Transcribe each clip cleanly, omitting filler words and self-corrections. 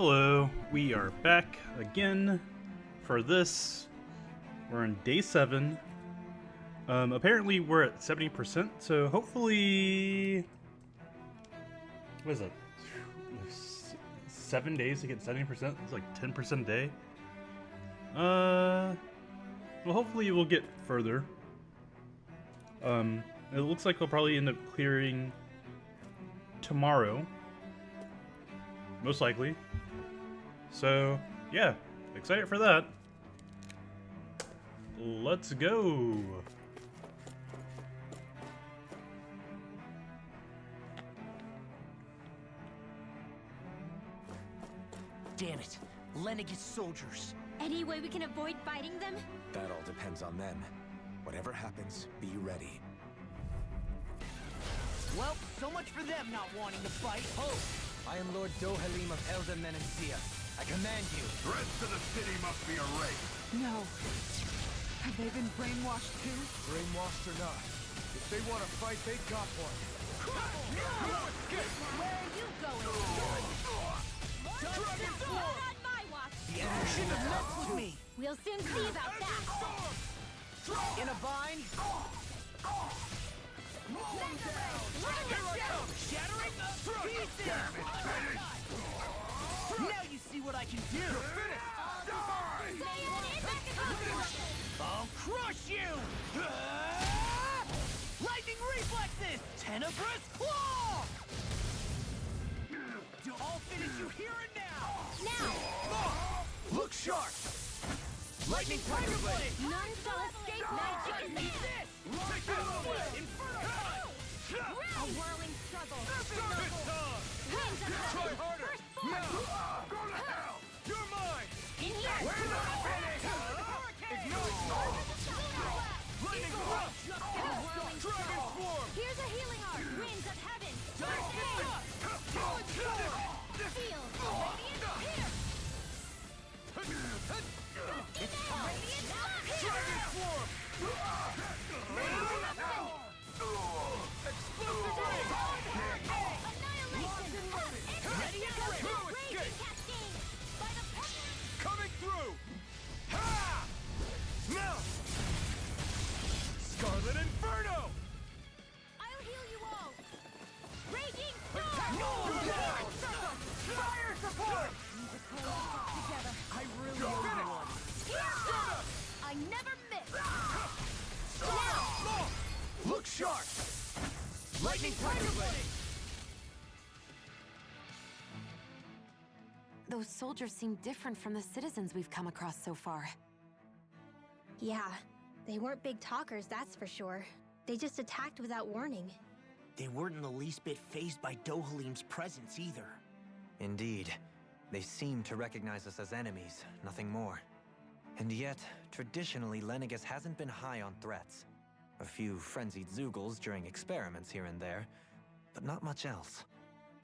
Hello, we are back again for this. We're on day 7. Apparently we're at 70%, so hopefully... What is it? 7 days to get 70%? It's like 10% a day. Well, hopefully we'll get further. It looks like we'll probably end up clearing tomorrow. Most likely. So, yeah, excited for that. Let's go. Damn it, Lenegis soldiers. Any way we can avoid fighting them? That all depends on them. Whatever happens, be ready. Well, so much for them not wanting to fight. Ho! I am Lord Dohalim of Elda Menencia. I command you. Threats to the city must be erased. No. Have they been brainwashed too? Brainwashed or not, if they want to fight, they got one. Where are you going? Dragon Not Form! on my watch! The enemy shouldn't have messed with me. We'll soon see about that! In a vine. Here I come! Shattering the pieces! Now you see what I can do! I'll crush you! Lightning reflexes! Tenebrous claw! I'll finish you here and now! Now! Look sharp! Lightning tiger blade! None shall escape magic is this! Take this! Inferno! A whirling struggle! Winds of Try heaven! harder! First form! Go to hell! You're mine! In here! We're not finished! Lightning rush! A whirling Dragon struggle! form! Here's a healing art! Winds of heaven! Don't First get aid! stuck! Feel! Radiant pierce! Radiant Dragon form! Ready and ready! Coming through! Ha! Now! Scarlet Inferno! I'll heal you all! Raging storm! Fire support! Together! I really owe you one. I never miss! Look sharp! Lightning tiger blade! Those soldiers seem different from the citizens we've come across so far. Yeah, they weren't big talkers, that's for sure. They just attacked without warning. They weren't in the least bit fazed by Dohalim's presence either. Indeed. They seem to recognize us as enemies, nothing more. And yet, traditionally, Lenegis hasn't been high on threats. A few frenzied Zeugles during experiments here and there, but not much else.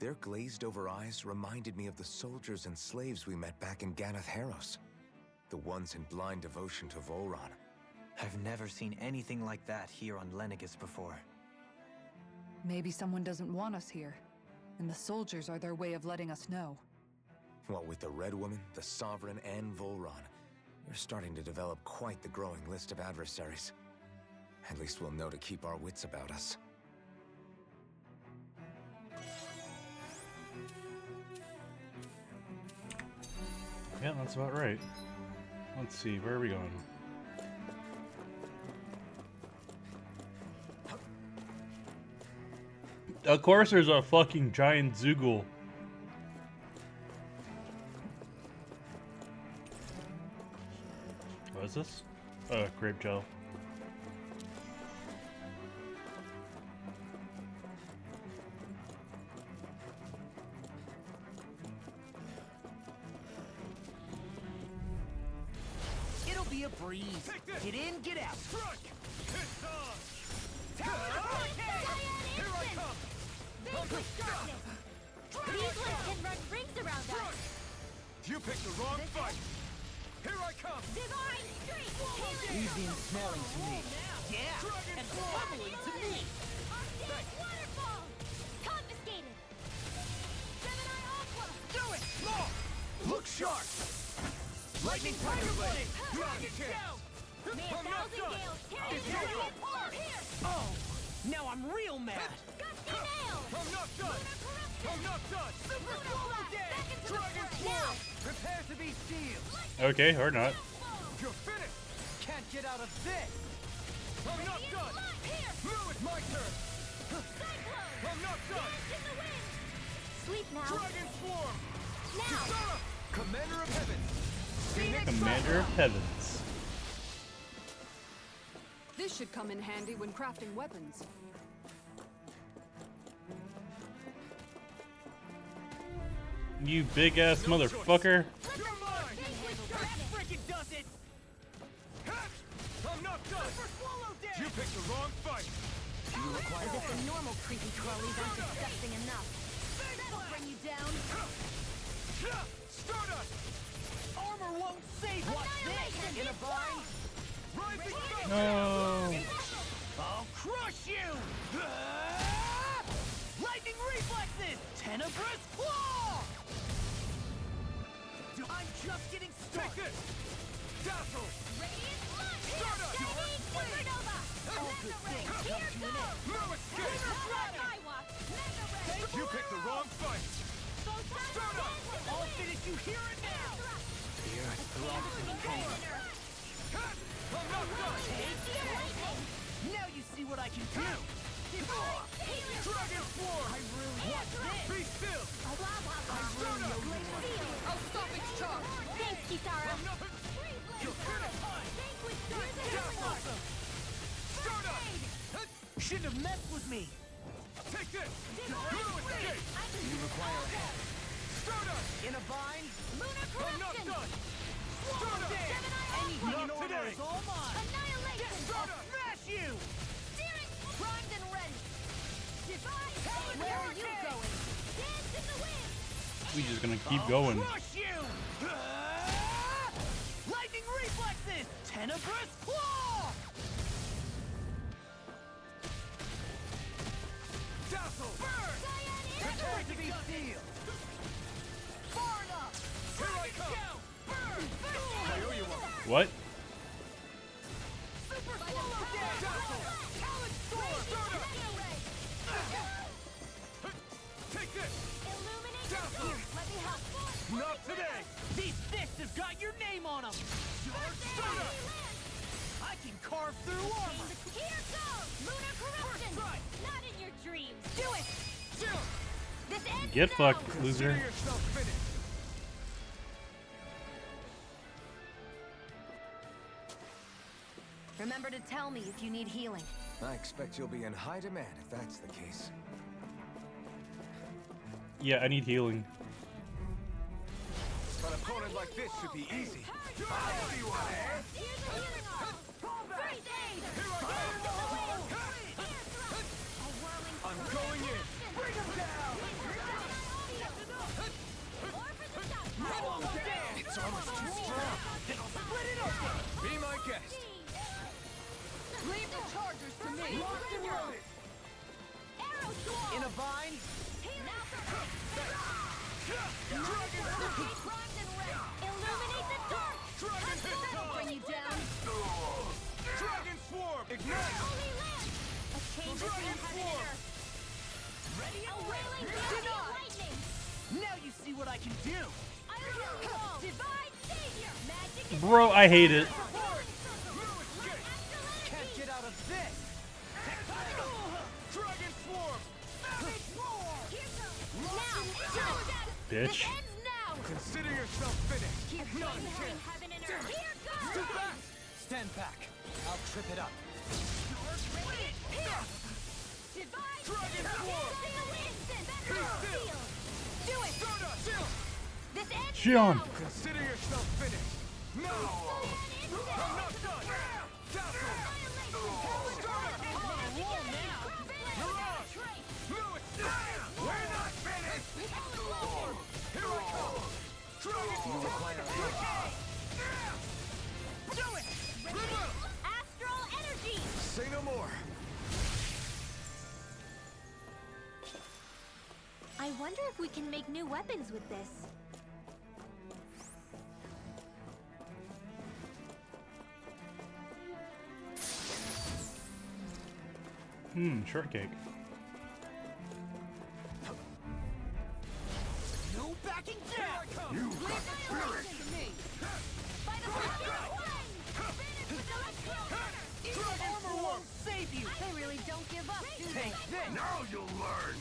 Their glazed-over eyes reminded me of the soldiers and slaves we met back in Ganath Haros. The ones in blind devotion to Volron. I've never seen anything like that here on Lenegis before. Maybe someone doesn't want us here, and the soldiers are their way of letting us know. What with the Red Woman, the Sovereign, and Volron, we're starting to develop quite the growing list of adversaries. At least we'll know to keep our wits about us. Yeah, that's about right. Let's see, where are we going? Of course there's a fucking giant Zeugl. What is this? Grape gel. It'll be a breeze. Get in, get out. Here I come. Vanquish darkness! These lights can run rings around us! You picked the wrong fight. Here I come. Divine Street! Easy and smelling to me. Yeah, and bubbling to me. Arctic waterfall! Confiscated! Gemini Aqua! Do it! Law! shark! Lightning Tiger Blade! Not a chance! May a thousand gales tear It's you over. apart! Oh, now I'm real mad. Gusty nail! I'm not done! I'm not done! Super swallow day! Back into the Dragon fray! Swarm! Now! Prepare to be sealed. Okay, or not. You're finished! Can't get out of this. I'm not done! Here! Now it's my turn! Cyclone! I'm not done! In the wind! Sleep now! Dragon Swarm! Now! Kisara! Commander of Heaven! Commander of Heavens. This should come in handy when crafting weapons. You big ass motherfucker. You're mine! Freaking does it. I'm not done! Swallow day. You picked the wrong fight! As if the normal creepy crawlies aren't disgusting enough. That'll bring you down! Stardust! Armor won't save. What's this? In a bind? Rising Sun! No. I'll crush you! Lightning reflexes! Tenebrous claw! I'm just getting Take started. this! Dazzle! Radiant launch! Stardust! Shining supernova! Mega ray! Here goes! No escape! My watch! Mega ray! You picked the wrong fight! Stardust! I'll finish you here and now. I'm not done! Now you see what I can do. Dragon Swarm! What's this? Be still! I'll stop its charge! Thanks, Kisara! You're finished! Stardust! Shouldn't have messed with me. Take this! No escape! You require help. Stardust! In a bind? I'm not done! Stardust! Anything in Not order today! is all mine. Annihilation! Stardust! Smash you! Steering! Primed and ready! Divine! Where are you going? Dance in the wind! We just gonna keep going. Crush you! Lightning reflexes! Tenebrous claw! Dazzle! Burn! Prepare to be sealed. Far enough! Here I come! I owe you one! What? Super swallow day! Talon sword! Take this! Illuminate Dazzle! Here, let me help! Not today! These fists have got your name on them! Stardust! I can carve through armor! Here goes! Lunar corruption! Not in your dreams! Do it! Chill! This ends Get now! fucked, Consider loser. yourself finished! Remember to tell me if you need healing. I expect you'll be in high demand if that's the case. Yeah, I need healing. An opponent like this should be easy. I'll see one, eh? Here's the healing arm! First aid! Here I go! I'm going in! Bring him down! Its armor's too strong. Then I'll split it open! Be my guest. Leave the chargers to me! Arrow swarm! In a bind? Illuminate the dark! Dragon hit That'll bring you down! Dragon Swarm! Ignite! Holy land! A change between heaven and earth! Ready? A wailing Denied. lightning! Now you see what I can do! I will heal you all! Divine savior! Magic is Bro, I hate it. No escape! Can't get out of this! Dragon Swarm! now! Bitch. This ends now! Consider yourself finished! Here, Not a between chance! heaven and earth! Here goes! Too fast! Stand back. I'll trip it up. Divine Dragon Swarm! Do it! Stardust! Chill! This ends Shion. now! Consider yourself finished! No! I'm not done! Dazzle! Mirage! No escape! We're not finished! Here I come! Dragon Swarm! Do it! Astral energy! Say no more. I wonder if we can make new weapons with this. Shortcake. No backing down! You got spirit! By the armor won't save you! They really don't give up, do they? Take this! Now you'll learn!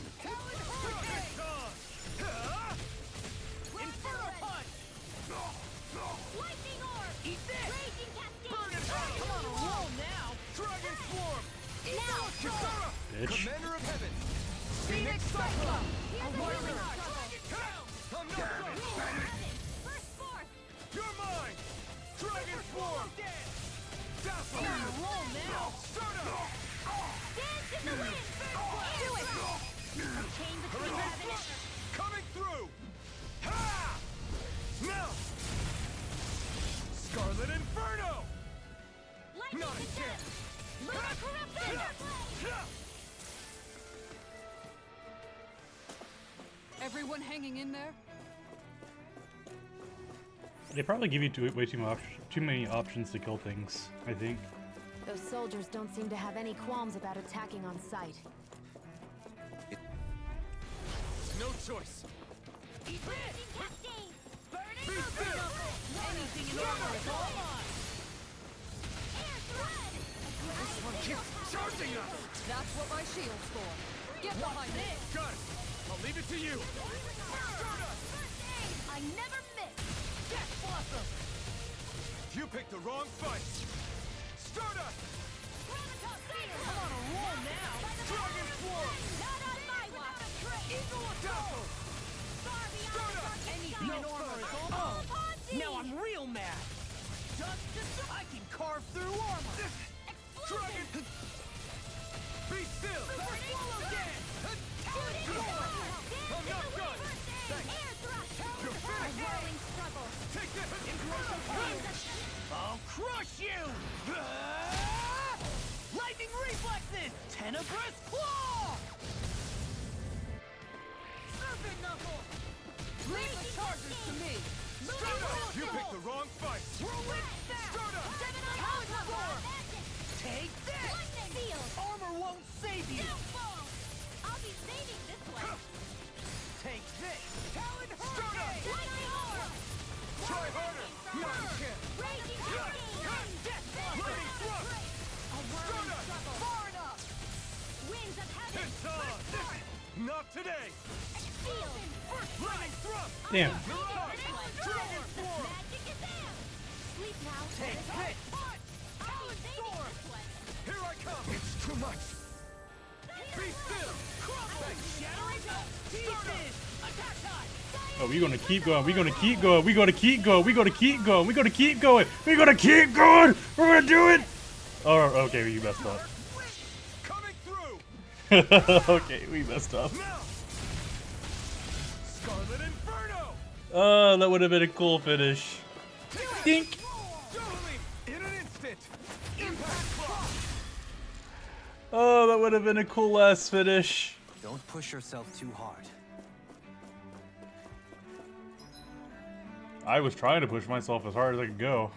Inferno punch! Lightning orb! Eat this! Raging cascade! Burn it out! Come on, roll now! Dragon swarm! Now! Kisara! Bitch. Commander of Heaven! Phoenix Cyclone! I'm not done! First forth! You're mine! Dragon swarm! Dazzle! Roll now! Start up! Dance in the wind! Do it! A chain between heaven and earth! Coming through! Ha! Now! Scarlet Inferno! Lightning Not a to chance! death! Lunar corruption! Everyone hanging in there? They probably give you way too many options to kill things, I think. Those soldiers don't seem to have any qualms about attacking on sight. No choice! Raging cascade! Burn it! Be still! Anything in armor is all mine! Air thread! This one keeps charging us! That's what my shield's for. Get behind me. Got it! I'll leave it to you! I never miss! Death Blossom! You picked the wrong fight! Stardust! Come on, a roll now! Dragon Swarm! Not on my watch! Eagle Dazzle! Anything in armor is all mine! Now I'm real mad! I can carve through armor! Dragon! Be still! Swallow dead! I'm not done! Thanks! You're finished! Whirling struggle! Take this! I'll crush you! Lightning reflexes! Tenebrous claw! Serpent knuckle! Leave the chargers to me! Stardust! You picked the wrong fight! Whirlwind snap! Stardust! Counter! Take this! Armor won't save you! I'll be saving this one! Take this! Talon Hurricane! Lightning orb! Try harder! Not a chance! Raging Hurricane! Death Blossom! Lightning thrust! A whirling struggle! Far enough! Winds of heaven! It's on! Not today! Shield! Lightning thrust! Damn. Mirage! Dragon Swarm! Magic is there! Sleep now! Take this! Talon Storm! Here I come! It's too much! Be still! Crumble! Shattering up! Pieces! Attack time! Oh, we're gonna keep going. We're gonna keep going. We're gonna keep going. We're gonna keep going. We're gonna keep going. We're gonna keep going. We're gonna do it. Oh, okay, we messed up. Coming through! Okay, we messed up. Now! Scarlet Inferno! That would have been a cool finish. Dink. Totally! In an instant! Impact block! Oh, that would have been a cool last finish. Don't push yourself too hard. I was trying to push myself as hard as I could go.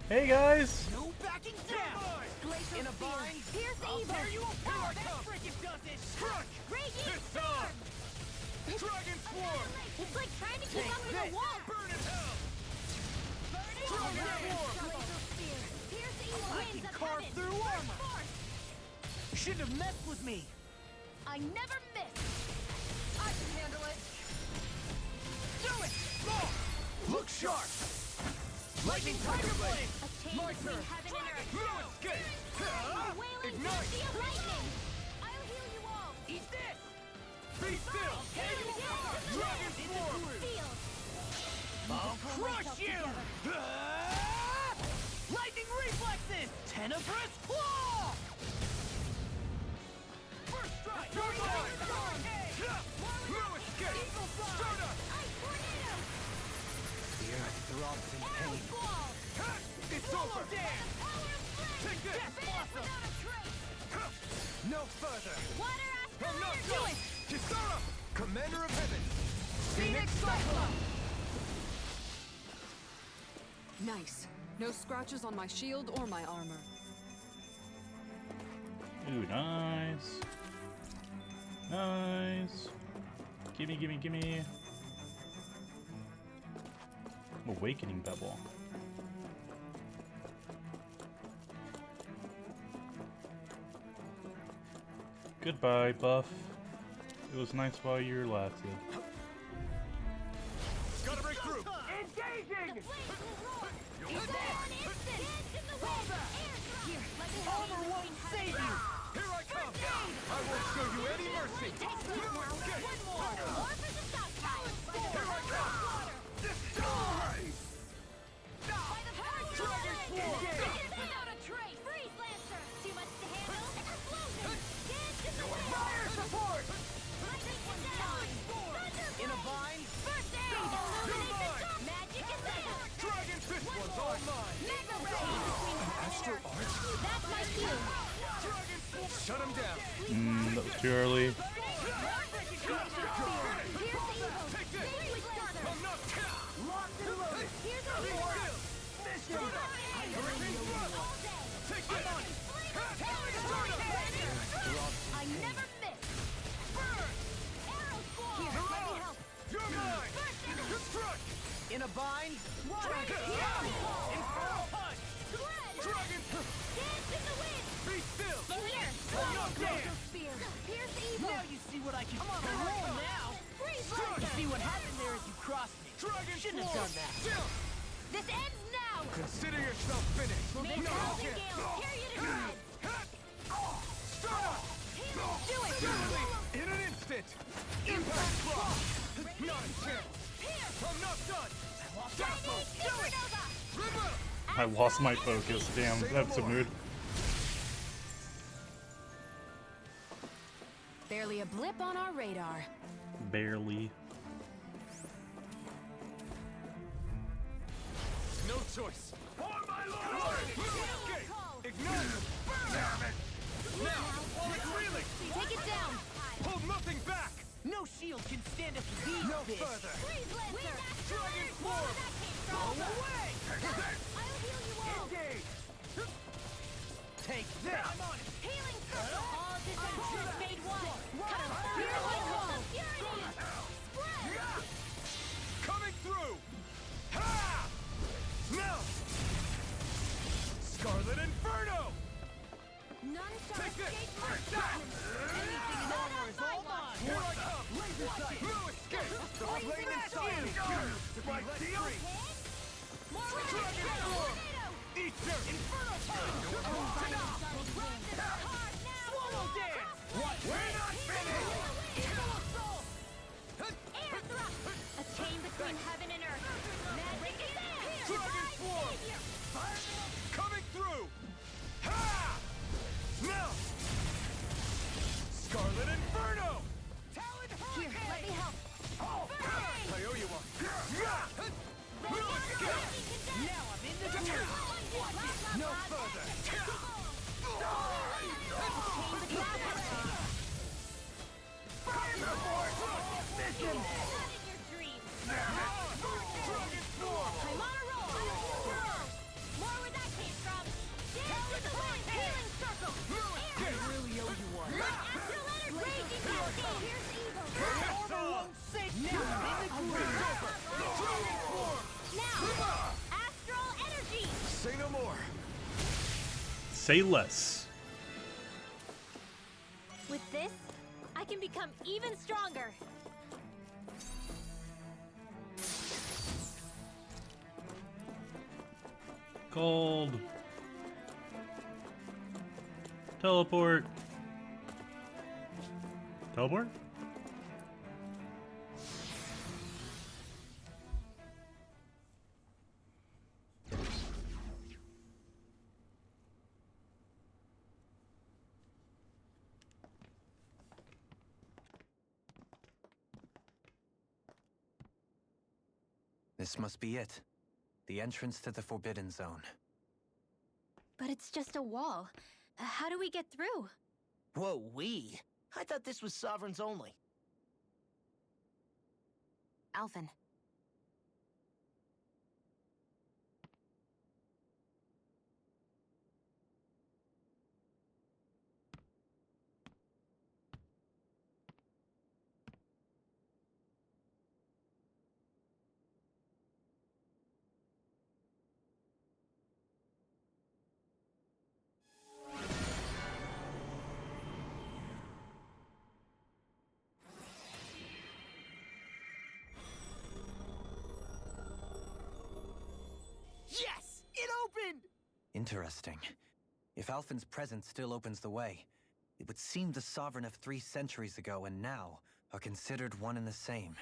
Hey guys! No backing down! Glacial In a Spear! bind? Pierce I'll evil! tear you apart! That frickin' does it! Crush! Raging It's Storm! on! Dragon Swarm! It's like trying to keep Take up with this! a wall! Burn in hell! Dragon Swarm! Glacial Spear! Pierce evil I winds can of carve heaven! through armor. Force! Shouldn't have messed with me! I never miss! I can handle it! Do it! Look sharp! Lightning Tiger Blade! A chain My between turn! heaven and earth! No escape! Wailing Ignite! Sea of Lightning! I'll heal you all! Eat this! Be still! Here you are! Dragon Swarm! Field! I'll crush you! Lightning reflexes! Tenebrous claw! First strike! You're mine! No escape! Stardust! Ice tornado! The earth throbs in Arrow pain. squall! It's over! Power of flame! Take this! Death blossom! Without a trace! No further! Water I'm not aspirator! Do done! it! Kisara! Commander of Heaven! Phoenix Cyclone! Nice. No scratches on my shield or my armor. Ooh, nice. Nice. Gimme, gimme, gimme. Awakening Pebble. Goodbye, Buff. It was nice while you lasted. Gotta break through! Engaging! He's there! Here, let me help Armor won't save you! Here I come! I won't show you any mercy! Okay. One more! More for the stockpile! Here I come! Destroy! By the power Dragon Sword! without a trace! Freeze Lancer! Too much to handle? Explosion! Dance in the wind! Fire support! Lightning one down! Thunder In a vine? First aid! Illuminate the top! Magic is there! Dragon Fist one's all mine! Mega ray! Between heaven and earth! That's my cue! Dragon Sword! Shut him down! That was too early. Take this! I'm not locked and loaded! Here's a Be reward! still! Take this! I never miss! Burn! Arrow squall! Here, let me help! You're mine! Destruct! In a bind? Dragon! Infernal punch! Dragon! Dance in the wind! Be still! Here! I'm not dead! Spear! Pierce evil! Now you see what I can Come on, roll roll now. Freeze Strike! Lancer! See what happened there as you crossed me. Dragon Shouldn't have Sword! done that. Still! This ends now! Consider yourself finished! May No, Thousand again. Gales tear you to shreds! Stop! Do it! In an instant! Impact block! Not a chance! I'm not done! Dazzle! Supernova! River! I lost my focus. Damn, that's a mood. Barely a blip on our radar. Barely. No choice! For my lord! Escape! Ignite! Damn it! Now, while it's reeling! Take it down! Hold nothing back! No shield can stand up to these No fish. further! Freeze Lancer! Dragon Sword! Go away! I'll heal you all! Engage! Take this. I'm on it. Healing circle! All disasters made one! Cut him! Here's my wall! Purity! Spread! Coming through! Ha! Now! Scarlet Inferno! None shall Take this! escape my That! Anything in armor is all mine! Here I come! Laser sight! No escape! The flame inside is yours! Strike deal! More Dragon Tornado! Sword! Eat dirt! Inferno punch! Swallow dance! What? We're not finished! Air thrust! A chain between heaven and earth! Magic is there! Dragon Sword! Coming through! Ha! Now! Scarlet Inferno! Talon Here, let me help! I owe you one. Now I'm in the groove. No further! Mission! Not in your dreams! Dragon Sword! I'm on a roll! More where that came from! Dance with the wind! Healing circle! I really owe you one. Astral energy! Raging Hurricane! Here's evil! Armor won't save you. Now I'm in the groove. Dragon Sword! Now! Astral energy! Say no more. Say less. With this, I can become even stronger! Cold. Teleport. Teleport? This must be it. The entrance to the Forbidden Zone. But it's just a wall. How do we get through? Whoa, we? I thought this was Sovereigns only. Alphen. Interesting. If Alphen's presence still opens the way, it would seem the Sovereign of 3 centuries ago and now are considered one and the same.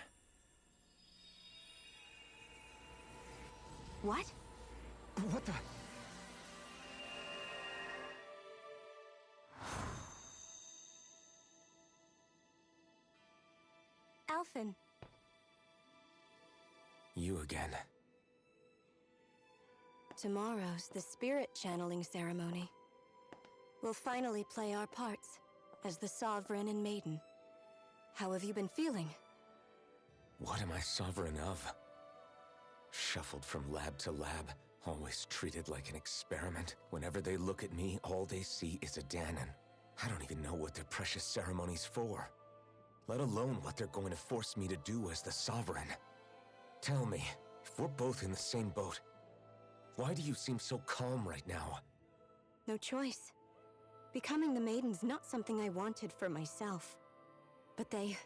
What? What the? Alphen, You again. tomorrow's the spirit channeling ceremony. We'll finally play our parts as the Sovereign and Maiden. How have you been feeling? What am I sovereign of? Shuffled from lab to lab, always treated like an experiment. Whenever they look at me, all they see is a Danon. I don't even know what their precious ceremony's for, let alone what they're going to force me to do as the Sovereign. Tell me, if we're both in the same boat, why do you seem so calm right now? No choice. Becoming the Maiden's not something I wanted for myself. But they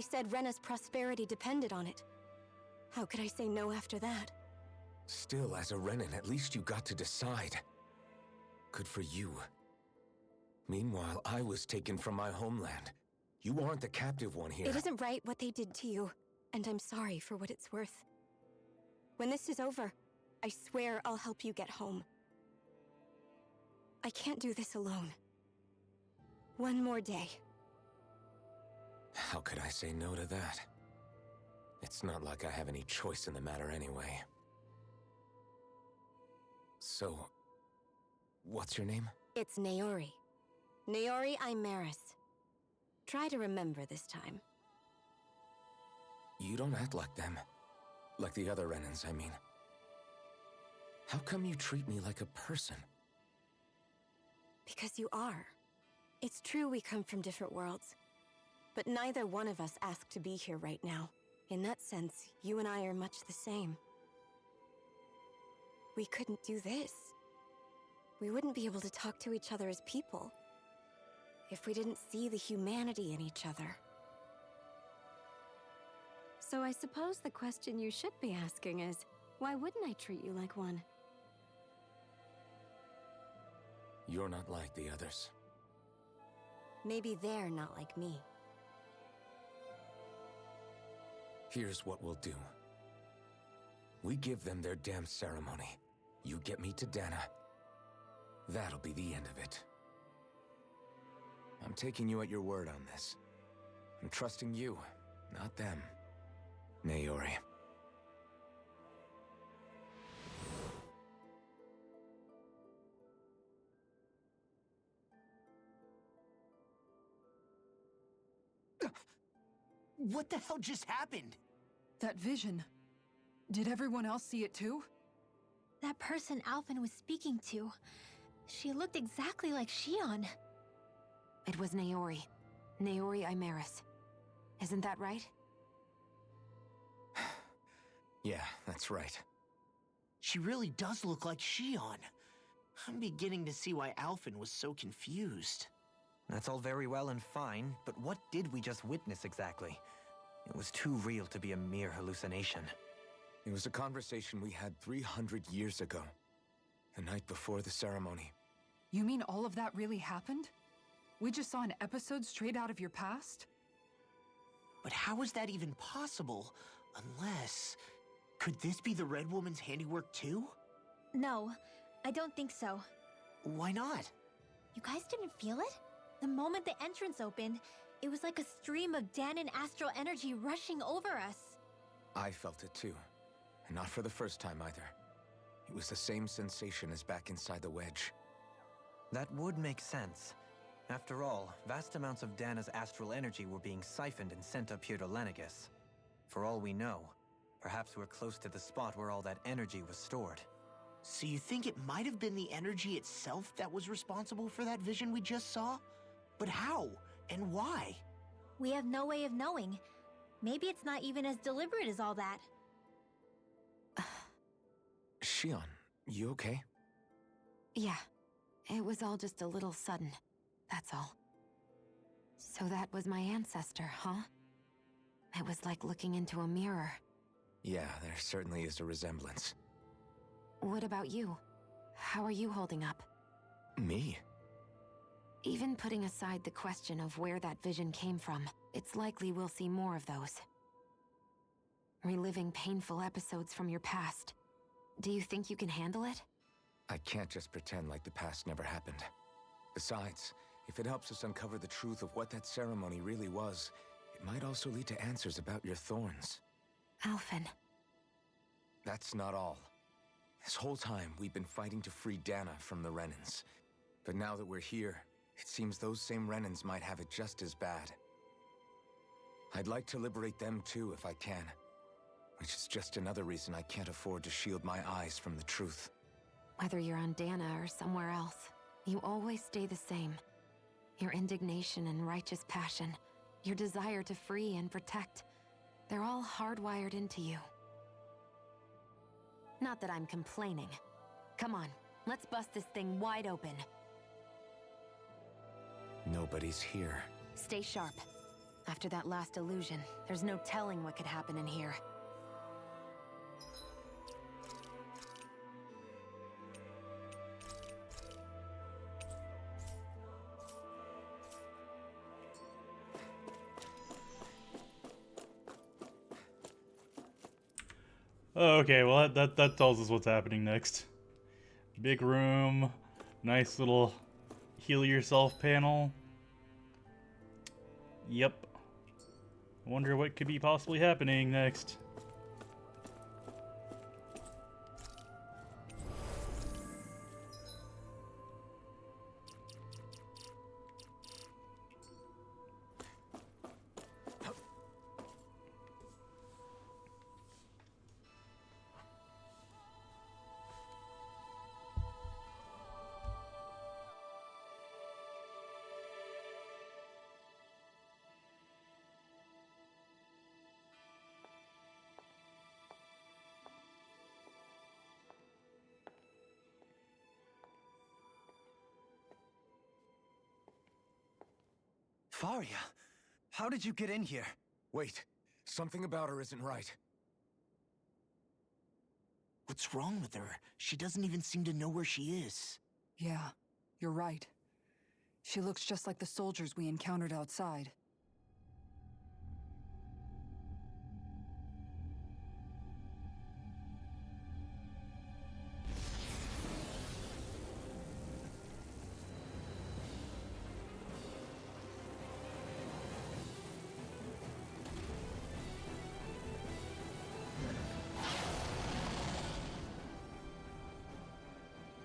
said Rena's prosperity depended on it. How could I say no after that? Still, as a Renan, at least you got to decide. Good for you. Meanwhile, I was taken from my homeland. You aren't the captive one here. It isn't right what they did to you, and I'm sorry for what it's worth. When this is over, I swear I'll help you get home. I can't do this alone. One more day. How could I say no to that? It's not like I have any choice in the matter anyway. So, what's your name? It's Naori. Naori Imaris. Try to remember this time. You don't act like them. Like the other Renans, I mean. How come you treat me like a person? Because you are. It's true we come from different worlds. But neither one of us asked to be here right now. In that sense, you and I are much the same. We couldn't do this. We wouldn't be able to talk to each other as people if we didn't see the humanity in each other. So I suppose the question you should be asking is, why wouldn't I treat you like one? You're not like the others. Maybe they're not like me. Here's what we'll do. We give them their damn ceremony. You get me to Dana. That'll be the end of it. I'm taking you at your word on this. I'm trusting you, not them. Naori. What the hell just happened? That vision. Did everyone else see it too? That person Alphen was speaking to, she looked exactly like Shion. It was Naori. Naori Imaris. Isn't that right? Yeah, that's right. She really does look like Shion. I'm beginning to see why Alphen was so confused. That's all very well and fine, but what did we just witness exactly? It was too real to be a mere hallucination. It was a conversation we had 300 years ago. The night before the ceremony. You mean all of that really happened? We just saw an episode straight out of your past? But how is that even possible? Unless... Could this be the Red Woman's handiwork too? No, I don't think so. Why not? You guys didn't feel it? The moment the entrance opened, it was like a stream of Danon astral energy rushing over us. I felt it too. And not for the first time either. It was the same sensation as back inside the wedge. That would make sense. After all, vast amounts of Dana's astral energy were being siphoned and sent up here to Lenegus. For all we know, perhaps we're close to the spot where all that energy was stored. So you think it might have been the energy itself that was responsible for that vision we just saw? But how? And why? We have no way of knowing. Maybe it's not even as deliberate as all that. Shion, you okay? Yeah. It was all just a little sudden. That's all. So that was my ancestor, huh? It was like looking into a mirror. Yeah, there certainly is a resemblance. What about you? How are you holding up? Me? Even putting aside the question of where that vision came from, it's likely we'll see more of those. Reliving painful episodes from your past. Do you think you can handle it? I can't just pretend like the past never happened. Besides, if it helps us uncover the truth of what that ceremony really was, it might also lead to answers about your thorns. Alphen. That's not all. This whole time, we've been fighting to free Dana from the Renans. But now that we're here, it seems those same Renans might have it just as bad. I'd like to liberate them too if I can. Which is just another reason I can't afford to shield my eyes from the truth. Whether you're on Dana or somewhere else, you always stay the same. Your indignation and righteous passion, your desire to free and protect, they're all hardwired into you. Not that I'm complaining. Come on, let's bust this thing wide open. Nobody's here. Stay sharp. After that last illusion, there's no telling what could happen in here. Okay, well that tells us what's happening next. Big room, nice little heal yourself panel. Yep. I wonder what could be possibly happening next. Faria, how did you get in here? Wait, something about her isn't right. What's wrong with her? She doesn't even seem to know where she is. Yeah, you're right. She looks just like the soldiers we encountered outside.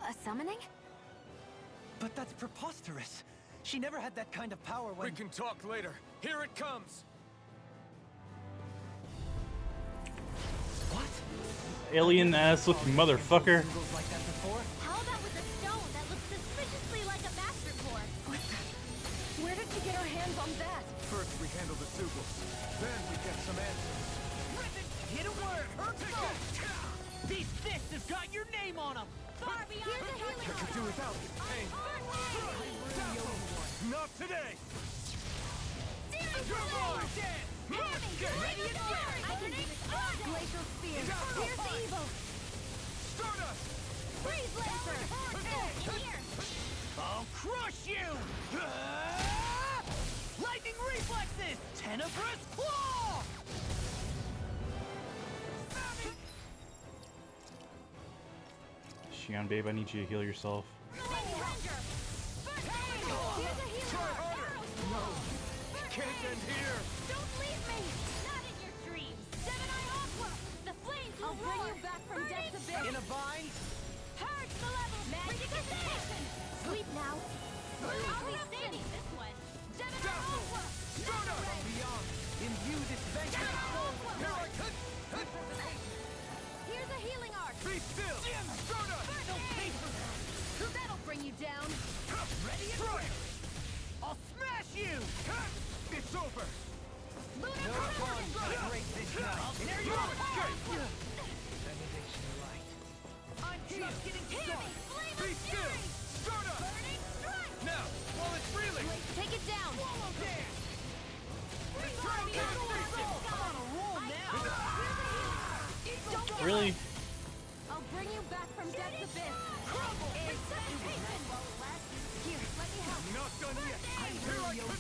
A summoning? But that's preposterous. She never had that kind of power when... We can talk later. Here it comes. What? Alien ass looking motherfucker. Symbols like that before? How about with a stone that looks suspiciously like a master core? What the? Where did she get her hands on that? First we handle the Zugals. Then we get some answers. Hit a word, hurt both! These fists have got your name on them! Far beyond the healing I could do without it. Hey, not today! You're mine! Ready and fire! I can do this all day! Glacial spear! Here's evil! Stardust! Freeze laser! Here! I'll crush you! Lightning reflexes! Tenebrous claw! Shion, babe, I need you to heal yourself. Try harder! No! Can't end here! Don't leave me! Not in your dreams! Seven-Eye Aqua! The flames will bring you back from death's abyss! In a bind? Purge the level! Magnification! Sleep now! I'll be saving this one! Seven-Eye Aqua! Stardust! Beyond. Imbue this vengeance. Here I come! Here's a healing arc! Be still! Stardust! No paper! That'll bring you down! Ready and Strike! I'll smash you! It's over! Lunar No one shall break this night. There you No are! escape! Benediction light. I'm just getting started! Flame Be of still! fury! Stardust! Burning strike! Now, while it's reeling! Take it down! Swallow dance! Come on a roll now! Really? I'll bring you back from death's abyss! Crumble! Here, let me help. Not done yet. Here I come.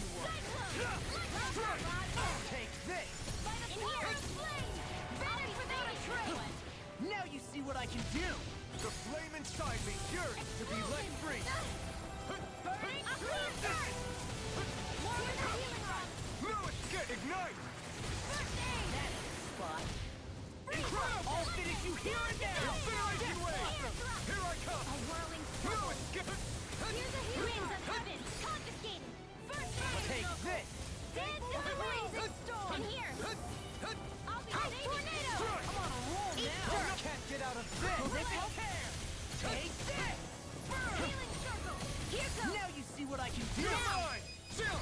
Take this. In here, flame. Better without a trace. Now you see what I can do! The flame inside me yearns to be let free. More with the healing rod. Now it's get ignite. First aid. Spot. Incredible. I'll finish you here and now! Incineration wave. Here I come. A whirling Now circle. it's get. Here's a healing of heaven. Confiscated. First aid. Take this. Dance to the blazing storm. In here. I'll be saving tornado. I'm on a roll now. You can't get out of this. Terrific care. Take this. Healing circle. Here goes. Now you see what I can do! You're mine. Chill.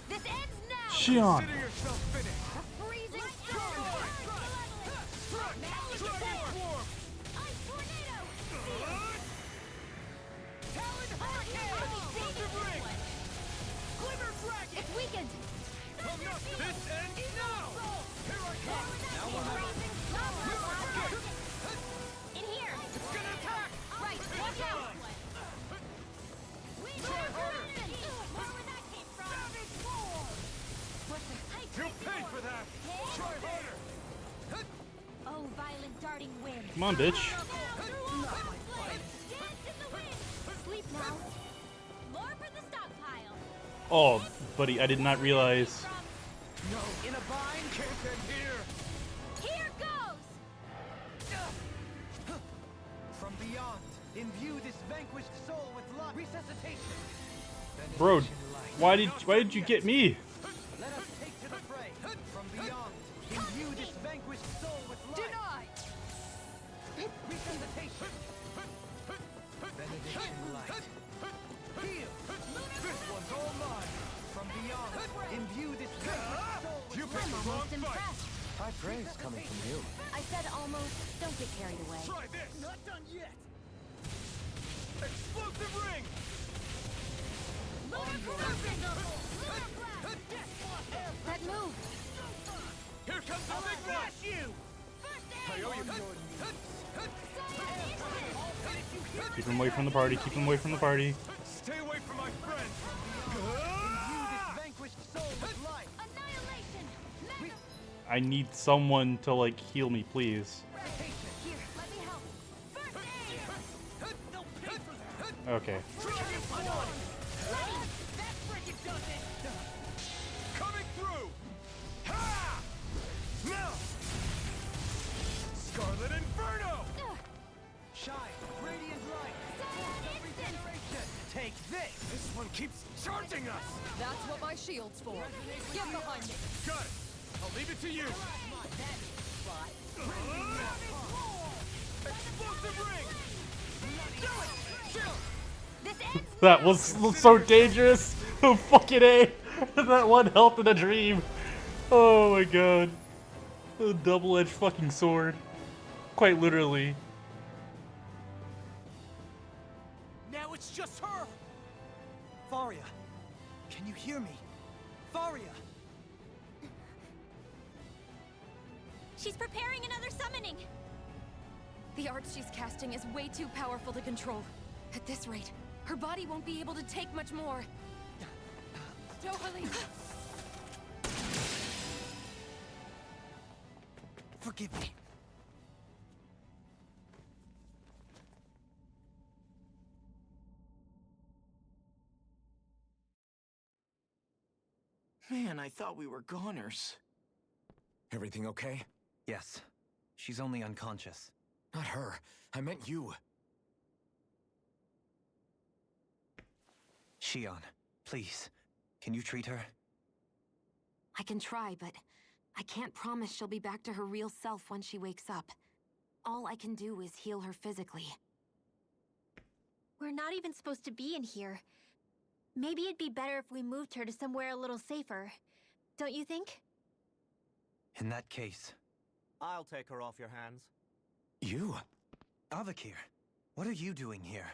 This ends now. Shion. Consider yourself finished. A freezing storm. Strike. Dragon swarm. Ice tornado. Talon hurricane. Explosive ring. Glimmer dragon. It's weakened. This ends now. Here I come. Now we're in here. It's gonna attack. Right. Watch out. Try harder. More where that came from. What's the height? You'll pay for that. Try harder. Oh, violent darting wind. Come on, bitch. Dance in the wind. Sleep now. More for the stockpile. Oh, buddy, I did not realize. No. In a bind. Can't end here. Here goes. From beyond, imbue this vanquished soul with life. Resuscitation. Bro, Benediction light. why did you get me? Let us take to the fray. From beyond, imbue this vanquished soul with life. Denied! Resuscitation. Benediction light. Heal. This one's all mine. From beyond, imbue this vanquished soul with You life. picked the wrong fight. Impressed. High praise coming from you. I said almost. Don't get carried away. Try this. Not done yet. Explosive ring. Lunar blast. That move. Here comes the big one. you! First I aid. owe you. Keep him away from the party. Keep him away from the party. Stay away from my friends. Imbue this vanquished soul with life. Annihilation. Mega. I need someone to like heal me, please. Here, let me help. First aid. They'll pay for that. Okay. That frickin' does it. Coming through. Ha! Now. Scarlet Inferno. Shine. Radiant light. Regeneration. Take this. This one keeps charging us. That's what my shield's for. Get behind me. Got it. I'll leave it to you. Explosive ring. Do it. Chill. This ends. That was so dangerous. Oh, fucking A. That one health in a dream. Oh my god. A double-edged fucking sword. Quite literally. Now it's just her! Faria, can you hear me? Faria! She's preparing another summoning. The art she's casting is way too powerful to control. At this rate, her body won't be able to take much more. Dohalim! Forgive me. Man, I thought we were goners. Everything okay? Yes. She's only unconscious. Not her. I meant you. Shion, please. Can you treat her? I can try, but I can't promise she'll be back to her real self when she wakes up. All I can do is heal her physically. We're not even supposed to be in here. Maybe it'd be better if we moved her to somewhere a little safer. Don't you think? In that case, I'll take her off your hands. You? Avakir, what are you doing here?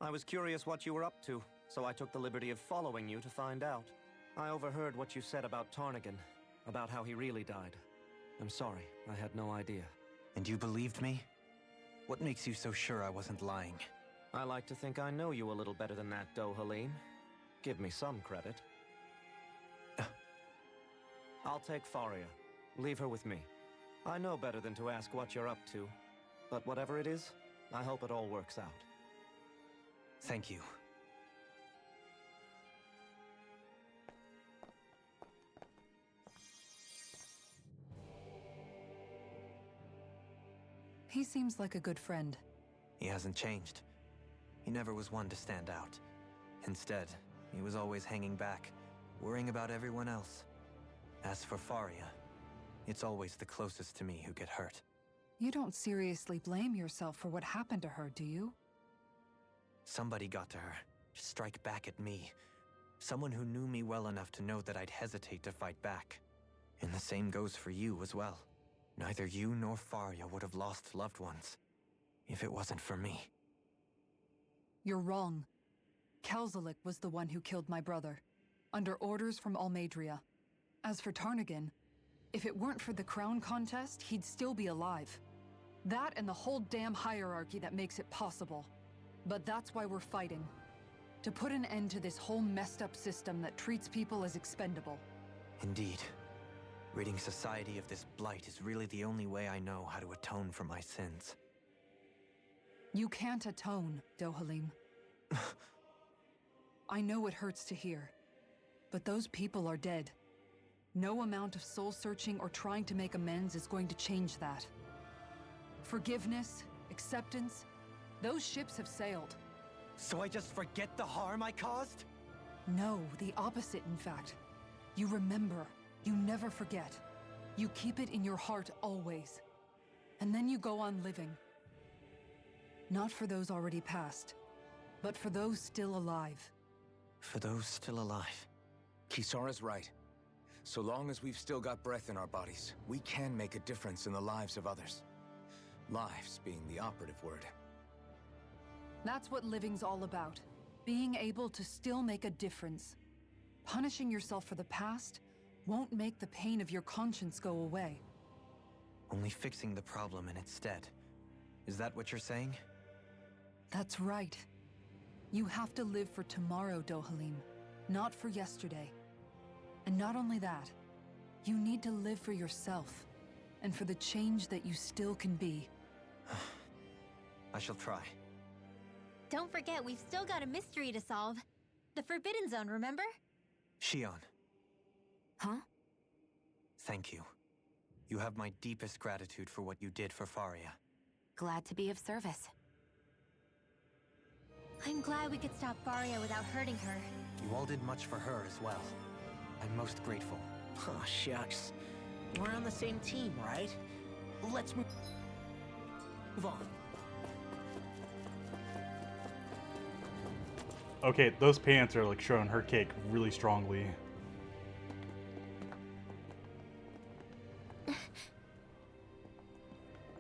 I was curious what you were up to, so I took the liberty of following you to find out. I overheard what you said about Tarnigan, about how he really died. I'm sorry, I had no idea. And you believed me? What makes you so sure I wasn't lying? I like to think I know you a little better than that, Dohalim. Give me some credit. I'll take Faria. Leave her with me. I know better than to ask what you're up to. But whatever it is, I hope it all works out. Thank you. He seems like a good friend. He hasn't changed. He never was one to stand out. Instead, he was always hanging back, worrying about everyone else. As for Faria, it's always the closest to me who get hurt. You don't seriously blame yourself for what happened to her, do you? Somebody got to her, to strike back at me. Someone who knew me well enough to know that I'd hesitate to fight back. And the same goes for you as well. Neither you nor Faria would have lost loved ones if it wasn't for me. You're wrong. Kelzelik was the one who killed my brother, under orders from Almadria. As for Tarnagin, if it weren't for the crown contest, he'd still be alive. That and the whole damn hierarchy that makes it possible. But that's why we're fighting. To put an end to this whole messed up system that treats people as expendable. Indeed. Ridding society of this blight is really the only way I know how to atone for my sins. You can't atone, Dohalim. I know it hurts to hear, but those people are dead. No amount of soul-searching or trying to make amends is going to change that. Forgiveness, acceptance, those ships have sailed. So I just forget the harm I caused? No, the opposite, in fact. You remember. You never forget. You keep it in your heart always. And then you go on living. Not for those already past, but for those still alive. For those still alive. Kisara's right. So long as we've still got breath in our bodies, we can make a difference in the lives of others. Lives being the operative word. That's what living's all about. Being able to still make a difference. Punishing yourself for the past won't make the pain of your conscience go away. Only fixing the problem in its stead. Is that what you're saying? That's right. You have to live for tomorrow, Dohalim, not for yesterday. And not only that, you need to live for yourself, and for the change that you still can be. I shall try. Don't forget, we've still got a mystery to solve. The Forbidden Zone, remember? Shion, Huh? thank you. You have my deepest gratitude for what you did for Faria. Glad to be of service. I'm glad we could stop Faria without hurting her. You all did much for her as well. I'm most grateful. Oh, shucks. We're on the same team, right? Let's move on. Okay, those pants are like showing her cake really strongly.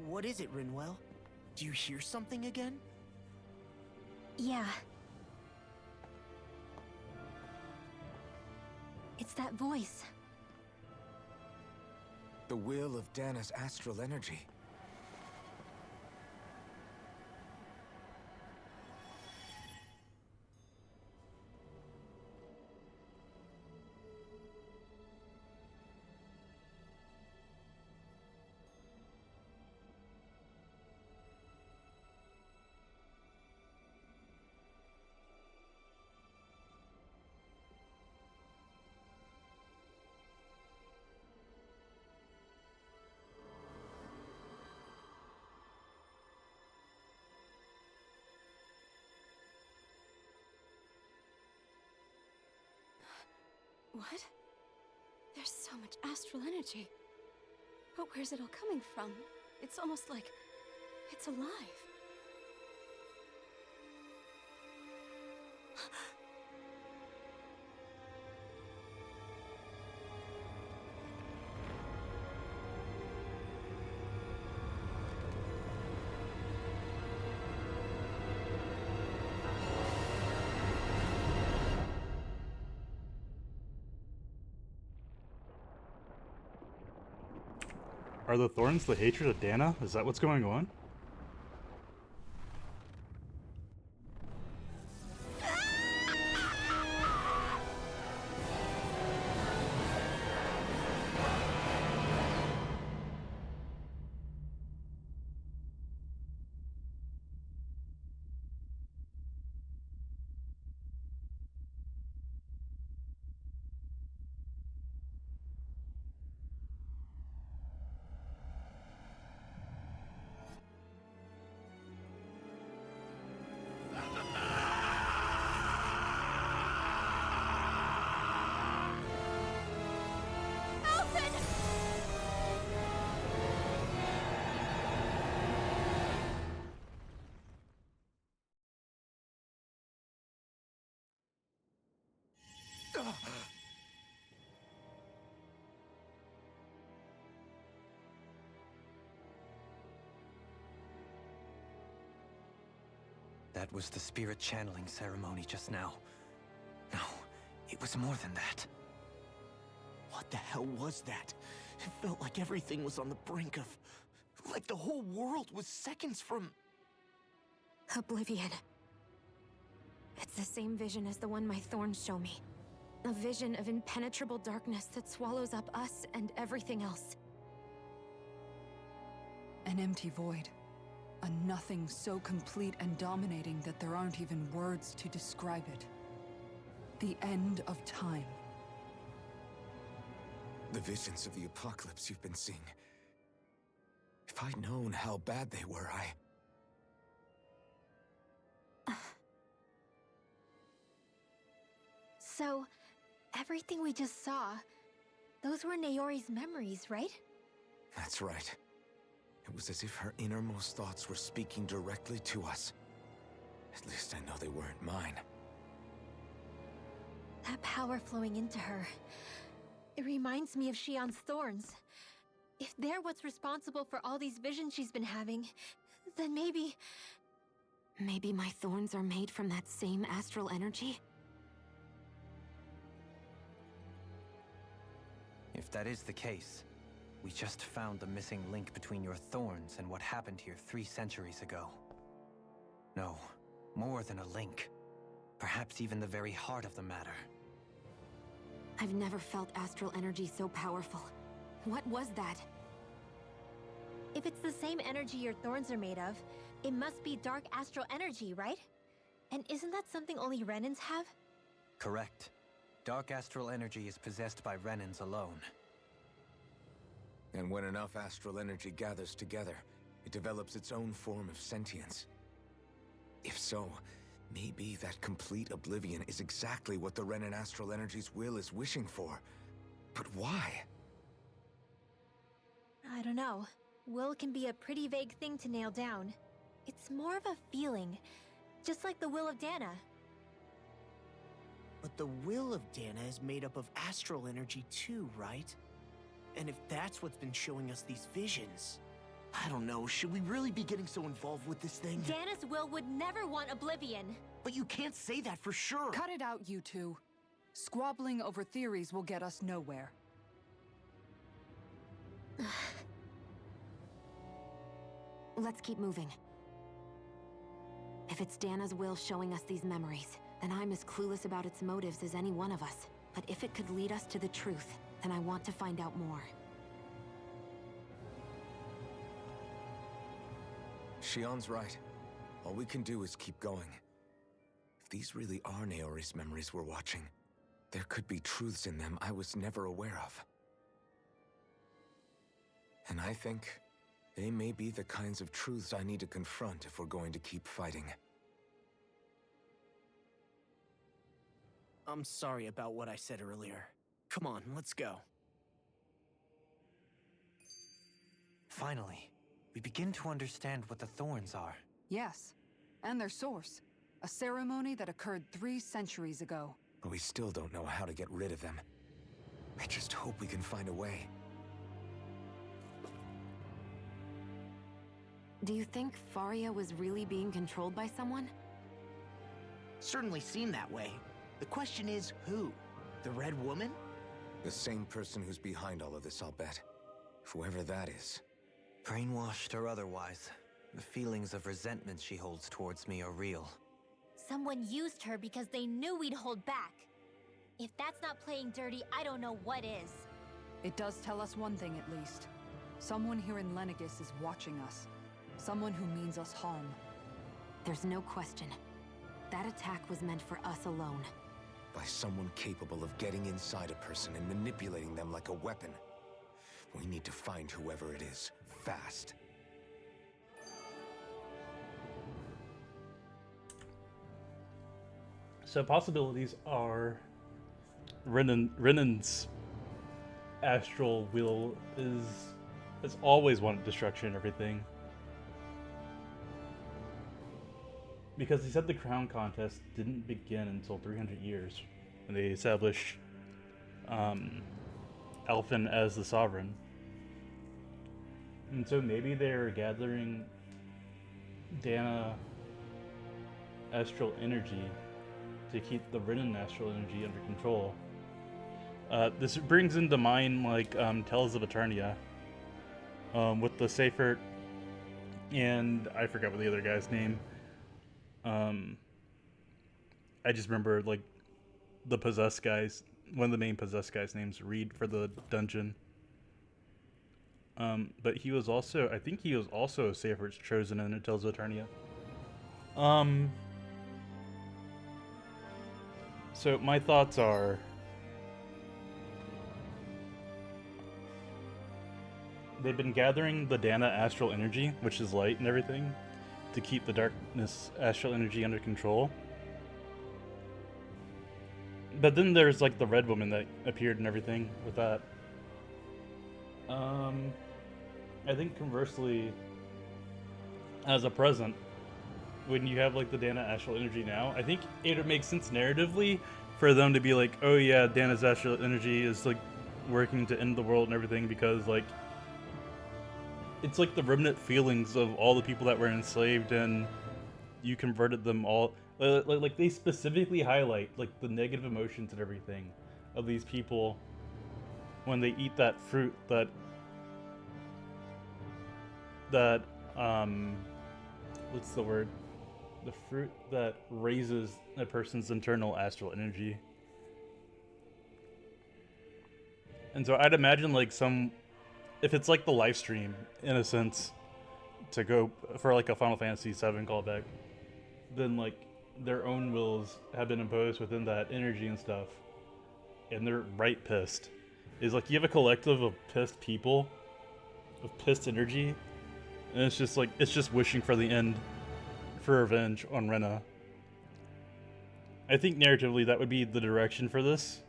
What is it, Rinwell? Do you hear something again? Yeah. It's that voice. The will of Dana's astral energy. What? There's so much astral energy. But where's it all coming from? It's almost like it's alive. Are the thorns the hatred of Dana? Is that what's going on? That was the spirit channeling ceremony just now. No, it was more than that. What the hell was that? It felt like everything was on the brink of... like the whole world was seconds from... Oblivion. It's the same vision as the one my thorns show me. A vision of impenetrable darkness that swallows up us and everything else. An empty void. A nothing so complete and dominating that there aren't even words to describe it. The end of time. The visions of the apocalypse you've been seeing. If I'd known how bad they were, So, everything we just saw, those were Naori's memories, right? That's right. It was as if her innermost thoughts were speaking directly to us. At least I know they weren't mine. That power flowing into her, it reminds me of Shion's thorns. If they're what's responsible for all these visions she's been having, then maybe... Maybe my thorns are made from that same astral energy? If that is the case, we just found the missing link between your thorns and what happened here 3 centuries ago. No, more than a link. Perhaps even the very heart of the matter. I've never felt astral energy so powerful. What was that? If it's the same energy your thorns are made of, it must be dark astral energy, right? And isn't that something only Renans have? Correct. Dark astral energy is possessed by Renans alone. And when enough astral energy gathers together, it develops its own form of sentience. If so, maybe that complete oblivion is exactly what the Renan astral energy's will is wishing for. But why? I don't know. Will can be a pretty vague thing to nail down. It's more of a feeling, just like the will of Dana. But the will of Dana is made up of astral energy too, right? And if that's what's been showing us these visions... I don't know, should we really be getting so involved with this thing? Dana's will would never want oblivion. But you can't say that for sure! Cut it out, you two. Squabbling over theories will get us nowhere. Let's keep moving. If it's Dana's will showing us these memories, then I'm as clueless about its motives as any one of us. But if it could lead us to the truth, then I want to find out more. Shion's right. All we can do is keep going. If these really are Naori's memories we're watching, there could be truths in them I was never aware of. And I think they may be the kinds of truths I need to confront if we're going to keep fighting. I'm sorry about what I said earlier. Come on, let's go. Finally, we begin to understand what the thorns are. Yes, and their source. A ceremony that occurred 3 centuries ago. But we still don't know how to get rid of them. I just hope we can find a way. Do you think Faria was really being controlled by someone? Certainly seemed that way. The question is, who? The Red Woman? The same person who's behind all of this, I'll bet. Whoever that is. Brainwashed or otherwise, the feelings of resentment she holds towards me are real. Someone used her because they knew we'd hold back. If that's not playing dirty, I don't know what is. It does tell us one thing at least. Someone here in Lenegis is watching us. Someone who means us harm. There's no question. That attack was meant for us alone. By someone capable of getting inside a person and manipulating them like a weapon. We need to find whoever it is, fast. So possibilities are Renan's astral will has always wanted destruction and everything. Because he said the crown contest didn't begin until 300 years when they established Alphen as the sovereign. And so maybe they're gathering Dana astral energy to keep the Renan astral energy under control. This brings into mind like Tales of Eternia, with the Seifert and I forgot what the other guy's name. I just remember like the possessed guys. One of the main possessed guys' names Reed for the dungeon. But he was also, I think he was also Seifert's chosen in Tales of Eternia. So my thoughts are, they've been gathering the Dana astral energy, which is light and everything, to keep the darkness astral energy under control. But then there's like the red woman that appeared and everything with that. I think conversely, as a present, when you have like the Dana astral energy now, I think it would make sense narratively for them to be like, oh yeah, Dana's astral energy is like working to end the world and everything, because like it's like the remnant feelings of all the people that were enslaved, and you converted them all. Like they specifically highlight like the negative emotions and everything of these people when they eat that fruit that what's the word? The fruit that raises a person's internal astral energy. And so I'd imagine like if it's like the live stream in a sense, to go for like a Final Fantasy VII callback, then like their own wills have been imposed within that energy and stuff, and they're right pissed. Is like you have a collective of pissed people, of pissed energy, and it's just like it's just wishing for the end, for revenge on Rena. I think narratively that would be the direction for this,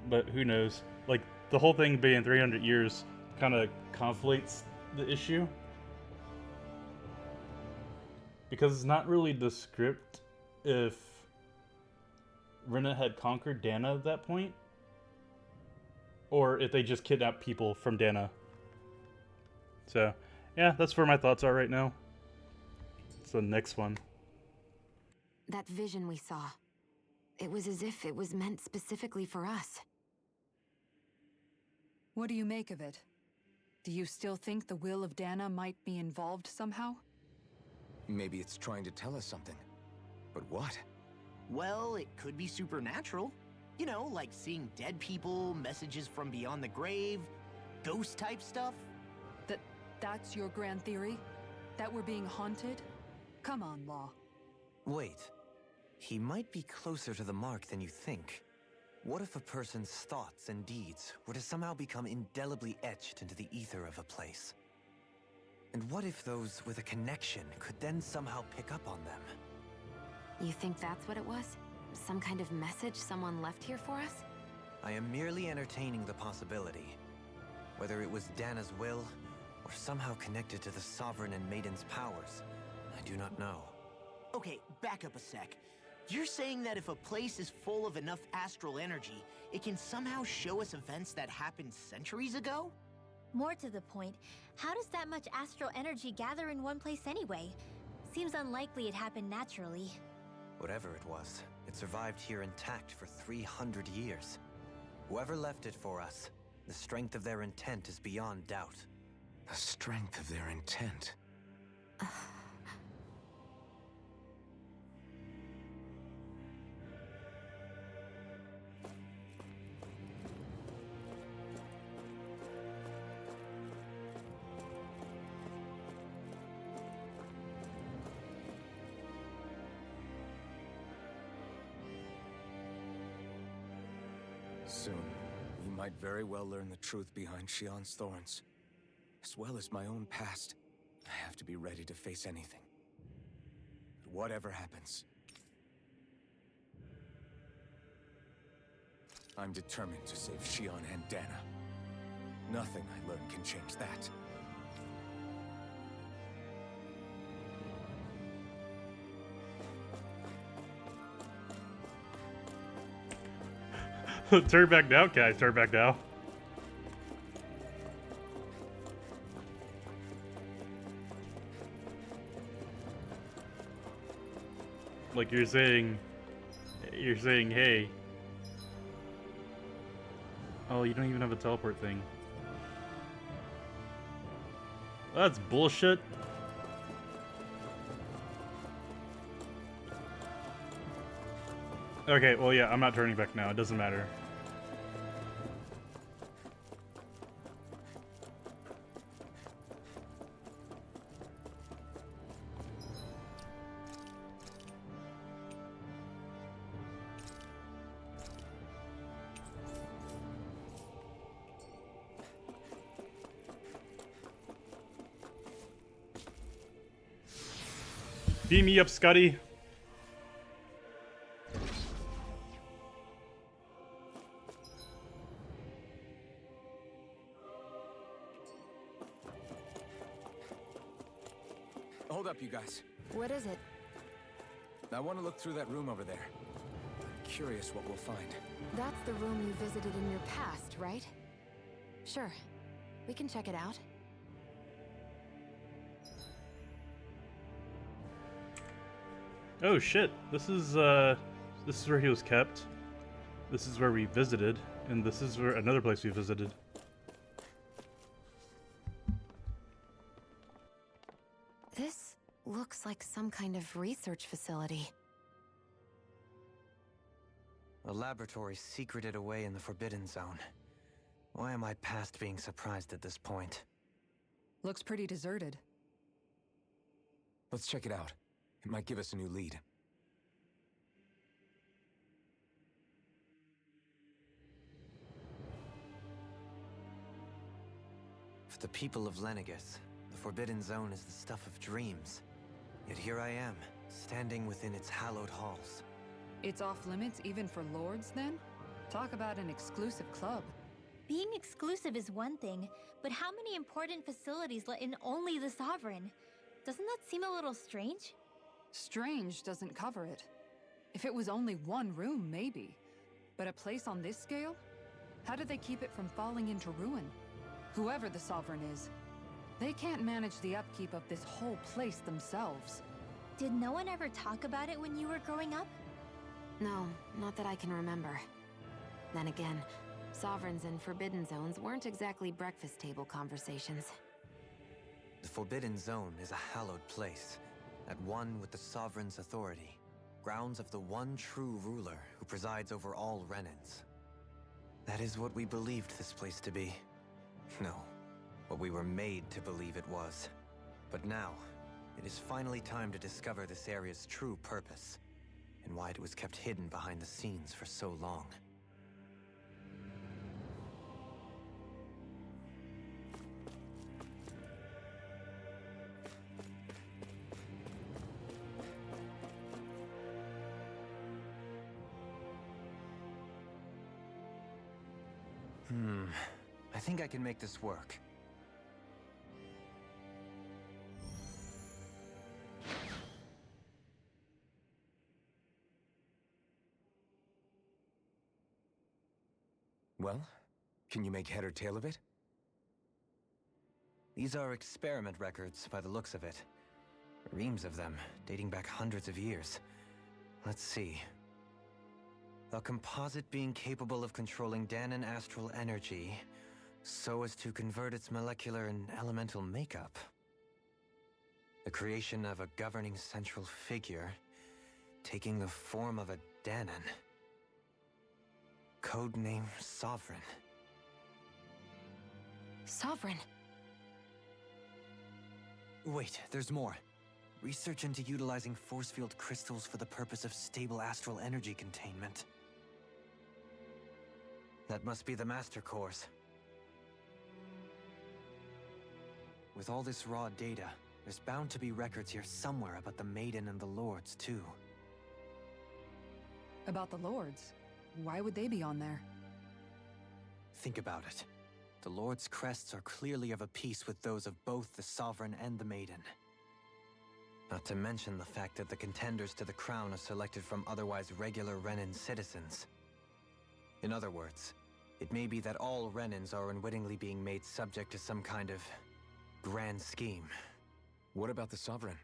but who knows? Like the whole thing being 300 years kind of conflates the issue, because it's not really the script if Rena had conquered Dana at that point, or if they just kidnapped people from Dana. So, yeah, that's where my thoughts are right now. It's the next one. That vision we saw, it was as if it was meant specifically for us. What do you make of it? Do you still think the will of Dana might be involved somehow? Maybe it's trying to tell us something. But what? Well, it could be supernatural. You know, like seeing dead people, messages from beyond the grave, ghost-type stuff. That's your grand theory? That we're being haunted? Come on, Law. Wait. He might be closer to the mark than you think. What if a person's thoughts and deeds were to somehow become indelibly etched into the ether of a place? And what if those with a connection could then somehow pick up on them? You think that's what it was? Some kind of message someone left here for us? I am merely entertaining the possibility. Whether it was Dana's will, or somehow connected to the Sovereign and Maiden's powers, I do not know. Okay, back up a sec. You're saying that if a place is full of enough astral energy, it can somehow show us events that happened centuries ago? More to the point, how does that much astral energy gather in one place anyway? Seems unlikely it happened naturally. Whatever it was, it survived here intact for 300 years. Whoever left it for us, the strength of their intent is beyond doubt. The strength of their intent. Soon, we might very well learn the truth behind Shion's thorns. As well as my own past, I have to be ready to face anything. But whatever happens, I'm determined to save Shion and Dana. Nothing I learn can change that. Turn back now, guys. Turn back now. Like you're saying, hey. Oh, you don't even have a teleport thing. That's bullshit. Okay, well, yeah, I'm not turning back now. It doesn't matter. Beam me up, Scotty. Hold up, you guys. What is it? I want to look through that room over there. I'm curious what we'll find. That's the room you visited in your past, right? Sure. We can check it out. Oh shit! This is where he was kept. This is where we visited, and this is where another place we visited. This looks like some kind of research facility. A laboratory secreted away in the Forbidden Zone. Why am I past being surprised at this point? Looks pretty deserted. Let's check it out. It might give us a new lead. For the people of Lenegus, the Forbidden Zone is the stuff of dreams. Yet here I am, standing within its hallowed halls. It's off limits even for lords, then? Talk about an exclusive club. Being exclusive is one thing, but how many important facilities let in only the Sovereign? Doesn't that seem a little strange? Strange doesn't cover it. If it was only one room, maybe. But a place on this scale? How do they keep it from falling into ruin? Whoever the Sovereign is, they can't manage the upkeep of this whole place themselves. Did no one ever talk about it when you were growing up? No, not that I can remember. Then again, Sovereigns and Forbidden Zones weren't exactly breakfast table conversations. The Forbidden Zone is a hallowed place, at one with the Sovereign's authority, grounds of the one true ruler who presides over all Renans. That is what we believed this place to be. No, what we were made to believe it was. But now, it is finally time to discover this area's true purpose, and why it was kept hidden behind the scenes for so long. I think I can make this work. Well, can you make head or tail of it? These are experiment records by the looks of it. Reams of them, dating back hundreds of years. Let's see. A composite being capable of controlling Danon astral energy so as to convert its molecular and elemental makeup. The creation of a governing central figure, taking the form of a Danon. Codename Sovereign. Sovereign? Wait, there's more. Research into utilizing force field crystals for the purpose of stable astral energy containment. That must be the master cores. With all this raw data, there's bound to be records here somewhere about the Maiden and the Lords, too. About the lords? Why would they be on there? Think about it. The Lord's crests are clearly of a piece with those of both the Sovereign and the Maiden. Not to mention the fact that the contenders to the crown are selected from otherwise regular Renan citizens. In other words, it may be that all Renans are unwittingly being made subject to some kind of grand scheme. What about the Sovereign?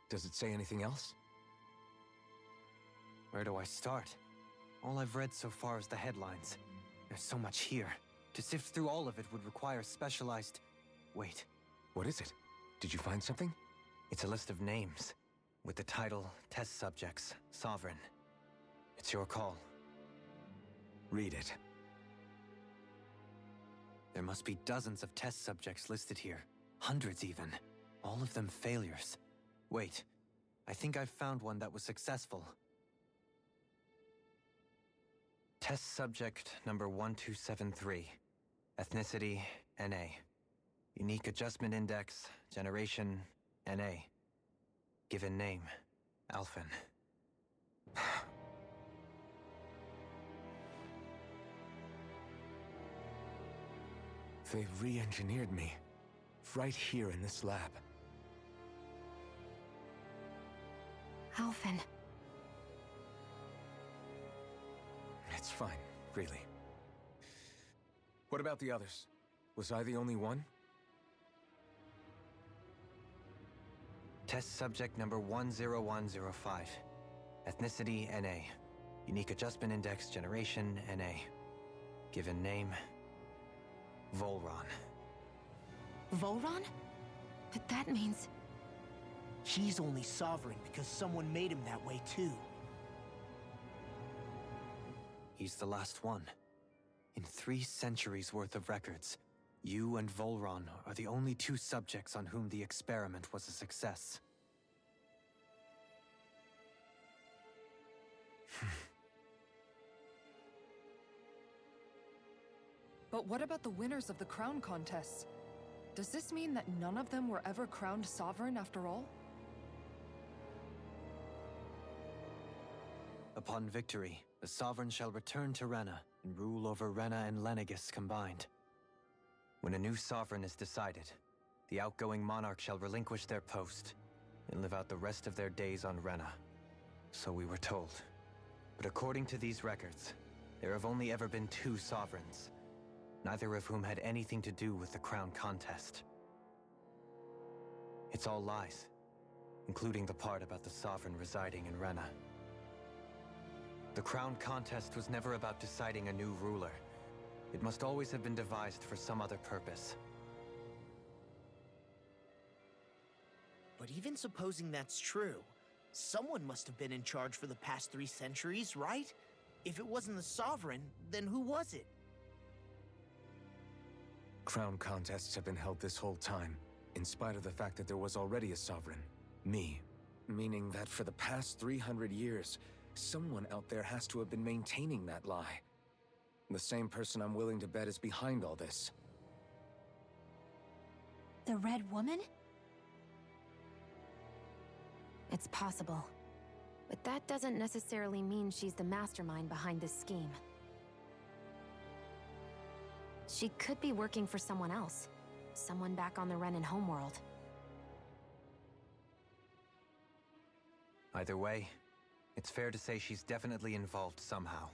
Does it say anything else? Where do I start? All I've read so far is the headlines. There's so much here. To sift through all of it would require specialized... Wait. What is it? Did you find something? It's a list of names, with the title Test Subjects, Sovereign. It's your call. Read it. There must be dozens of test subjects listed here. Hundreds even. All of them failures. Wait, I think I've found one that was successful. Test subject number 1273. Ethnicity, NA. Unique adjustment index, generation, NA. Given name, Alphen. They re-engineered me. Right here in this lab. Alphen. It's fine, really. What about the others? Was I the only one? Test subject number 10105. Ethnicity, NA. Unique adjustment index, generation, NA. Given name, Volron. Volron? But that means... He's only sovereign because someone made him that way too. He's the last one. In 3 centuries worth of records, you and Volron are the only 2 subjects on whom the experiment was a success. But what about the winners of the crown contests? Does this mean that none of them were ever crowned sovereign after all? Upon victory, the sovereign shall return to Rena and rule over Rena and Lenegis combined. When a new sovereign is decided, the outgoing monarch shall relinquish their post and live out the rest of their days on Rena. So we were told. But according to these records, there have only ever been 2 sovereigns, neither of whom had anything to do with the crown contest. It's all lies, including the part about the sovereign residing in Rena. The crown contest was never about deciding a new ruler. It must always have been devised for some other purpose. But even supposing that's true, someone must have been in charge for the past 3 centuries, right? If it wasn't the sovereign, then who was it? Crown contests have been held this whole time, in spite of the fact that there was already a sovereign. Me. Meaning that for the past 300 years, someone out there has to have been maintaining that lie. The same person I'm willing to bet is behind all this. The Red Woman? It's possible. But that doesn't necessarily mean she's the mastermind behind this scheme. She could be working for someone else. Someone back on the Renan homeworld. Either way, it's fair to say she's definitely involved somehow.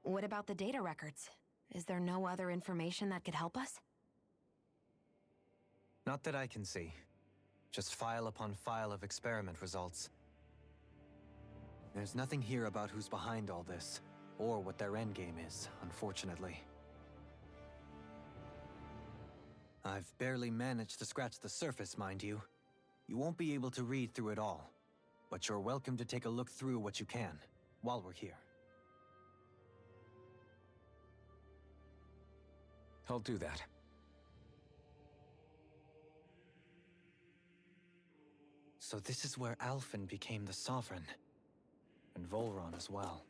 What about the data records? Is there no other information that could help us? Not that I can see. Just file upon file of experiment results. There's nothing here about who's behind all this, or what their endgame is, unfortunately. I've barely managed to scratch the surface, mind you. You won't be able to read through it all, but you're welcome to take a look through what you can, while we're here. I'll do that. So this is where Alphen became the Sovereign, and Volron as well.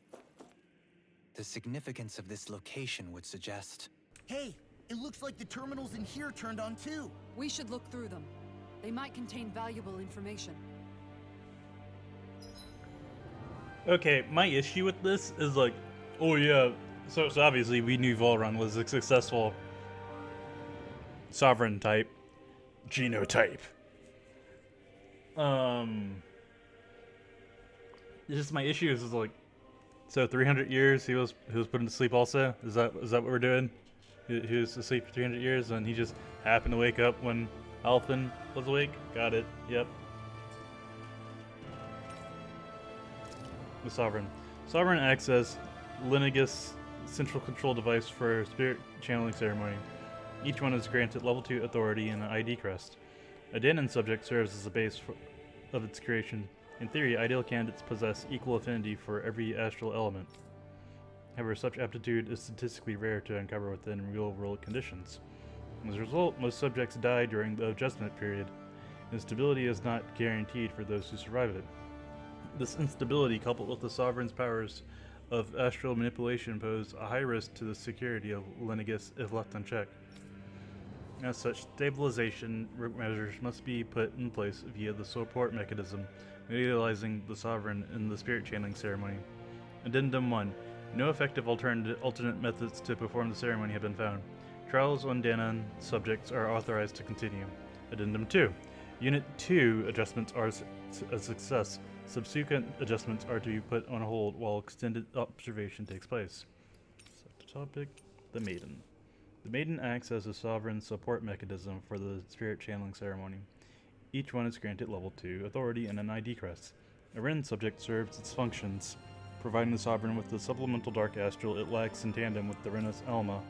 The significance of this location would suggest... Hey, it looks like the terminals in here turned on too. We should look through them. They might contain valuable information. Okay, my issue with this is like, oh yeah, so obviously we knew Volron was a successful sovereign type, genotype. Just my issue is like, so 300 years he was put to sleep also. Is that what we're doing? He was asleep for 300 years and he just happened to wake up when Alphen was awake. Got it. Yep. The Sovereign. Sovereign acts as Linegus' central control device for spirit channeling ceremony. Each one is granted level 2 authority and an ID crest. A Danon subject serves as the base of its creation. In theory, ideal candidates possess equal affinity for every astral element. However, such aptitude is statistically rare to uncover within real-world conditions. As a result, most subjects die during the adjustment period, and stability is not guaranteed for those who survive it. This instability, coupled with the Sovereign's powers of astral manipulation, pose a high risk to the security of Linegus if left unchecked. As such, stabilization measures must be put in place via the support mechanism, utilizing the Sovereign in the spirit channeling ceremony. Addendum 1. No effective alternate methods to perform the ceremony have been found. Trials on Danon subjects are authorized to continue. Addendum 2. Unit 2 adjustments are a success. Subsequent adjustments are to be put on hold while extended observation takes place. Subject topic: the Maiden. The Maiden acts as a sovereign support mechanism for the spirit channeling ceremony. Each one is granted level 2 authority and an ID crest. A Ren subject serves its functions, providing the Sovereign with the supplemental dark astral it lacks in tandem with the Renus Alma.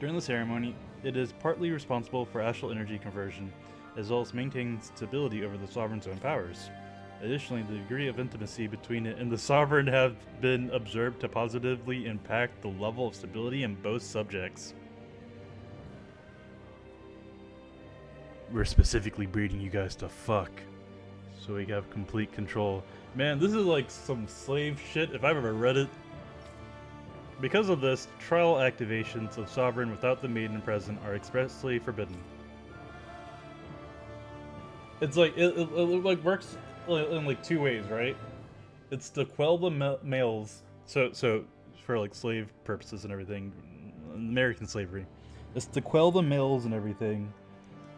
During the ceremony, it is partly responsible for astral energy conversion, as well as maintaining stability over the Sovereign's own powers. Additionally, the degree of intimacy between it and the Sovereign have been observed to positively impact the level of stability in both subjects. We're specifically breeding you guys to fuck, so we have complete control. Man, this is like some slave shit if I've ever read it. Because of this, trial activations of Sovereign without the Maiden present are expressly forbidden. It's like, it like works in like two ways, right? It's to quell the males, so for like slave purposes and everything, American slavery. It's to quell the males and everything,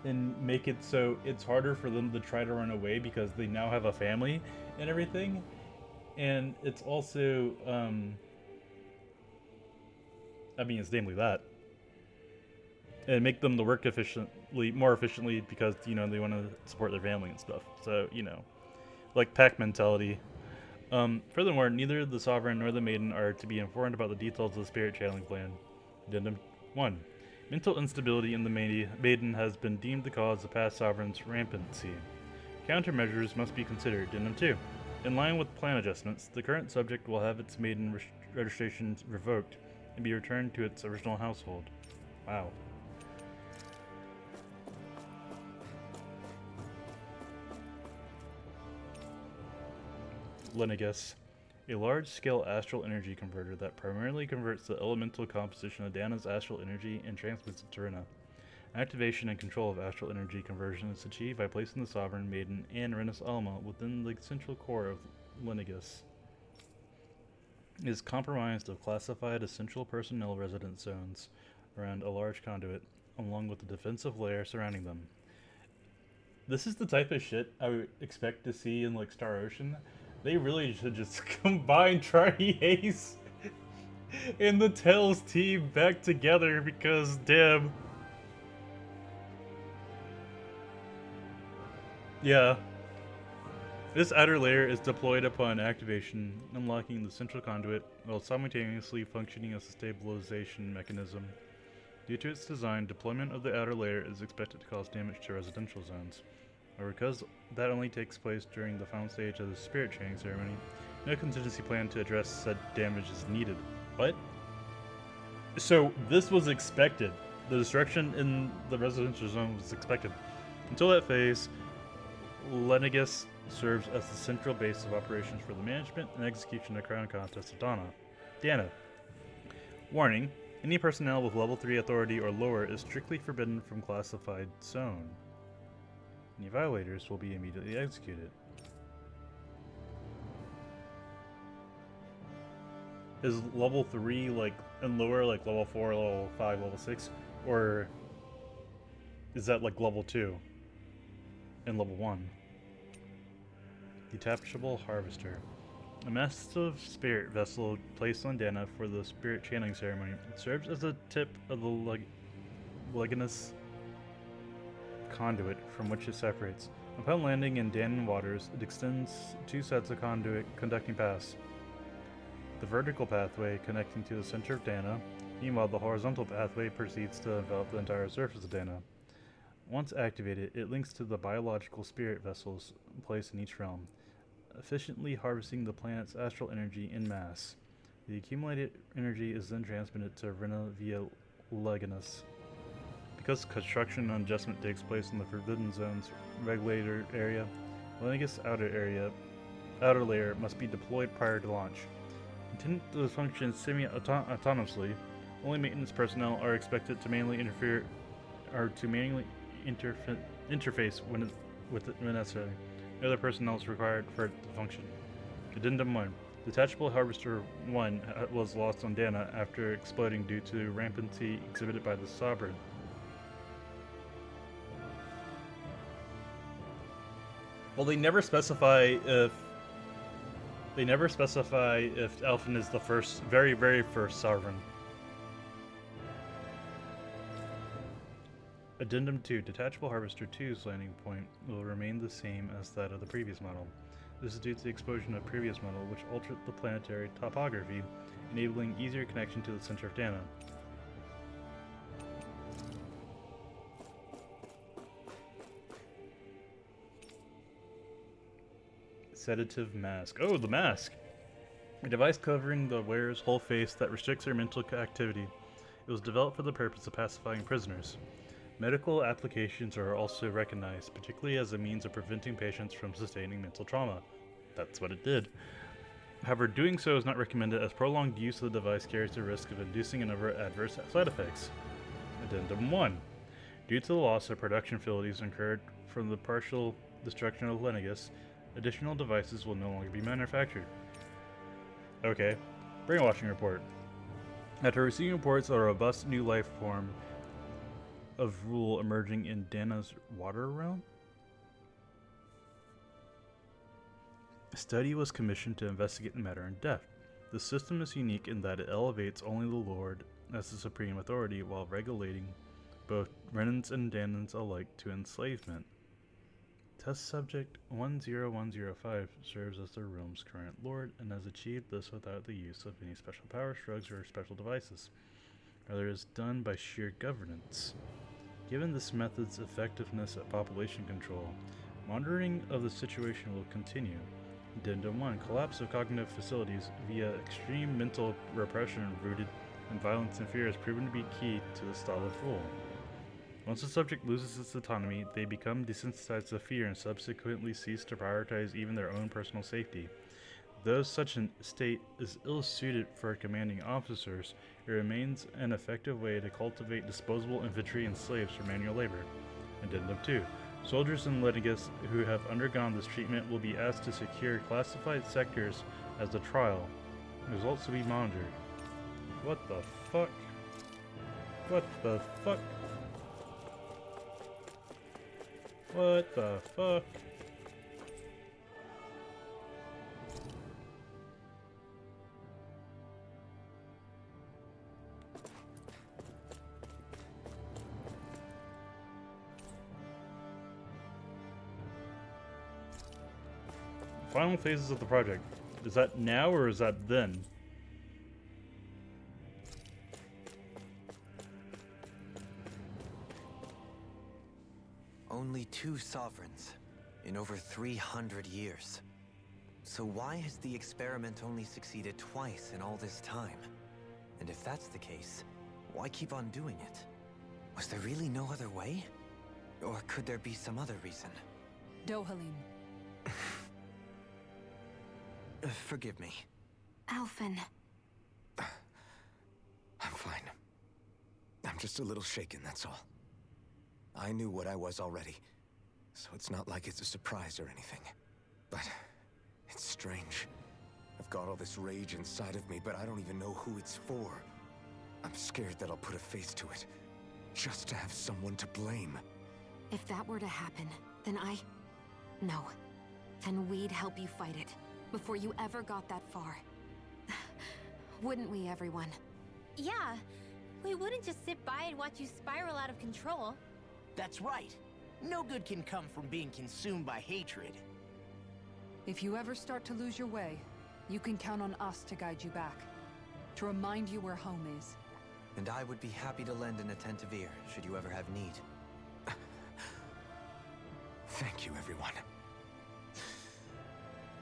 and make it so it's harder for them to try to run away because they now have a family and everything. And it's also, I mean, it's namely that. And make them to work more efficiently because, you know, they want to support their family and stuff. So, you know, like pack mentality. Furthermore, neither the Sovereign nor the Maiden are to be informed about the details of the spirit channeling plan. Addendum 1. Mental instability in the Maiden has been deemed the cause of past Sovereign's rampancy. Countermeasures must be considered. Addendum 2. In line with plan adjustments, the current subject will have its Maiden registration revoked and be returned to its original household. Wow. Linegus, a large-scale astral energy converter that primarily converts the elemental composition of Dana's astral energy and transmits it to Rena. Activation and control of astral energy conversion is achieved by placing the Sovereign, Maiden, and Renus Alma within the central core of Linegus. It is comprised of classified essential personnel residence zones around a large conduit, along with the defensive layer surrounding them. This is the type of shit I would expect to see in like Star Ocean. They really should just combine Charlie Ace and the Tails team back together because, damn. Yeah. This outer layer is deployed upon activation, unlocking the central conduit while simultaneously functioning as a stabilization mechanism. Due to its design, deployment of the outer layer is expected to cause damage to residential zones. However, because that only takes place during the final stage of the spirit channeling ceremony, no contingency plan to address said damage is needed. What? So this was expected. The destruction in the residential zone was expected. Until that phase, Linegus serves as the central base of operations for the management and execution of Crown Contest of Dana. Warning, any personnel with level 3 authority or lower is strictly forbidden from classified zone. Any violators will be immediately executed. Is level 3 like and lower like level 4, level 5, level 6? Or is that like level 2 and level 1? Detachable Harvester. A massive spirit vessel placed on Dana for the spirit channeling ceremony. It serves as a tip of the Leganus conduit from which it separates. Upon landing in Danon waters, it extends two sets of conduit conducting paths. The vertical pathway connecting to the center of Dana. Meanwhile, the horizontal pathway proceeds to envelop the entire surface of Dana. Once activated, it links to the biological spirit vessels placed in each realm, efficiently harvesting the planet's astral energy in mass. The accumulated energy is then transmitted to Rena via Leganus. Because construction and adjustment takes place in the Forbidden Zone's regulator area, Leganus' outer layer must be deployed prior to launch. Intended to function semi-autonomously, only maintenance personnel are expected to manually interface when necessary. No other personnel is required for it to function. Addendum 1. Detachable Harvester 1 was lost on Dana after exploding due to rampancy exhibited by the Sovereign. Well, they never specify if Elfin is the very first Sovereign. Addendum 2. Detachable Harvester 2's landing point will remain the same as that of the previous model. This is due to the explosion of previous model, which altered the planetary topography, enabling easier connection to the center of Dana. Sedative Mask. Oh, the mask! A device covering the wearer's whole face that restricts their mental activity. It was developed for the purpose of pacifying prisoners. Medical applications are also recognized, particularly as a means of preventing patients from sustaining mental trauma. That's what it did. However, doing so is not recommended as prolonged use of the device carries the risk of inducing a number of adverse side effects. Addendum 1. Due to the loss of production facilities incurred from the partial destruction of Lenegus, additional devices will no longer be manufactured. Okay. Brainwashing report. After receiving reports of a robust new life form of rule emerging in Dana's water realm, a study was commissioned to investigate the matter in depth. The system is unique in that it elevates only the Lord as the supreme authority while regulating both Renans and Danans alike to enslavement. Test subject 10105 serves as the realm's current lord and has achieved this without the use of any special powers, drugs, or special devices. Rather, it is done by sheer governance. Given this method's effectiveness at population control, monitoring of the situation will continue. Addendum 1. Collapse of cognitive facilities via extreme mental repression rooted in violence and fear has proven to be key to the style of rule. Once the subject loses its autonomy, they become desensitized to fear and subsequently cease to prioritize even their own personal safety. Though such a state is ill-suited for commanding officers, it remains an effective way to cultivate disposable infantry and slaves for manual labor. Addendum 2. Soldiers in Lenegus who have undergone this treatment will be asked to secure classified sectors as the trial. Results to be monitored. What the fuck? What the fuck? What the fuck? Final phases of the project. Is that now or is that then? Only 2 sovereigns in over 300 years. So why has the experiment only succeeded twice in all this time? And if that's the case, why keep on doing it? Was there really no other way? Or could there be some other reason? Dohalim. Forgive me. Alphen. I'm fine. I'm just a little shaken, that's all. I knew what I was already, so it's not like it's a surprise or anything. But it's strange. I've got all this rage inside of me, but I don't even know who it's for. I'm scared that I'll put a face to it, just to have someone to blame. If that were to happen, then No. Then we'd help you fight it, before you ever got that far. Wouldn't we, everyone? Yeah, we wouldn't just sit by and watch you spiral out of control. That's right. No good can come from being consumed by hatred. If you ever start to lose your way, you can count on us to guide you back. To remind you where home is. And I would be happy to lend an attentive ear, should you ever have need. Thank you, everyone.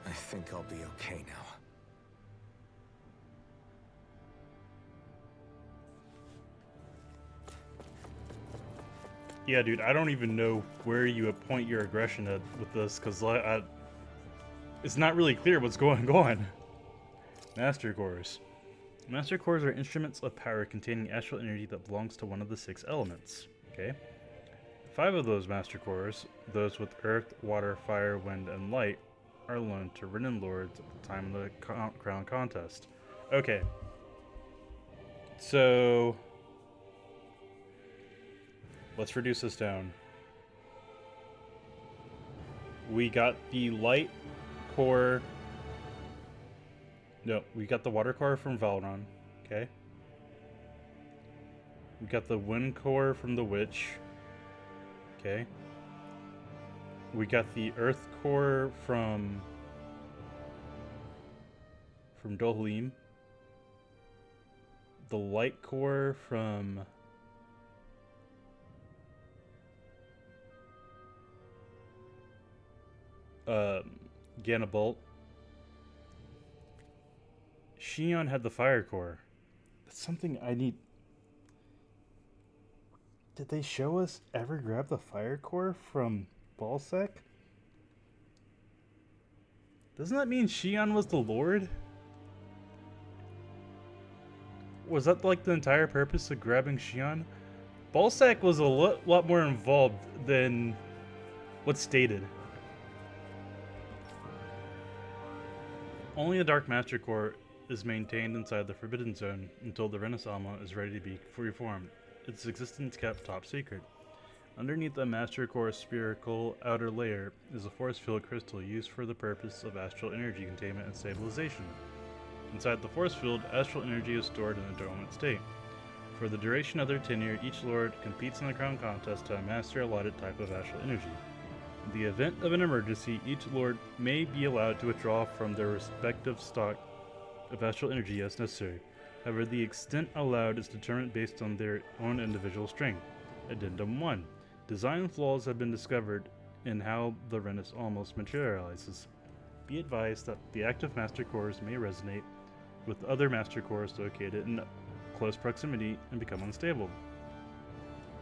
I think I'll be okay now. Yeah, dude, I don't even know where you would point your aggression at with this, because it's not really clear what's going on. Master Cores. Master Cores are instruments of power containing astral energy that belongs to one of the 6 elements. Okay? 5 of those Master Cores, those with earth, water, fire, wind, and light, are loaned to Ridden Lords at the time of the Crown Contest. Okay. So let's reduce this down. We got the light core. No, we got the water core from Valron. Okay. We got the wind core from the Witch. Okay. We got the earth core from Dohalim. The light core from Ganabolt. Xion had the fire core. That's something I need. Did they show us ever grab the fire core from Balsec? Doesn't that mean Xion was the Lord? Was that like the entire purpose of grabbing Xion? Balsec was a lot more involved than what's stated. Only a Dark Master Core is maintained inside the Forbidden Zone until the Renaissance is ready to be reformed. Its existence kept top secret. Underneath the Master Core's spherical outer layer is a force field crystal used for the purpose of astral energy containment and stabilization. Inside the force field, astral energy is stored in a dormant state. For the duration of their tenure, each Lord competes in the Crown Contest to master a allotted type of astral energy. In the event of an emergency, each Lord may be allowed to withdraw from their respective stock of astral energy as necessary. However, the extent allowed is determined based on their own individual strength. Addendum 1. Design flaws have been discovered in how the Renis almost materializes. Be advised that the active Master Cores may resonate with other Master Cores located in close proximity and become unstable.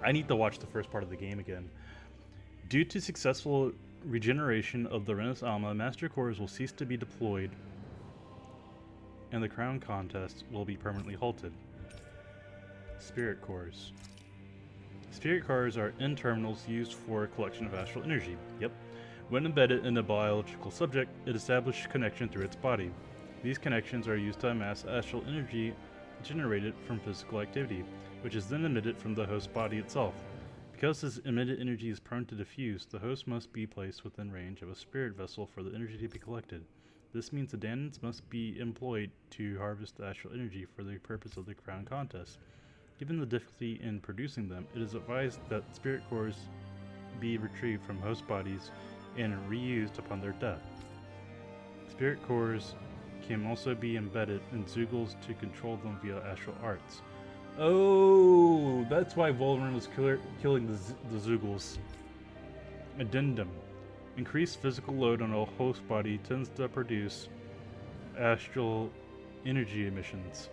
I need to watch the first part of the game again. Due to successful regeneration of the Renis Alma, Master Cores will cease to be deployed and the Crown Contest will be permanently halted. Spirit Cores. Spirit Cores are end-terminals used for a collection of astral energy. Yep. When embedded in a biological subject, it establishes connection through its body. These connections are used to amass astral energy generated from physical activity, which is then emitted from the host body itself. Because this emitted energy is prone to diffuse, the host must be placed within range of a spirit vessel for the energy to be collected. This means the Danans must be employed to harvest the astral energy for the purpose of the Crown Contest. Given the difficulty in producing them, it is advised that spirit cores be retrieved from host bodies and reused upon their death. Spirit cores can also be embedded in Zeugles to control them via astral arts. Oh, that's why Vol'jin was killing the Zeugles. Addendum. Increased physical load on a host body tends to produce astral energy emissions.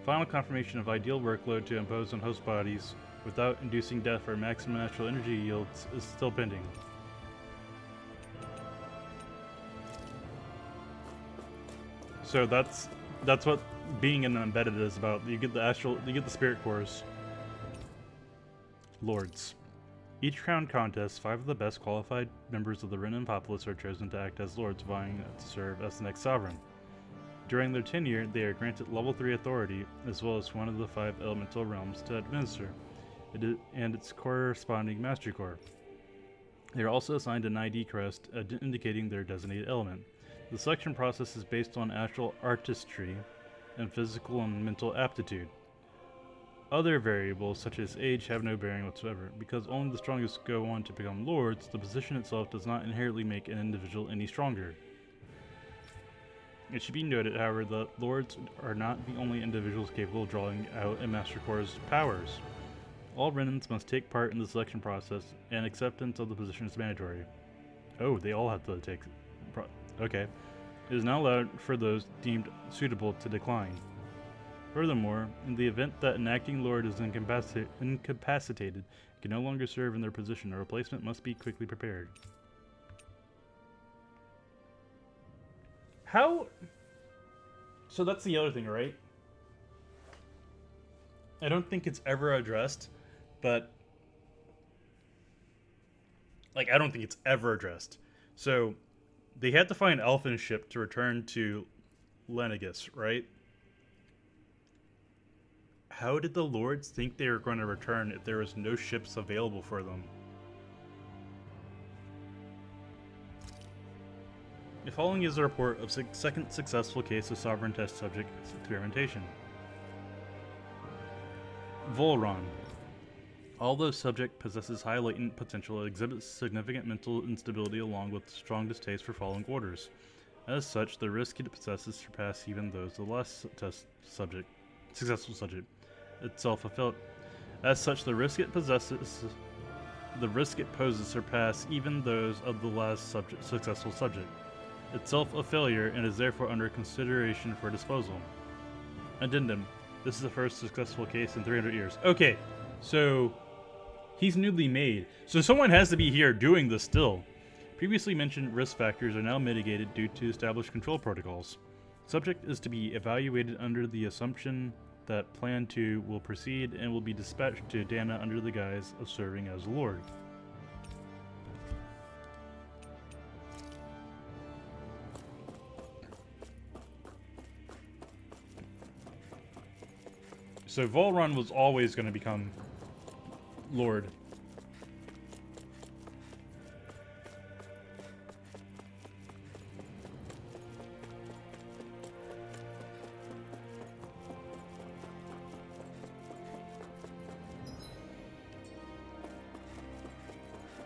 Final confirmation of ideal workload to impose on host bodies without inducing death for maximum astral energy yields is still pending. So that's what being an embedded is about. You get the spirit cores. Lords. Each crown contest, 5 of the best qualified members of the Renan populace are chosen to act as lords, vying to serve as the next sovereign. During their tenure, they are granted level 3 authority, as well as one of the 5 elemental realms to administer, and its corresponding master core. They are also assigned an ID crest indicating their designated element. The selection process is based on astral artistry and physical and mental aptitude. Other variables, such as age, have no bearing whatsoever. Because only the strongest go on to become lords, the position itself does not inherently make an individual any stronger. It should be noted, however, that lords are not the only individuals capable of drawing out a Master Core's powers. All Renans must take part in the selection process, and acceptance of the position is mandatory. Oh, they all have to take... Okay. It is not allowed for those deemed suitable to decline. Furthermore, in the event that an acting lord is incapacitated and can no longer serve in their position, a replacement must be quickly prepared. How? So that's the other thing, right? I don't think it's ever addressed, but... Like, I don't think it's ever addressed. So, they had to find an elfin ship to return to Lenegus, right? How did the lords think they were going to return if there was no ships available for them? The following is a report of second successful case of sovereign test subject experimentation. Volron. Although subject possesses high latent potential, it exhibits significant mental instability along with strong distaste for following orders. As such, the risk it possesses surpass even those of the last successful subject. Itself fulfilled. As such, the risk it poses surpass even those of the last successful subject. Itself a failure and is therefore under consideration for disposal. Addendum. This is the first successful case in 300 years. Okay, so he's newly made. So someone has to be here doing this still. Previously mentioned risk factors are now mitigated due to established control protocols. Subject is to be evaluated under the assumption that Plan 2 will proceed and will be dispatched to Dana under the guise of serving as Lord. So Volron was always going to become Lord.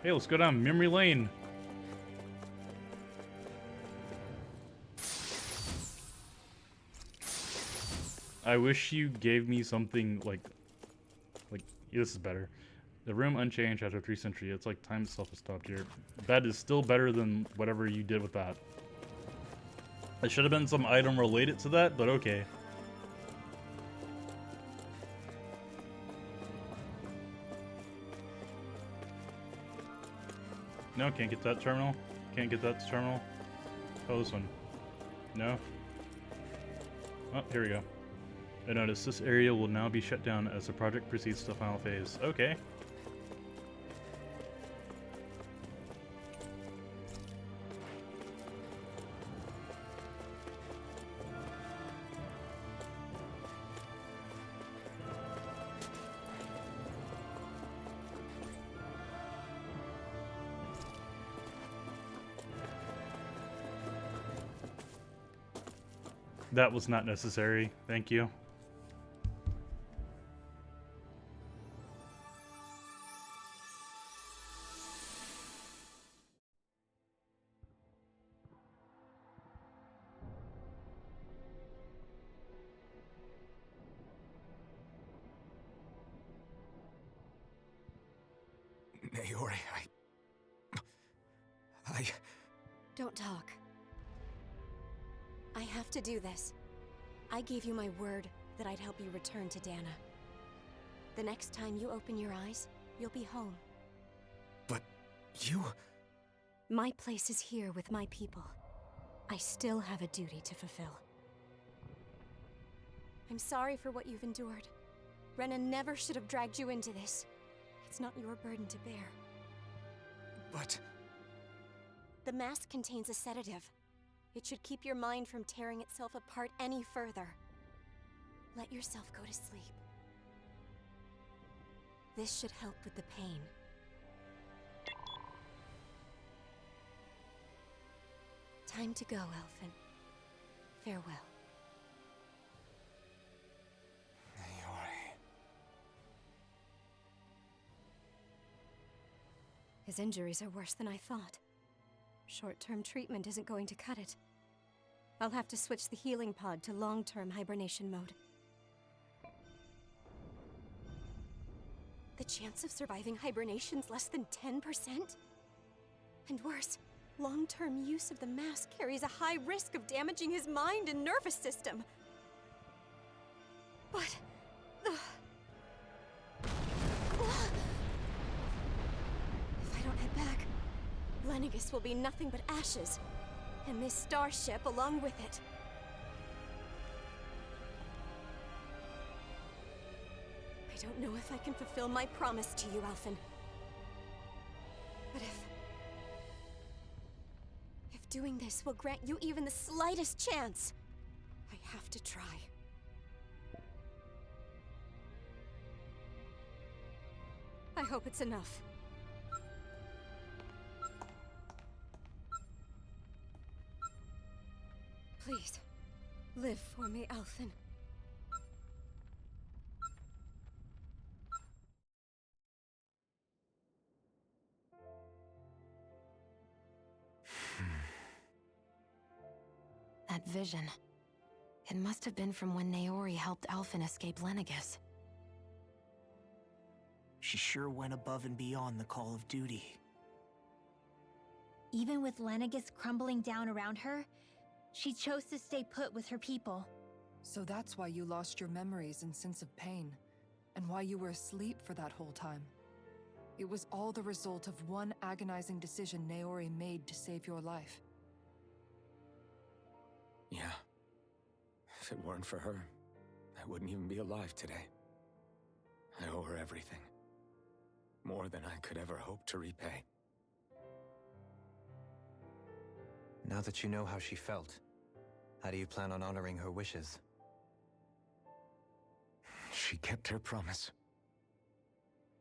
Hey, let's go down memory lane. I wish you gave me something like this is better. The room unchanged after 3 centuries. It's like time itself has stopped here. That is still better than whatever you did with that. It should have been some item related to that, but okay. No, can't get that terminal. Can't get that terminal. Oh, this one. No. Oh, here we go. I notice this area will now be shut down as the project proceeds to the final phase. Okay. That was not necessary. Thank you. Naori, I... Don't talk. I have to do this. I gave you my word that I'd help you return to Dana. The next time you open your eyes, you'll be home. But you... My place is here with my people. I still have a duty to fulfill. I'm sorry for what you've endured. Rena never should have dragged you into this. It's not your burden to bear. But... The mask contains a sedative. It should keep your mind from tearing itself apart any further. Let yourself go to sleep. This should help with the pain. Time to go, Elfin. Farewell. Naori... His injuries are worse than I thought. Short-term treatment isn't going to cut it. I'll have to switch the healing pod to long-term hibernation mode. The chance of surviving hibernation's less than 10%? And worse, long-term use of the mask carries a high risk of damaging his mind and nervous system. But... If I don't head back, Lenegis will be nothing but ashes, and this starship along with it. I don't know if I can fulfill my promise to you, Alphen. But if doing this will grant you even the slightest chance, I have to try. I hope it's enough. Please, live for me, Alphen. That vision. It must have been from when Naori helped Alphen escape Lenegis. She sure went above and beyond the call of duty. Even with Lenegis crumbling down around her, she chose to stay put with her people. So that's why you lost your memories and sense of pain, and why you were asleep for that whole time. It was all the result of one agonizing decision Naori made to save your life. Yeah. If it weren't for her, I wouldn't even be alive today. I owe her everything. More than I could ever hope to repay. Now that you know how she felt, how do you plan on honoring her wishes? She kept her promise.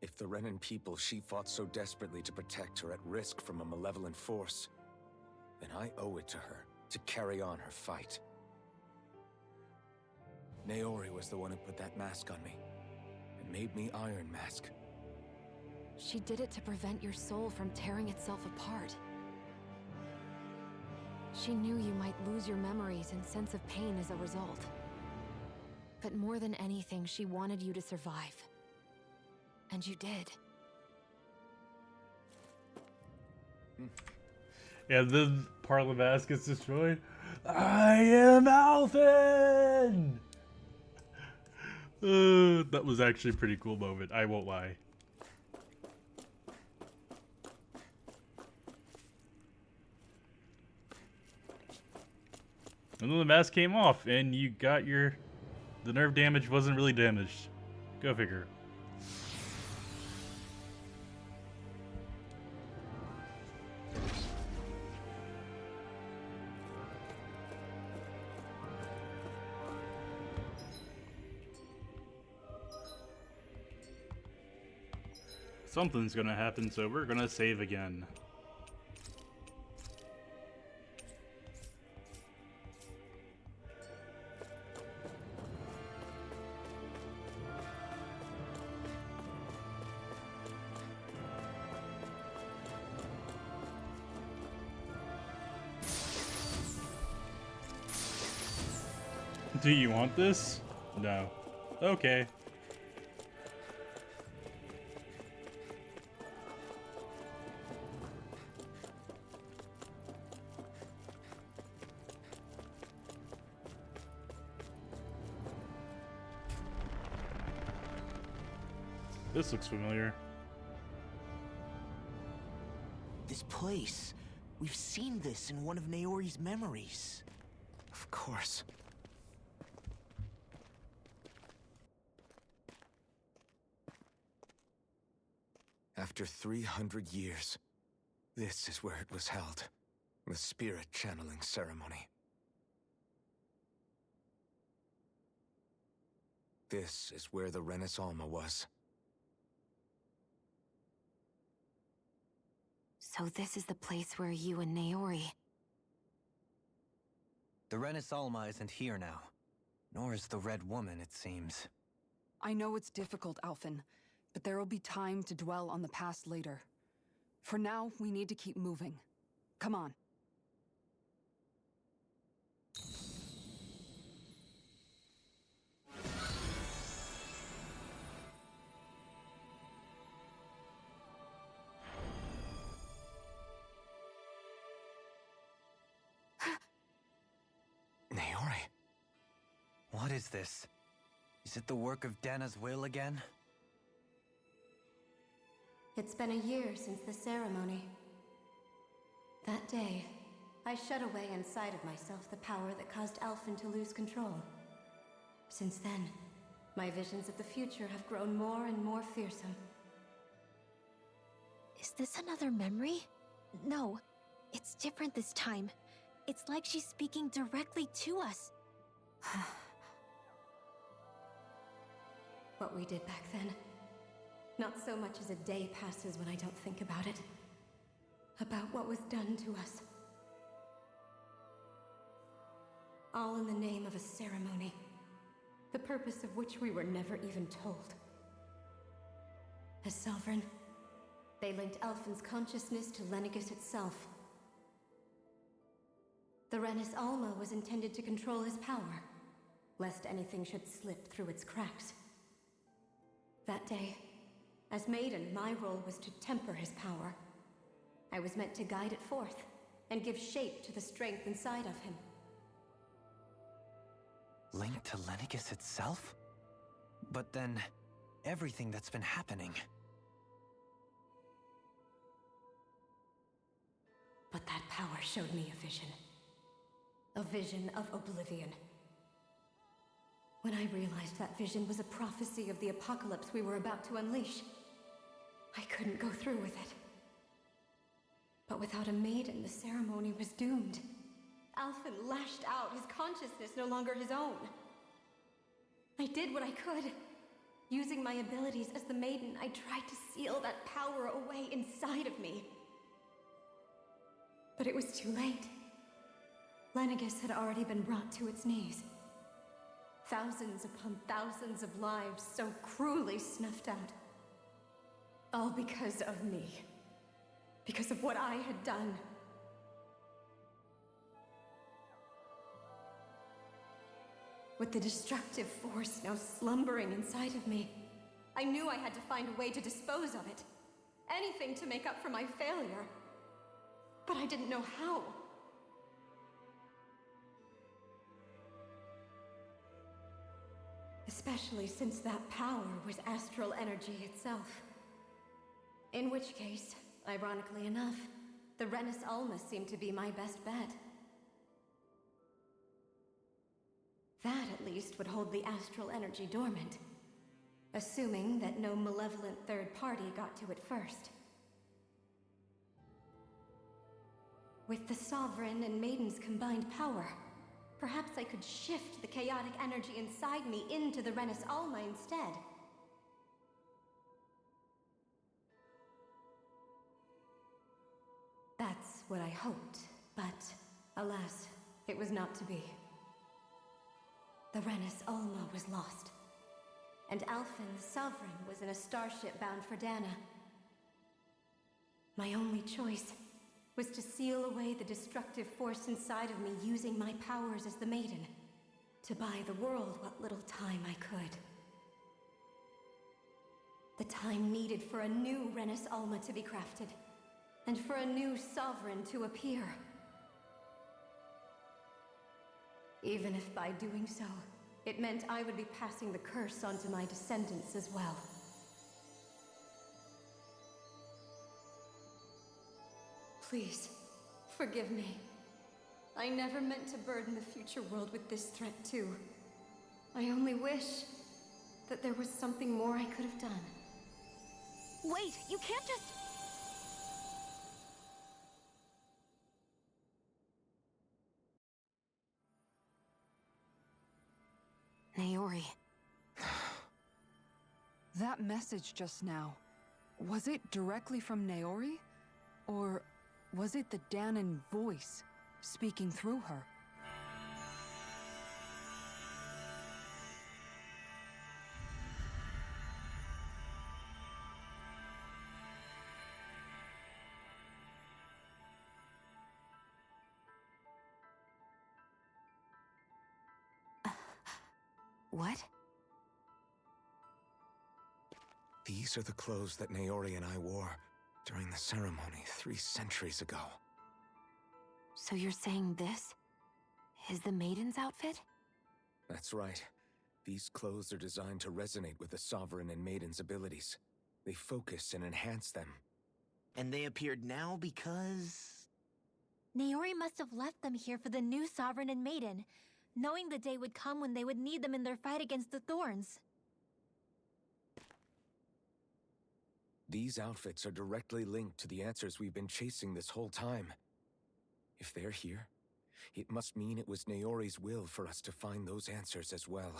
If the Renan people she fought so desperately to protect are at risk from a malevolent force, then I owe it to her to carry on her fight. Naori was the one who put that mask on me, and made me Iron Mask. She did it to prevent your soul from tearing itself apart. She knew you might lose your memories and sense of pain as a result. But more than anything, she wanted you to survive. And you did. Yeah, then part of the mask gets destroyed. I am Alphen! That was actually a pretty cool moment, I won't lie. And then the mask came off, and you got your... The nerve damage wasn't really damaged. Go figure. Something's gonna happen, so we're gonna save again. Do you want this? No. Okay. This looks familiar. This place. We've seen this in one of Naori's memories. Of course. After 300 years, this is where it was held. The spirit channeling ceremony. This is where the Renis Alma was. So this is the place where you and Naori... The Renis Alma isn't here now. Nor is the Red Woman, it seems. I know it's difficult, Alphen, but there will be time to dwell on the past later. For now, we need to keep moving. Come on. Naori. What is this? Is it the work of Dana's will again? It's been a year since the ceremony. That day, I shut away inside of myself the power that caused Alphen to lose control. Since then, my visions of the future have grown more and more fearsome. Is this another memory? No, it's different this time. It's like she's speaking directly to us. What we did back then. Not so much as a day passes when I don't think about it. About what was done to us. All in the name of a ceremony. The purpose of which we were never even told. As Sovereign, they linked Alphen's consciousness to Lenegis itself. The Renis Alma was intended to control his power, lest anything should slip through its cracks. That day, as Maiden, my role was to temper his power. I was meant to guide it forth, and give shape to the strength inside of him. Linked to Lenegis itself? But then, everything that's been happening... But that power showed me a vision. A vision of oblivion. When I realized that vision was a prophecy of the apocalypse we were about to unleash, I couldn't go through with it. But without a maiden, the ceremony was doomed. Alphen lashed out, his consciousness no longer his own. I did what I could. Using my abilities as the maiden, I tried to seal that power away inside of me. But it was too late. Lenegis had already been brought to its knees. Thousands upon thousands of lives so cruelly snuffed out. All because of me. Because of what I had done. With the destructive force now slumbering inside of me, I knew I had to find a way to dispose of it. Anything to make up for my failure. But I didn't know how. Especially since that power was astral energy itself. In which case, ironically enough, the Renis Alma seemed to be my best bet. That, at least, would hold the astral energy dormant. Assuming that no malevolent third party got to it first. With the Sovereign and Maiden's combined power, perhaps I could shift the chaotic energy inside me into the Renis Alma instead. That's what I hoped, but alas, it was not to be. The Renis Alma was lost, and Alphen, the Sovereign, was in a starship bound for Dana. My only choice was to seal away the destructive force inside of me using my powers as the Maiden, to buy the world what little time I could. The time needed for a new Renis Alma to be crafted, and for a new Sovereign to appear. Even if by doing so, it meant I would be passing the curse on to my descendants as well. Please, forgive me. I never meant to burden the future world with this threat too. I only wish that there was something more I could have done. Wait, you can't just... Naori. That message just now, was it directly from Naori? Or was it the Danan voice speaking through her? What? These are the clothes that Naori and I wore during the ceremony 3 centuries ago. So you're saying this is the Maiden's outfit? That's right. These clothes are designed to resonate with the Sovereign and Maiden's abilities. They focus and enhance them. And they appeared now because... Naori must have left them here for the new Sovereign and Maiden, knowing the day would come when they would need them in their fight against the Thorns. These outfits are directly linked to the answers we've been chasing this whole time. If they're here, it must mean it was Naori's will for us to find those answers as well.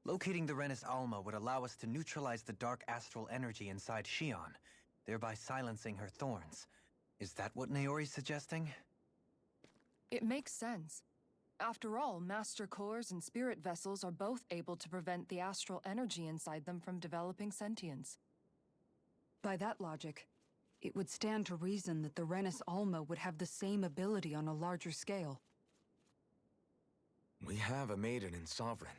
Locating the Renis Alma would allow us to neutralize the dark astral energy inside Shion, thereby silencing her thorns. Is that what Naori's suggesting? It makes sense. After all, Master Cores and Spirit Vessels are both able to prevent the astral energy inside them from developing sentience. By that logic, it would stand to reason that the Renis Alma would have the same ability on a larger scale. We have a Maiden and Sovereign.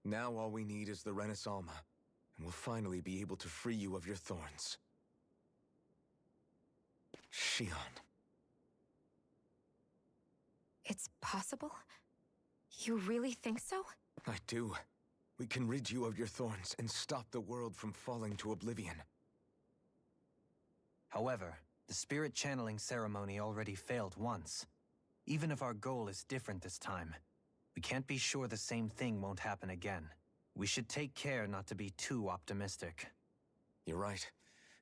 Now all we need is the Renis Alma, and we'll finally be able to free you of your thorns. Shion. It's possible? You really think so? I do. We can rid you of your thorns and stop the world from falling to oblivion. However, the spirit channeling ceremony already failed once. Even if our goal is different this time, we can't be sure the same thing won't happen again. We should take care not to be too optimistic. You're right.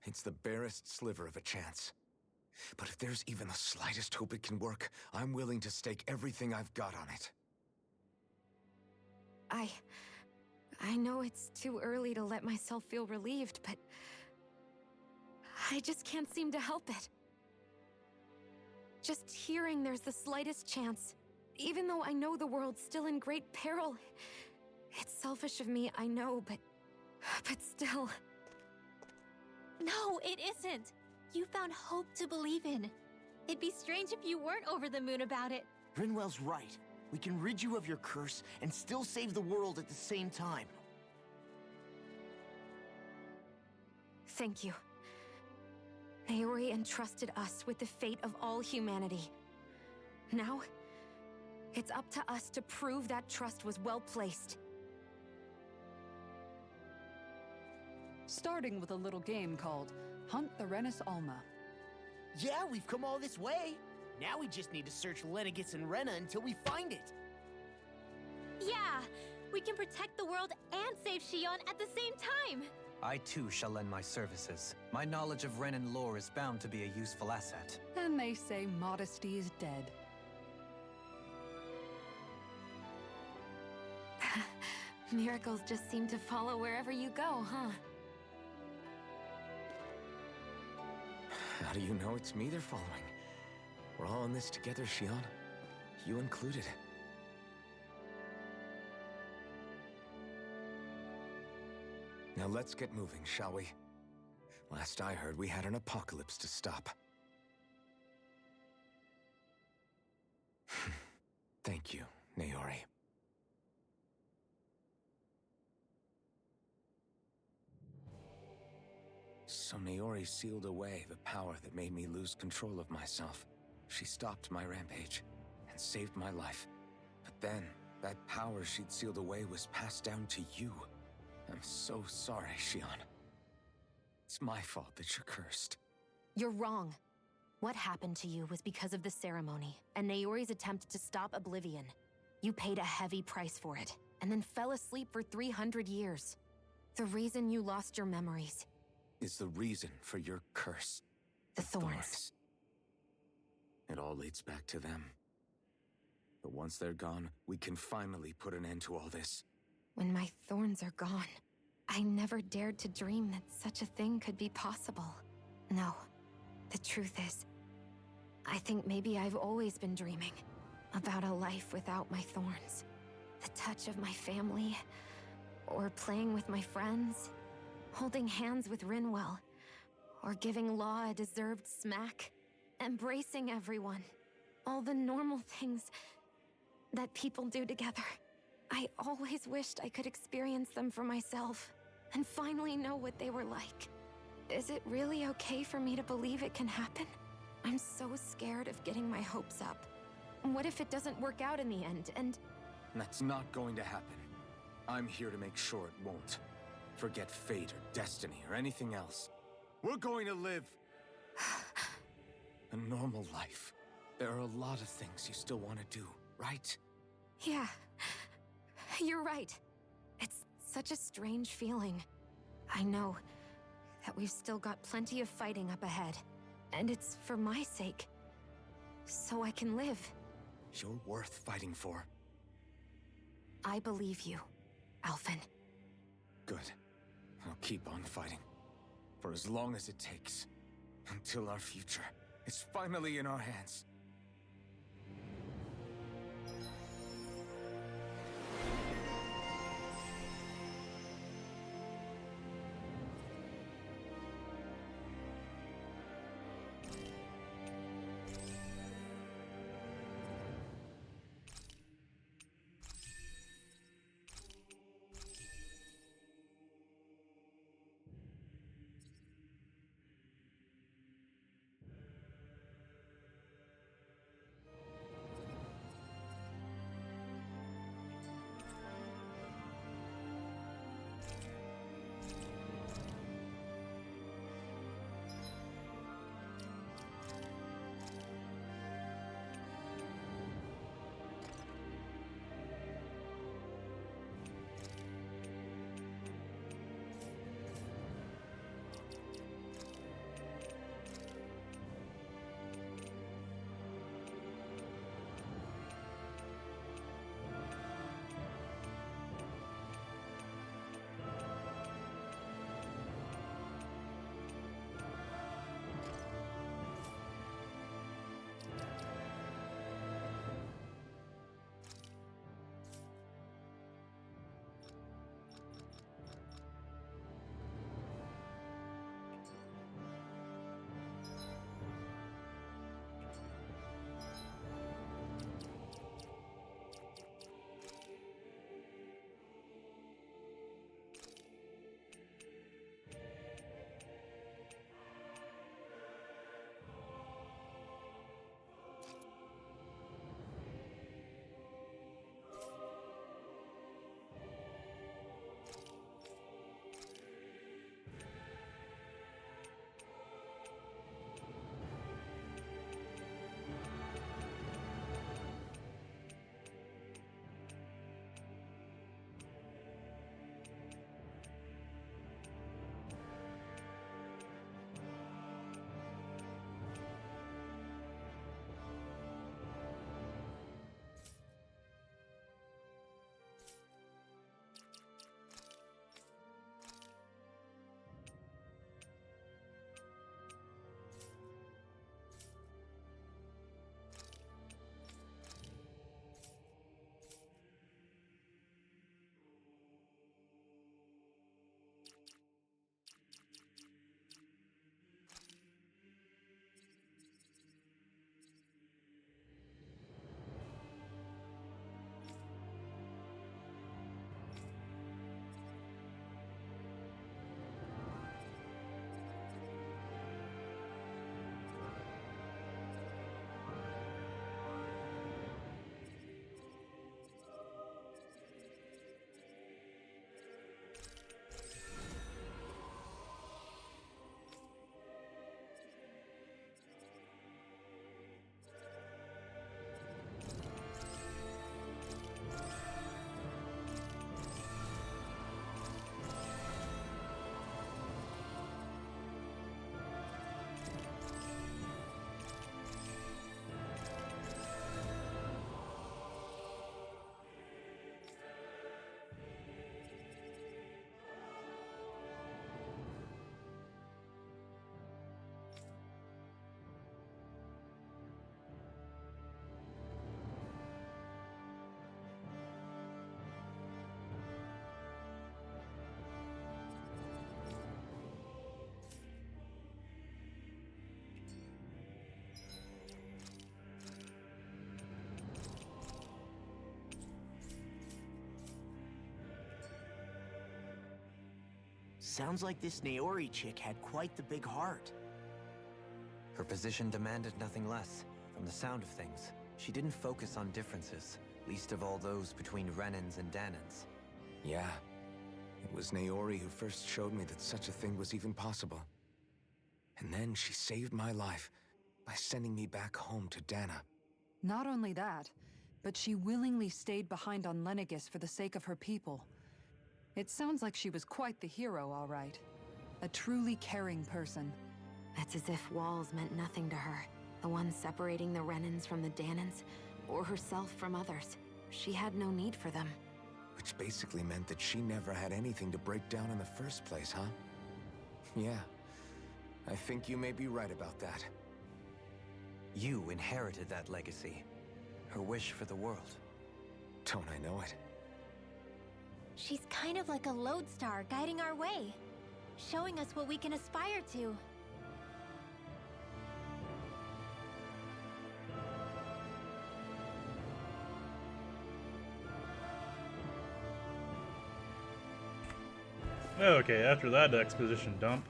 It's the barest sliver of a chance. But if there's even the slightest hope it can work, I'm willing to stake everything I've got on it. I know it's too early to let myself feel relieved, but I just can't seem to help it. Just hearing there's the slightest chance, even though I know the world's still in great peril. It's selfish of me, I know, but still. No, it isn't! You found hope to believe in. It'd be strange if you weren't over the moon about it. Rinwell's right. We can rid you of your curse and still save the world at the same time. Thank you. Naori entrusted us with the fate of all humanity. Now, it's up to us to prove that trust was well placed. Starting with a little game called Hunt the Renis Alma. Yeah, we've come all this way. Now we just need to search Lenegis and Rena until we find it. Yeah! We can protect the world and save Shion at the same time! I too shall lend my services. My knowledge of Renan lore is bound to be a useful asset. And they say modesty is dead. Miracles just seem to follow wherever you go, huh? How do you know it's me they're following? We're all in this together, Shion. You included. Now let's get moving, shall we? Last I heard, we had an apocalypse to stop. Thank you, Naori. So Naori sealed away the power that made me lose control of myself. She stopped my rampage and saved my life. But then, that power she'd sealed away was passed down to you. I'm so sorry, Shion. It's my fault that you're cursed. You're wrong. What happened to you was because of the ceremony, and Naori's attempt to stop Oblivion. You paid a heavy price for it, and then fell asleep for 300 years. The reason you lost your memories is the reason for your curse. The thorns. It all leads back to them. But once they're gone, we can finally put an end to all this. When my thorns are gone, I never dared to dream that such a thing could be possible. No, the truth is, I think maybe I've always been dreaming about a life without my thorns. The touch of my family, or playing with my friends, holding hands with Rinwell, or giving Law a deserved smack, embracing everyone. All the normal things that people do together. I always wished I could experience them for myself and finally know what they were like. Is it really okay for me to believe it can happen? I'm so scared of getting my hopes up. What if it doesn't work out in the end, and... That's not going to happen. I'm here to make sure it won't. Forget fate or destiny or anything else. We're going to live a normal life. There are a lot of things you still want to do, right? Yeah, you're right. It's such a strange feeling. I know that we've still got plenty of fighting up ahead, and it's for my sake, so I can live. You're worth fighting for. I believe you, Alphen. Good. I'll keep on fighting. For as long as it takes. Until our future is finally in our hands. Sounds like this Naori chick had quite the big heart. Her position demanded nothing less. From the sound of things, she didn't focus on differences, least of all those between Renans and Danans. Yeah. It was Naori who first showed me that such a thing was even possible. And then she saved my life by sending me back home to Dana. Not only that, but she willingly stayed behind on Lenegis for the sake of her people. It sounds like she was quite the hero, all right. A truly caring person. It's as if walls meant nothing to her. The ones separating the Renans from the Danans, or herself from others. She had no need for them. Which basically meant that she never had anything to break down in the first place, huh? Yeah. I think you may be right about that. You inherited that legacy. Her wish for the world. Don't I know it? She's kind of like a lodestar guiding our way, showing us what we can aspire to. Okay, after that exposition dump.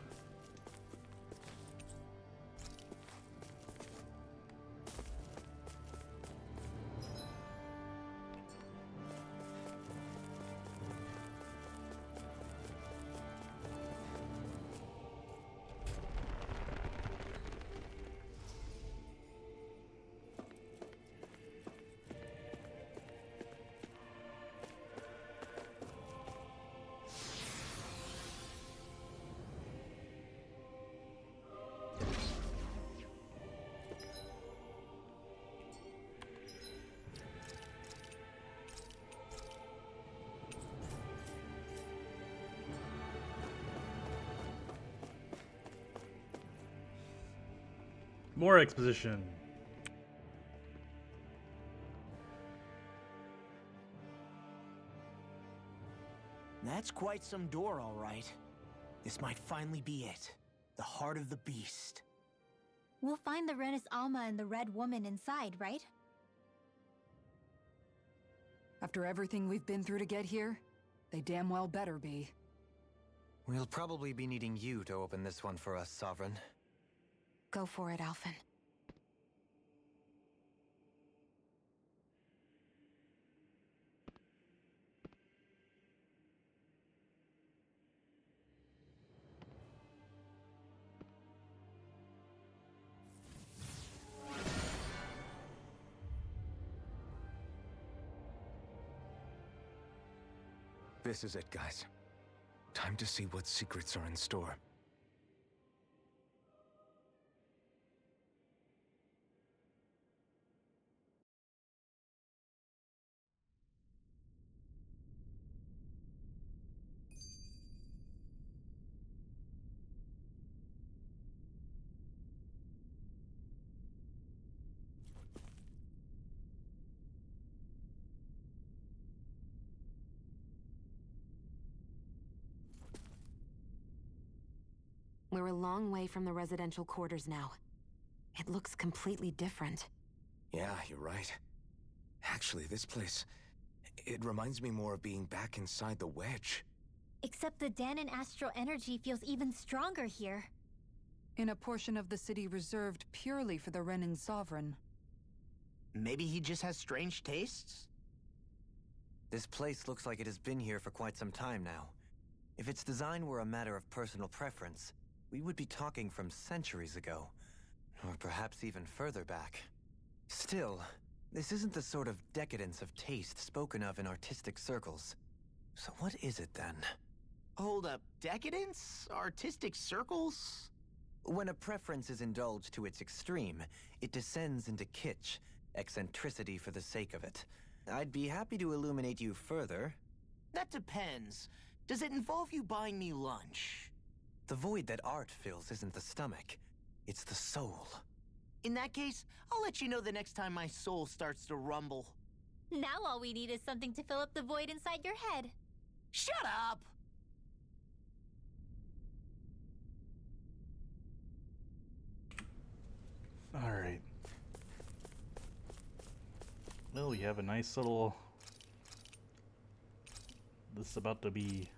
More exposition. That's quite some door, all right. This might finally be it. The heart of the beast. We'll find the Renis Alma and the Red Woman inside, right? After everything we've been through to get here, they damn well better be. We'll probably be needing you to open this one for us, Sovereign. Go for it, Alphen. This is it, guys. Time to see what secrets are in store. We're a long way from the residential quarters now. It looks completely different. Yeah, you're right. Actually, this place... it reminds me more of being back inside the Wedge. Except the Danan astral energy feels even stronger here. In a portion of the city reserved purely for the Renin Sovereign. Maybe he just has strange tastes? This place looks like it has been here for quite some time now. If its design were a matter of personal preference, we would be talking from centuries ago. Or perhaps even further back. Still, this isn't the sort of decadence of taste spoken of in artistic circles. So what is it then? Hold up, decadence? Artistic circles? When a preference is indulged to its extreme, it descends into kitsch, eccentricity for the sake of it. I'd be happy to illuminate you further. That depends. Does it involve you buying me lunch? The void that art fills isn't the stomach, it's the soul. In that case, I'll let you know the next time my soul starts to rumble. Now all we need is something to fill up the void inside your head. Shut up! Alright. Well, we have a nice little... This is about to be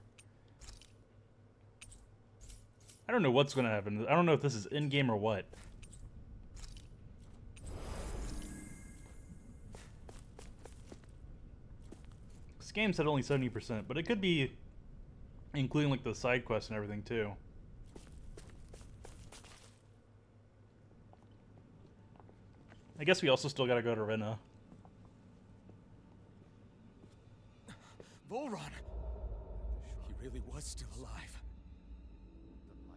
I don't know what's going to happen. I don't know if this is in-game or what. This game said only 70%, but it could be including like the side quests and everything too. I guess we also still gotta go to Rena. Volron! He really was still alive.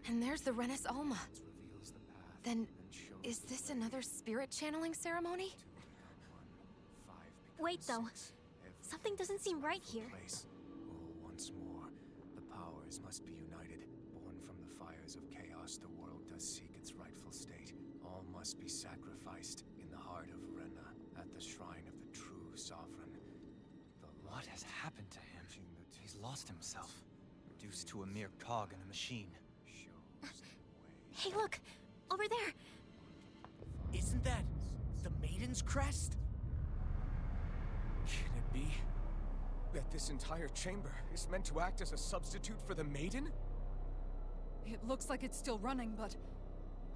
And there's the Renis Alma. Then, is this another spirit channeling ceremony? Wait, though. Something doesn't seem right here. Oh, once more, the powers must be united. Born from the fires of chaos, the world does seek its rightful state. All must be sacrificed in the heart of Rena, at the shrine of the true sovereign. What has happened to him? He's lost himself, reduced to a mere cog in a machine. Hey, look! Over there! Isn't that the Maiden's crest? Can it be that this entire chamber is meant to act as a substitute for the Maiden? It looks like it's still running, but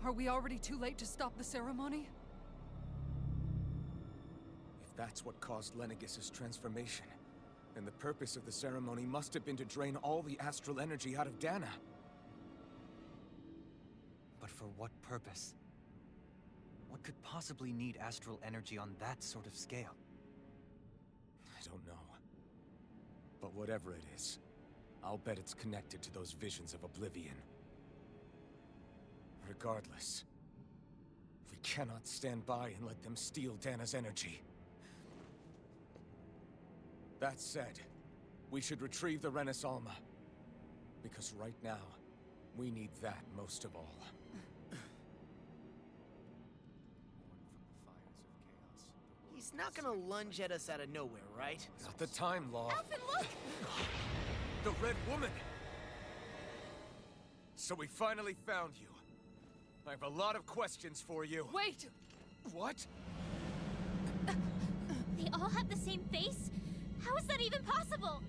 are we already too late to stop the ceremony? If that's what caused Lenegis' transformation, then the purpose of the ceremony must have been to drain all the astral energy out of Dana. But for what purpose? What could possibly need astral energy on that sort of scale? I don't know. But whatever it is, I'll bet it's connected to those visions of oblivion. Regardless, we cannot stand by and let them steal Dana's energy. That said, we should retrieve the Renis Alma. Because right now, we need that most of all. He's not gonna lunge at us out of nowhere, right? Not the time, Law. Alphen, look! The Red Woman! So we finally found you. I have a lot of questions for you. Wait! What? They all have the same face? How is that even possible?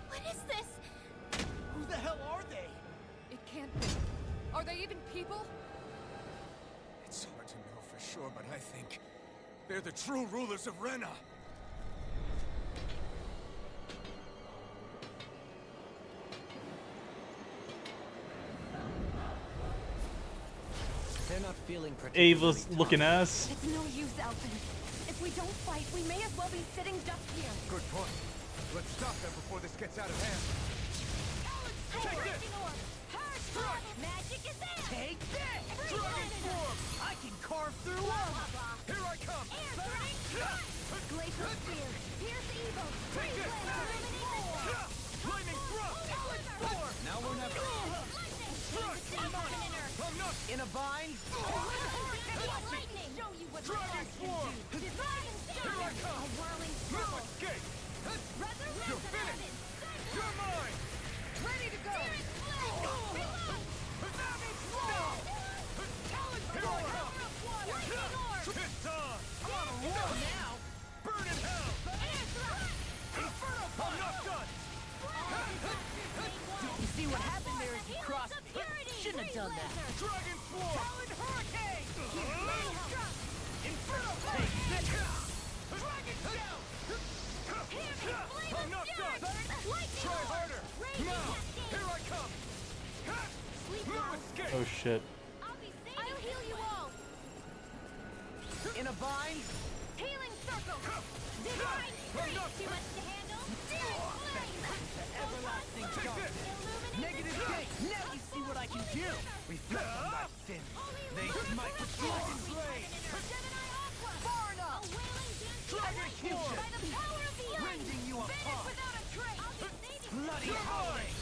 What is this? Who the hell are they? It can't be. Are they even people? It's hard to know for sure, but I think they're the true rulers of Rena. They're not feeling particularly Ava's looking ass. It's no use, Alphen. If we don't fight, we may as well be sitting ducks here. Good point. Let's stop them before this gets out of hand. Take this! Magic is in! Take this! Dragon form! I can carve through armor! Here I come! Air strike! Glacial spear! Pierce evil! Take this! Lightning thrust! Now we're never. I'm not In a bind? Lightning! Show you what Dragon form! Divine Here I come! A whirling No scroll! escape! Resurrection! You're finished! You're mine! Ready to go! Here I come! It's on! I'm on a roll now! Burn in hell! I'm not done! You see what happened there as you crossed me? Shouldn't have done that. Dragon form! Talon Hurricane! Inferno! Take this! Dragon shell! I'm not done! Try harder! Now! Here I come! No escape! Oh shit. I'll heal you all! In a bind? Healing circle! Divine strength! Too much to handle? Searing flame! Everlasting dark. Negative gate! Now you see what I can do! Reflect on my sin. They smite with dragon blade! Far enough! Dragon form! By the power of the iron! Rending you apart! Without a trace! I'll be saving Bloody howling!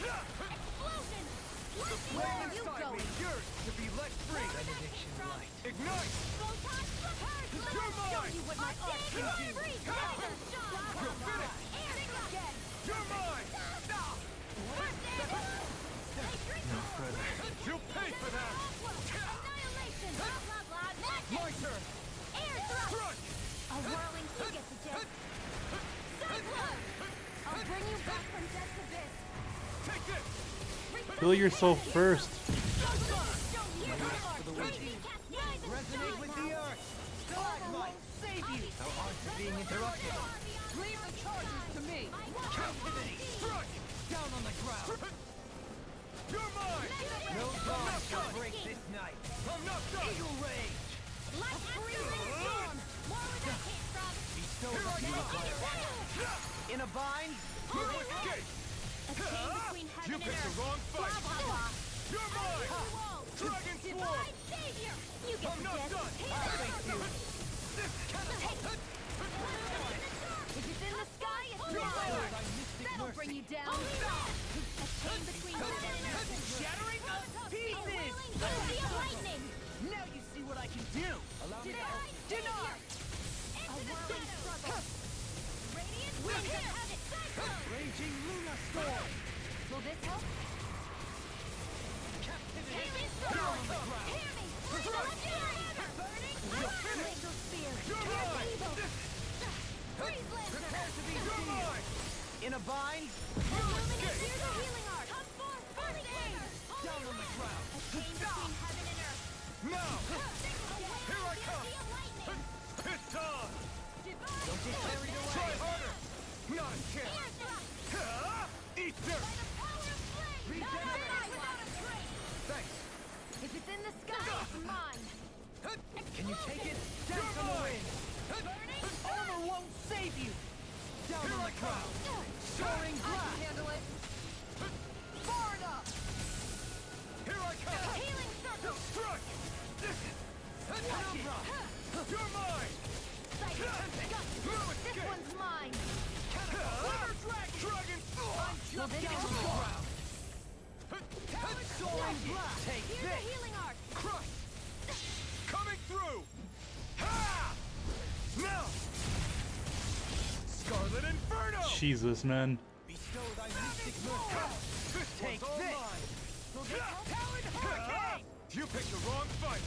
explosion! Where Where are you you going? Yours to be let free! Benediction light. Ignite! Photon purge! You're Show mine! you what my art can do! Freeze! You're finished! Air again! You're mine! First further. You'll pay for that! Annihilation! Blah, blah, blah. My turn! Air thrust! A whirling kick at the jet. Cyclone! I'll bring you back from death's abyss. Take this! Kill yourself first. Resonate with the earth! Stalagmite, save you! Our hearts are being interrupted. Leave the charges to me! Captivity! Strike! Down on the ground! You're mine! No dawn shall break this night! I'm not done! Eagle rage! Like freezing storm! More with that hit, Frog! Bestow Here I the come! In a bind? You'll escape! A chain between heaven You and picked the earth. wrong fight! Blah, blah, blah. You're mine! Dragon Swarm! Divine savior! You get I'm the not gist. done! Thank you! This catapult! If it's in the sky, it's Bestow mine! thy mystic That'll bring mercy! you down. A chain between heaven and earth. Shattering us A pieces! wailing sea of lightning. Now you see what I can do! Allow me to help. Deny! A whirling struggle. Radiant wind of heaven. Cyclone! Raging Luna Storm! Will this help? Captivity! Healing Down storm! on the ground! Hear me! Fury! Burning! Glacial spear! You're Curse mine! evil! Freeze lancer! Prepare to be You're seized! mine! In a bind? Illuminate! Here's a healing art! Come forth! First aid! Down on the ground! A chain between heaven and earth. Now! Here I come! It's time! Don't get carried away! Try harder! Not a chance! Eat dirt! Thanks! If it's in the sky, it's mine. Can you take it? Dance on the wind! Armor won't save you! Down Here on I the come! ground! Soaring glass! Handle it. Far enough! Here I come! Healing circle. Strike! Penumbra! You're mine! This one's mine. Dragon! Just down on the ground! Soaring glass! Take Here's this! a healing art. Crush! Coming through! Ha! Now! Scarlet Inferno! Jesus, man. Bestow thy mystic mercy! This Take one's all this! mine! Talon Hurricane! You picked the wrong fight!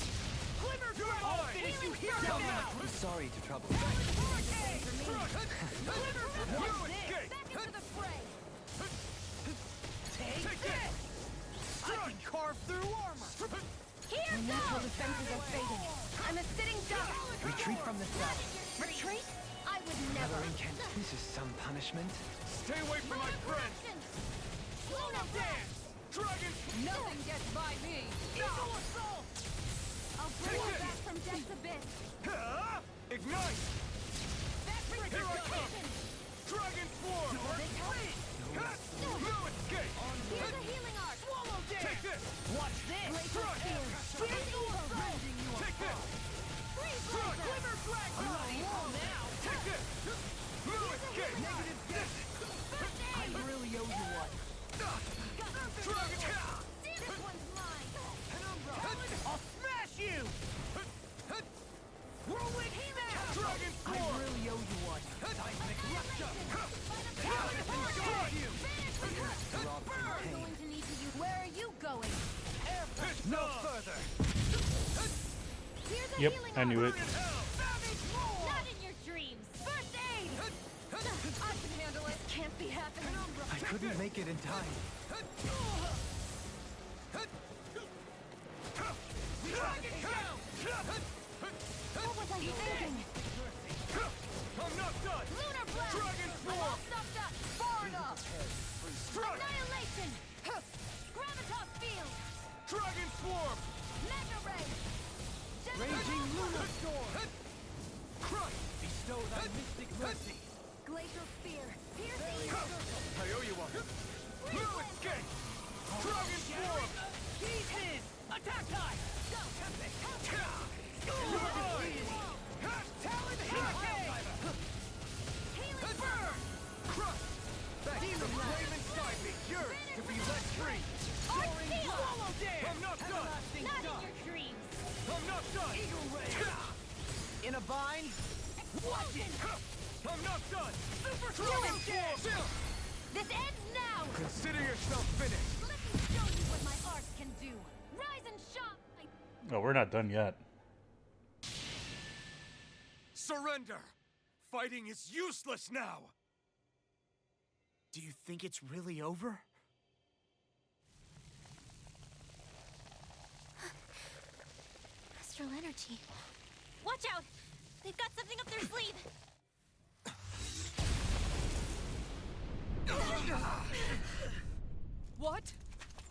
Glimmer You're Dragon! I'll mine! finish you here Down now! I'm sorry to trouble Talon you. Hurricane! Glimmer! You escape! Back into the fray. Take this! I can carve through armor! Here Natural goes. defenses are fading. I'm a sitting duck. Retreat from the south. Retreat? I would never. Never incant. This is some punishment. Stay away from my friend! Luna Dance! Dragon! Nothing gets by me! Eagle Assault! I'll bring you back from death's abyss. Ignite! Here I come! Dragon Swarm! No escape! Here's a healing art. Swallow dance! Take this! Watch this! Glacial spear. Here's evil. Rending you Take this! Freeze Strike! laser. Glimmer Dragon! Now! Take this! No escape! Negative death! I really owe you one. Dragon! This one's mine. Penumbra! I'll smash you! Whirlwind smash! Dragon I Swarm! really owe you one. Seismic rupture! Strike! You! I'm going to need to use. Where are you going? It's No done! further! Here's a Yep, healing I knew art. it. In hell! Not in your dreams. First aid. I can handle it. Can't be happening. I couldn't make it in time. Dragon down! What was I thinking? I'm not done! Lunar blast. Dragon I'm Swarm! all stuffed up. Far enough. Strike! Annihilation. Gravitas field. Dragon Swarm! Mega ray. Raging Luna Storm! Crush! Bestow thy mystic mercy! Glacial spear. Piercing. I owe you one! No escape! Dragon Swarm! Pieces! Attack time! Go. You're mine! Talon Hurricane! Healing Burn! Crush! Demon flame inside me! Yours to be let free! Soaring Swallow Dance! I'm not done! Everlasting Not in Dust! your dreams. I'm not done! Eagle Ray! In a bind? Watch it. I'm not done! Super Dragon Swallow Dance! Swarm! This ends now. Consider yourself finished! Let me show you what my art us can do. Rise and shine! Oh, we're not done yet. Surrender! Fighting is useless now! Do you think it's really over? Astral energy. Watch out! They've got something up their sleeve! What?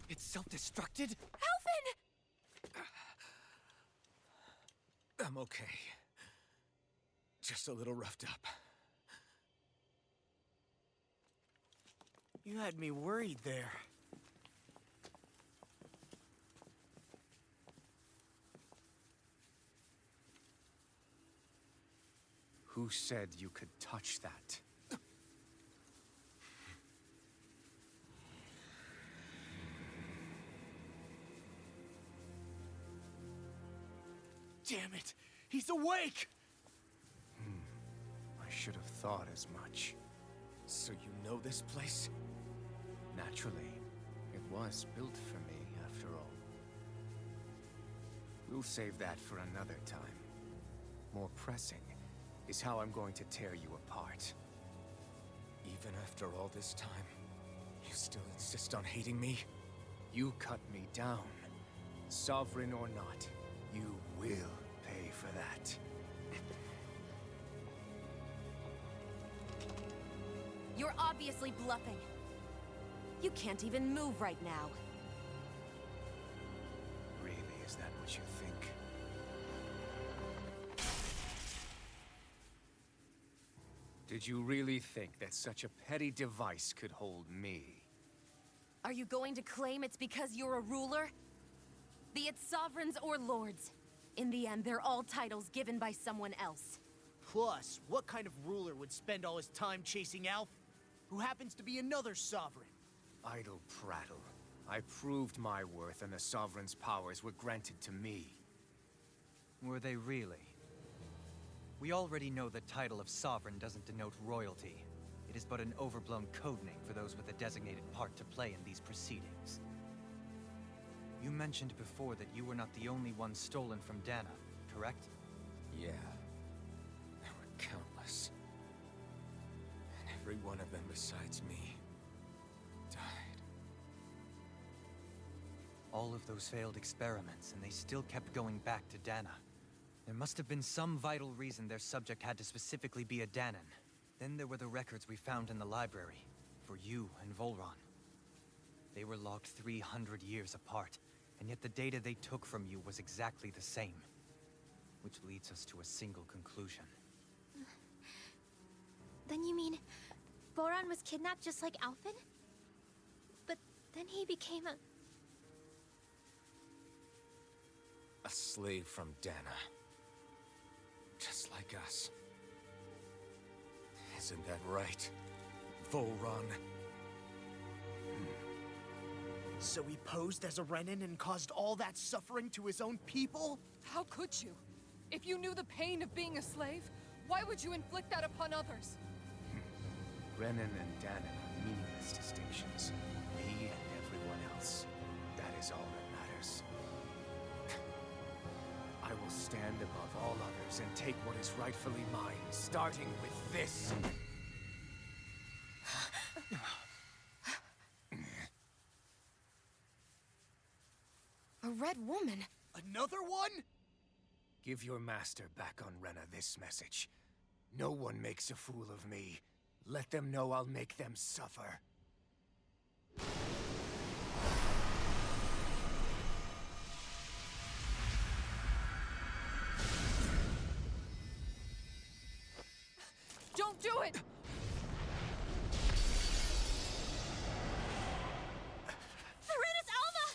It's self-destructed? Alphen! I'm okay. Just a little roughed up. You had me worried there. Who said you could touch that? Damn it! He's awake! I should have thought as much. So you know this place? Naturally, it was built for me, after all. We'll save that for another time. More pressing is how I'm going to tear you apart. Even after all this time, you still insist on hating me? You cut me down. Sovereign or not, you will pay for that. You're obviously bluffing. You can't even move right now. Really, is that what you think? Did you really think that such a petty device could hold me? Are you going to claim it's because you're a ruler? Be it sovereigns or lords. In the end, they're all titles given by someone else. Plus, what kind of ruler would spend all his time chasing Alf, who happens to be another sovereign? Idle prattle. I proved my worth and the Sovereign's powers were granted to me. Were they really? We already know the title of Sovereign doesn't denote royalty. It is but an overblown codename for those with a designated part to play in these proceedings. You mentioned before that you were not the only one stolen from Dana, correct? Yeah. There were countless. And every one of them besides me died. All of those failed experiments, and they still kept going back to Dana. There must have been some vital reason their subject had to specifically be a Danan. Then there were the records we found in the library, for you and Volron. They were logged 300 years apart, and yet the data they took from you was exactly the same. Which leads us to a single conclusion. Then you mean Boron was kidnapped just like Alphen? But then he became a... A slave from Dana. Just like us. Isn't that right, Volron? So he posed as a Renin and caused all that suffering to his own people? How could you? If you knew the pain of being a slave, why would you inflict that upon others? Renin and Danan are meaningless distinctions. Me and everyone else. That is all that matters. I will stand above all others and take what is rightfully mine, starting with this. A red woman? Another one? Give your master back on Renna this message. No one makes a fool of me. Let them know I'll make them suffer. Don't do it! Serenus Alva!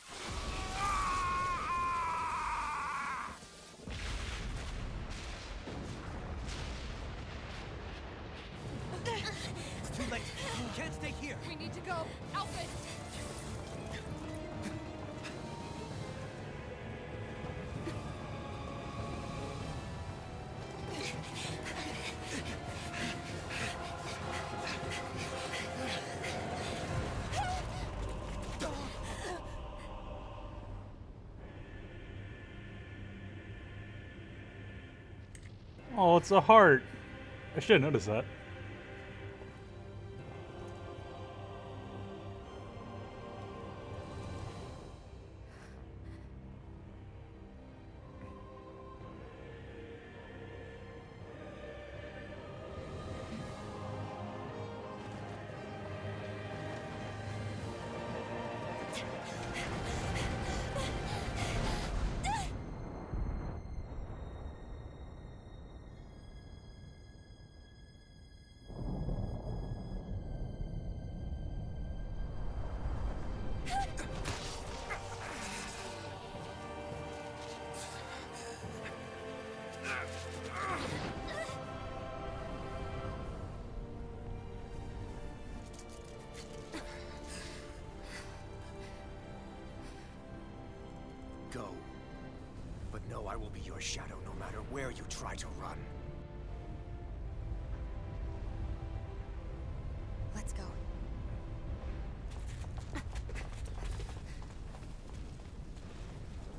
It's too late. You can't stay here. We need to go. Alphen! Oh, it's a heart. I should have noticed that. Go. But know I will be your shadow no matter where you try to run. Let's go.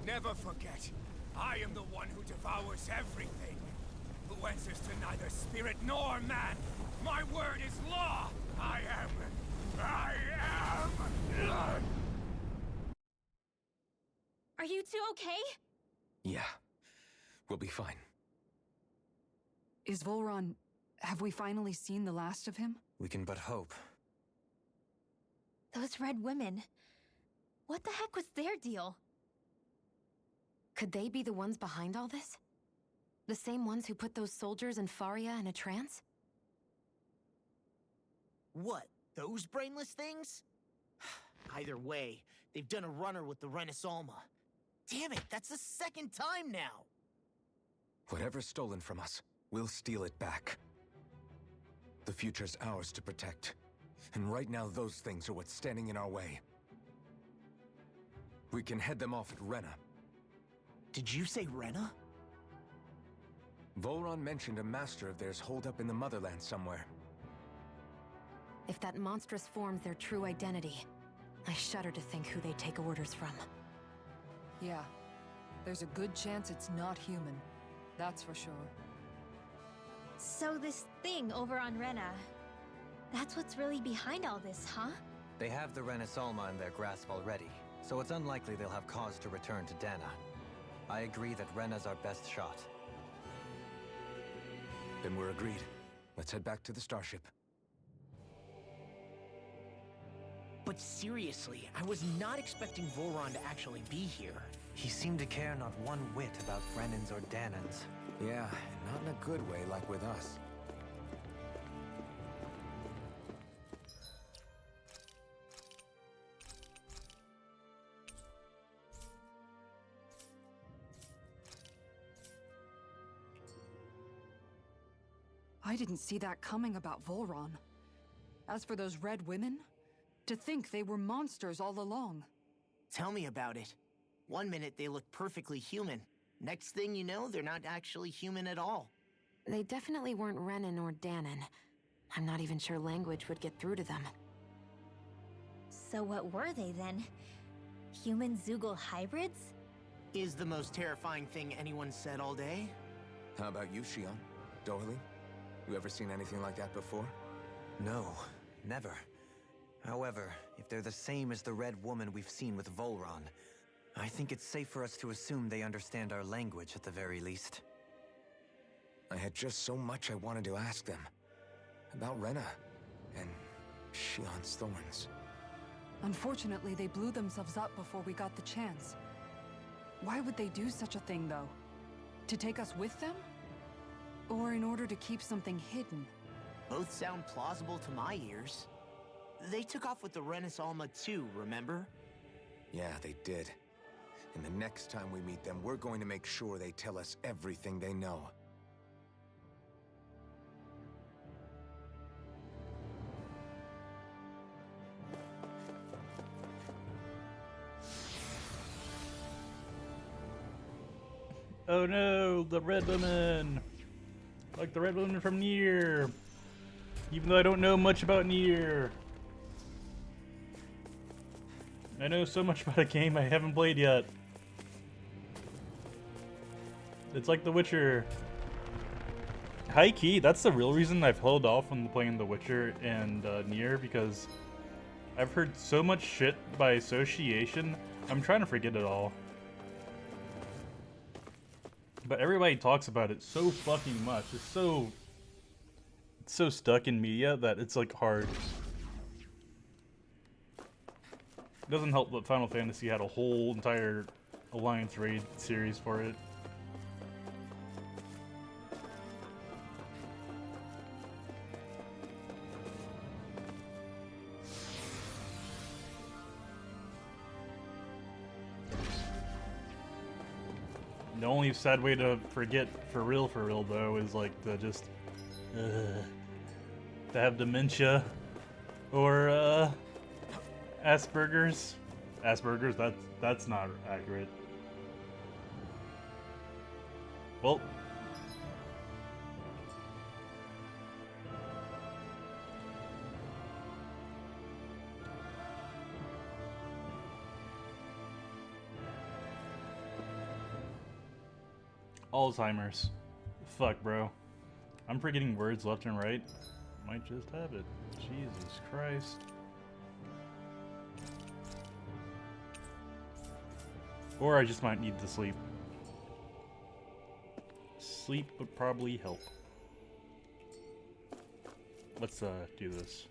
Never forget, I am the one who devours everything. Who answers to neither spirit nor man. My word is law. I am. Are you two okay? Yeah, we'll be fine. Is Volron... have we finally seen the last of him? We can but hope. Those red women. What the heck was their deal? Could they be the ones behind all this? The same ones who put those soldiers in Faria in a trance? What? Those brainless things? Either way, they've done a runner with the Renaissance. Damn it, that's the second time now! Whatever's stolen from us, we'll steal it back. The future's ours to protect. And right now those things are what's standing in our way. We can head them off at Rena. Did you say Rena? Volron mentioned a master of theirs holed up in the motherland somewhere. If that monstrous form's their true identity, I shudder to think who they take orders from. Yeah. There's a good chance it's not human. That's for sure. So this thing over on Rena, that's what's really behind all this, huh? They have the Renaissance in their grasp already, so it's unlikely they'll have cause to return to Dana. I agree that Rena's our best shot. Then we're agreed. Let's head back to the starship. But seriously, I was not expecting Volron to actually be here. He seemed to care not one whit about Brennans or Danans. Yeah, not in a good way like with us. I didn't see that coming about Volron. As for those red women, to think they were monsters all along. Tell me about it. One minute they look perfectly human. Next thing you know, they're not actually human at all. They definitely weren't Renan or Danan. I'm not even sure language would get through to them. So what were they then? Human Zoogle hybrids? Is the most terrifying thing anyone said all day? How about you, Shion? Doherty? You ever seen anything like that before? No, never. However, if they're the same as the red woman we've seen with Volron, I think it's safe for us to assume they understand our language at the very least. I had just so much I wanted to ask them. About Rena, and Shion's thorns. Unfortunately, they blew themselves up before we got the chance. Why would they do such a thing, though? To take us with them? Or in order to keep something hidden? Both sound plausible to my ears. They took off with the Renaissance too, remember? Yeah, they did. And the next time we meet them, we're going to make sure they tell us everything they know. Oh no, the red woman! Like the red woman from Nier. Even though I don't know much about Nier. I know so much about a game I haven't played yet. It's like The Witcher. High key, that's the real reason I've held off on playing The Witcher and Nier, because I've heard so much shit by association. I'm trying to forget it all. But everybody talks about it so fucking much. It's so stuck in media that it's like hard. It doesn't help that Final Fantasy had a whole entire Alliance Raid series for it. The only sad way to forget for real though is like to just to have dementia or Asperger's. That's not accurate. Well, Alzheimer's. Fuck, bro. I'm forgetting words left and right. Might just have it. Jesus Christ. Or I just might need to sleep. Sleep would probably help. Let's do this.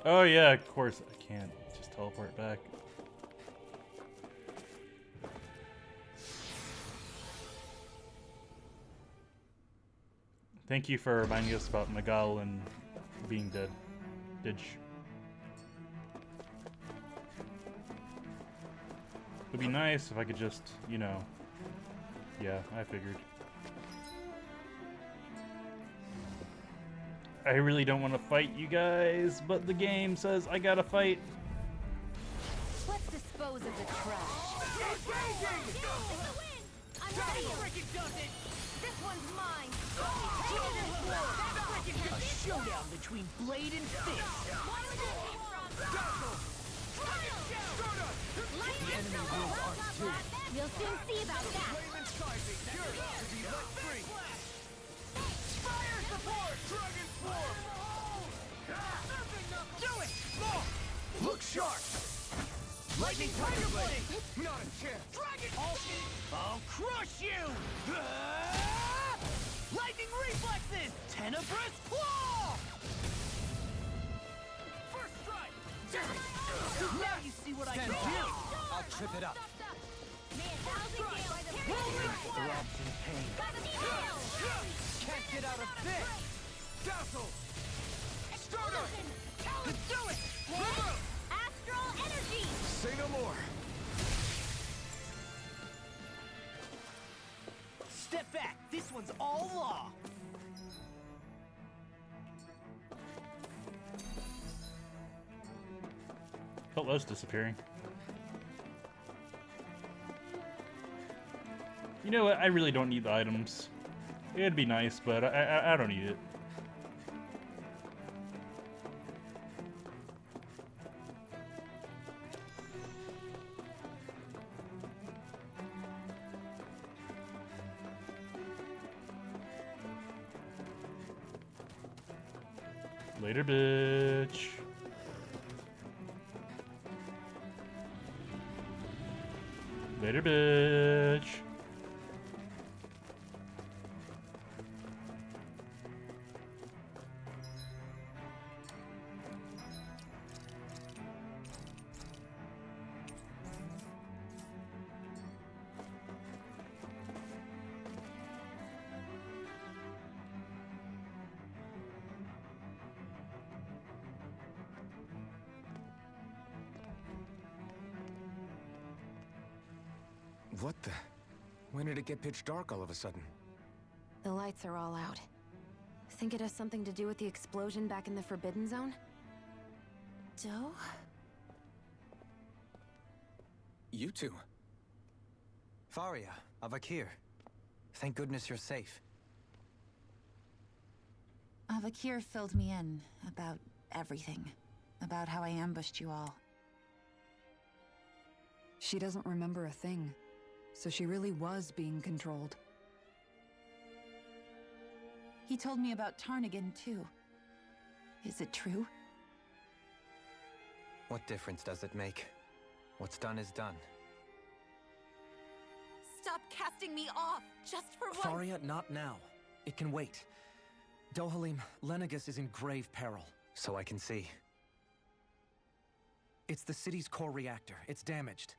Oh yeah, of course I can't just teleport back. Thank you for reminding us about Magal and being dead. Ditch. It'd be nice if I could just, you know. Yeah, I figured. I really don't want to fight you guys, but the game says I gotta fight. Let's dispose of the trash. I'm ready. This one's mine. A showdown between blade and fist. The enemy will ours too. You'll soon see about that. Fire support! Dragon form! Do it! More! Look sharp! Lightning Tiger Blade! Not a chance! Dragon! I'll crush you! Lightning reflexes! Tenebrous claw! First strike! Now you see what I can do! I'll trip it up. Throbs in pain. Can't get out of this! Dazzle! Starter! Let's do it! Astral energy! Say no more! Step back! This one's all law! Felt those disappearing. You know what? I really don't need the items. It'd be nice, but I don't need it. Later, bitch. Later, bitch. What the? When did it get pitch dark all of a sudden? The lights are all out. Think it has something to do with the explosion back in the Forbidden Zone? Doe? You two. Faria, Avakir. Thank goodness you're safe. Avakir filled me in about everything. About how I ambushed you all. She doesn't remember a thing, so she really was being controlled. He told me about Tarnigan, too. Is it true? What difference does it make? What's done is done. Stop casting me off, just for once! Faria, not now. It can wait. Dohalim, Lenegus is in grave peril. So I can see. It's the city's core reactor. It's damaged.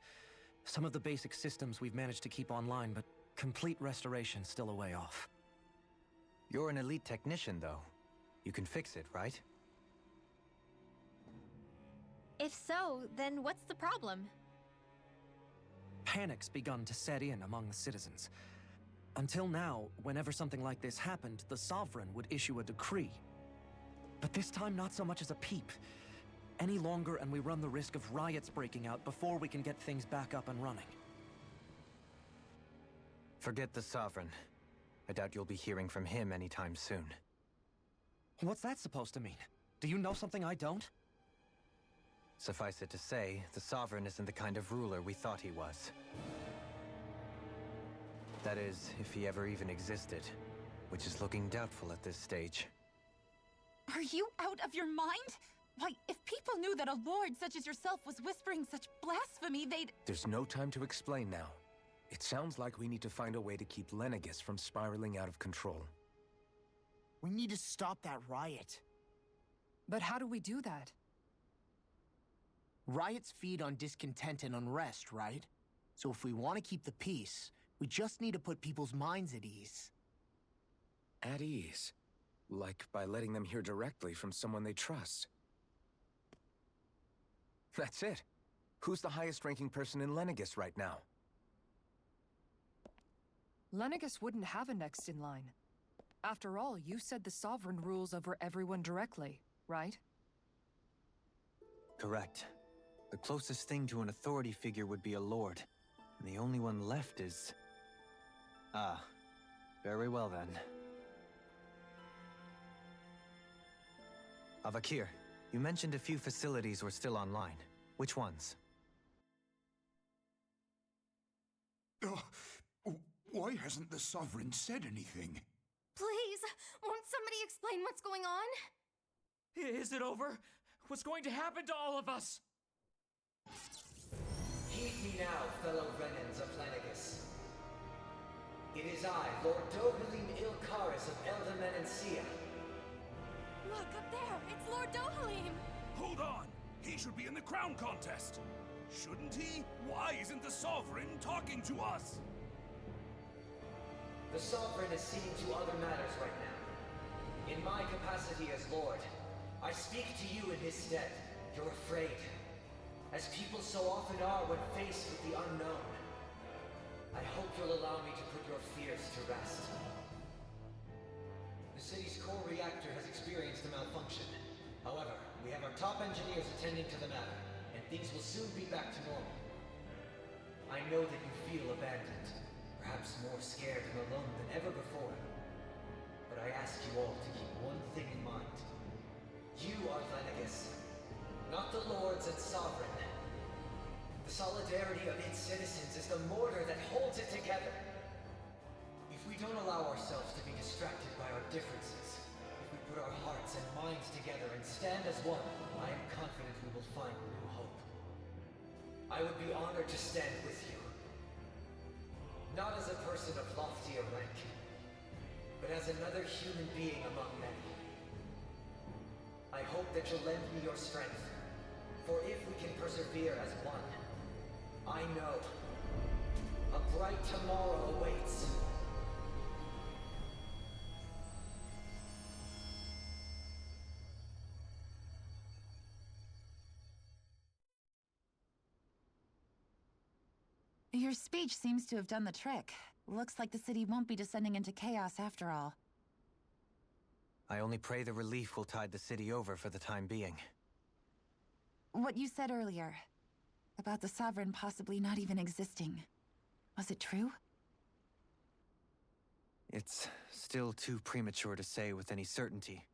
Some of the basic systems we've managed to keep online, but complete restoration's still a way off. You're an elite technician, though. You can fix it, right? If so, then what's the problem? Panic's begun to set in among the citizens. Until now, whenever something like this happened, the Sovereign would issue a decree. But this time, not so much as a peep. Any longer, and we run the risk of riots breaking out before we can get things back up and running. Forget the Sovereign. I doubt you'll be hearing from him anytime soon. What's that supposed to mean? Do you know something I don't? Suffice it to say, the Sovereign isn't the kind of ruler we thought he was. That is, if he ever even existed, which is looking doubtful at this stage. Are you out of your mind? Why, if people knew that a lord such as yourself was whispering such blasphemy, they'd— There's no time to explain now. It sounds like we need to find a way to keep Lenegus from spiraling out of control. We need to stop that riot. But how do we do that? Riots feed on discontent and unrest, right? So if we want to keep the peace, we just need to put people's minds at ease. At ease? Like by letting them hear directly from someone they trust. That's it. Who's the highest-ranking person in Lenegus right now? Lenegus wouldn't have a next in line. After all, you said the Sovereign rules over everyone directly, right? Correct. The closest thing to an authority figure would be a lord. And the only one left is... Ah. Very well then. Avakir, you mentioned a few facilities were still online. Which ones? Why hasn't the Sovereign said anything? Please, won't somebody explain what's going on? Is it over? What's going to happen to all of us? Heed me now, fellow Renans of Lenegus. It is I, Lord Dohalim Ilkaris of Eldaman and Sia. Look, up there! It's Lord Dohalim! Hold on! He should be in the crown contest! Shouldn't he? Why isn't the Sovereign talking to us? The Sovereign is seeing to other matters right now. In my capacity as Lord, I speak to you in his stead. You're afraid. As people so often are when faced with the unknown. I hope you'll allow me to put your fears to rest. The city's core reactor has experienced a malfunction. However, we have our top engineers attending to the matter, and things will soon be back to normal. I know that you feel abandoned, perhaps more scared and alone than ever before. But I ask you all to keep one thing in mind. You are Lenegus, not the Lords and Sovereign. The solidarity of its citizens is the mortar that holds it together. If we don't allow ourselves to be distracted by our differences, if we put our hearts and minds together and stand as one, I am confident we will find new hope. I would be honored to stand with you. Not as a person of loftier rank, but as another human being among many. I hope that you'll lend me your strength, for if we can persevere as one, I know a bright tomorrow awaits. Your speech seems to have done the trick. Looks like the city won't be descending into chaos after all. I only pray the relief will tide the city over for the time being. What you said earlier, about the Sovereign possibly not even existing, was it true? It's still too premature to say with any certainty,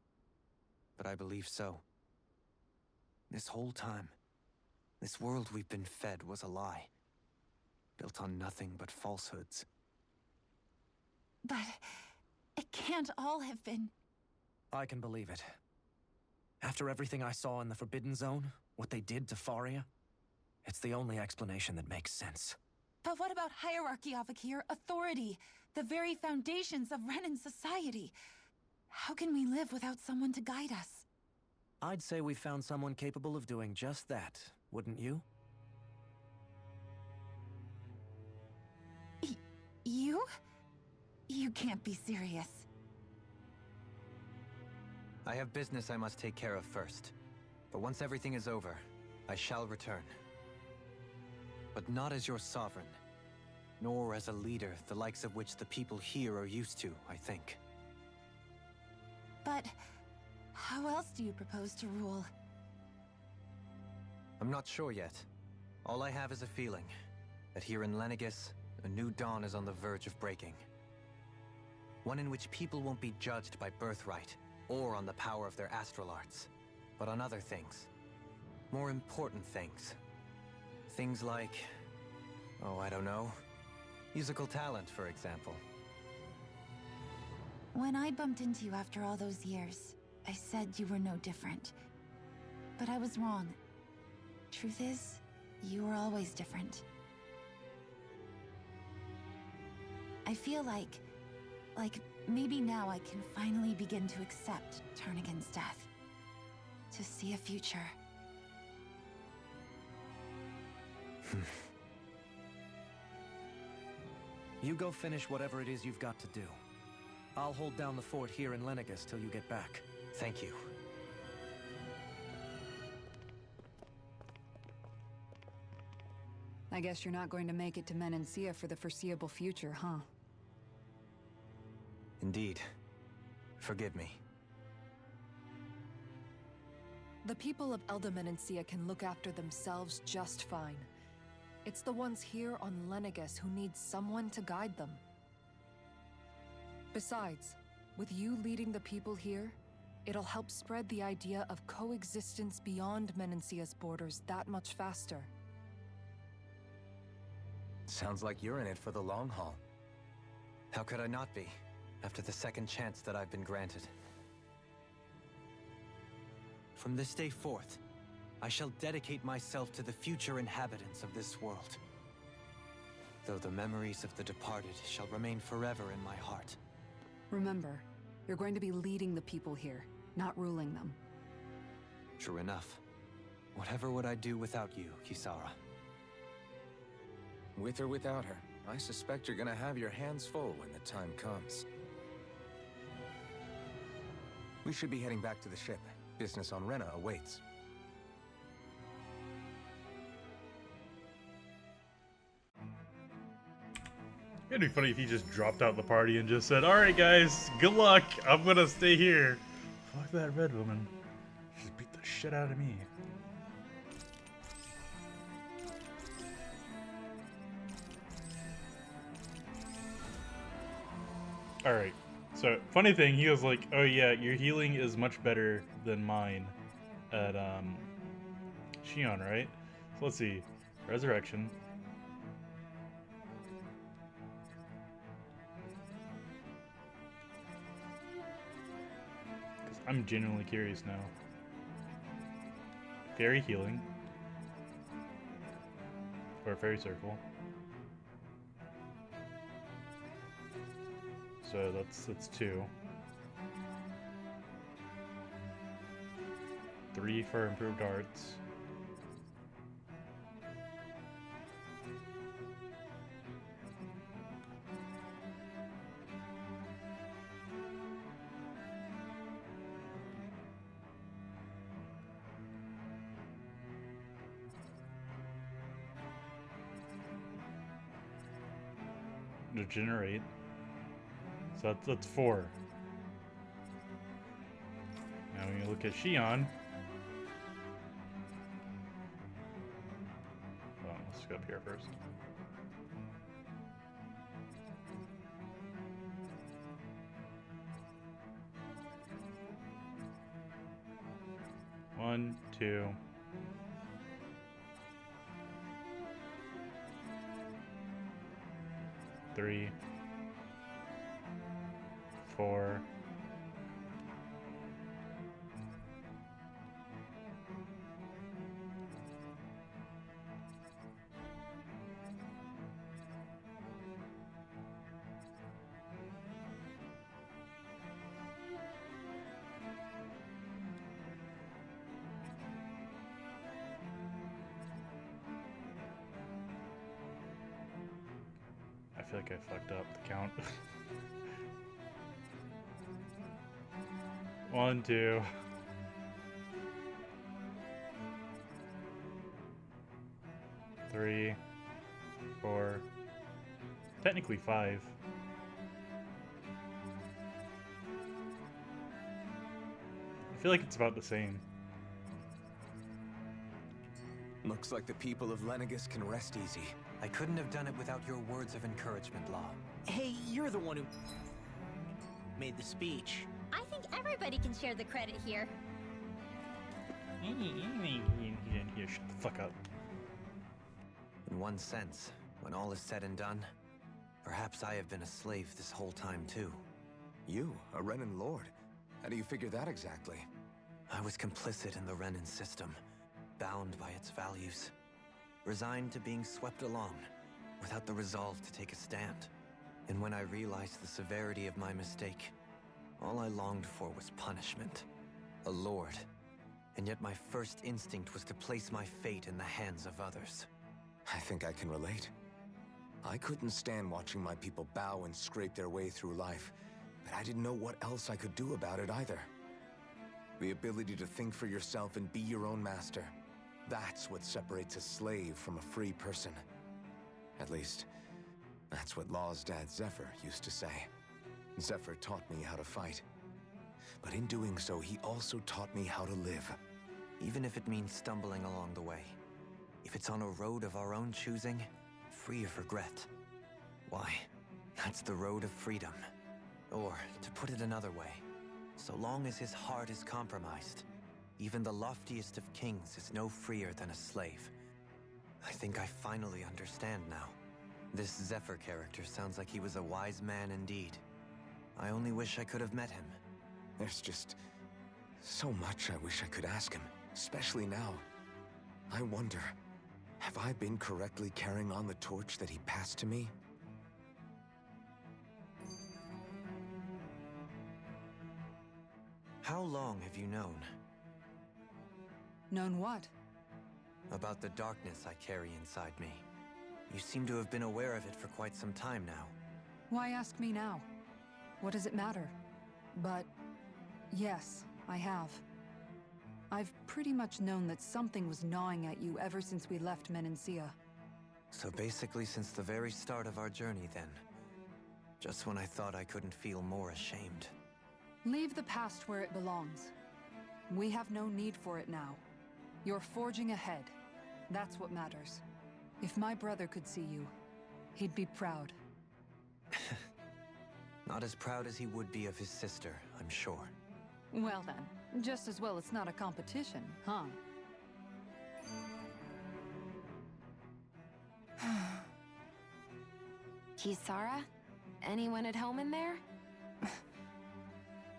but I believe so. This whole time, this world we've been fed was a lie. built on nothing but falsehoods. But it can't all have been. I can believe it. After everything I saw in the Forbidden Zone, what they did to Faria, it's the only explanation that makes sense. But what about hierarchy, Avakir? Authority? The very foundations of Renan society? How can we live without someone to guide us? I'd say we found someone capable of doing just that, wouldn't you? You? You can't be serious. I have business I must take care of first. But once everything is over, I shall return. But not as your sovereign, nor as a leader the likes of which the people here are used to, I think. But how else do you propose to rule? I'm not sure yet. All I have is a feeling that here in Lenegis, a new dawn is on the verge of breaking. One in which people won't be judged by birthright or on the power of their astral arts, but on other things. More important things. Things like, oh, I don't know, musical talent, for example. When I bumped into you after all those years, I said you were no different. But I was wrong. Truth is, you were always different. I feel like maybe now I can finally begin to accept Tarnigan's death. To see a future. You go finish whatever it is you've got to do. I'll hold down the fort here in Lenegis till you get back. Thank you. I guess you're not going to make it to Menancia for the foreseeable future, huh? Indeed. Forgive me. The people of Elda Menancia can look after themselves just fine. It's the ones here on Lenegis who need someone to guide them. Besides, with you leading the people here, it'll help spread the idea of coexistence beyond Menancia's borders that much faster. Sounds like you're in it for the long haul. How could I not be, after the second chance that I've been granted? From this day forth, I shall dedicate myself to the future inhabitants of this world. Though the memories of the departed shall remain forever in my heart. Remember, you're going to be leading the people here, not ruling them. True enough. Whatever would I do without you, Kisara? With or without her, I suspect you're gonna have your hands full when the time comes. We should be heading back to the ship. Business on Rena awaits. It'd be funny if he just dropped out the party and just said, "Alright guys, good luck, I'm gonna stay here." Fuck that red woman. She just beat the shit out of me. Alright, so funny thing, he was like, "Oh yeah, your healing is much better than mine at Shion, right?" So let's see. Resurrection. I'm genuinely curious now. Fairy healing. Or fairy circle. So that's 2. 3 for improved arts. Regenerate. So that's 4. Now when you look at Shion. Well, let's go up here first. One, 2. 3, 4. I feel like I fucked up the count. 1, 2. 3, 4. Technically 5. I feel like it's about the same. Looks like the people of Lenegus can rest easy. I couldn't have done it without your words of encouragement, Law. Hey, you're the one who made the speech. I think everybody can share the credit here. Yeah, shut the fuck up. In one sense, when all is said and done, perhaps I have been a slave this whole time too. You, a Renan Lord? How do you figure that exactly? I was complicit in the Renan system, bound by its values, resigned to being swept along, without the resolve to take a stand. And when I realized the severity of my mistake, all I longed for was punishment. A lord. And yet my first instinct was to place my fate in the hands of others. I think I can relate. I couldn't stand watching my people bow and scrape their way through life, but I didn't know what else I could do about it either. The ability to think for yourself and be your own master. That's what separates a slave from a free person. At least, that's what Law's dad Zephyr used to say. Zephyr taught me how to fight. But in doing so, he also taught me how to live. Even if it means stumbling along the way. If it's on a road of our own choosing, free of regret. Why, that's the road of freedom. Or, to put it another way, so long as his heart is compromised, even the loftiest of kings is no freer than a slave. I think I finally understand now. This Zephyr character sounds like he was a wise man indeed. I only wish I could have met him. There's just so much I wish I could ask him, especially now. I wonder, have I been correctly carrying on the torch that he passed to me? How long have you known? Known what? About the darkness I carry inside me. You seem to have been aware of it for quite some time now. Why ask me now? What does it matter? But yes, I have. I've pretty much known that something was gnawing at you ever since we left Menancia. So basically since the very start of our journey then. Just when I thought I couldn't feel more ashamed. Leave the past where it belongs. We have no need for it now. You're forging ahead. That's what matters. If my brother could see you, he'd be proud. Not as proud as he would be of his sister, I'm sure. Well then, just as well it's not a competition, huh? Kisara? Anyone at home in there?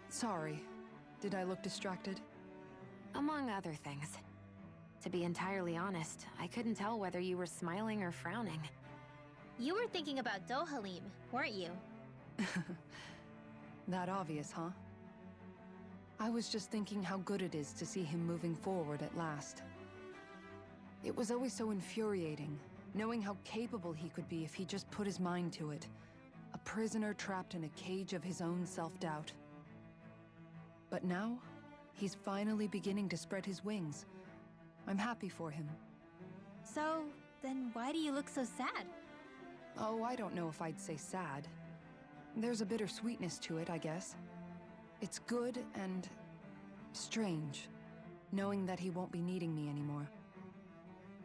Sorry. Did I look distracted? Among other things. To be entirely honest, I couldn't tell whether you were smiling or frowning. You were thinking about Dohalim, weren't you? That obvious, huh? I was just thinking how good it is to see him moving forward at last. It was always so infuriating, knowing how capable he could be if he just put his mind to it. A prisoner trapped in a cage of his own self-doubt. But now, he's finally beginning to spread his wings. I'm happy for him. So, then why do you look so sad? Oh, I don't know if I'd say sad. There's a bittersweetness to it, I guess. It's good and strange, knowing that he won't be needing me anymore.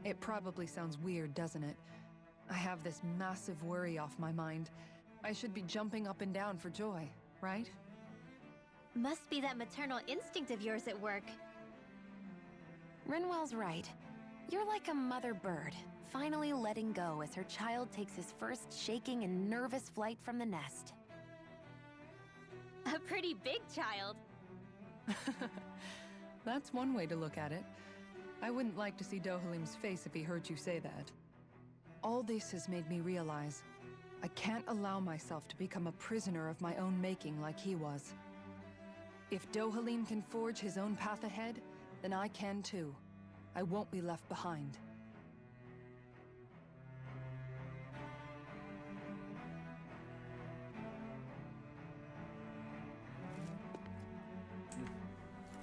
It probably sounds weird, doesn't it? I have this massive worry off my mind. I should be jumping up and down for joy, right? Must be that maternal instinct of yours at work. Rinwell's right. You're like a mother bird, finally letting go as her child takes his first shaking and nervous flight from the nest. A pretty big child. That's one way to look at it. I wouldn't like to see Dohalim's face if he heard you say that. All this has made me realize I can't allow myself to become a prisoner of my own making like he was. If Dohalim can forge his own path ahead, then I can too. I won't be left behind.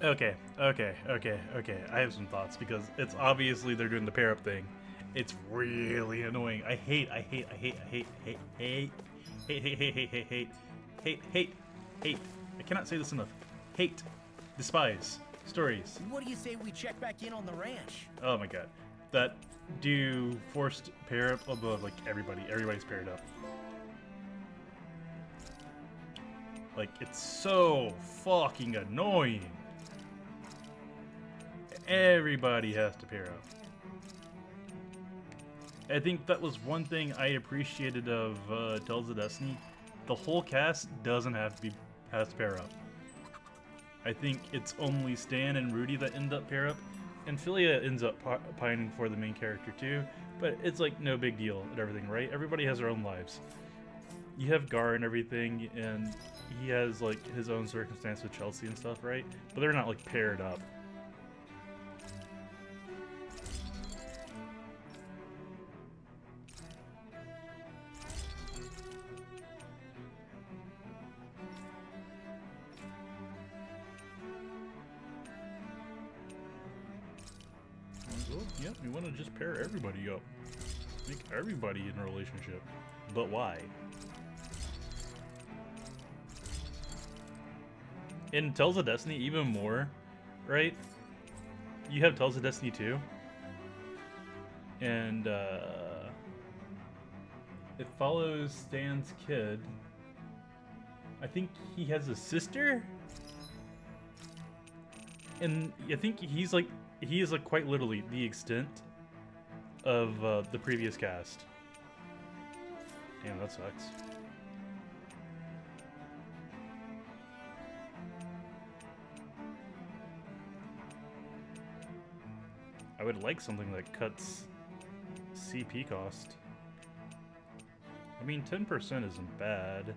Okay. I have some thoughts because it's obviously they're doing the pair up thing. It's really annoying. I hate. I cannot say this enough. Hate. Despise. Stories. What do you say we check back in on the ranch? Oh my god. That do forced pair up above like everybody. Everybody's paired up. Like, it's so fucking annoying. Everybody has to pair up. I think that was one thing I appreciated of Tales of Destiny. The whole cast doesn't have to pair up. I think it's only Stan and Rudy that end up pair up, and Philia ends up pining for the main character too. But it's like no big deal and everything, right? Everybody has their own lives. You have Gar and everything, and he has like his own circumstance with Chelsea and stuff, right? But they're not like paired up. Well, yeah, we want to just pair everybody up. Make everybody in a relationship. But why? In Tales of Destiny, even more, right? You have Tales of Destiny 2. And, it follows Stan's kid. I think he has a sister? And I think he is like quite literally the extent of the previous cast. Damn, that sucks. I would like something that cuts CP cost. I mean, 10% isn't bad.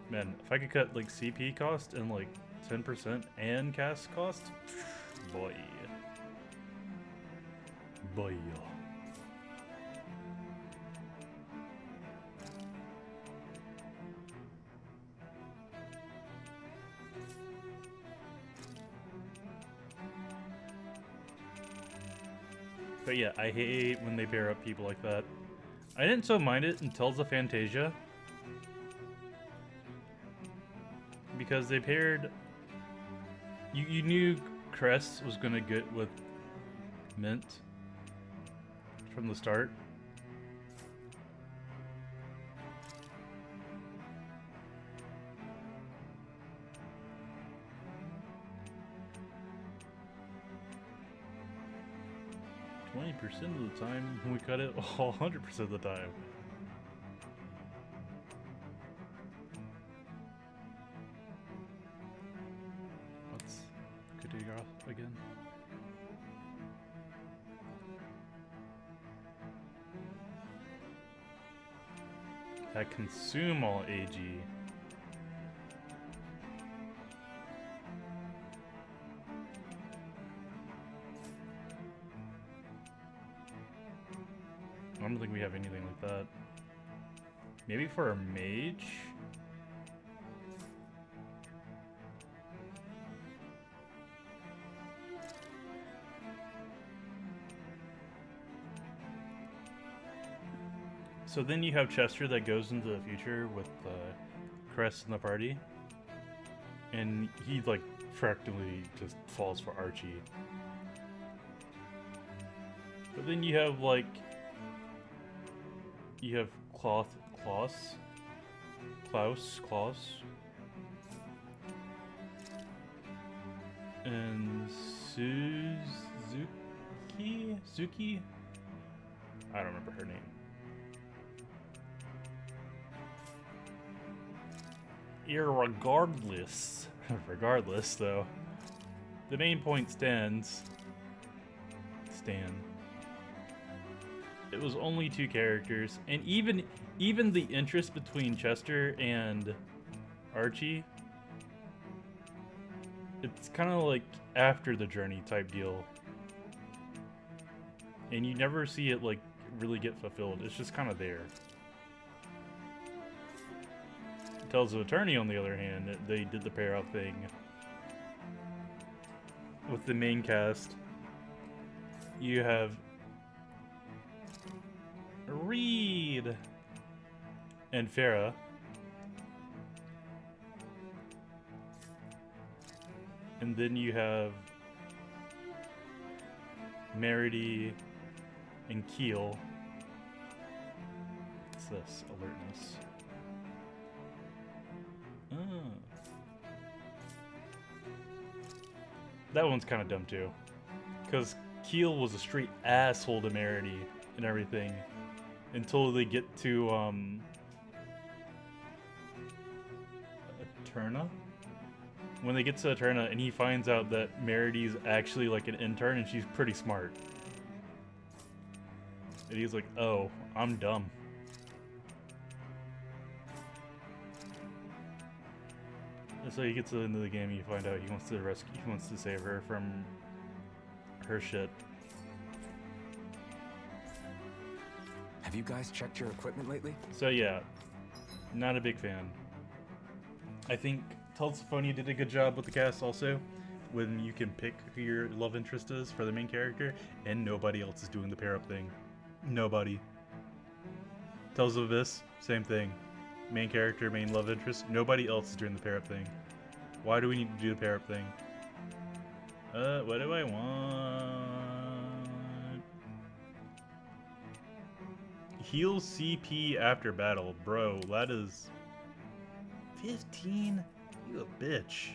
Man, if I could cut like CP cost and like 10% and cast cost, boy. Boy. But yeah, I hate when they pair up people like that. I didn't so mind it until the Fantasia. Because they paired... You knew Cress was gonna get with Mint from the start. Percent of the time we cut it, 100% of the time. What's Kudigoth again? That consume all AG. I don't think we have anything like that. Maybe for a mage? So then you have Chester that goes into the future with Crest in the party. And he like practically just falls for Archie. But then you have like Klaus, and Suzuki. Suki? I don't remember her name. Regardless though, the main point stands. It was only 2 characters, and even the interest between Chester and Archie, it's kind of like after the journey type deal, and you never see it like really get fulfilled. It's just kind of there. Tales of Eternity, on the other hand, they did the pair up thing with the main cast. You have Reed and Farah, and then you have Meredy and Keel. What's this? Alertness. That one's kind of dumb too, because Keel was a straight asshole to Meredy and everything until they get to Eterna. When they get to Eterna and he finds out that Meredy's actually like an intern and she's pretty smart, and he's like, "Oh, I'm dumb." And so he gets to the end of the game and you find out he wants to rescue, he wants to save her from her shit. Have you guys checked your equipment lately? So yeah, not a big fan. I think Telsophonia did a good job with the cast also, when you can pick who your love interest is for the main character, and nobody else is doing the pair up thing. Nobody. Tales of Abyss, same thing. Main character, main love interest, nobody else is doing the pair up thing. Why do we need to do the pair up thing? What do I want? Heal CP after battle. Bro, that is 15? You a bitch.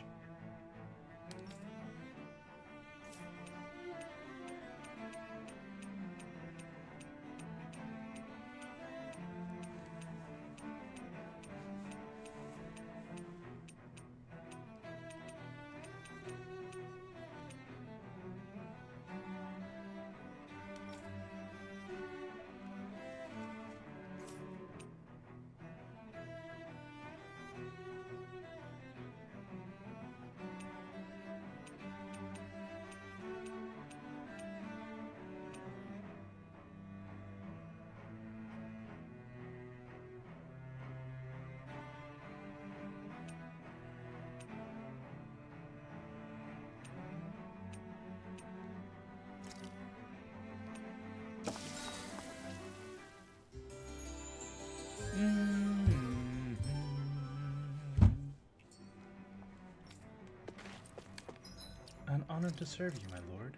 An honor to serve you, my lord.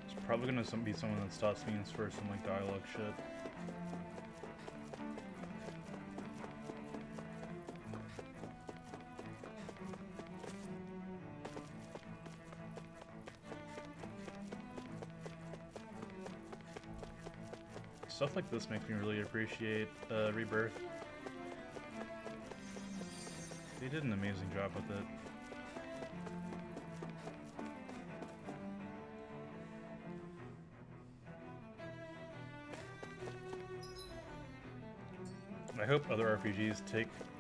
It's probably gonna be someone that stops me for some like dialogue shit. Stuff like this makes me really appreciate Rebirth. They did an amazing job with it. I hope other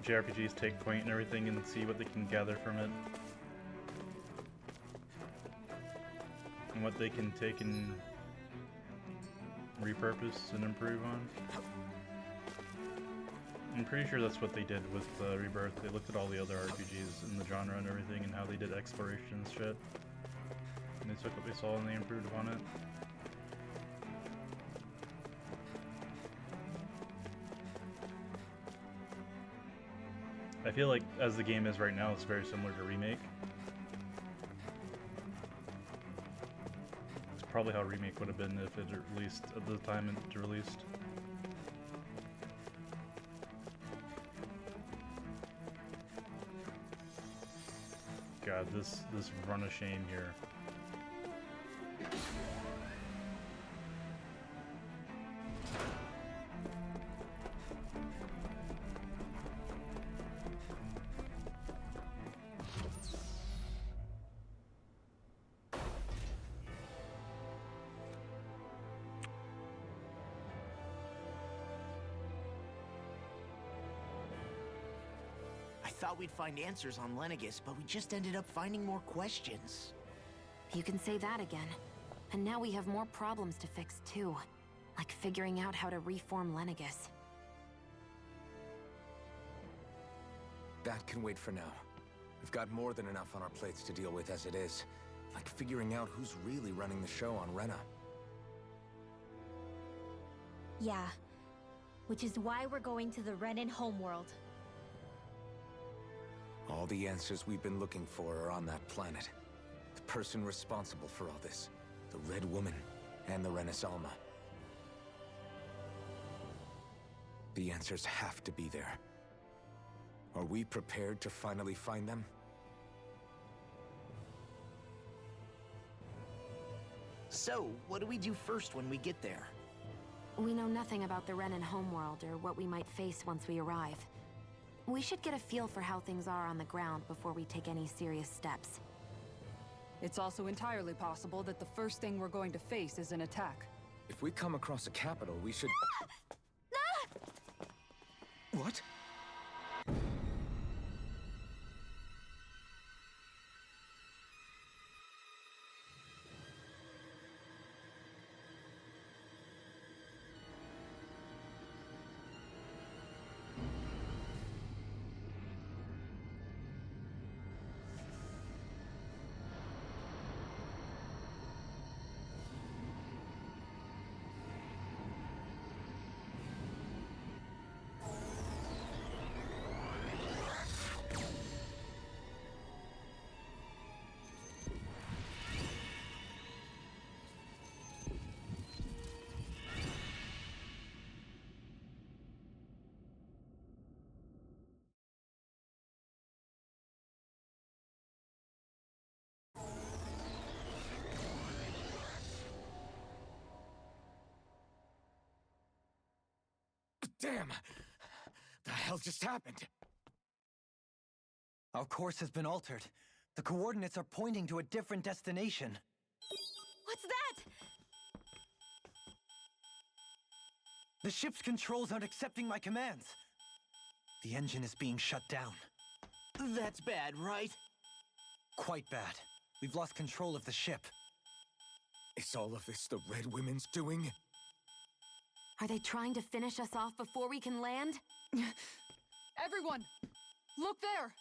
JRPGs take point and everything and see what they can gather from it. And what they can take and repurpose and improve on. I'm pretty sure that's what they did with Rebirth. They looked at all the other RPGs in the genre and everything and how they did exploration and shit. And they took what they saw and they improved upon it. I feel like as the game is right now, it's very similar to Remake. probably how a remake would have been if it released at the time it released. God, this run of shame here. I thought we'd find answers on Lenegis, but we just ended up finding more questions. You can say that again. And now we have more problems to fix too. Like figuring out how to reform Lenegis. That can wait for now. We've got more than enough on our plates to deal with as it is. Like figuring out who's really running the show on Rena. Yeah. Which is why we're going to the Renan homeworld. All the answers we've been looking for are on that planet. The person responsible for all this. The Red Woman and the Renis Alma. The answers have to be there. Are we prepared to finally find them? So, what do we do first when we get there? We know nothing about the Renan homeworld or what we might face once we arrive. We should get a feel for how things are on the ground before we take any serious steps. It's also entirely possible that the first thing we're going to face is an attack. If we come across a capital, we should... What? Damn! The hell just happened? Our course has been altered. The coordinates are pointing to a different destination. What's that? The ship's controls aren't accepting my commands. The engine is being shut down. That's bad, right? Quite bad. We've lost control of the ship. Is all of this the Red Women's doing? Are they trying to finish us off before we can land? Everyone! Look there!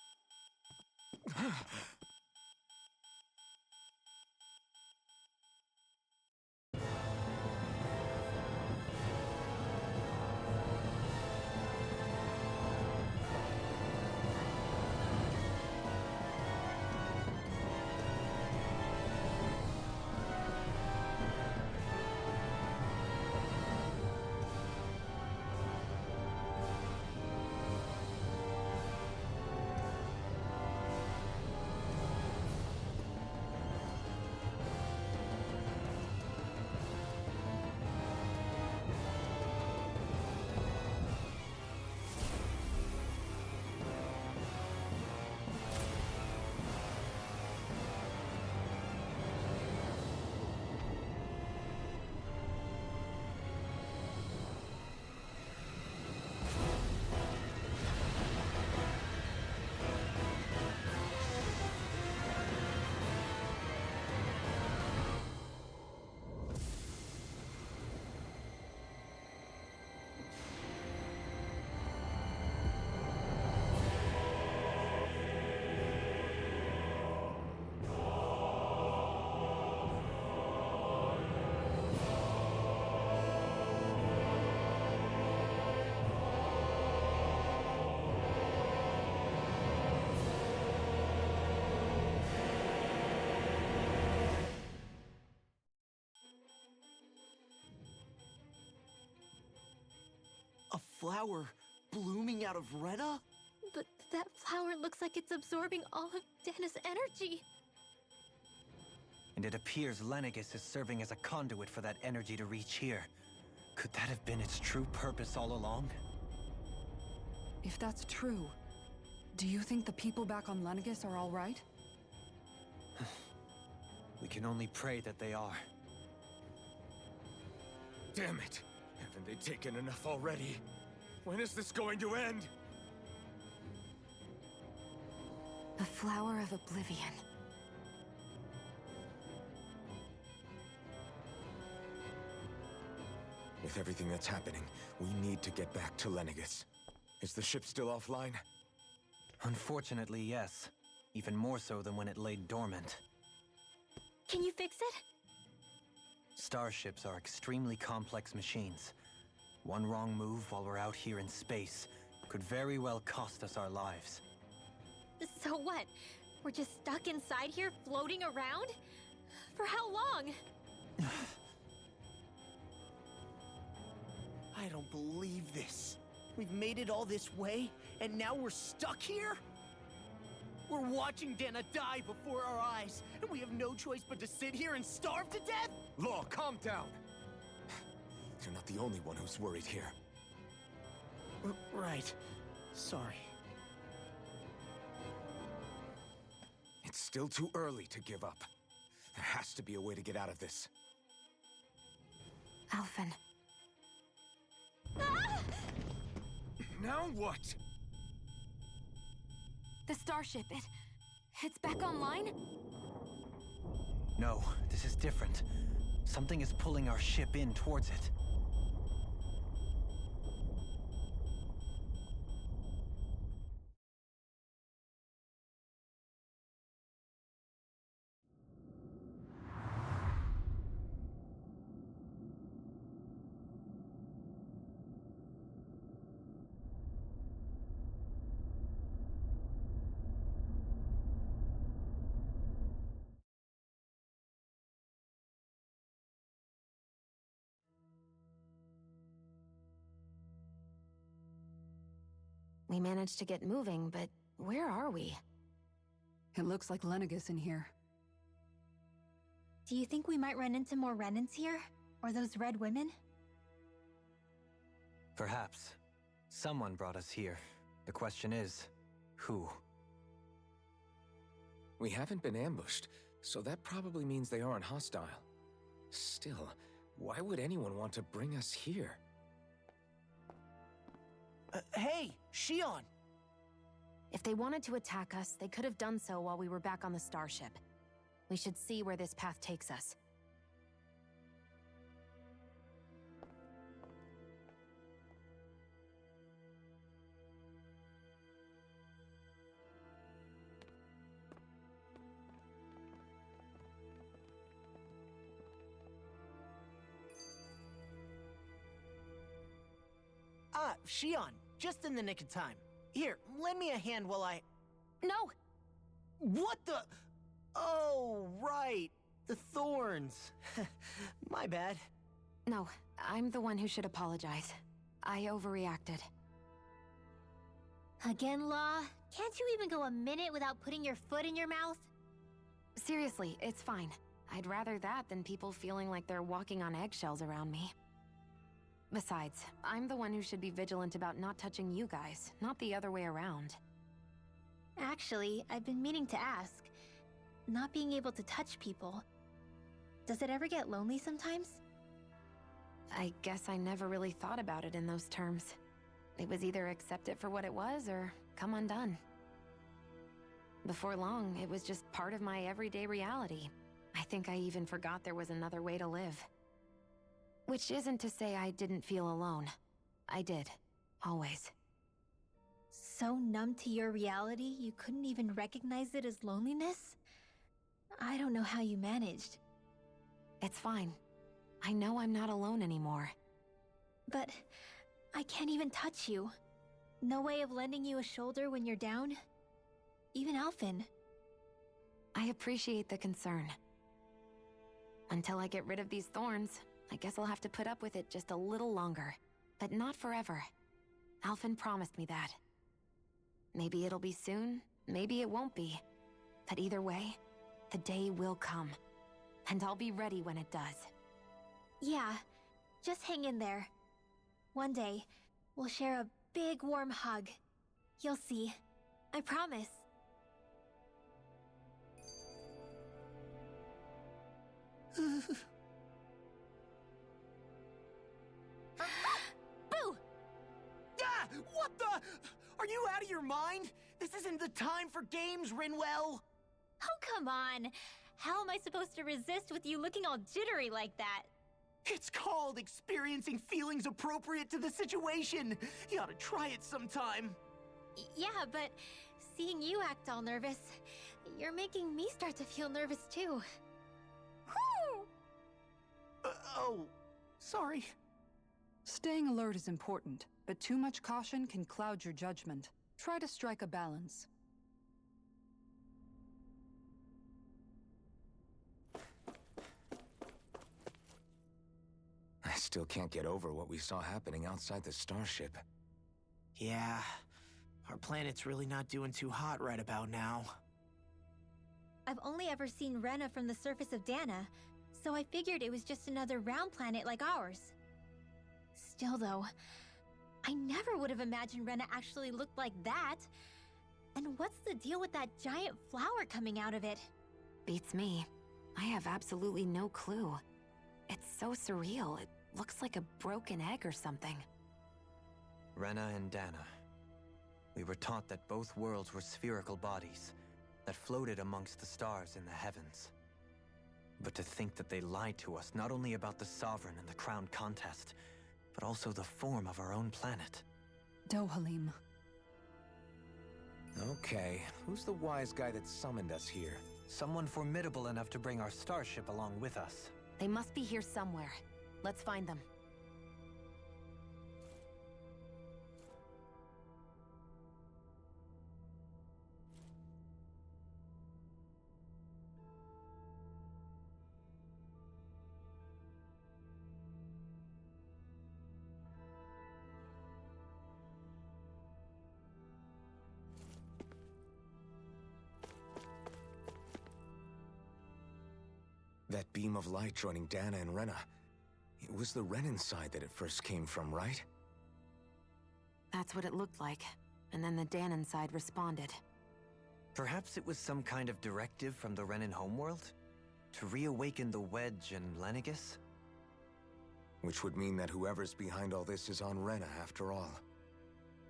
A flower blooming out of Rena? But that flower looks like it's absorbing all of Dana's energy. And it appears Lenegis is serving as a conduit for that energy to reach here. Could that have been its true purpose all along? If that's true, do you think the people back on Lenegis are all right? We can only pray that they are. Damn it! Haven't they taken enough already? When is this going to end? The Flower of Oblivion. With everything that's happening, we need to get back to Lenegis. Is the ship still offline? Unfortunately, yes. Even more so than when it lay dormant. Can you fix it? Starships are extremely complex machines. One wrong move while we're out here in space could very well cost us our lives. So what? We're just stuck inside here, floating around? For how long? I don't believe this. We've made it all this way, and now we're stuck here? We're watching Dana die before our eyes, and we have no choice but to sit here and starve to death? Law, calm down! You're not the only one who's worried here. Right. Sorry. It's still too early to give up. There has to be a way to get out of this. Alphen. Ah! Now what? The starship, it's back online? No, this is different. Something is pulling our ship in towards it. We managed to get moving, but where are we? It looks like Lenegis in here. Do you think we might run into more Renans here? Or those red women? Perhaps. Someone brought us here. The question is, who? We haven't been ambushed, so that probably means they aren't hostile. Still, why would anyone want to bring us here? Hey, Shion! If they wanted to attack us, they could have done so while we were back on the starship. We should see where this path takes us. Ah, Shion, just in the nick of time. Here, lend me a hand while I... No! What the... Oh, right. The thorns. My bad. No, I'm the one who should apologize. I overreacted. Again, Law? Can't you even go a minute without putting your foot in your mouth? Seriously, it's fine. I'd rather that than people feeling like they're walking on eggshells around me. Besides, I'm the one who should be vigilant about not touching you guys, not the other way around. Actually, I've been meaning to ask. Not being able to touch people, does it ever get lonely sometimes? I guess I never really thought about it in those terms. It was either accept it for what it was or come undone. Before long, it was just part of my everyday reality. I think I even forgot there was another way to live. Which isn't to say I didn't feel alone. I did. Always. So numb to your reality, you couldn't even recognize it as loneliness? I don't know how you managed. It's fine. I know I'm not alone anymore. But I can't even touch you. No way of lending you a shoulder when you're down? Even Alphen. I appreciate the concern. Until I get rid of these thorns, I guess I'll have to put up with it just a little longer. But not forever. Alphen promised me that. Maybe it'll be soon, maybe it won't be. But either way, the day will come. And I'll be ready when it does. Yeah, just hang in there. One day, we'll share a big warm hug. You'll see. I promise. Boo! Ah! What the? Are you out of your mind? This isn't the time for games, Rinwell! Oh, come on. How am I supposed to resist with you looking all jittery like that? It's called experiencing feelings appropriate to the situation. You ought to try it sometime. Yeah, but seeing you act all nervous, you're making me start to feel nervous too. Oh, sorry. Staying alert is important, but too much caution can cloud your judgment. Try to strike a balance. I still can't get over what we saw happening outside the starship. Yeah, our planet's really not doing too hot right about now. I've only ever seen Rena from the surface of Dana, so I figured it was just another round planet like ours. Still though, I never would have imagined Rena actually looked like that. And what's the deal with that giant flower coming out of it? Beats me. I have absolutely no clue. It's so surreal. It looks like a broken egg or something. Rena and Dana. We were taught that both worlds were spherical bodies that floated amongst the stars in the heavens. But to think that they lied to us not only about the Sovereign and the Crown contest, but also the form of our own planet. Dohalim. Okay, who's the wise guy that summoned us here? Someone formidable enough to bring our starship along with us. They must be here somewhere. Let's find them. That beam of light joining Dana and Rena. It was the Renan side that it first came from, right? That's what it looked like. And then the Danon side responded. Perhaps it was some kind of directive from the Renan homeworld? To reawaken the Wedge and Lenegis? Which would mean that whoever's behind all this is on Rena after all.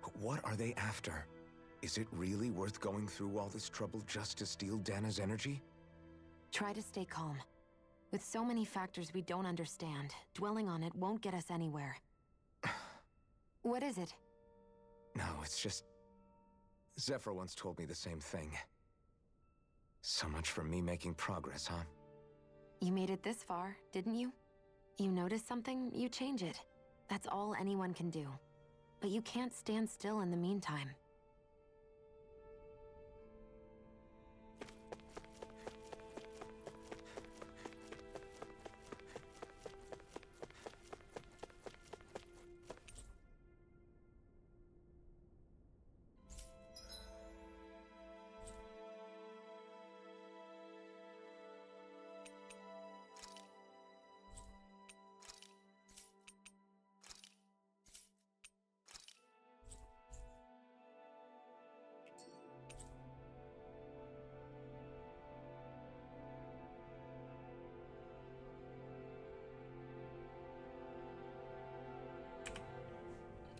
But what are they after? Is it really worth going through all this trouble just to steal Dana's energy? Try to stay calm. With so many factors we don't understand, dwelling on it won't get us anywhere. What is it? No, it's just... Zephyr once told me the same thing. So much for me making progress, huh? You made it this far, didn't you? You notice something, you change it. That's all anyone can do. But you can't stand still in the meantime.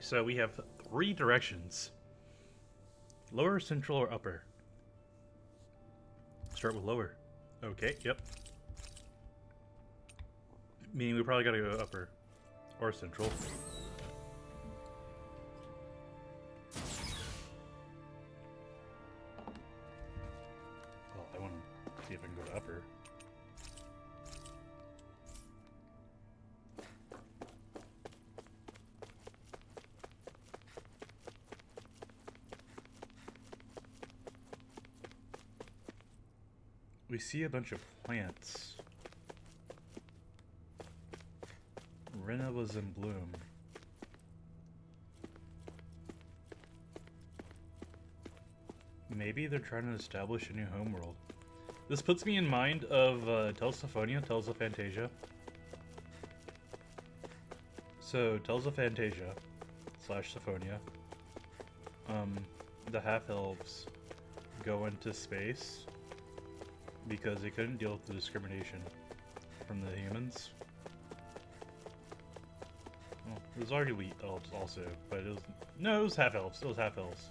So we have 3 directions. Lower, central, or upper? Start with lower. Okay, yep. Meaning we probably gotta go upper. Or central. Well, I wanna see if I can go to upper. We see a bunch of plants. Rena was in bloom. maybe they're trying to establish a new homeworld. This puts me in mind of Tales of Symphonia, Tales of Fantasia. So, Tales of Fantasia / Symphonia. The half-elves go into space because they couldn't deal with the discrimination from the humans. Well, it was already elite elves also, but it was half-elves. It was half-elves.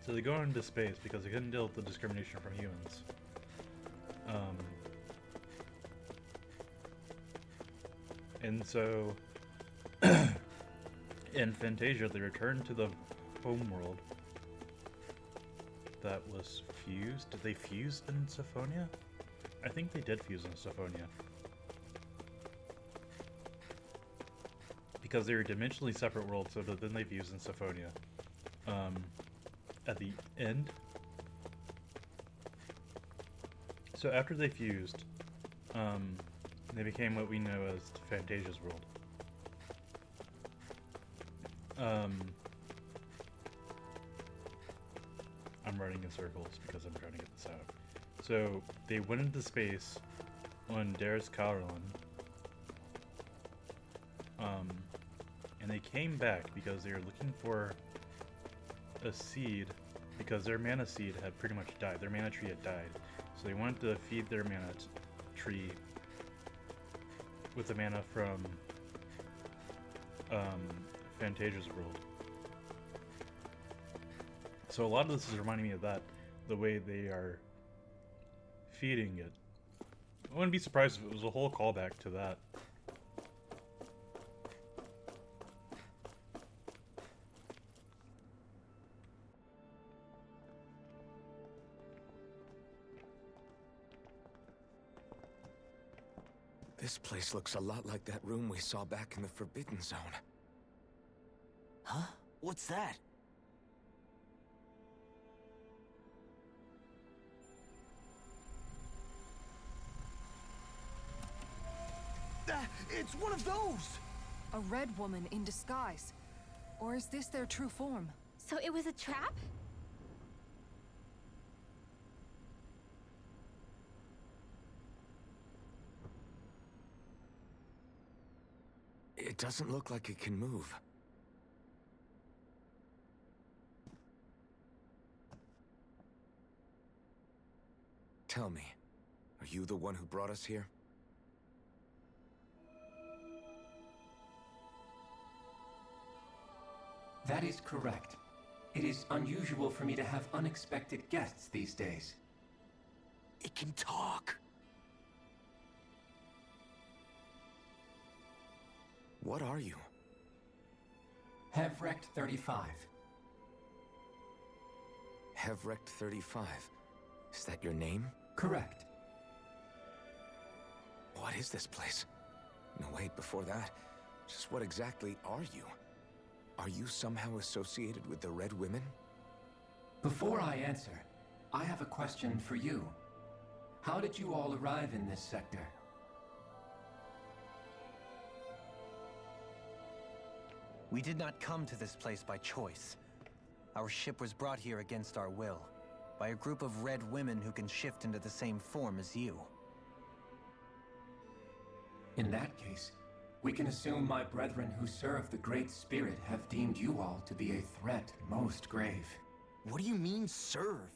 So they go into space because they couldn't deal with the discrimination from humans. And so, in Fantasia, they return to the homeworld that was fused. Did they fuse in Symphonia? I think they did fuse in Symphonia. Because they were dimensionally separate worlds, so then they fused in Symphonia. At the end. So after they fused, they became what we know as Fantasia's world. I'm running in circles because I'm trying to get this out. So they went into space on Dares Calron, and they came back because they were looking for a seed, because their mana seed had pretty much died. Their mana tree had died. So they wanted to feed their mana tree with the mana from Fantasia's world. So a lot of this is reminding me of that, the way they are feeding it. I wouldn't be surprised if it was a whole callback to that. This place looks a lot like that room we saw back in the Forbidden Zone. Huh? What's that? It's one of those! A red woman in disguise. Or is this their true form? So it was a trap? It doesn't look like it can move. Tell me, are you the one who brought us here? That is correct. It is unusual for me to have unexpected guests these days. It can talk. What are you? Hevrect 35. Hevrect 35. Is that your name? Correct. What is this place? No, wait, before that, just what exactly are you? Are you somehow associated with the Red Women? Before I answer, I have a question for you. How did you all arrive in this sector? We did not come to this place by choice. Our ship was brought here against our will, by a group of red women who can shift into the same form as you. In that case, we can assume my brethren who serve the Great Spirit have deemed you all to be a threat most grave. What do you mean, serve?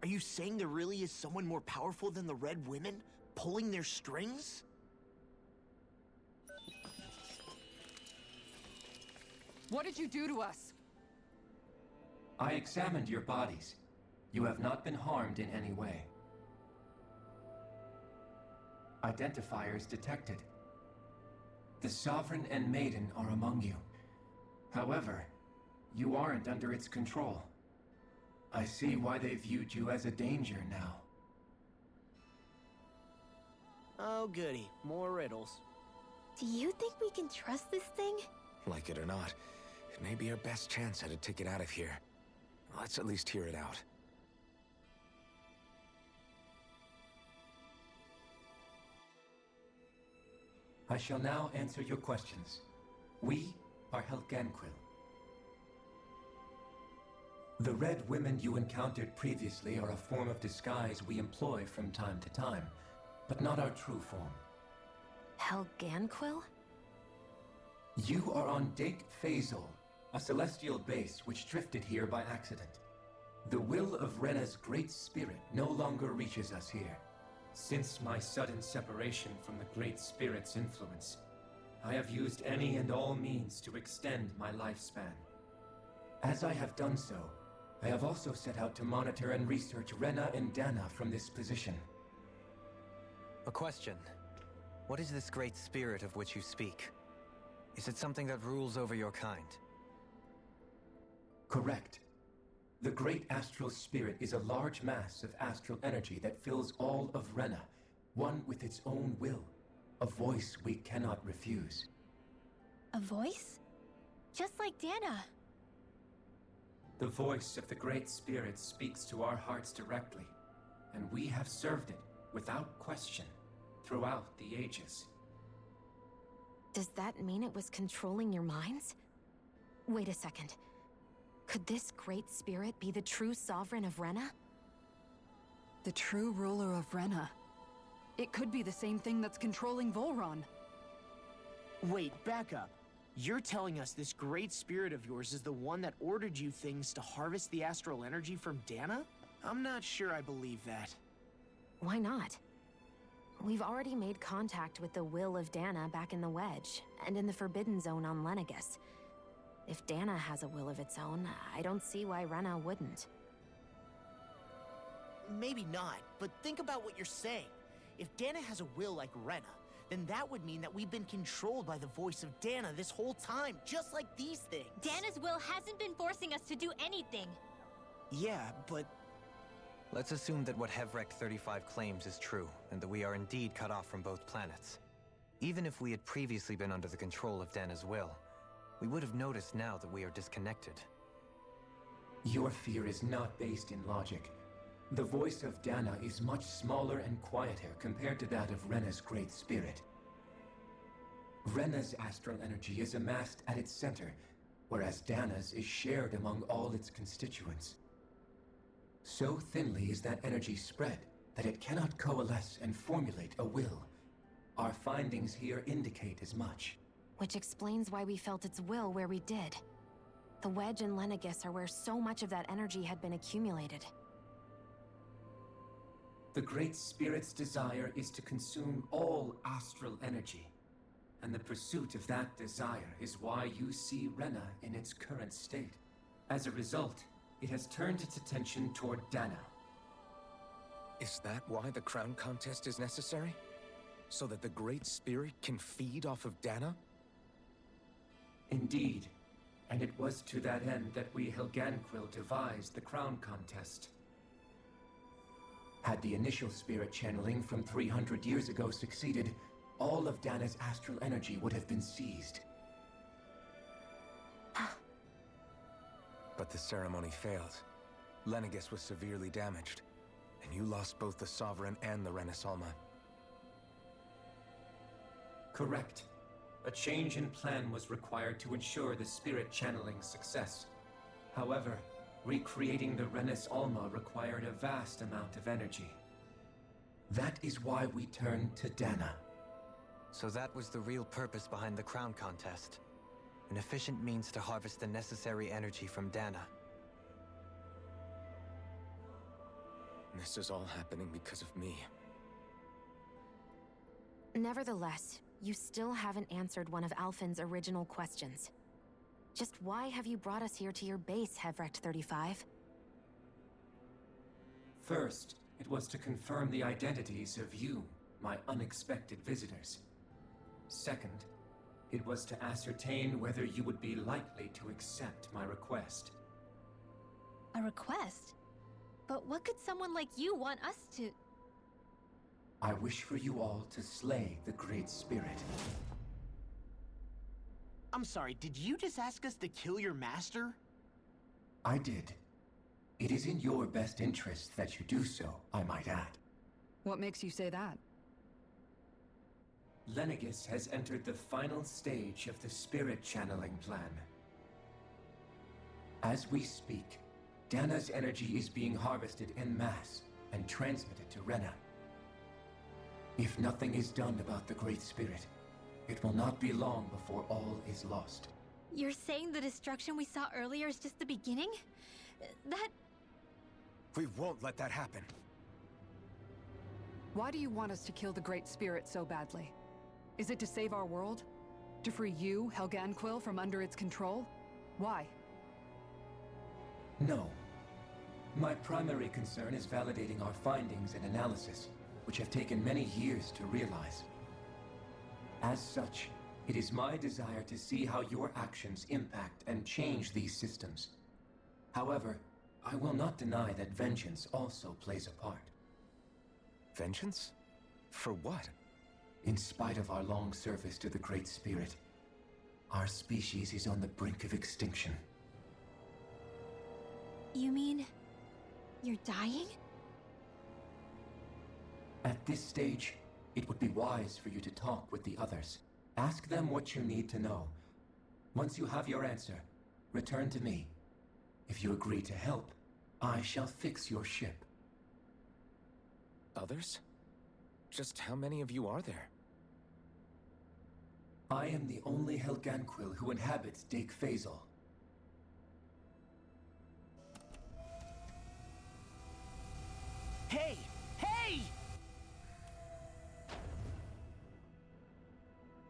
Are you saying there really is someone more powerful than the Red Women, pulling their strings? What did you do to us? I examined your bodies. You have not been harmed in any way. Identifiers detected. The Sovereign and Maiden are among you. However, you aren't under its control. I see why they viewed you as a danger now. Oh goody, more riddles. Do you think we can trust this thing? Like it or not, it may be our best chance at a ticket out of here. Let's at least hear it out. I shall now answer your questions. We are Helganquil. The red women you encountered previously are a form of disguise we employ from time to time, but not our true form. Helganquil? You are on Dake Phasal, a celestial base which drifted here by accident. The will of Rena's great spirit no longer reaches us here. Since my sudden separation from the Great Spirit's influence, I have used any and all means to extend my lifespan. As I have done so, I have also set out to monitor and research Rena and Dana from this position. A question. What is this great spirit of which you speak? Is it something that rules over your kind? Correct. The Great Astral Spirit is a large mass of astral energy that fills all of Rena, one with its own will, a voice we cannot refuse. A voice? Just like Dana. The voice of the Great Spirit speaks to our hearts directly, and we have served it, without question, throughout the ages. Does that mean it was controlling your minds? Wait a second. Could this great spirit be the true sovereign of Rena? The true ruler of Rena. It could be the same thing that's controlling Volron. Wait, back up. You're telling us this great spirit of yours is the one that ordered you things to harvest the astral energy from Dana? I'm not sure I believe that. Why not? We've already made contact with the will of Dana back in the Wedge, and in the Forbidden Zone on Lenegus. If Dana has a will of its own, I don't see why Rena wouldn't. Maybe not, but think about what you're saying. If Dana has a will like Rena, then that would mean that we've been controlled by the voice of Dana this whole time, just like these things. Dana's will hasn't been forcing us to do anything. Yeah, but... Let's assume that what Hevrect 35 claims is true, and that we are indeed cut off from both planets. Even if we had previously been under the control of Dana's will, we would have noticed now that we are disconnected. Your fear is not based in logic. The voice of Dana is much smaller and quieter compared to that of Rena's great spirit. Rena's astral energy is amassed at its center, whereas Dana's is shared among all its constituents. So thinly is that energy spread that it cannot coalesce and formulate a will. Our findings here indicate as much. Which explains why we felt its will where we did. The Wedge and Lenegus are where so much of that energy had been accumulated. The Great Spirit's desire is to consume all astral energy. And the pursuit of that desire is why you see Rena in its current state. As a result, it has turned its attention toward Dana. Is that why the crown contest is necessary? So that the Great Spirit can feed off of Dana? Indeed. And it was to that end that we Helganquil devised the crown contest. Had the initial spirit channeling from 300 years ago succeeded, all of Dana's astral energy would have been seized. But the ceremony failed. Lenegus was severely damaged, and you lost both the Sovereign and the Renasalma. Correct. A change in plan was required to ensure the spirit channeling success. However, recreating the Renis Alma required a vast amount of energy. That is why we turned to Dana. So that was the real purpose behind the crown contest. An efficient means to harvest the necessary energy from Dana. This is all happening because of me. Nevertheless, you still haven't answered one of Alphen's original questions. Just why have you brought us here to your base, Hevrect 35? First, it was to confirm the identities of you, my unexpected visitors. Second, it was to ascertain whether you would be likely to accept my request. A request? But what could someone like you want us to... I wish for you all to slay the Great Spirit. I'm sorry, did you just ask us to kill your master? I did. It is in your best interest that you do so, I might add. What makes you say that? Lenegus has entered the final stage of the spirit channeling plan. As we speak, Dana's energy is being harvested en masse and transmitted to Rena. If nothing is done about the Great Spirit, it will not be long before all is lost. You're saying the destruction we saw earlier is just the beginning? That... We won't let that happen. Why do you want us to kill the Great Spirit so badly? Is it to save our world? To free you, Helganquil, from under its control? Why? No. My primary concern is validating our findings and analysis, which have taken many years to realize. As such, it is my desire to see how your actions impact and change these systems. However, I will not deny that vengeance also plays a part. Vengeance? For what? In spite of our long service to the Great Spirit, our species is on the brink of extinction. You mean... you're dying? At this stage, it would be wise for you to talk with the others. Ask them what you need to know. Once you have your answer, return to me. If you agree to help, I shall fix your ship. Others? Just how many of you are there? I am the only Helganquil who inhabits Dake Phasal. Hey! Hey!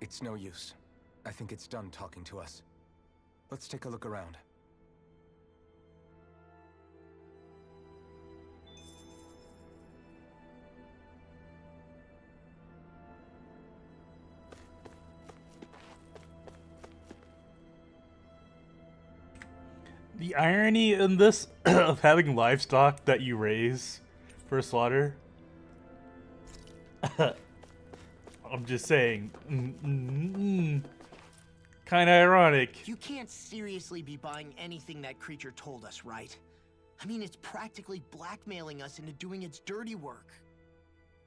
It's no use. I think it's done talking to us. Let's take a look around. The irony in this of having livestock that you raise for slaughter. I'm just saying. Kind of ironic. You can't seriously be buying anything that creature told us, right? I mean, it's practically blackmailing us into doing its dirty work.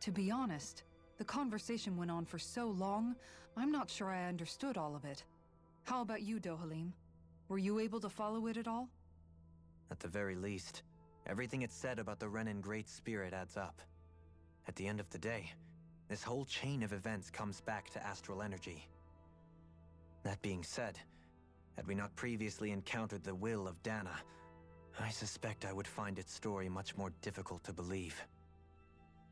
To be honest, the conversation went on for so long, I'm not sure I understood all of it. How about you, Dohalim? Were you able to follow it at all? At the very least, everything it said about the Renan Great Spirit adds up. At the end of the day, this whole chain of events comes back to astral energy. That being said, had we not previously encountered the will of Dana, I suspect I would find its story much more difficult to believe.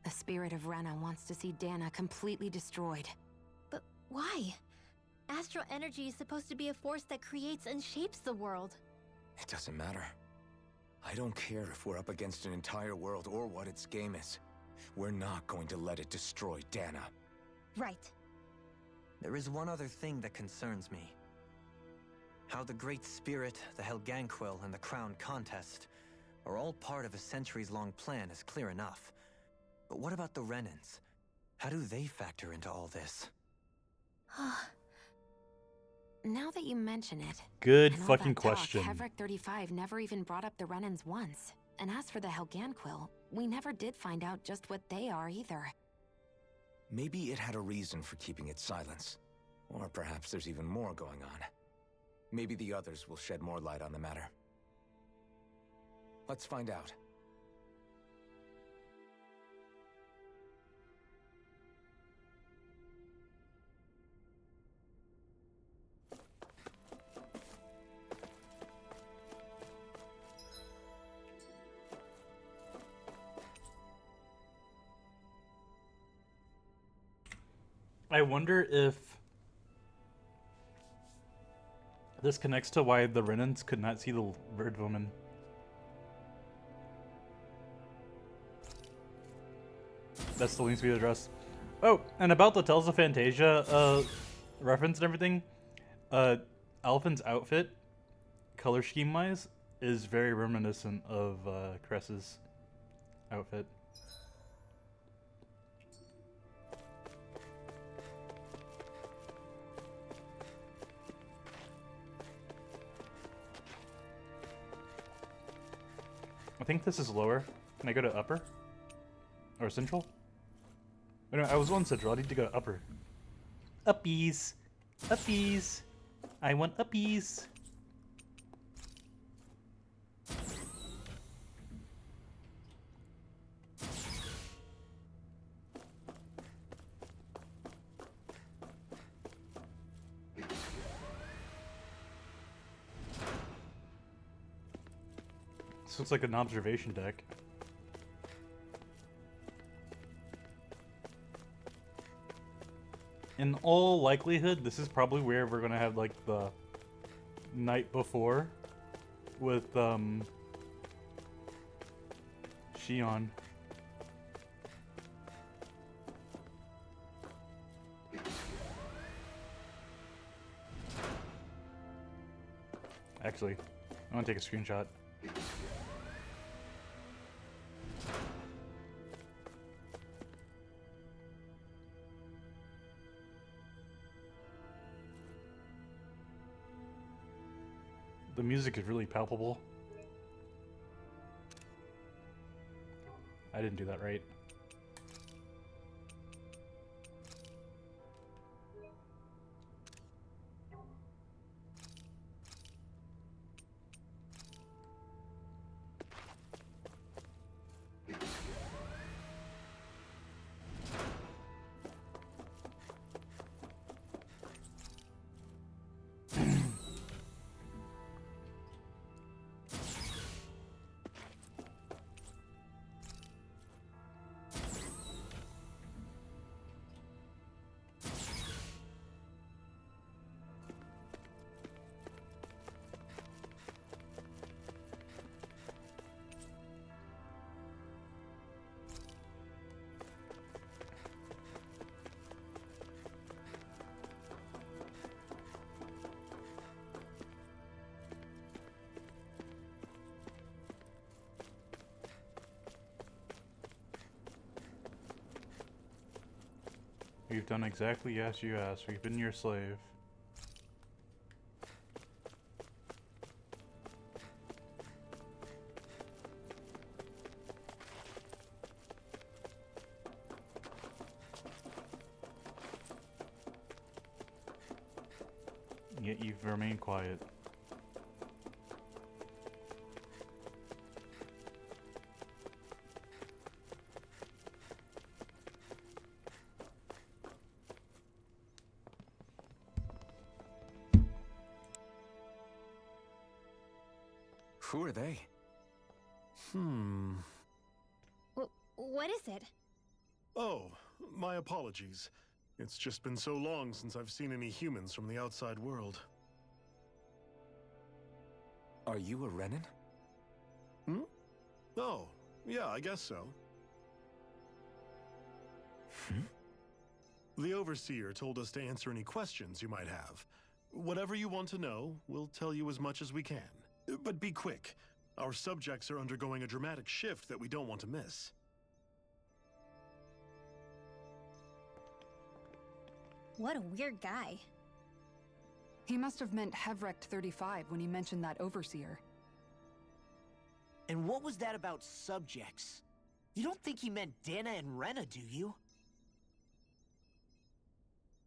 The spirit of Rena wants to see Dana completely destroyed. But why? Astral energy is supposed to be a force that creates and shapes the world. It doesn't matter. I don't care if we're up against an entire world or what its game is. We're not going to let it destroy Dana. Right. There is one other thing that concerns me. How the Great Spirit, the Helganquil, and the Crown Contest are all part of a centuries-long plan is clear enough. But what about the Renans? How do they factor into all this? Now that you mention it... Good and all fucking that talk, question. Hevric 35 never even brought up the Renans once. And as for the Helganquil, we never did find out just what they are either. Maybe it had a reason for keeping its silence. Or perhaps there's even more going on. Maybe the others will shed more light on the matter. Let's find out. I wonder if this connects to why the Renans could not see the bird woman. That's the links we addressed. Oh, and about the Tales of Fantasia reference and everything, Alphen's outfit, color scheme wise, is very reminiscent of Cress's outfit. I think this is lower. Can I go to upper? Or central? Wait, no, I was on central. I need to go to upper. Uppies! Uppies! I want uppies! This looks like an observation deck. In all likelihood, this is probably where we're gonna have like the night before with Shion. Actually, I want to take a screenshot. The music is really palpable. I didn't do that right. We've done exactly as you asked. We've been your slave. Yet you've remained quiet. Who are they? What is it? Oh, my apologies. It's just been so long since I've seen any humans from the outside world. Are you a Renin? Hmm? Oh, yeah, I guess so. The Overseer told us to answer any questions you might have. Whatever you want to know, we'll tell you as much as we can. But be quick. Our subjects are undergoing a dramatic shift that we don't want to miss. What a weird guy. He must have meant Hevrecht 35 when he mentioned that Overseer. And what was that about subjects? You don't think he meant Dana and Rena, do you?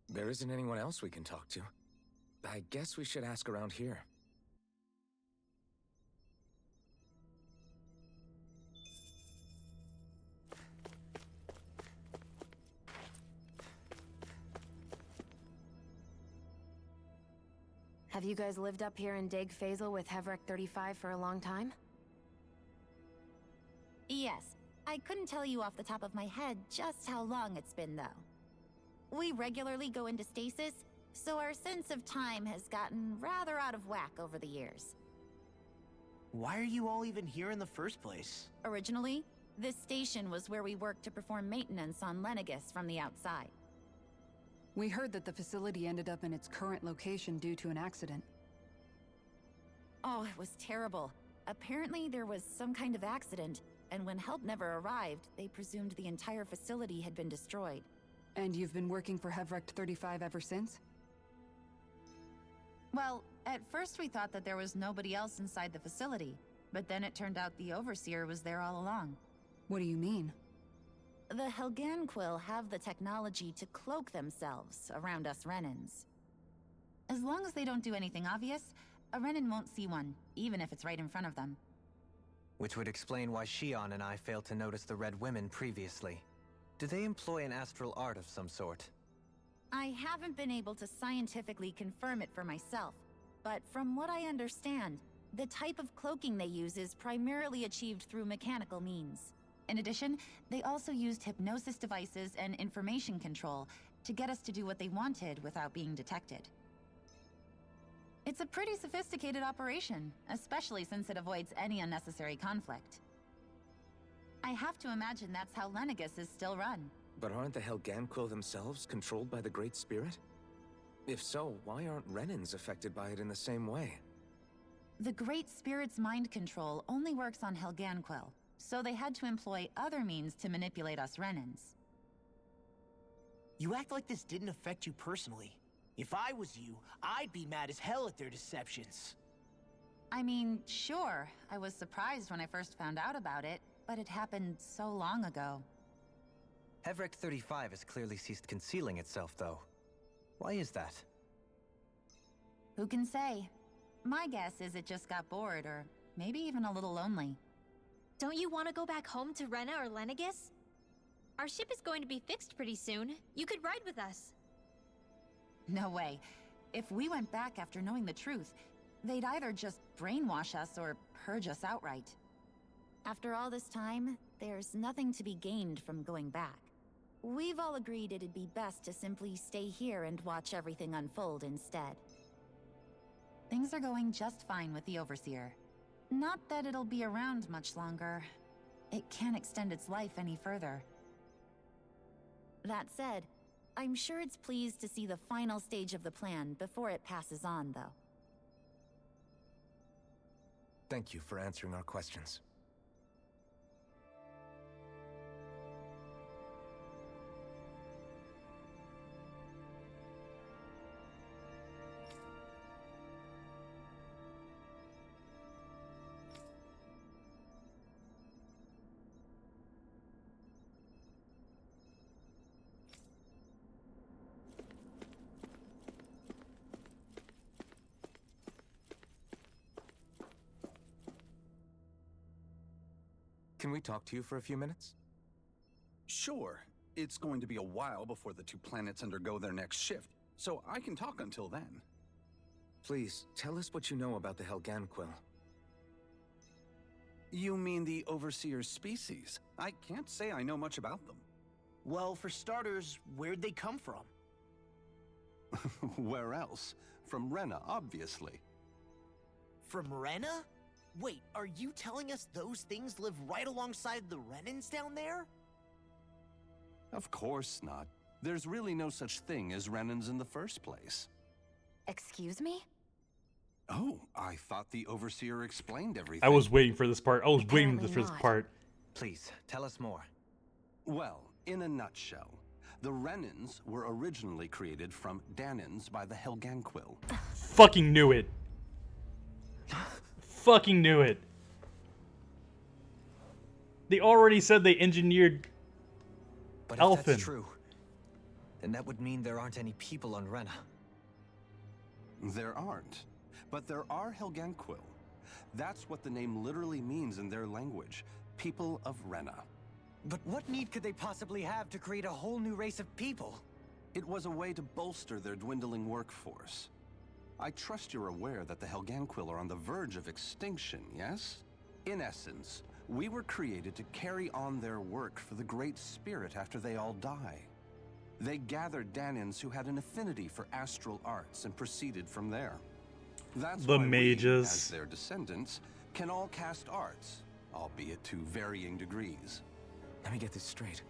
There isn't anyone else we can talk to. I guess we should ask around here. Have you guys lived up here in Dag Fazel with Hevrecht 35 for a long time? Yes. I couldn't tell you off the top of my head just how long it's been, though. We regularly go into stasis, so our sense of time has gotten rather out of whack over the years. Why are you all even here in the first place? Originally, this station was where we worked to perform maintenance on Lenegis from the outside. We heard that the facility ended up in its current location due to an accident. Oh, it was terrible. Apparently there was some kind of accident, and when help never arrived, they presumed the entire facility had been destroyed. And you've been working for Hevrecht 35 ever since? Well, at first we thought that there was nobody else inside the facility, but then it turned out the Overseer was there all along. What do you mean? The Helganquil have the technology to cloak themselves around us Renins. As long as they don't do anything obvious, a Renin won't see one, even if it's right in front of them. Which would explain why Shion and I failed to notice the Red Women previously. Do they employ an astral art of some sort? I haven't been able to scientifically confirm it for myself, but from what I understand, The type of cloaking they use is primarily achieved through mechanical means. In addition, they also used hypnosis devices and information control to get us to do what they wanted without being detected. It's a pretty sophisticated operation, especially since it avoids any unnecessary conflict. I have to imagine that's how Lenegis is still run. But aren't the Helganquil themselves controlled by the Great Spirit? If so, why aren't Renans affected by it in the same way? The Great Spirit's mind control only works on Helganquil, so they had to employ other means to manipulate us Renans. You act like this didn't affect you personally. If I was you, I'd be mad as hell at their deceptions. I mean, sure, I was surprised when I first found out about it, but it happened so long ago. Hevric 35 has clearly ceased concealing itself, though. Why is that? Who can say? My guess is it just got bored, or maybe even a little lonely. Don't you want to go back home to Rena or Lenegis? Our ship is going to be fixed pretty soon. You could ride with us. No way. If we went back after knowing the truth, they'd either just brainwash us or purge us outright. After all this time, there's nothing to be gained from going back. We've all agreed it'd be best to simply stay here and watch everything unfold instead. Things are going just fine with the Overseer. Not that it'll be around much longer. It can't extend its life any further. That said, I'm sure it's pleased to see the final stage of the plan before it passes on, though. Thank you for answering our questions. Can we talk to you for a few minutes? Sure. It's going to be a while before the two planets undergo their next shift, so I can talk until then. Please, tell us what you know about the Helganquil. You mean the Overseer's species? I can't say I know much about them. Well, for starters, where'd they come from? Where else? From Rena, obviously. From Rena? Wait, are you telling us those things live right alongside the Renans down there? Of course not. There's really no such thing as Renans in the first place. Excuse me? Oh, I thought the Overseer explained everything. I was waiting for this part. I was waiting Apparently for this not. part. Please, tell us more. Well, in a nutshell, the Renans were originally created from Danans by the Helganquil. Fucking knew it. Fucking knew it. They already said they engineered But if Elfin. that's true, then that would mean there aren't any people on Rena. There aren't, but there are Helganquil. That's what the name literally means in their language, people of Rena. But what need could they possibly have to create a whole new race of people? It was a way to bolster their dwindling workforce. I trust you're aware that the Helganquil are on the verge of extinction, yes? In essence, we were created to carry on their work for the Great Spirit after they all die. They gathered Danans who had an affinity for astral arts and proceeded from there. That's The why mages. we, as their descendants, can all cast arts, albeit to varying degrees. Let me get this straight.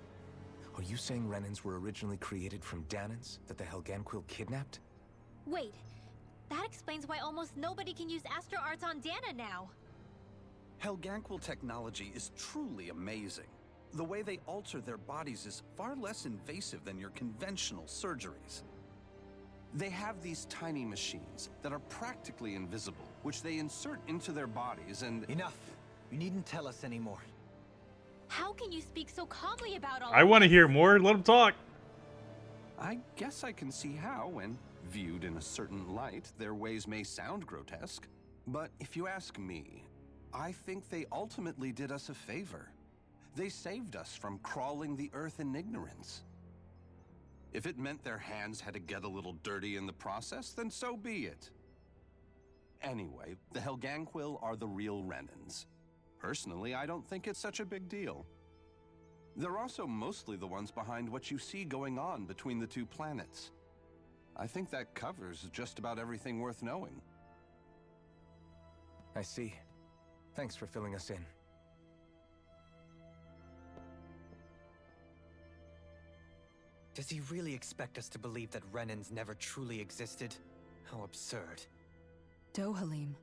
Are you saying Renans were originally created from Danans that the Helganquil kidnapped? Wait, that explains why almost nobody can use Astro Arts on Dana now. Helganquil technology is truly amazing. The way they alter their bodies is far less invasive than your conventional surgeries. They have these tiny machines that are practically invisible, which they insert into their bodies and— Enough! You needn't tell us anymore. How can you speak so calmly about all I want to hear more. Let him talk. I guess I can see how, when viewed in a certain light, their ways may sound grotesque. But if you ask me, I think they ultimately did us a favor. They saved us from crawling the earth in ignorance. If it meant their hands had to get a little dirty in the process, then so be it. Anyway, the Helganquil are the real Renans. Personally, I don't think it's such a big deal. They're also mostly the ones behind what you see going on between the two planets. I think that covers just about everything worth knowing. I see. Thanks for filling us in. Does he really expect us to believe that Renans never truly existed? How absurd. Dohalim.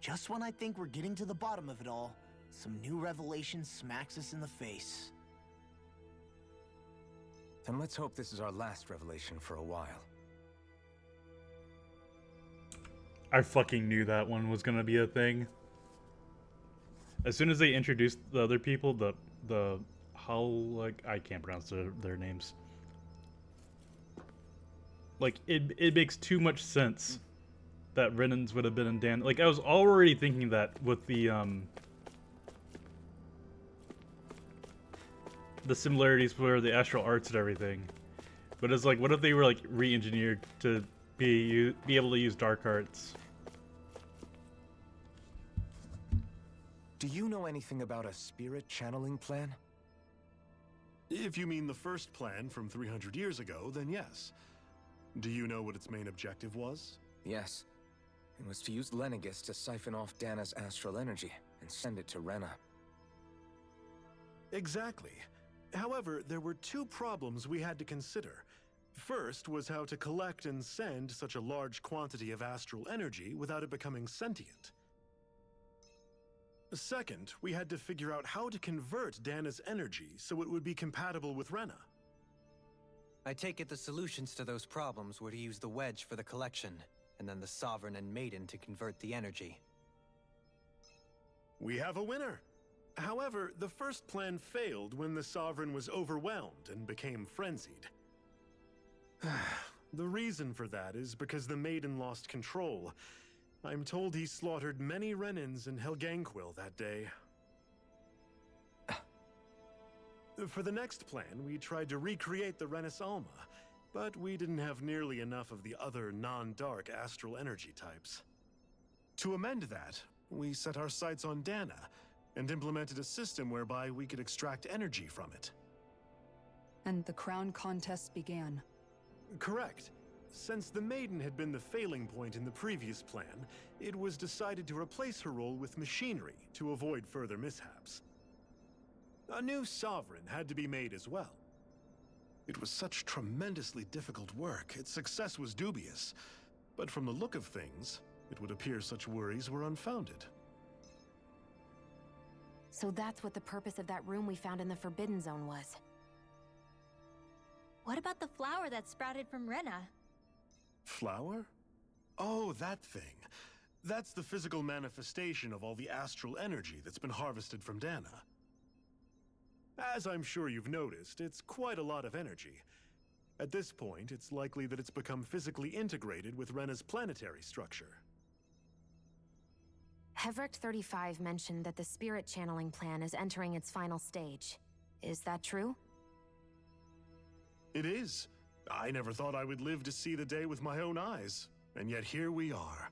Just when I think we're getting to the bottom of it all, some new revelation smacks us in the face. Then let's hope this is our last revelation for a while. I fucking knew that one was gonna be a thing. As soon as they introduced the other people, the how, like, I can't pronounce their names. Like, it makes too much sense that Renans would have been in Dan. Like, I was already thinking that with the similarities for the astral arts and everything. But it's like, what if they were, like, re-engineered to be able to use dark arts? Do you know anything about a spirit channeling plan? If you mean the first plan from 300 years ago, then yes. Do you know what its main objective was? Yes. It was to use Lenegis to siphon off Dana's astral energy and send it to Rena. Exactly. However, there were two problems we had to consider. First was how to collect and send such a large quantity of astral energy without it becoming sentient. Second, we had to figure out how to convert Dana's energy so it would be compatible with Rena. I take it the solutions to those problems were to use the wedge for the collection, and then the Sovereign and Maiden to convert the energy. We have a winner! However, the first plan failed when the Sovereign was overwhelmed and became frenzied. The reason for that is because the Maiden lost control. I'm told he slaughtered many Renans in Helganquil that day. For the next plan, we tried to recreate the Renis Alma, but we didn't have nearly enough of the other non-dark astral energy types. To amend that, we set our sights on Dana, and implemented a system whereby we could extract energy from it. And the crown contest began. Correct. Since the Maiden had been the failing point in the previous plan, it was decided to replace her role with machinery to avoid further mishaps. A new Sovereign had to be made as well. It was such tremendously difficult work, its success was dubious. But from the look of things, it would appear such worries were unfounded. So that's what the purpose of that room we found in the Forbidden Zone was. What about the flower that sprouted from Rena? Flower? Oh, that thing. That's the physical manifestation of all the astral energy that's been harvested from Dana. As I'm sure you've noticed, it's quite a lot of energy. At this point, it's likely that it's become physically integrated with Rena's planetary structure. Hevrecht 35 mentioned that the spirit channeling plan is entering its final stage. Is that true? It is. I never thought I would live to see the day with my own eyes, and yet here we are.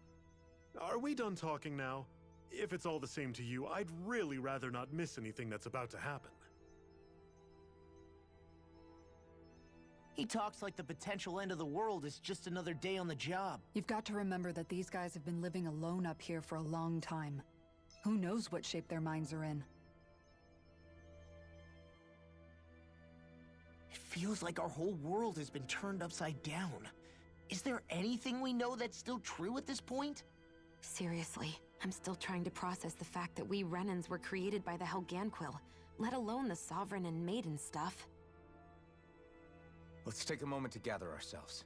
Are we done talking now? If it's all the same to you, I'd really rather not miss anything that's about to happen. He talks like the potential end of the world is just another day on the job. You've got to remember that these guys have been living alone up here for a long time. Who knows what shape their minds are in? It feels like our whole world has been turned upside down. Is there anything we know that's still true at this point? Seriously, I'm still trying to process the fact that we Renans were created by the Helganquil, let alone the Sovereign and Maiden stuff. Let's take a moment to gather ourselves.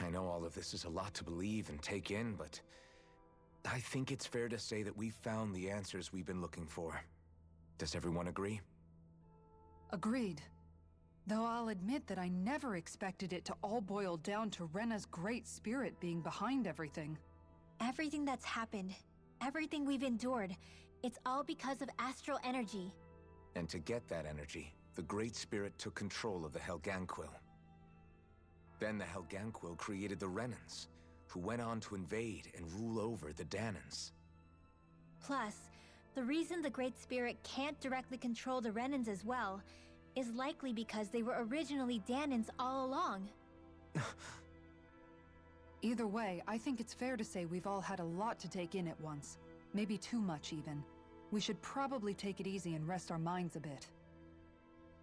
I know all of this is a lot to believe and take in, but I think it's fair to say that we've found the answers we've been looking for. Does everyone agree? Agreed. Though I'll admit that I never expected it to all boil down to Rena's great spirit being behind everything. Everything that's happened, everything we've endured, it's all because of astral energy. And to get that energy, the Great Spirit took control of the Helganquil. Then the Helganquil created the Renans, who went on to invade and rule over the Danans. Plus, the reason the Great Spirit can't directly control the Renans as well is likely because they were originally Danans all along. Either way, I think it's fair to say we've all had a lot to take in at once. Maybe too much, even. We should probably take it easy and rest our minds a bit.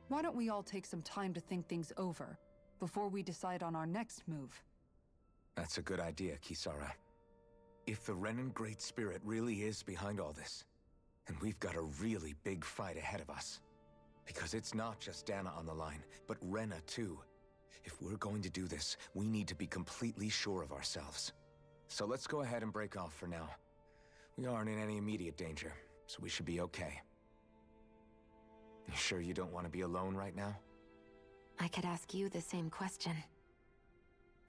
Why don't we all take some time to think things over, before we decide on our next move? That's a good idea, Kisara. If the Renan Great Spirit really is behind all this, then we've got a really big fight ahead of us. Because it's not just Dana on the line, but Rena too. If we're going to do this, we need to be completely sure of ourselves. So let's go ahead and break off for now. We aren't in any immediate danger, so we should be okay. You sure you don't want to be alone right now? I could ask you the same question.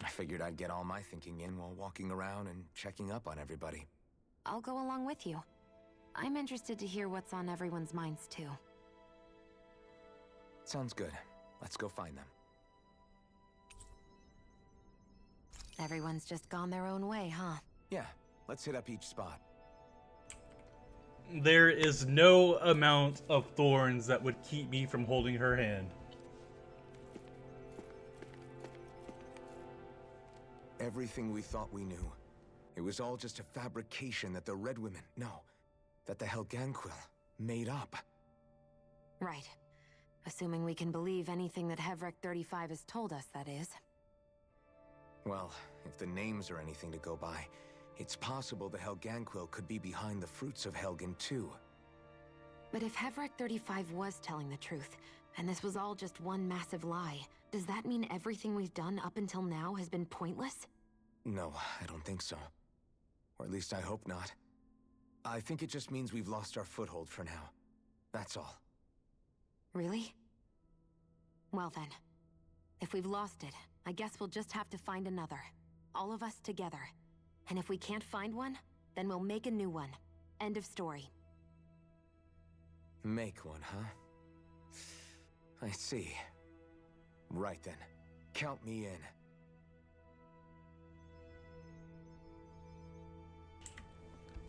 I figured I'd get all my thinking in while walking around and checking up on everybody. I'll go along with you. I'm interested to hear what's on everyone's minds too. Sounds good. Let's go find them. Everyone's just gone their own way, huh? Yeah, let's hit up each spot. There is no amount of thorns that would keep me from holding her hand. Everything we thought we knew. It was all just a fabrication that the Red Women, that the Helganquil made up. Right. Assuming we can believe anything that Hevrek 35 has told us, that is. Well, if the names are anything to go by, it's possible the Helganquil could be behind the fruits of Helgen too. But if Hevrek 35 was telling the truth, and this was all just one massive lie, does that mean everything we've done up until now has been pointless? No, I don't think so. Or at least I hope not. I think it just means we've lost our foothold for now. That's all. Really? Well then, if we've lost it, I guess we'll just have to find another. All of us together. And if we can't find one, then we'll make a new one. End of story. Make one, huh? I see. Right then. Count me in.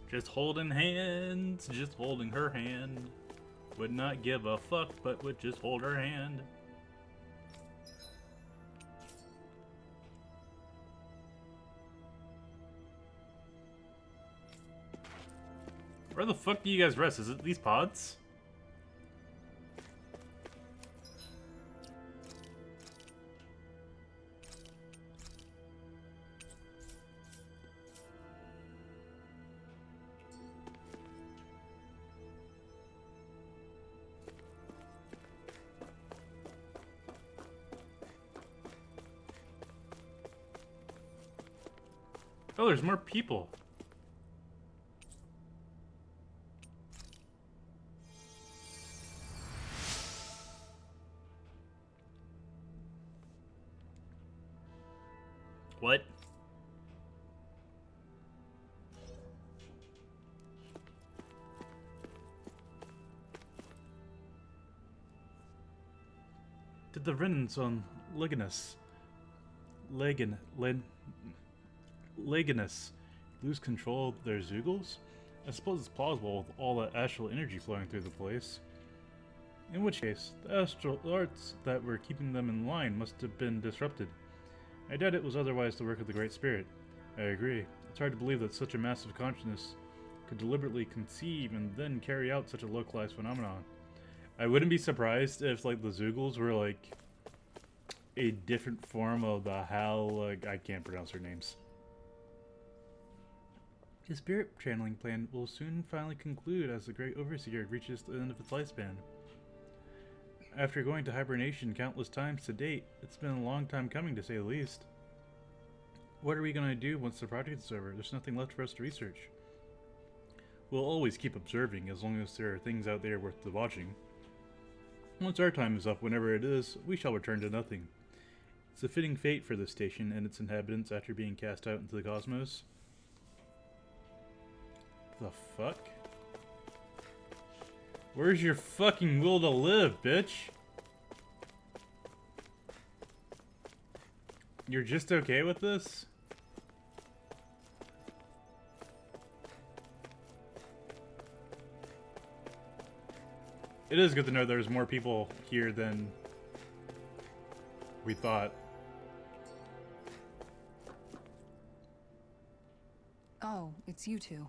Just holding hands, just holding her hand. Would not give a fuck, but would just hold her hand. Where the fuck do you guys rest? Is it these pods? Oh, there's more people. What? Did the Renans on Leganus lose control of their Zeugles? I suppose it's plausible with all that astral energy flowing through the place. In which case, the astral arts that were keeping them in line must have been disrupted. I doubt it was otherwise the work of the Great Spirit. I agree. It's hard to believe that such a massive consciousness could deliberately conceive and then carry out such a localized phenomenon. I wouldn't be surprised if, like, the Zeugles were, like, a different form of the I can't pronounce their names. His spirit channeling plan will soon finally conclude as the Great Overseer reaches the end of its lifespan. After going to hibernation countless times to date, it's been a long time coming to say the least. What are we going to do once the project is over? There's nothing left for us to research. We'll always keep observing as long as there are things out there worth watching. Once our time is up, whenever it is, we shall return to nothing. It's a fitting fate for this station and its inhabitants after being cast out into the cosmos. The fuck? Where's your fucking will to live, bitch? You're just okay with this? It is good to know there's more people here than we thought. Oh, it's you two.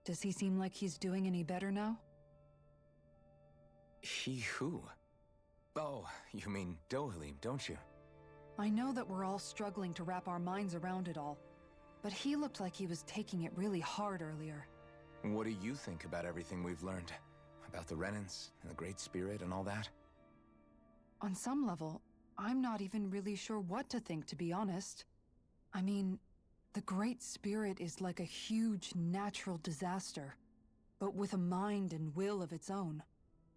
Does he seem like he's doing any better now? He who? Oh, you mean Dohalim, don't you? I know that we're all struggling to wrap our minds around it all, but he looked like he was taking it really hard earlier. What do you think about everything we've learned? About the Renans, and the Great Spirit, and all that? On some level, I'm not even really sure what to think, to be honest. I mean, the Great Spirit is like a huge natural disaster, but with a mind and will of its own.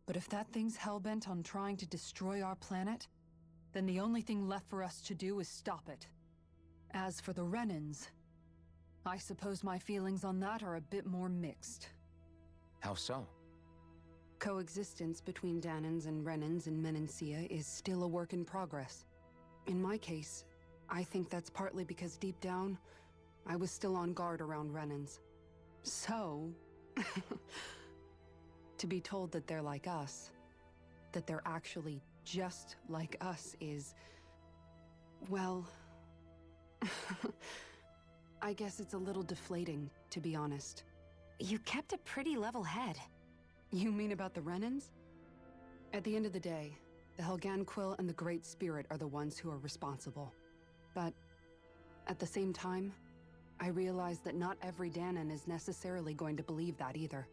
But if that thing's hellbent on trying to destroy our planet, then the only thing left for us to do is stop it. As for the Renans, I suppose my feelings on that are a bit more mixed. How so? Coexistence between Danans and Renans in Menancia is still a work in progress. In my case, I think that's partly because deep down, I was still on guard around Renans. So, to be told that they're like us, that they're actually just like us is, well, I guess it's a little deflating, to be honest. You kept a pretty level head. You mean about the Renans? At the end of the day, the Helganquil and the Great Spirit are the ones who are responsible. But at the same time, I realize that not every Danan is necessarily going to believe that either.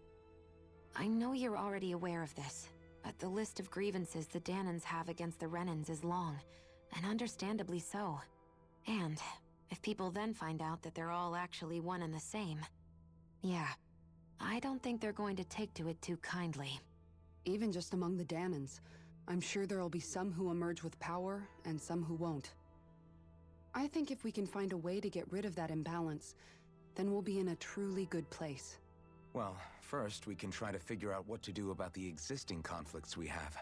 I know you're already aware of this, but the list of grievances the Danans have against the Renans is long, and understandably so. And if people then find out that they're all actually one and the same, yeah, I don't think they're going to take to it too kindly. Even just among the Danans, I'm sure there'll be some who emerge with power and some who won't. I think if we can find a way to get rid of that imbalance, then we'll be in a truly good place. Well, first we can try to figure out what to do about the existing conflicts we have.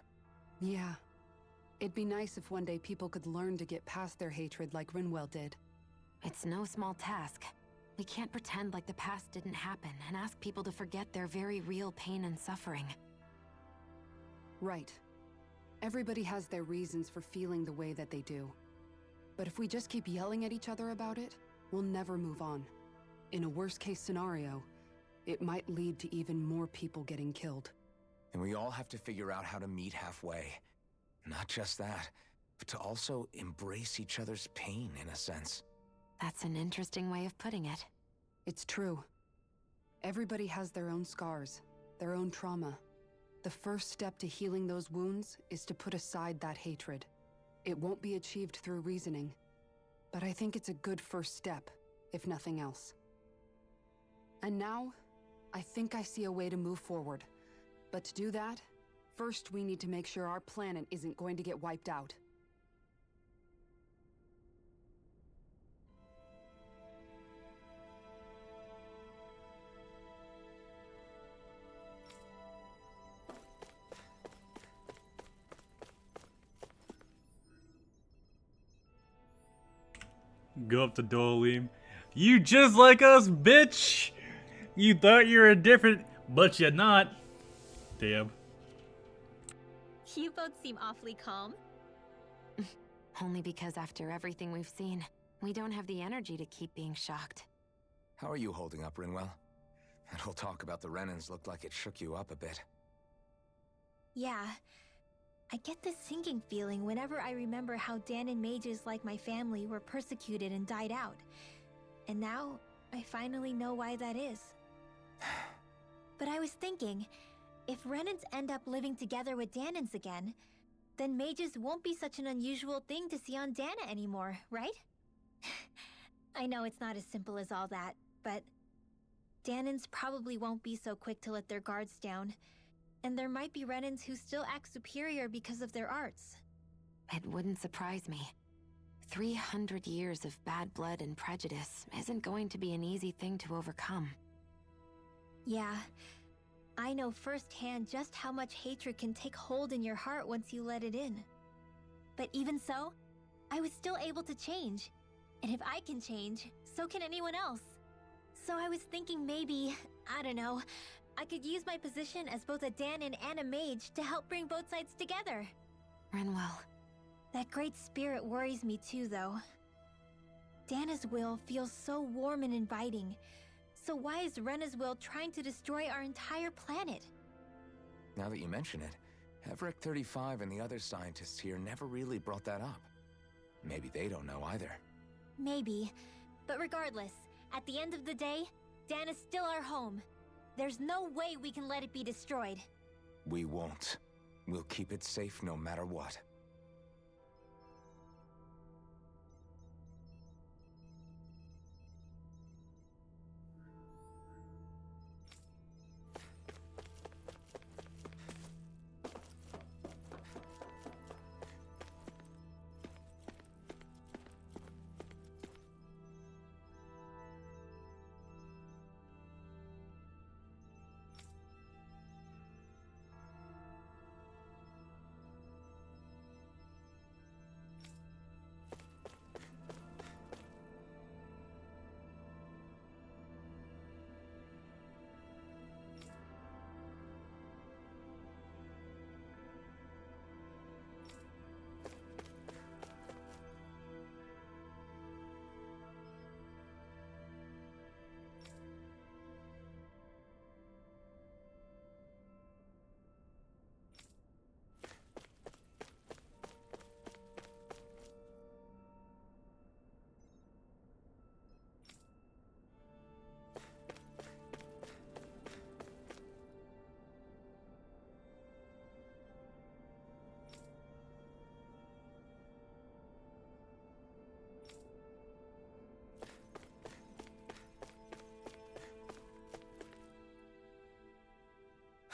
Yeah. It'd be nice if one day people could learn to get past their hatred like Rinwell did. It's no small task. We can't pretend like the past didn't happen and ask people to forget their very real pain and suffering. Right. Everybody has their reasons for feeling the way that they do. But if we just keep yelling at each other about it, we'll never move on. In a worst-case scenario, it might lead to even more people getting killed. And we all have to figure out how to meet halfway. Not just that, but to also embrace each other's pain, in a sense. That's an interesting way of putting it. It's true. Everybody has their own scars, their own trauma. The first step to healing those wounds is to put aside that hatred. It won't be achieved through reasoning, but I think it's a good first step, if nothing else. And now, I think I see a way to move forward. But to do that, first we need to make sure our planet isn't going to get wiped out. Go up to Dohalim. You just like us, bitch! You thought you were different, but you're not. Damn. You both seem awfully calm. Only because after everything we've seen, we don't have the energy to keep being shocked. How are you holding up, Rinwell? That whole talk about the Renans looked like it shook you up a bit. Yeah. I get this sinking feeling whenever I remember how Danan mages like my family were persecuted and died out. And now, I finally know why that is. But I was thinking, if Renans end up living together with Danans again, then mages won't be such an unusual thing to see on Dana anymore, right? I know it's not as simple as all that, but Danans probably won't be so quick to let their guards down. And there might be Renans who still act superior because of their arts. It wouldn't surprise me. 300 years of bad blood and prejudice isn't going to be an easy thing to overcome. Yeah, I know firsthand just how much hatred can take hold in your heart once you let it in. But even so, I was still able to change. And if I can change, so can anyone else. So I was thinking maybe, I don't know, I could use my position as both a Danon and a mage to help bring both sides together. Renwell. That great spirit worries me too, though. Dana's will feels so warm and inviting. So why is Rena's will trying to destroy our entire planet? Now that you mention it, Everett 35 and the other scientists here never really brought that up. Maybe they don't know either. Maybe. But regardless, at the end of the day, Dan is still our home. There's no way we can let it be destroyed. We won't. We'll keep it safe no matter what.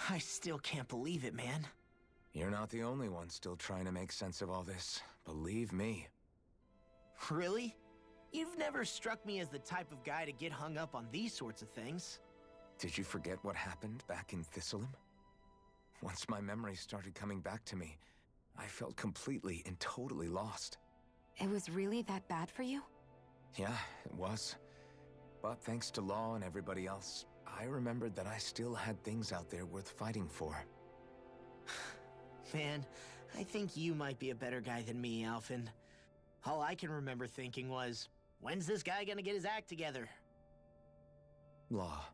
I still can't believe it, man. You're not the only one still trying to make sense of all this. Believe me. Really? You've never struck me as the type of guy to get hung up on these sorts of things. Did you forget what happened back in Thistleum? Once my memories started coming back to me, I felt completely and totally lost. It was really that bad for you? Yeah, it was. But thanks to Law and everybody else, I remembered that I still had things out there worth fighting for. Man, I think you might be a better guy than me, Alphen. All I can remember thinking was, when's this guy gonna get his act together? Law.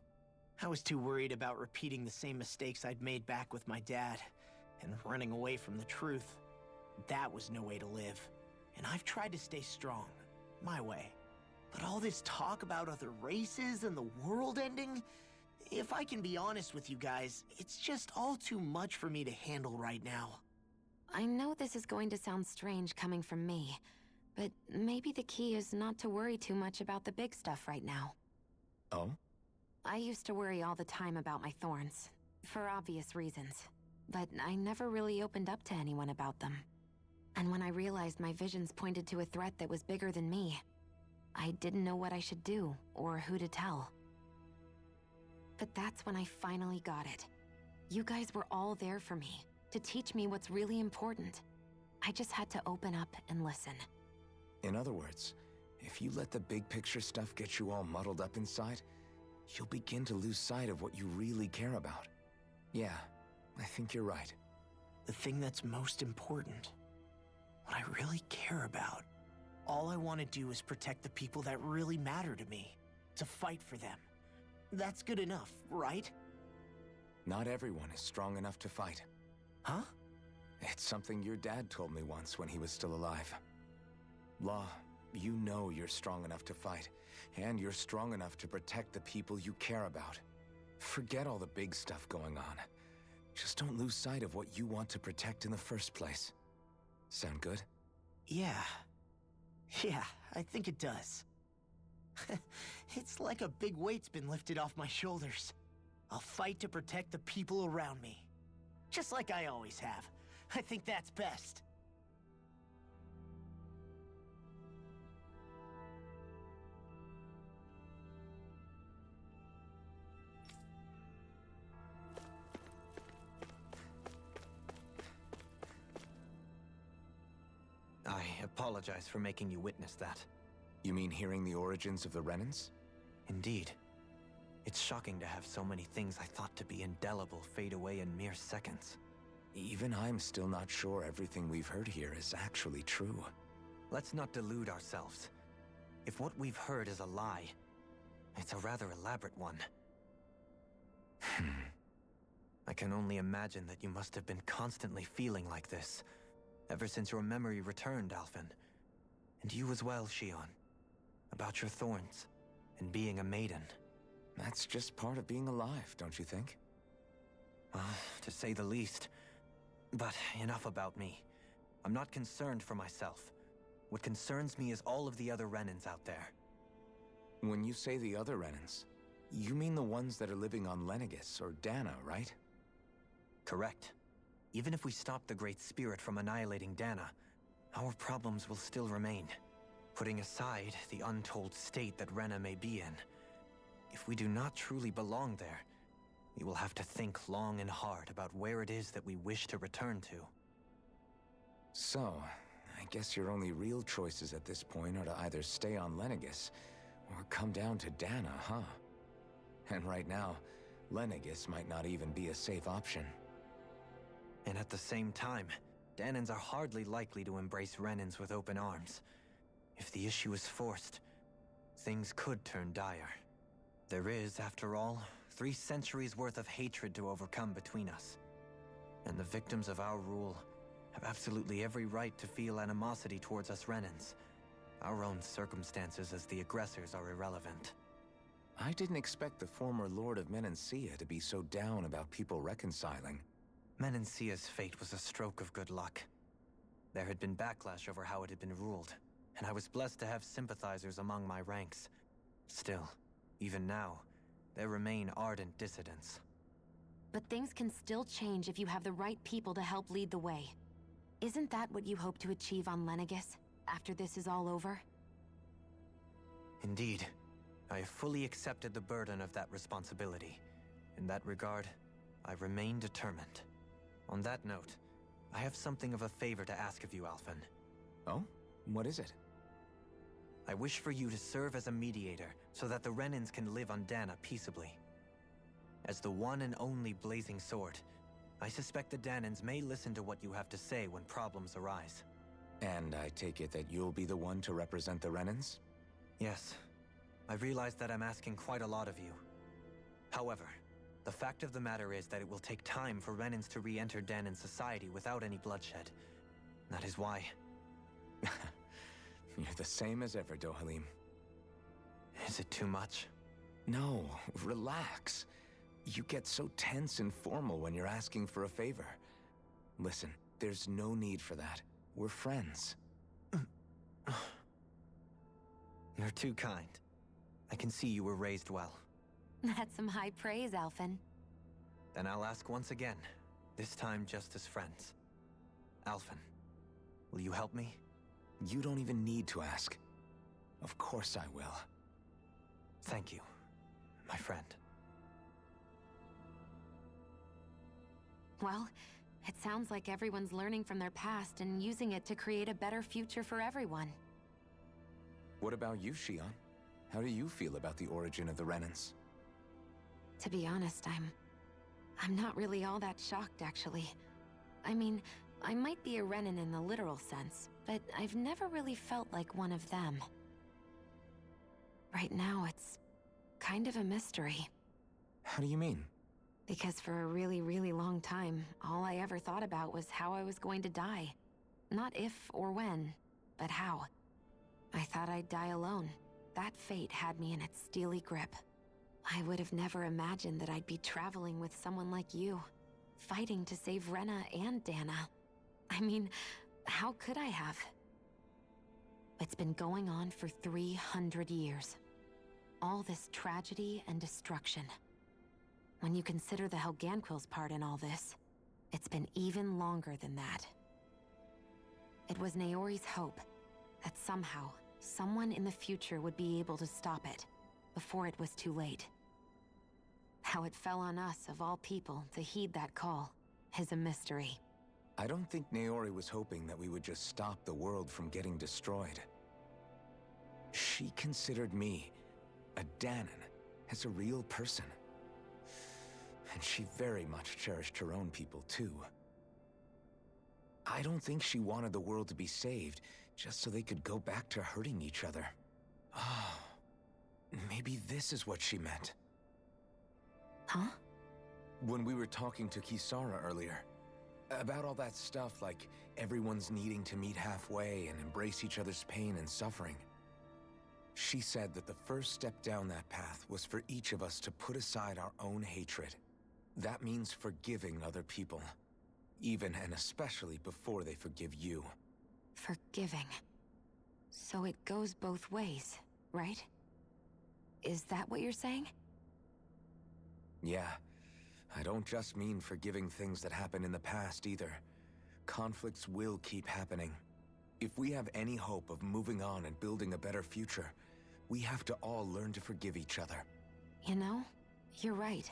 I was too worried about repeating the same mistakes I'd made back with my dad, and running away from the truth. That was no way to live. And I've tried to stay strong, my way. But all this talk about other races and the world ending, if I can be honest with you guys, it's just all too much for me to handle right now. I know this is going to sound strange coming from me, but maybe the key is not to worry too much about the big stuff right now. Oh? I used to worry all the time about my thorns, for obvious reasons, but I never really opened up to anyone about them. And when I realized my visions pointed to a threat that was bigger than me, I didn't know what I should do, or who to tell. But that's when I finally got it. You guys were all there for me, to teach me what's really important. I just had to open up and listen. In other words, if you let the big picture stuff get you all muddled up inside, you'll begin to lose sight of what you really care about. Yeah, I think you're right. The thing that's most important, what I really care about, all I want to do is protect the people that really matter to me, to fight for them. That's good enough, right? Not everyone is strong enough to fight. Huh? It's something your dad told me once when he was still alive. Law, you know you're strong enough to fight, and you're strong enough to protect the people you care about. Forget all the big stuff going on. Just don't lose sight of what you want to protect in the first place. Sound good? Yeah, I think it does. It's like a big weight's been lifted off my shoulders. I'll fight to protect the people around me. Just like I always have. I think that's best. I apologize for making you witness that. You mean hearing the origins of the Renans? Indeed. It's shocking to have so many things I thought to be indelible fade away in mere seconds. Even I'm still not sure everything we've heard here is actually true. Let's not delude ourselves. If what we've heard is a lie, it's a rather elaborate one. I can only imagine that you must have been constantly feeling like this, ever since your memory returned, Alphen. And you as well, Shion. About your thorns, and being a maiden. That's just part of being alive, don't you think? To say the least. But enough about me. I'm not concerned for myself. What concerns me is all of the other Renans out there. When you say the other Renans, you mean the ones that are living on Lenegis or Dana, right? Correct. Even if we stop the Great Spirit from annihilating Dana, our problems will still remain. Putting aside the untold state that Rena may be in, if we do not truly belong there, we will have to think long and hard about where it is that we wish to return to. So, I guess your only real choices at this point are to either stay on Lenegis or come down to Dana, huh? And right now, Lenegis might not even be a safe option. And at the same time, Danans are hardly likely to embrace Renans with open arms. If the issue is forced, things could turn dire. There is, after all, 3 centuries worth of hatred to overcome between us. And the victims of our rule have absolutely every right to feel animosity towards us Renans. Our own circumstances as the aggressors are irrelevant. I didn't expect the former Lord of Menancia to be so down about people reconciling. Menancia's fate was a stroke of good luck. There had been backlash over how it had been ruled, and I was blessed to have sympathizers among my ranks. Still, even now, there remain ardent dissidents. But things can still change if you have the right people to help lead the way. Isn't that what you hope to achieve on Lenegis, after this is all over? Indeed. I have fully accepted the burden of that responsibility. In that regard, I remain determined. On that note, I have something of a favor to ask of you, Alphen. Oh? What is it? I wish for you to serve as a mediator so that the Renans can live on Dana peaceably. As the one and only Blazing Sword, I suspect the Danans may listen to what you have to say when problems arise. And I take it that you'll be the one to represent the Renans? Yes. I realize that I'm asking quite a lot of you. However, the fact of the matter is that it will take time for Renans to re-enter Danan society without any bloodshed. That is why... You're the same as ever, Dohalim. Is it too much? No, relax. You get so tense and formal when you're asking for a favor. Listen, there's no need for that. We're friends. You're too kind. I can see you were raised well. That's some high praise, Alphen. Then I'll ask once again, this time just as friends. Alphen, will you help me? You don't even need to ask. Of course I will. Thank you, my friend. Well, it sounds like everyone's learning from their past and using it to create a better future for everyone. What about you, Shion? How do you feel about the origin of the Renans? To be honest, I'm not really all that shocked, actually. I mean, I might be a Renan in the literal sense, but I've never really felt like one of them. Right now, it's kind of a mystery. How do you mean? Because for a really, really long time, all I ever thought about was how I was going to die. Not if or when, but how. I thought I'd die alone. That fate had me in its steely grip. I would have never imagined that I'd be traveling with someone like you, fighting to save Rena and Dana. I mean, how could I have? It's been going on for 300 years. All this tragedy and destruction. When you consider the Helganquil's part in all this, it's been even longer than that. It was Naori's hope that somehow, someone in the future would be able to stop it, before it was too late. How it fell on us, of all people, to heed that call, is a mystery. I don't think Naori was hoping that we would just stop the world from getting destroyed. She considered me a Danan, as a real person. And she very much cherished her own people, too. I don't think she wanted the world to be saved just so they could go back to hurting each other. Oh, maybe this is what she meant. Huh? When we were talking to Kisara earlier, about all that stuff like everyone's needing to meet halfway and embrace each other's pain and suffering. She said that the first step down that path was for each of us to put aside our own hatred. That means forgiving other people, even and especially before they forgive you. Forgiving. So it goes both ways, right? Is that what you're saying? Yeah. I don't just mean forgiving things that happened in the past either. Conflicts will keep happening. If we have any hope of moving on and building a better future, we have to all learn to forgive each other. You know, you're right.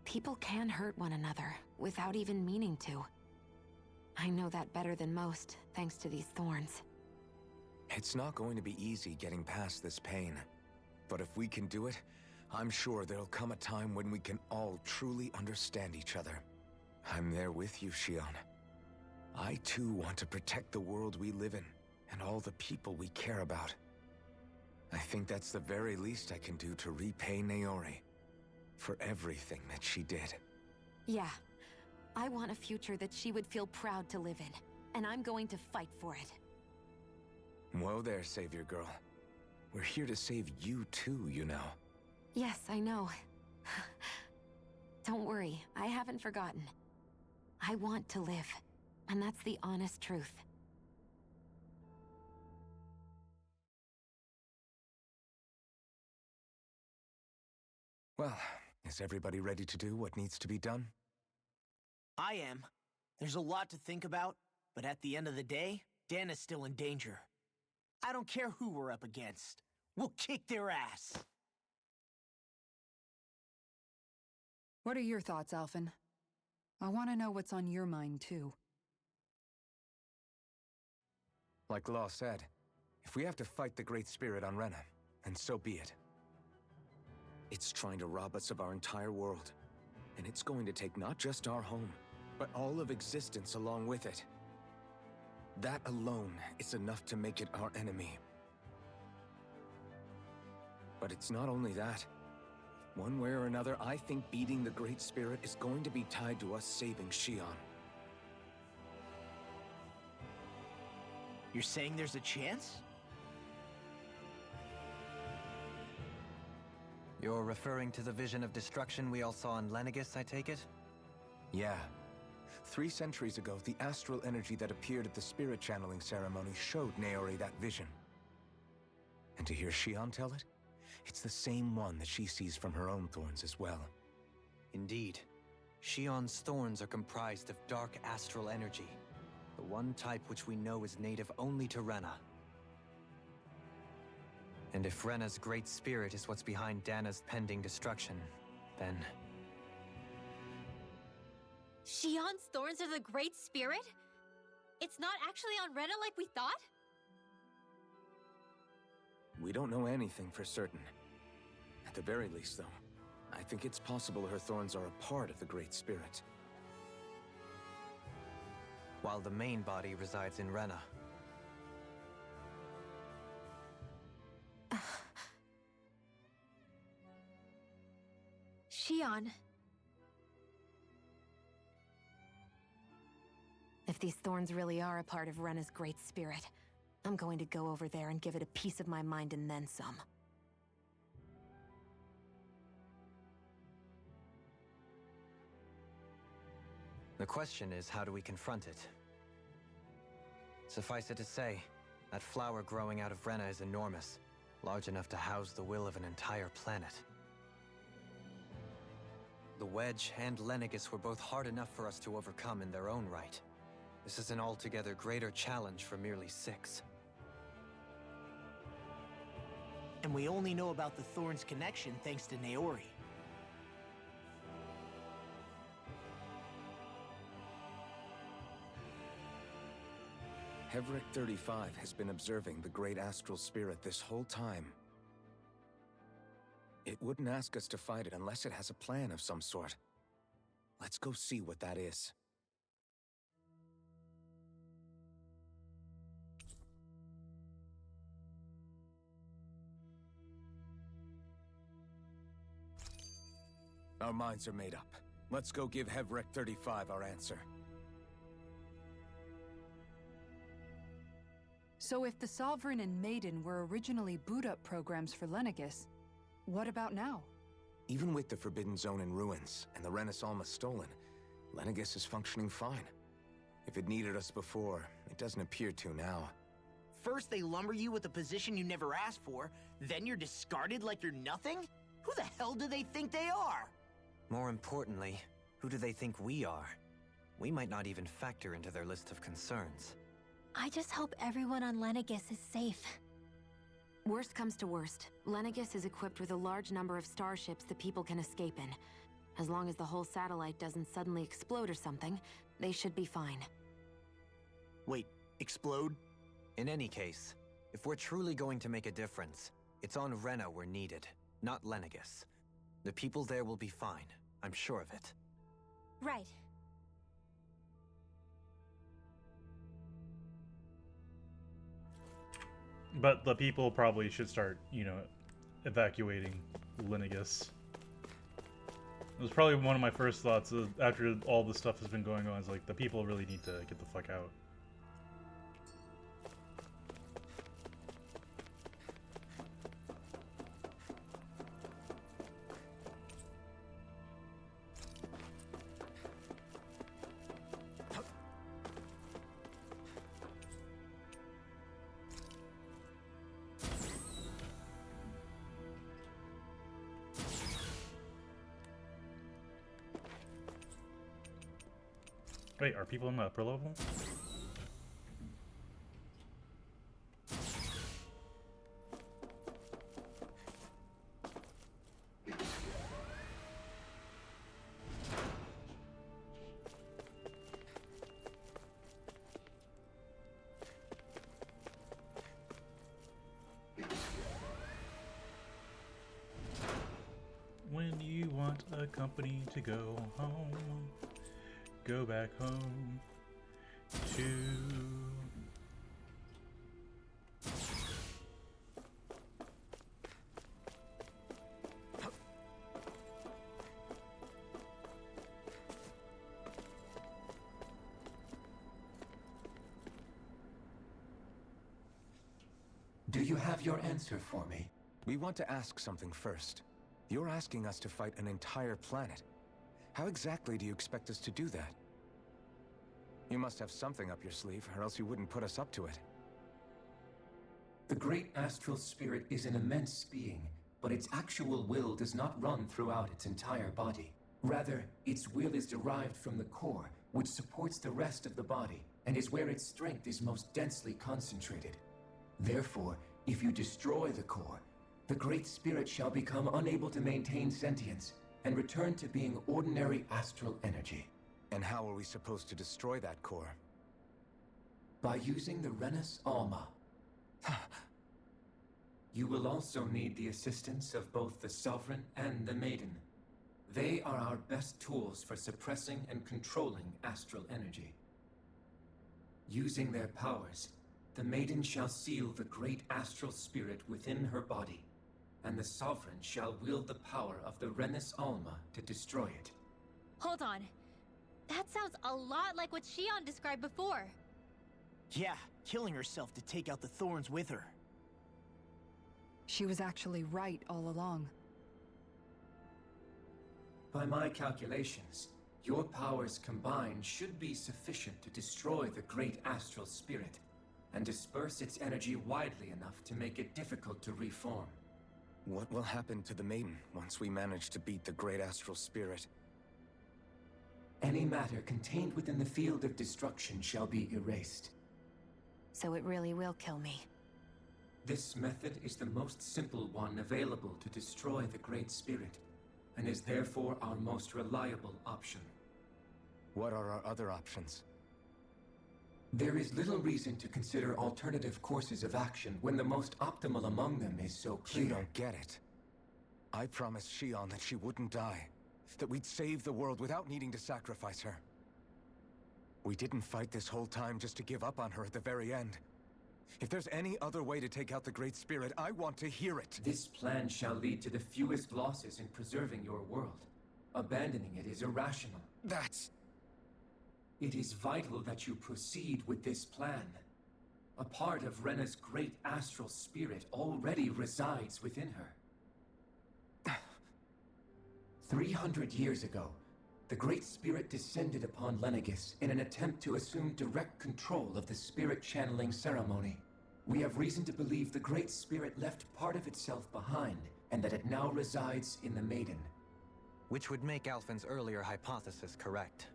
People can hurt one another without even meaning to. I know that better than most, thanks to these thorns. It's not going to be easy getting past this pain. But if we can do it, I'm sure there'll come a time when we can all truly understand each other. I'm there with you, Shion. I too want to protect the world we live in, and all the people we care about. I think that's the very least I can do to repay Naori for everything that she did. Yeah. I want a future that she would feel proud to live in, and I'm going to fight for it. Whoa there, Savior Girl. We're here to save you too, you know. Yes, I know. Don't worry, I haven't forgotten. I want to live, and that's the honest truth. Well, is everybody ready to do what needs to be done? I am. There's a lot to think about, but at the end of the day, Dan is still in danger. I don't care who we're up against. We'll kick their ass. What are your thoughts, Alphen? I want to know what's on your mind, too. Like Law said, if we have to fight the Great Spirit on Rena, then so be it. It's trying to rob us of our entire world, and it's going to take not just our home, but all of existence along with it. That alone is enough to make it our enemy. But it's not only that. One way or another, I think beating the Great Spirit is going to be tied to us saving Shion. You're saying there's a chance? You're referring to the vision of destruction we all saw in Lenegis, I take it? Yeah. 3 centuries ago, the astral energy that appeared at the spirit channeling ceremony showed Naori that vision. And to hear Shion tell it, it's the same one that she sees from her own thorns as well. Indeed. Shion's thorns are comprised of dark astral energy, the one type which we know is native only to Rena. And if Rena's great spirit is what's behind Dana's pending destruction, then... Shion's thorns are the Great Spirit? It's not actually on Rena like we thought? We don't know anything for certain. At the very least, though, I think it's possible her thorns are a part of the Great Spirit. While the main body resides in Rena. Shion. If these thorns really are a part of Rena's Great Spirit, I'm going to go over there and give it a piece of my mind and then some. The question is, how do we confront it? Suffice it to say, that flower growing out of Rena is enormous, large enough to house the will of an entire planet. The Wedge and Lenegis were both hard enough for us to overcome in their own right. This is an altogether greater challenge for merely 6. And we only know about the Thorns' connection thanks to Naori. Hevric 35 has been observing the Great Astral Spirit this whole time. It wouldn't ask us to fight it unless it has a plan of some sort. Let's go see what that is. Our minds are made up. Let's go give Hevrek 35 our answer. So if the Sovereign and Maiden were originally boot-up programs for Lenegis, what about now? Even with the Forbidden Zone in ruins and the Renis Alma stolen, Lenegis is functioning fine. If it needed us before, it doesn't appear to now. First they lumber you with a position you never asked for, then you're discarded like you're nothing? Who the hell do they think they are? More importantly, who do they think we are? We might not even factor into their list of concerns. I just hope everyone on Lenegis is safe. Worst comes to worst, Lenegis is equipped with a large number of starships that people can escape in. As long as the whole satellite doesn't suddenly explode or something, they should be fine. Wait, explode? In any case, if we're truly going to make a difference, it's on Rena we're needed, not Lenegis. The people there will be fine, I'm sure of it. Right. But the people probably should start, you know, evacuating Lenegis. It was probably one of my first thoughts after all this stuff has been going on. Is like, the people really need to get the fuck out. Wait, are people in the upper level? When you want a company to go home, go back home to... Do you have your answer for me? We want to ask something first. You're asking us to fight an entire planet. How exactly do you expect us to do that? You must have something up your sleeve, or else you wouldn't put us up to it. The great astral spirit is an immense being, but its actual will does not run throughout its entire body. Rather, its will is derived from the core, which supports the rest of the body, and is where its strength is most densely concentrated. Therefore, if you destroy the core, the Great Spirit shall become unable to maintain sentience and return to being ordinary astral energy. And how are we supposed to destroy that core? By using the Renis Alma. You will also need the assistance of both the Sovereign and the Maiden. They are our best tools for suppressing and controlling astral energy. Using their powers, the Maiden shall seal the great astral spirit within her body, and the Sovereign shall wield the power of the Renis Alma to destroy it. Hold on. That sounds a lot like what Shion described before. Yeah, killing herself to take out the thorns with her. She was actually right all along. By my calculations, your powers combined should be sufficient to destroy the great astral spirit and disperse its energy widely enough to make it difficult to reform. What will happen to the Maiden once we manage to beat the great astral spirit? Any matter contained within the field of destruction shall be erased. So it really will kill me. This method is the most simple one available to destroy the Great Spirit, and is therefore our most reliable option. What are our other options? There is little reason to consider alternative courses of action when the most optimal among them is so clear. You don't get it. I promised Shion that she wouldn't die. That we'd save the world without needing to sacrifice her. We didn't fight this whole time just to give up on her at the very end. If there's any other way to take out the Great Spirit, I want to hear it. This plan shall lead to the fewest losses in preserving your world. Abandoning it is irrational. That's... It is vital that you proceed with this plan. A part of Rena's great astral spirit already resides within her. 300 years ago, the Great Spirit descended upon Lenegis in an attempt to assume direct control of the spirit channeling ceremony. We have reason to believe the Great Spirit left part of itself behind, and that it now resides in the Maiden. Which would make Alphen's earlier hypothesis correct.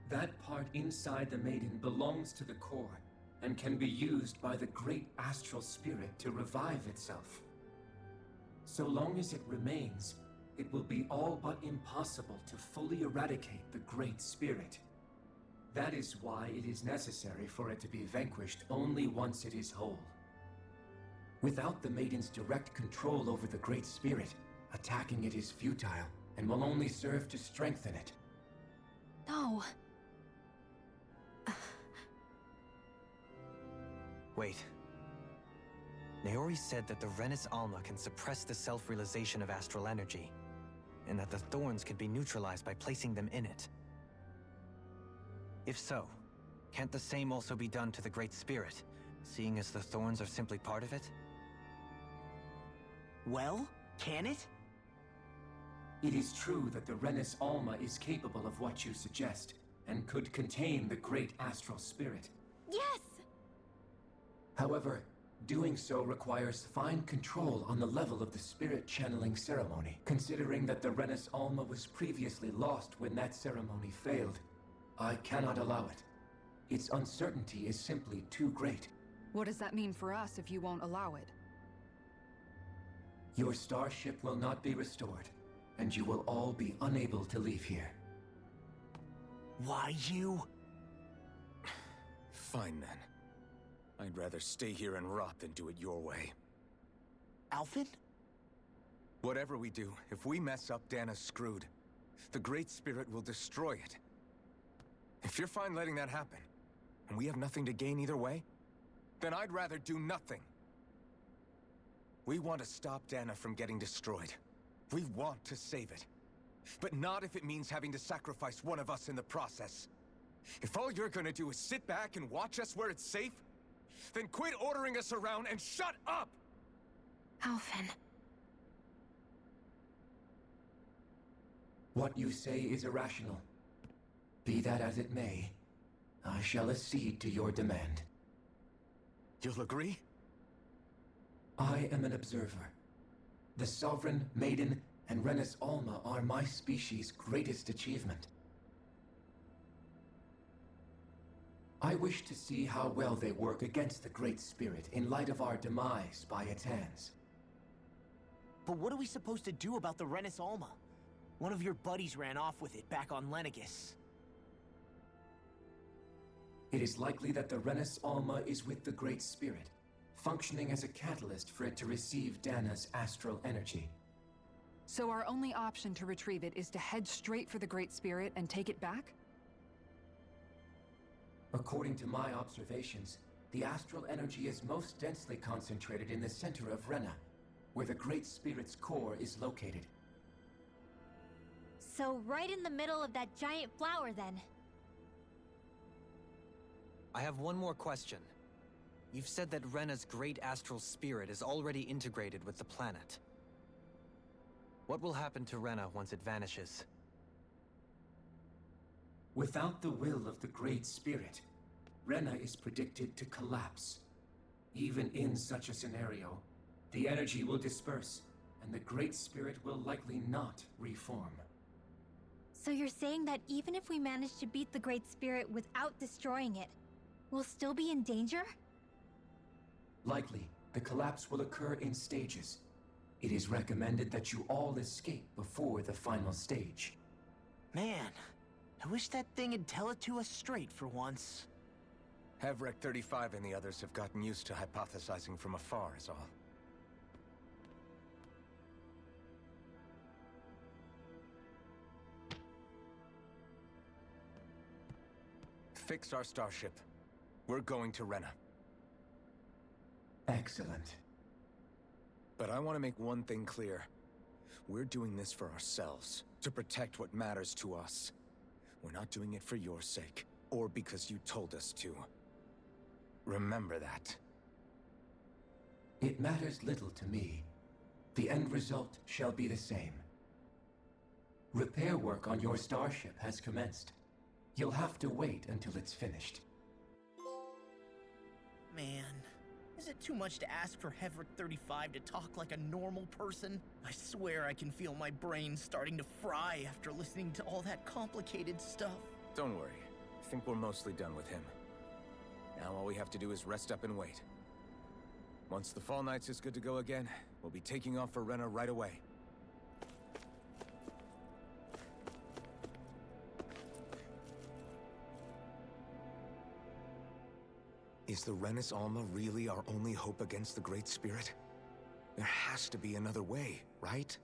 That part inside the Maiden belongs to the core, and can be used by the great astral spirit to revive itself. So long as it remains, it will be all but impossible to fully eradicate the Great Spirit. That is why it is necessary for it to be vanquished only once it is whole. Without the Maiden's direct control over the Great Spirit, attacking it is futile, and will only serve to strengthen it. No. Wait. Naori said that the Renis Alma can suppress the self-realization of astral energy, and that the thorns can be neutralized by placing them in it. If so, can't the same also be done to the Great Spirit, seeing as the thorns are simply part of it? Well, can it? It is true that the Renis Alma is capable of what you suggest, and could contain the great astral spirit. Yes! However, doing so requires fine control on the level of the spirit channeling ceremony, considering that the Renis Alma was previously lost when that ceremony failed. I cannot allow it. Its uncertainty is simply too great. What does that mean for us if you won't allow it? Your starship will not be restored, and you will all be unable to leave here. Why you? Fine then. I'd rather stay here and rot than do it your way. Alphen? Whatever we do, if we mess up, Dana's screwed. The Great Spirit will destroy it. If you're fine letting that happen, and we have nothing to gain either way, then I'd rather do nothing. We want to stop Dana from getting destroyed. We want to save it. But not if it means having to sacrifice one of us in the process. If all you're gonna do is sit back and watch us where it's safe, then quit ordering us around and shut up! Alphen. What you say is irrational. Be that as it may, I shall accede to your demand. You'll agree? I am an observer. The Sovereign, Maiden, and Renis Alma are my species' greatest achievement. I wish to see how well they work against the Great Spirit in light of our demise by its hands. But what are we supposed to do about the Renis Alma? One of your buddies ran off with it back on Lenegis. It is likely that the Renis Alma is with the Great Spirit, functioning as a catalyst for it to receive Dana's astral energy. So our only option to retrieve it is to head straight for the Great Spirit and take it back? According to my observations, the astral energy is most densely concentrated in the center of Rena, where the Great Spirit's core is located. So right in the middle of that giant flower, then. I have one more question. You've said that Rena's great astral spirit is already integrated with the planet. What will happen to Rena once it vanishes? Without the will of the Great Spirit, Rena is predicted to collapse. Even in such a scenario, the energy will disperse, and the Great Spirit will likely not reform. So you're saying that even if we manage to beat the Great Spirit without destroying it, we'll still be in danger? Likely, the collapse will occur in stages. It is recommended that you all escape before the final stage. Man, I wish that thing would tell it to us straight for once. Havrek 35 and the others have gotten used to hypothesizing from afar is all. fixed our starship. We're going to Rena. Excellent. But I want to make one thing clear. We're doing this for ourselves, to protect what matters to us. We're not doing it for your sake, or because you told us to. Remember that. It matters little to me. The end result shall be the same. Repair work on your starship has commenced. You'll have to wait until it's finished. Man, is it too much to ask for Hevrick 35 to talk like a normal person? I swear I can feel my brain starting to fry after listening to all that complicated stuff. Don't worry. I think we're mostly done with him. Now all we have to do is rest up and wait. Once the Fall Knights is good to go again, we'll be taking off for Rena right away. Is the Renis Alma really our only hope against the Great Spirit? There has to be another way, right?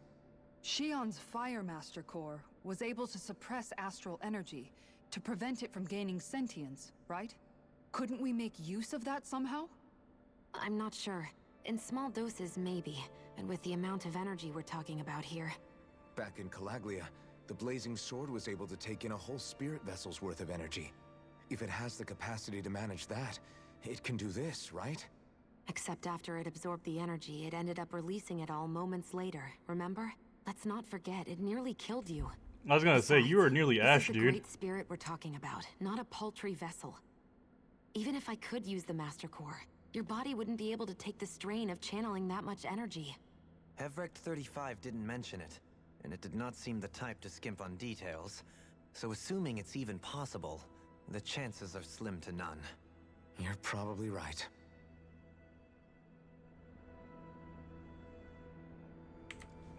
Shion's Fire Master Core was able to suppress astral energy to prevent it from gaining sentience, right? Couldn't we make use of that somehow? I'm not sure. In small doses, maybe. And with the amount of energy we're talking about here. Back in Calaglia, the Blazing Sword was able to take in a whole spirit vessel's worth of energy. If it has the capacity to manage that, it can do this, right? Except after it absorbed the energy, it ended up releasing it all moments later, remember? Let's not forget, it nearly killed you. I was gonna say, you were nearly Ash, This is dude. a great spirit we're talking about, not a paltry vessel. Even if I could use the Master Core, your body wouldn't be able to take the strain of channeling that much energy. Hevrick 35 didn't mention it, and it did not seem the type to skimp on details. So assuming it's even possible, the chances are slim to none. You're probably right.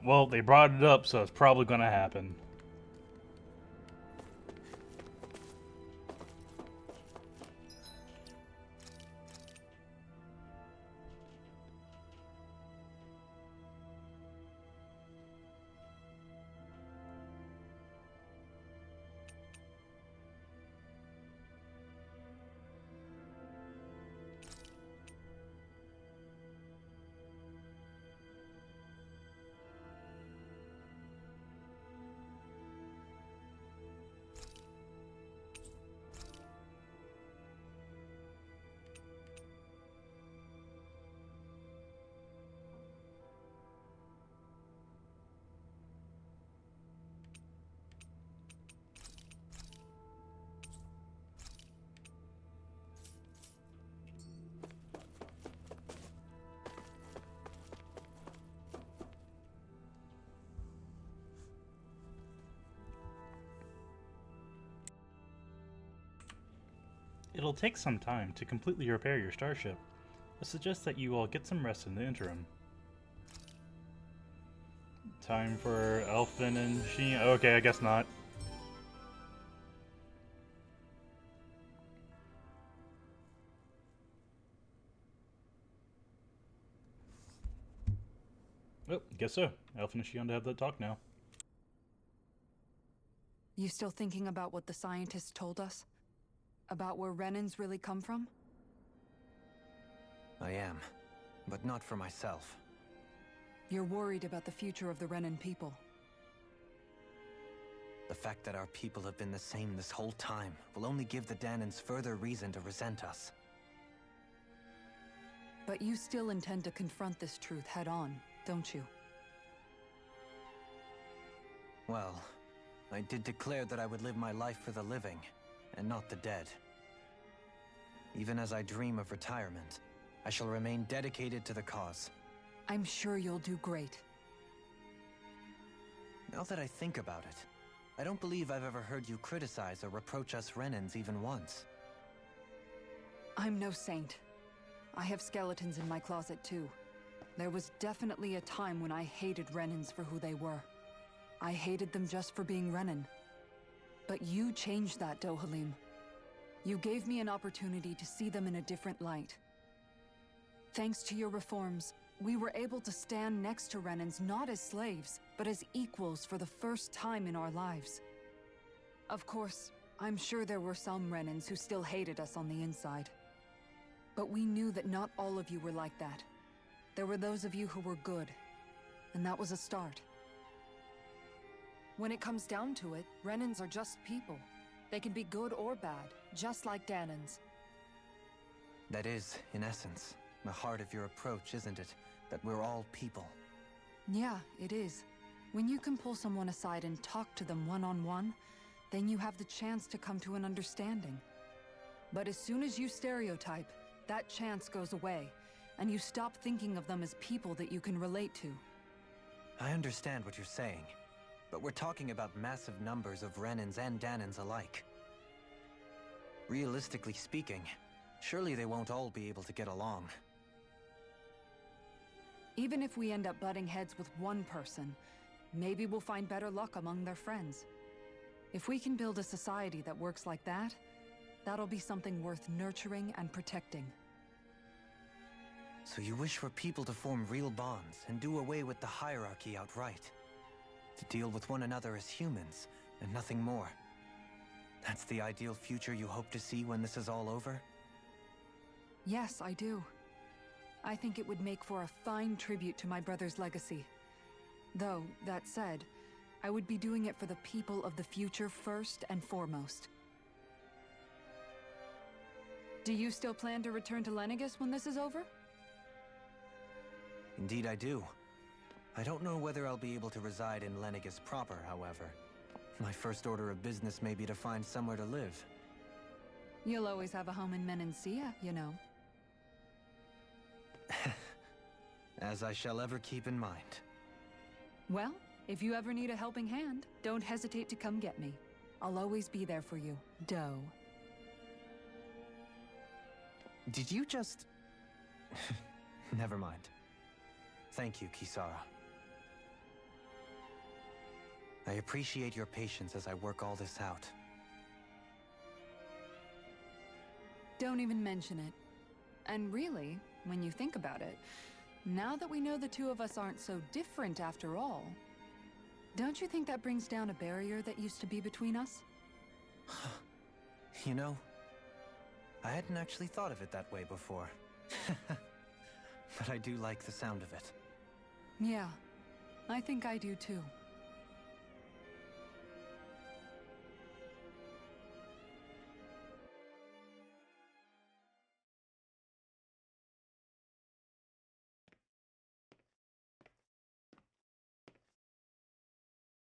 Well, they brought it up, so it's probably gonna happen. It'll take some time to completely repair your starship. I suggest that you all get some rest in the interim. Time for Elfin and Sheen. Okay, I guess not. Oh, guess so. Elfin and Sheen to have that talk now. You still thinking about what the scientists told us? About where Renans really come from? I am, but not for myself. You're worried about the future of the Renan people. The fact that our people have been the same this whole time will only give the Danans further reason to resent us. But you still intend to confront this truth head-on, don't you? Well, I did declare that I would live my life for the living, and not the dead. Even as I dream of retirement, I shall remain dedicated to the cause. I'm sure you'll do great. Now that I think about it, I don't believe I've ever heard you criticize or reproach us Renans even once. I'm no saint. I have skeletons in my closet too. There was definitely a time when I hated Renans for who they were. I hated them just for being Renan. But you changed that, Dohalim. You gave me an opportunity to see them in a different light. Thanks to your reforms, we were able to stand next to Renans not as slaves, but as equals for the first time in our lives. Of course, I'm sure there were some Renans who still hated us on the inside. But we knew that not all of you were like that. There were those of you who were good, and that was a start. When it comes down to it, Renans are just people. They can be good or bad, just like Danans. That is, in essence, the heart of your approach, isn't it? That we're all people. Yeah, it is. When you can pull someone aside and talk to them one-on-one, then you have the chance to come to an understanding. But as soon as you stereotype, that chance goes away, and you stop thinking of them as people that you can relate to. I understand what you're saying, but we're talking about massive numbers of Renans and Danans alike. Realistically speaking, surely they won't all be able to get along. Even if we end up butting heads with one person, maybe we'll find better luck among their friends. If we can build a society that works like that, that'll be something worth nurturing and protecting. So you wish for people to form real bonds and do away with the hierarchy outright. To deal with one another as humans, and nothing more. That's the ideal future you hope to see when this is all over? Yes, I do. I think it would make for a fine tribute to my brother's legacy. Though, that said, I would be doing it for the people of the future first and foremost. Do you still plan to return to Lenegis when this is over? Indeed I do. I don't know whether I'll be able to reside in Lenegis proper, however. My first order of business may be to find somewhere to live. You'll always have a home in Menancia, you know. As I shall ever keep in mind. Well, if you ever need a helping hand, don't hesitate to come get me. I'll always be there for you, Doe. Did you just... Never mind. Thank you, Kisara. I appreciate your patience as I work all this out. Don't even mention it. And really, when you think about it, now that we know the two of us aren't so different after all, don't you think that brings down a barrier that used to be between us? You know, I hadn't actually thought of it that way before. But I do like the sound of it. Yeah, I think I do too.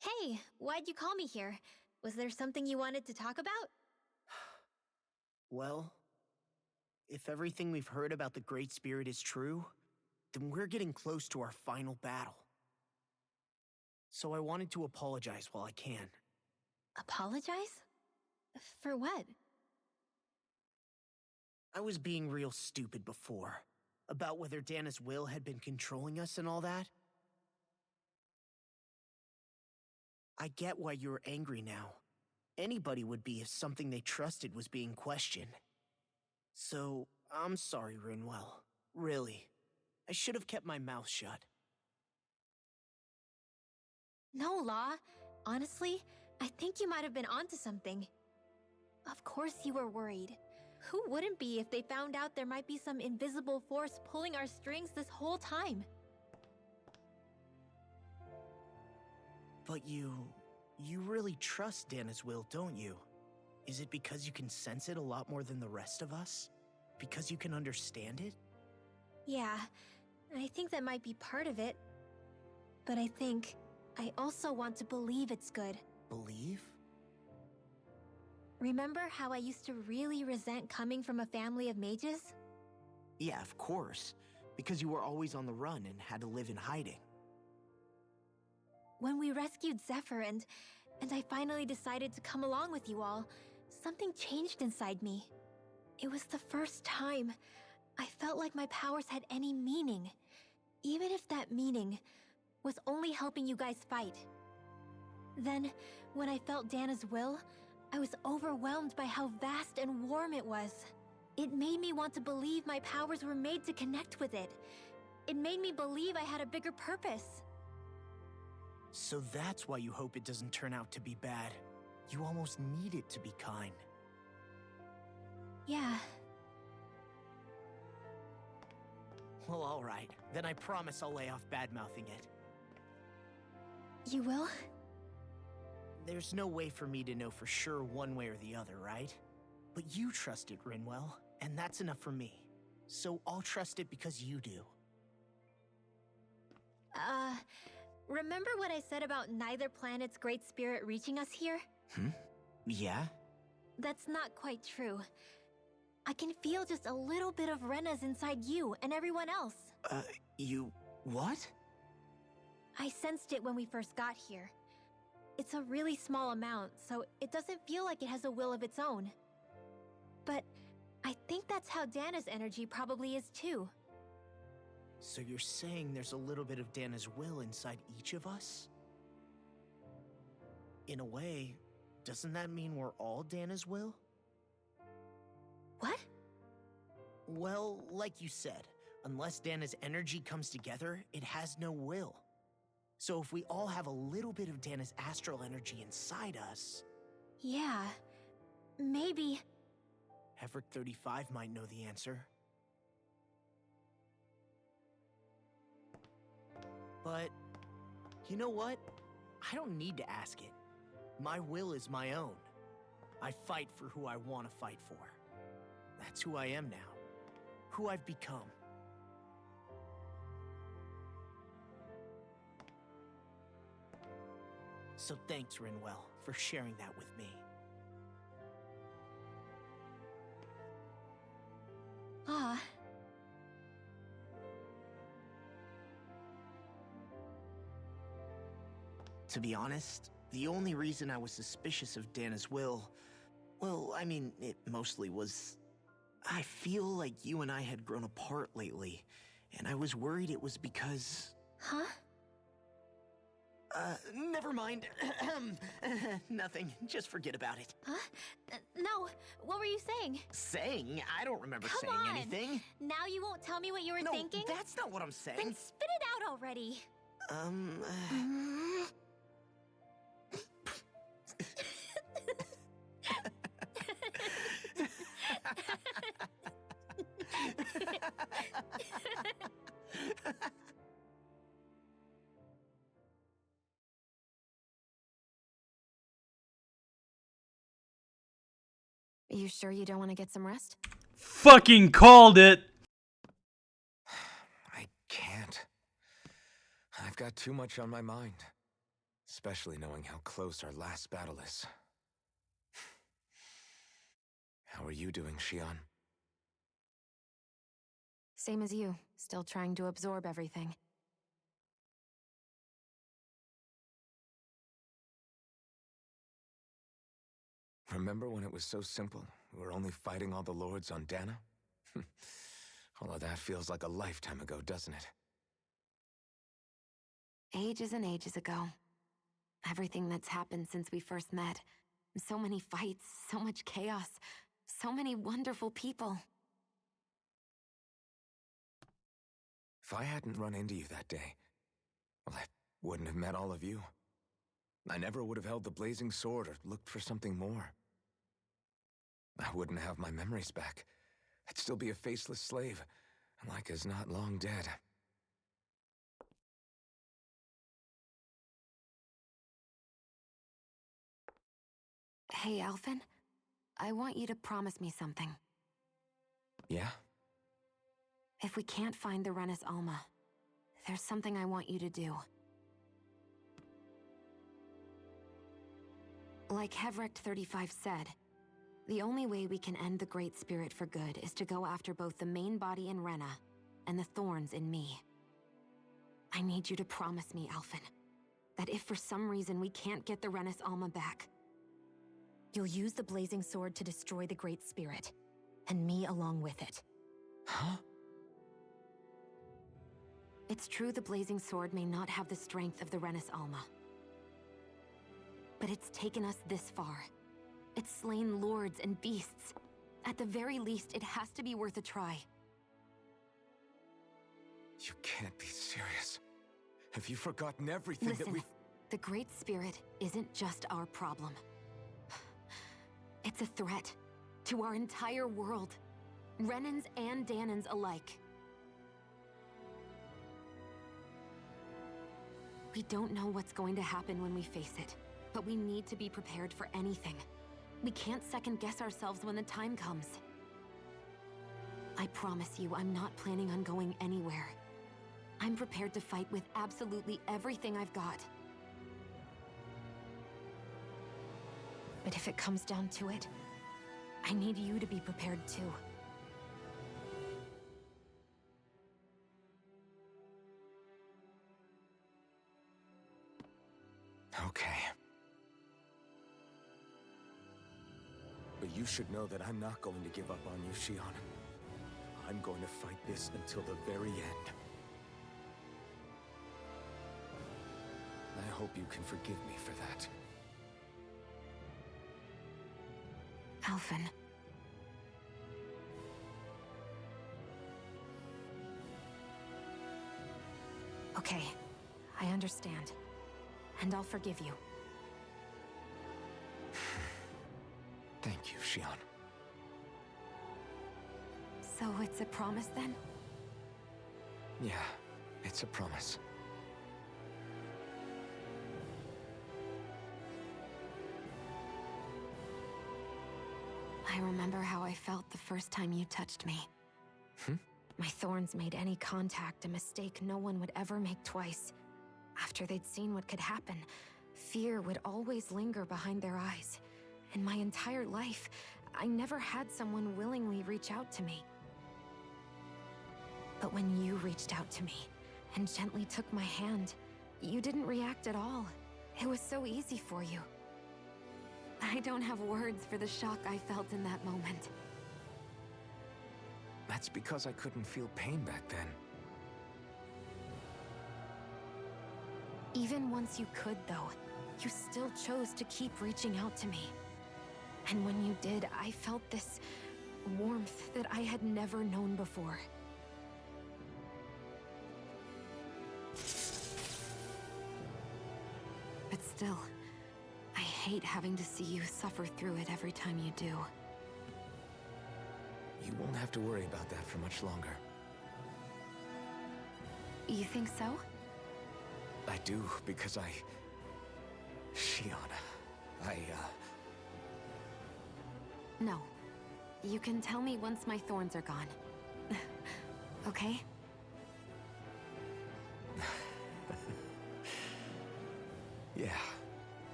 Hey, why'd you call me here? Was there something you wanted to talk about? Well, if everything we've heard about the Great Spirit is true, then we're getting close to our final battle. So I wanted to apologize while I can. Apologize? For what? I was being real stupid before, about whether Dana's will had been controlling us and all that. I get why you're angry now. Anybody would be if something they trusted was being questioned. So, I'm sorry, Runewell. Really. I should have kept my mouth shut. No, Law. Honestly, I think you might have been onto something. Of course you were worried. Who wouldn't be if they found out there might be some invisible force pulling our strings this whole time? But you really trust Dana's will, don't you? Is it because you can sense it a lot more than the rest of us? Because you can understand it? Yeah, I think that might be part of it. But I think I also want to believe it's good. Believe? Remember how I used to really resent coming from a family of mages? Yeah, of course. Because you were always on the run and had to live in hiding. When we rescued Zephyr and I finally decided to come along with you all, something changed inside me. It was the first time I felt like my powers had any meaning, even if that meaning was only helping you guys fight. Then, when I felt Dana's will, I was overwhelmed by how vast and warm it was. It made me want to believe my powers were made to connect with it. It made me believe I had a bigger purpose. So that's why you hope it doesn't turn out to be bad. You almost needed to be kind. Yeah. Well, alright. Then I promise I'll lay off bad-mouthing it. You will? There's no way for me to know for sure one way or the other, right? But you trust it, Rinwell, and that's enough for me. So I'll trust it because you do. Remember what I said about neither planet's great spirit reaching us here? Yeah? That's not quite true. I can feel just a little bit of Rena's inside you and everyone else. You... what? I sensed it when we first got here. It's a really small amount, so it doesn't feel like it has a will of its own. But I think that's how Dana's energy probably is too. So you're saying there's a little bit of Dana's will inside each of us? In a way, doesn't that mean we're all Dana's will? What? Well, like you said, unless Dana's energy comes together, it has no will. So if we all have a little bit of Dana's astral energy inside us... Yeah, maybe... Hevrick 35 might know the answer. But, you know what? I don't need to ask it. My will is my own. I fight for who I want to fight for. That's who I am now. Who I've become. So thanks, Rinwell, for sharing that with me. Ah. To be honest, the only reason I was suspicious of Dana's will, well, I mean, it mostly was... I feel like you and I had grown apart lately, and I was worried it was because... Huh? Never mind. Nothing. Just forget about it. Huh? No, what were you saying? Saying? I don't remember Come saying on. anything. Now you won't tell me what you were thinking? No, that's not what I'm saying. Then spit it out already. You sure you don't want to get some rest? Fucking called it! I can't. I've got too much on my mind. Especially knowing how close our last battle is. How are you doing, Shion? Same as you, still trying to absorb everything. Remember when it was so simple? We were only fighting all the lords on Dana? All of that feels like a lifetime ago, doesn't it? Ages and ages ago. Everything that's happened since we first met. So many fights, so much chaos, so many wonderful people. If I hadn't run into you that day, well, I wouldn't have met all of you. I never would have held the blazing sword or looked for something more. I wouldn't have my memories back. I'd still be a faceless slave, like as not long dead. Hey, Alphen. I want you to promise me something. Yeah? If we can't find the Renis Alma, there's something I want you to do. Like Hevrick 35 said, the only way we can end the Great Spirit for good is to go after both the main body in Rena and the thorns in me. I need you to promise me, Alphen, that if for some reason we can't get the Renis Alma back, you'll use the blazing sword to destroy the Great Spirit, and me along with it. Huh? It's true the blazing sword may not have the strength of the Renis Alma. But it's taken us this far. It's slain lords and beasts. At the very least, it has to be worth a try. You can't be serious. Have you forgotten everything Listen, that we've... the Great Spirit isn't just our problem. It's a threat to our entire world. Renans and Danans alike. We don't know what's going to happen when we face it, but we need to be prepared for anything. We can't second-guess ourselves when the time comes. I promise you, I'm not planning on going anywhere. I'm prepared to fight with absolutely everything I've got. But if it comes down to it, I need you to be prepared too. Okay. But you should know that I'm not going to give up on you, Shion. I'm going to fight this until the very end. I hope you can forgive me for that. Alphen. Okay, I understand. And I'll forgive you. Thank you, Shion. So it's a promise then? Yeah, it's a promise. I remember how I felt the first time you touched me. My thorns made any contact a mistake no one would ever make twice. After they'd seen what could happen, fear would always linger behind their eyes. In my entire life, I never had someone willingly reach out to me. But when you reached out to me and gently took my hand, you didn't react at all. It was so easy for you. I don't have words for the shock I felt in that moment. That's because I couldn't feel pain back then. Even once you could, though, you still chose to keep reaching out to me. And when you did, I felt this warmth that I had never known before. But still, I hate having to see you suffer through it every time you do. You won't have to worry about that for much longer. You think so? I do, because Shion, No. You can tell me once my thorns are gone. Okay? Yeah.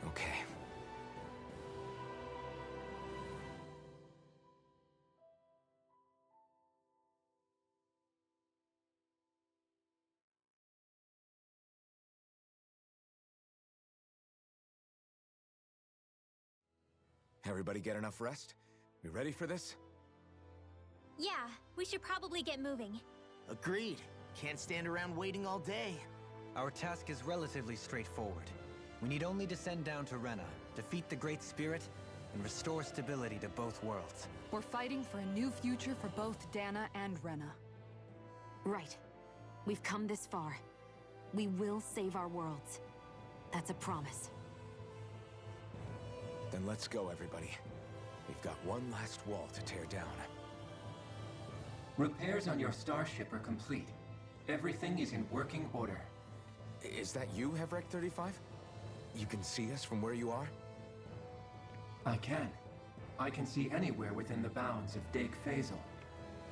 Okay. Everybody get enough rest? We ready for this? Yeah, we should probably get moving. Agreed. Can't stand around waiting all day. Our task is relatively straightforward. We need only descend down to Rena, defeat the Great Spirit, and restore stability to both worlds. We're fighting for a new future for both Dana and Rena. Right. We've come this far. We will save our worlds. That's a promise. Then let's go, everybody. We've got one last wall to tear down. Repairs on your starship are complete. Everything is in working order. Is that you, Hevrek 35? You can see us from where you are? I can. I can see anywhere within the bounds of Dake Faisal.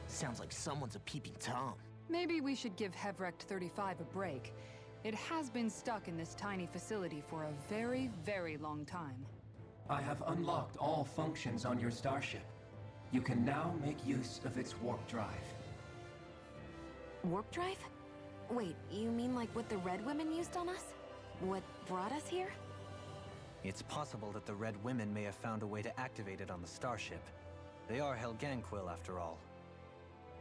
Sounds like someone's a peeping Tom. Maybe we should give Hevrect 35 a break. It has been stuck in this tiny facility for a very, very long time. I have unlocked all functions on your starship. You can now make use of its warp drive. Warp drive? Wait, you mean like what the Red Women used on us? What brought us here? It's possible that the Red Women may have found a way to activate it on the starship. They are Helganquil, after all.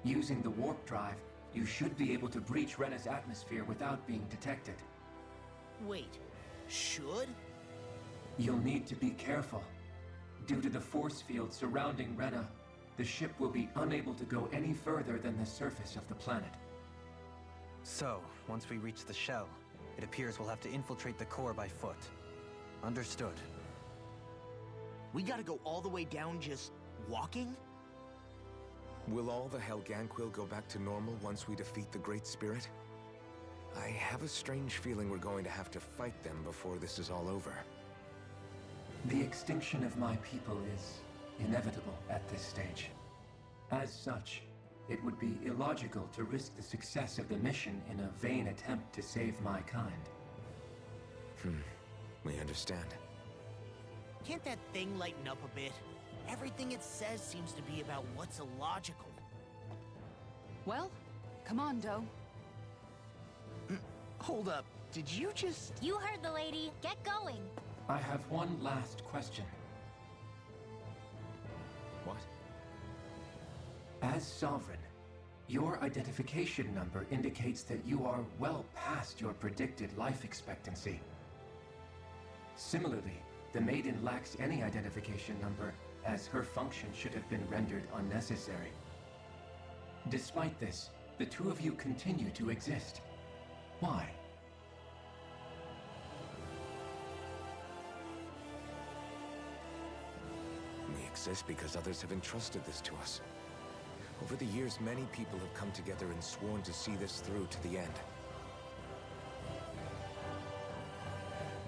Using the warp drive, you should be able to breach Rena's atmosphere without being detected. Wait, should? You'll need to be careful. Due to the force field surrounding Rena, the ship will be unable to go any further than the surface of the planet. So, once we reach the shell, it appears we'll have to infiltrate the core by foot. Understood. We gotta go all the way down just walking? Will all the Helganquil go back to normal once we defeat the Great Spirit? I have a strange feeling we're going to have to fight them before this is all over. The extinction of my people is inevitable at this stage. As such, it would be illogical to risk the success of the mission in a vain attempt to save my kind. We understand. Can't that thing lighten up a bit? Everything it says seems to be about what's illogical. Well, come on, Doe. Hold up, did you just... You heard the lady. Get going. I have one last question. What? As Sovereign, your identification number indicates that you are well past your predicted life expectancy. Similarly, the Maiden lacks any identification number, as her function should have been rendered unnecessary. Despite this, the two of you continue to exist. Why? We exist because others have entrusted this to us. Over the years, many people have come together and sworn to see this through to the end.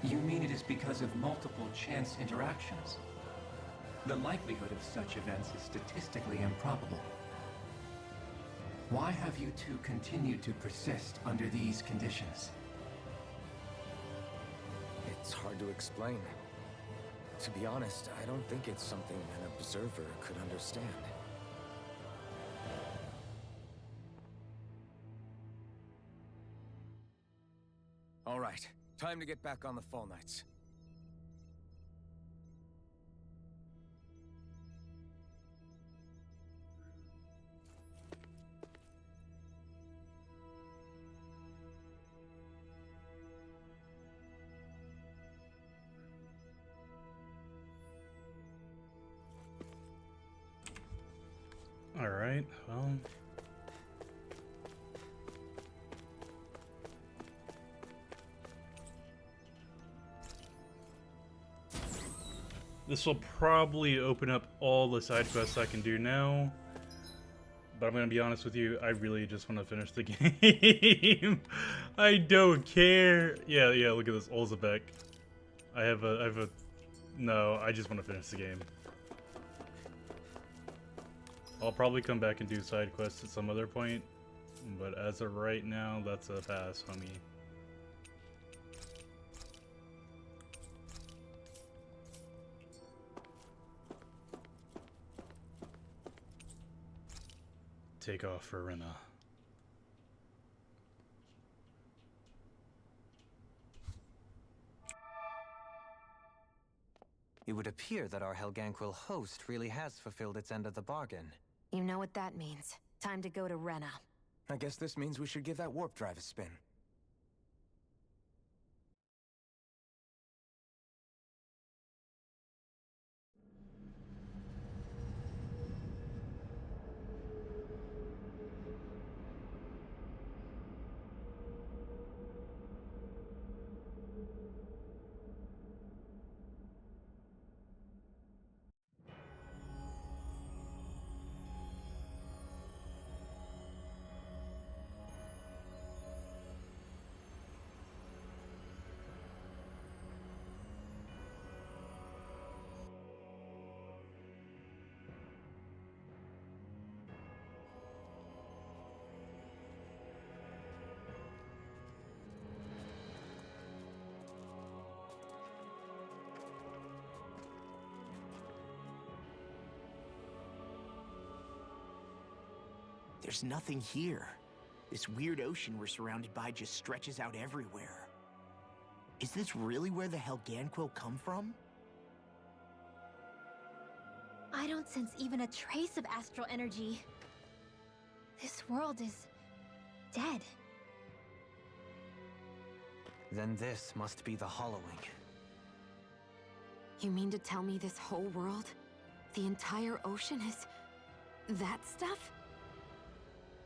You mean it is because of multiple chance interactions? The likelihood of such events is statistically improbable. Why have you two continued to persist under these conditions? It's hard to explain. To be honest, I don't think it's something an observer could understand. All right, time to get back on the Fall Knights. All right, well. This will probably open up all the side quests I can do now. But I'm gonna be honest with you, I really just want to finish the game. I don't care. Yeah, look at this, Olzebek. No, I just want to finish the game. I'll probably come back and do side quests at some other point, but as of right now, that's a pass, homie. Take off for Rena. It would appear that our Helganquil host really has fulfilled its end of the bargain. You know what that means. Time to go to Rena. I guess this means we should give that warp drive a spin. There's nothing here. This weird ocean we're surrounded by just stretches out everywhere. Is this really where the Helganquil come from? I don't sense even a trace of astral energy. This world is dead. Then this must be the hollowing. You mean to tell me this whole world, the entire ocean is that stuff?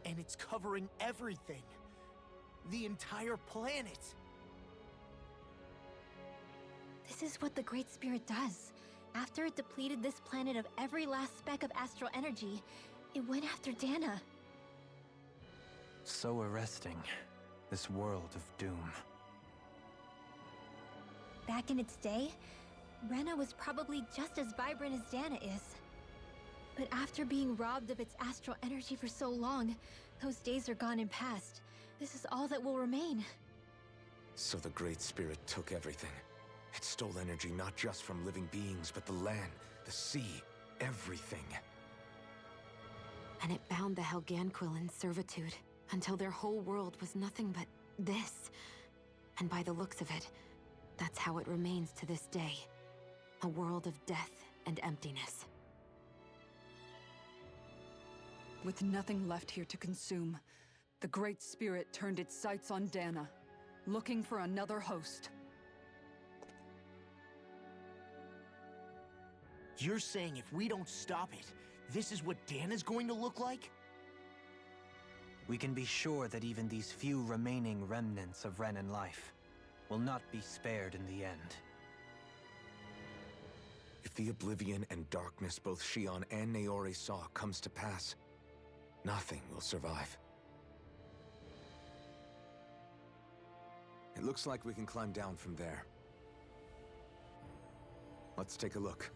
And it's covering everything. The entire planet. This is what the Great Spirit does. After it depleted this planet of every last speck of astral energy, it went after Dana. So arresting. This world of doom. Back in its day, Rena was probably just as vibrant as Dana is. But after being robbed of its astral energy for so long, those days are gone and past. This is all that will remain. So the Great Spirit took everything. It stole energy not just from living beings, but the land, the sea, everything. And it bound the Helganquil in servitude, until their whole world was nothing but this. And by the looks of it, that's how it remains to this day. A world of death and emptiness. With nothing left here to consume, the Great Spirit turned its sights on Dana, looking for another host. You're saying if we don't stop it, this is what Dana's going to look like? We can be sure that even these few remaining remnants of Renan life will not be spared in the end. If the oblivion and darkness both Shion and Naori saw comes to pass, nothing will survive. It looks like we can climb down from there. Let's take a look.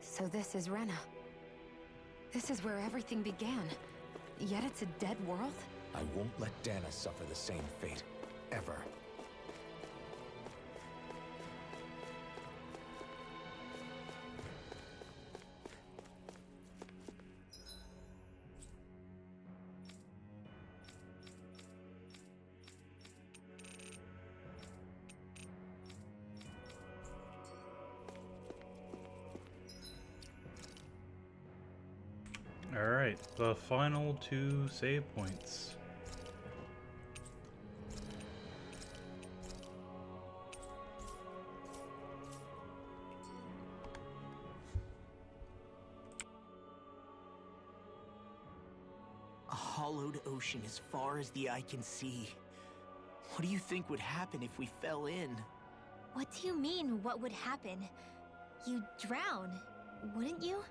So this is Rena. This is where everything began. Yet it's a dead world? I won't let Dana suffer the same fate. Ever. Alright, the final 2 save points. A hollowed ocean as far as the eye can see. What do you think would happen if we fell in? What do you mean, what would happen? You'd drown, wouldn't you?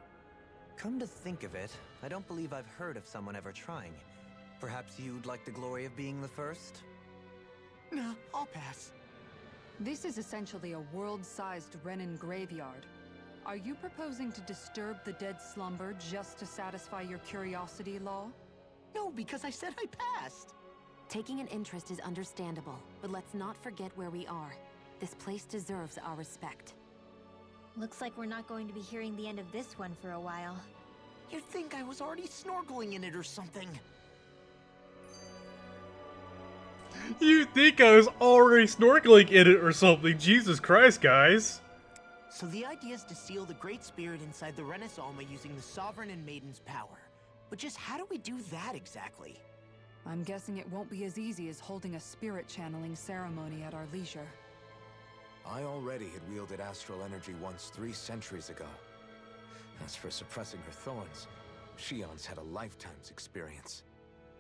Come to think of it, I don't believe I've heard of someone ever trying. Perhaps you'd like the glory of being the first? No, I'll pass. This is essentially a world-sized Renan graveyard. Are you proposing to disturb the dead slumber just to satisfy your curiosity, Law? No, because I said I passed. Taking an interest is understandable, but let's not forget where we are. This place deserves our respect. Looks like we're not going to be hearing the end of this one for a while. You'd think I was already snorkeling in it or something. You think I was already snorkeling in it or something? Jesus Christ, guys. So the idea is to seal the Great Spirit inside the Renis Alma using the Sovereign and Maiden's power. But just how do we do that exactly? I'm guessing it won't be as easy as holding a spirit channeling ceremony at our leisure. I already had wielded astral energy once 3 centuries ago. As for suppressing her thorns, Shion's had a lifetime's experience.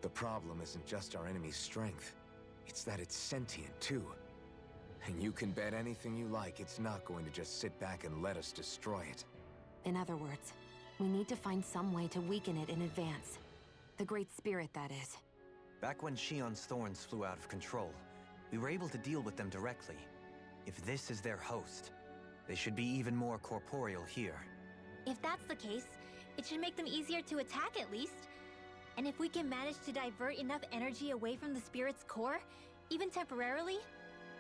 The problem isn't just our enemy's strength, it's that it's sentient too. And you can bet anything you like it's not going to just sit back and let us destroy it. In other words, we need to find some way to weaken it in advance. The Great Spirit, that is. Back when Shion's thorns flew out of control, we were able to deal with them directly. If this is their host, they should be even more corporeal here. If that's the case, it should make them easier to attack at least. And if we can manage to divert enough energy away from the spirit's core, even temporarily,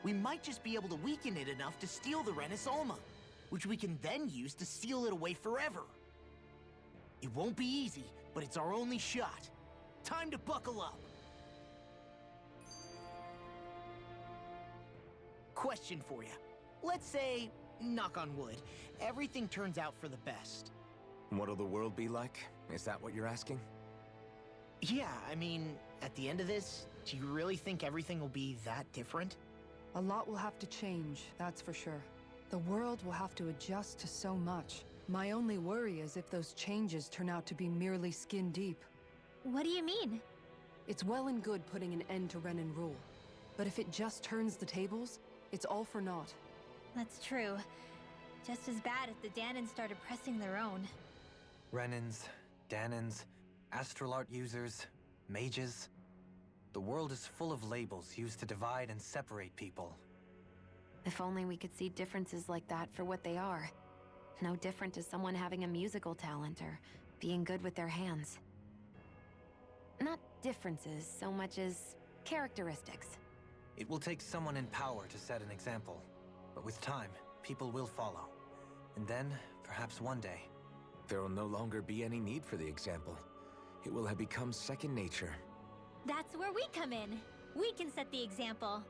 we might just be able to weaken it enough to steal the Renis Alma, which we can then use to seal it away forever. It won't be easy, but it's our only shot. Time to buckle up. Question for you. Let's say, knock on wood, everything turns out for the best. What'll the world be like? Is that what you're asking? Yeah, I mean, at the end of this, do you really think everything will be that different? A lot will have to change, that's for sure. The world will have to adjust to so much. My only worry is if those changes turn out to be merely skin deep. What do you mean? It's well and good putting an end to Renan rule. But if it just turns the tables, it's all for naught. That's true. Just as bad if the Danans started pressing their own. Renans, Danans, astral art users, mages. The world is full of labels used to divide and separate people. If only we could see differences like that for what they are. No different to someone having a musical talent or being good with their hands. Not differences so much as characteristics. It will take someone in power to set an example. But with time, people will follow. And then, perhaps one day... There will no longer be any need for the example. It will have become second nature. That's where we come in. We can set the example.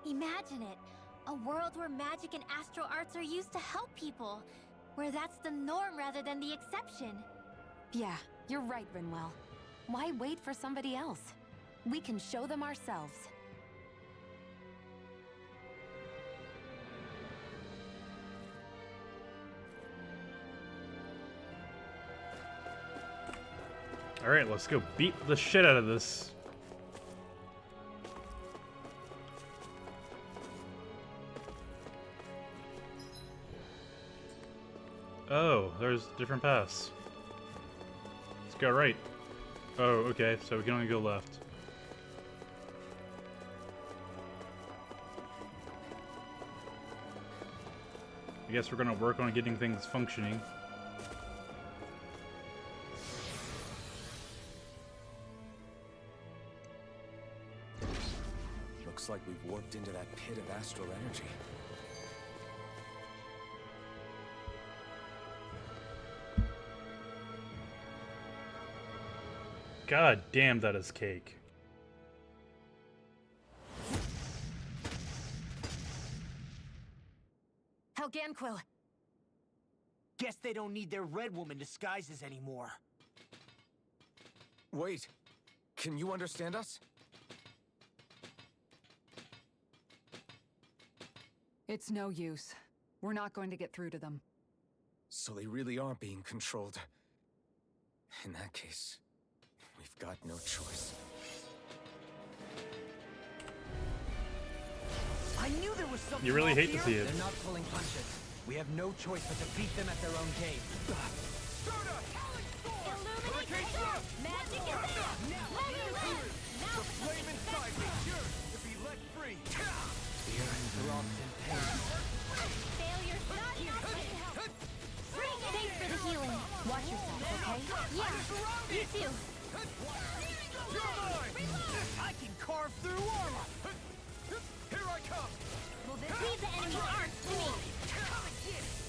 Imagine it. A world where magic and astral arts are used to help people. Where that's the norm rather than the exception. Yeah, you're right, Rinwell. Why wait for somebody else? We can show them ourselves. Alright, let's go beat the shit out of this. Oh, there's different paths. Let's go right. Oh, okay, so we can only go left. I guess we're gonna work on getting things functioning. Looks like we've warped into that pit of astral energy. God damn, that is cake. Helganquil! Guess they don't need their Red Woman disguises anymore. Wait, can you understand us? It's no use. We're not going to get through to them. So they really are being controlled. In that case, we've got no choice. I knew there was something. You really off hate to here. see it. They're not pulling punches. We have no choice but to beat them at their own game. Hurricane thrust! Magic is Now, now the flame inside me yearns to be let free. Fear and throbs in pain. Failure's not enough. Thanks for the healing. Watch yourself, okay? Yeah, you too. You're mine! I can carve through armor. Here I come! Leave the enemy arms to me.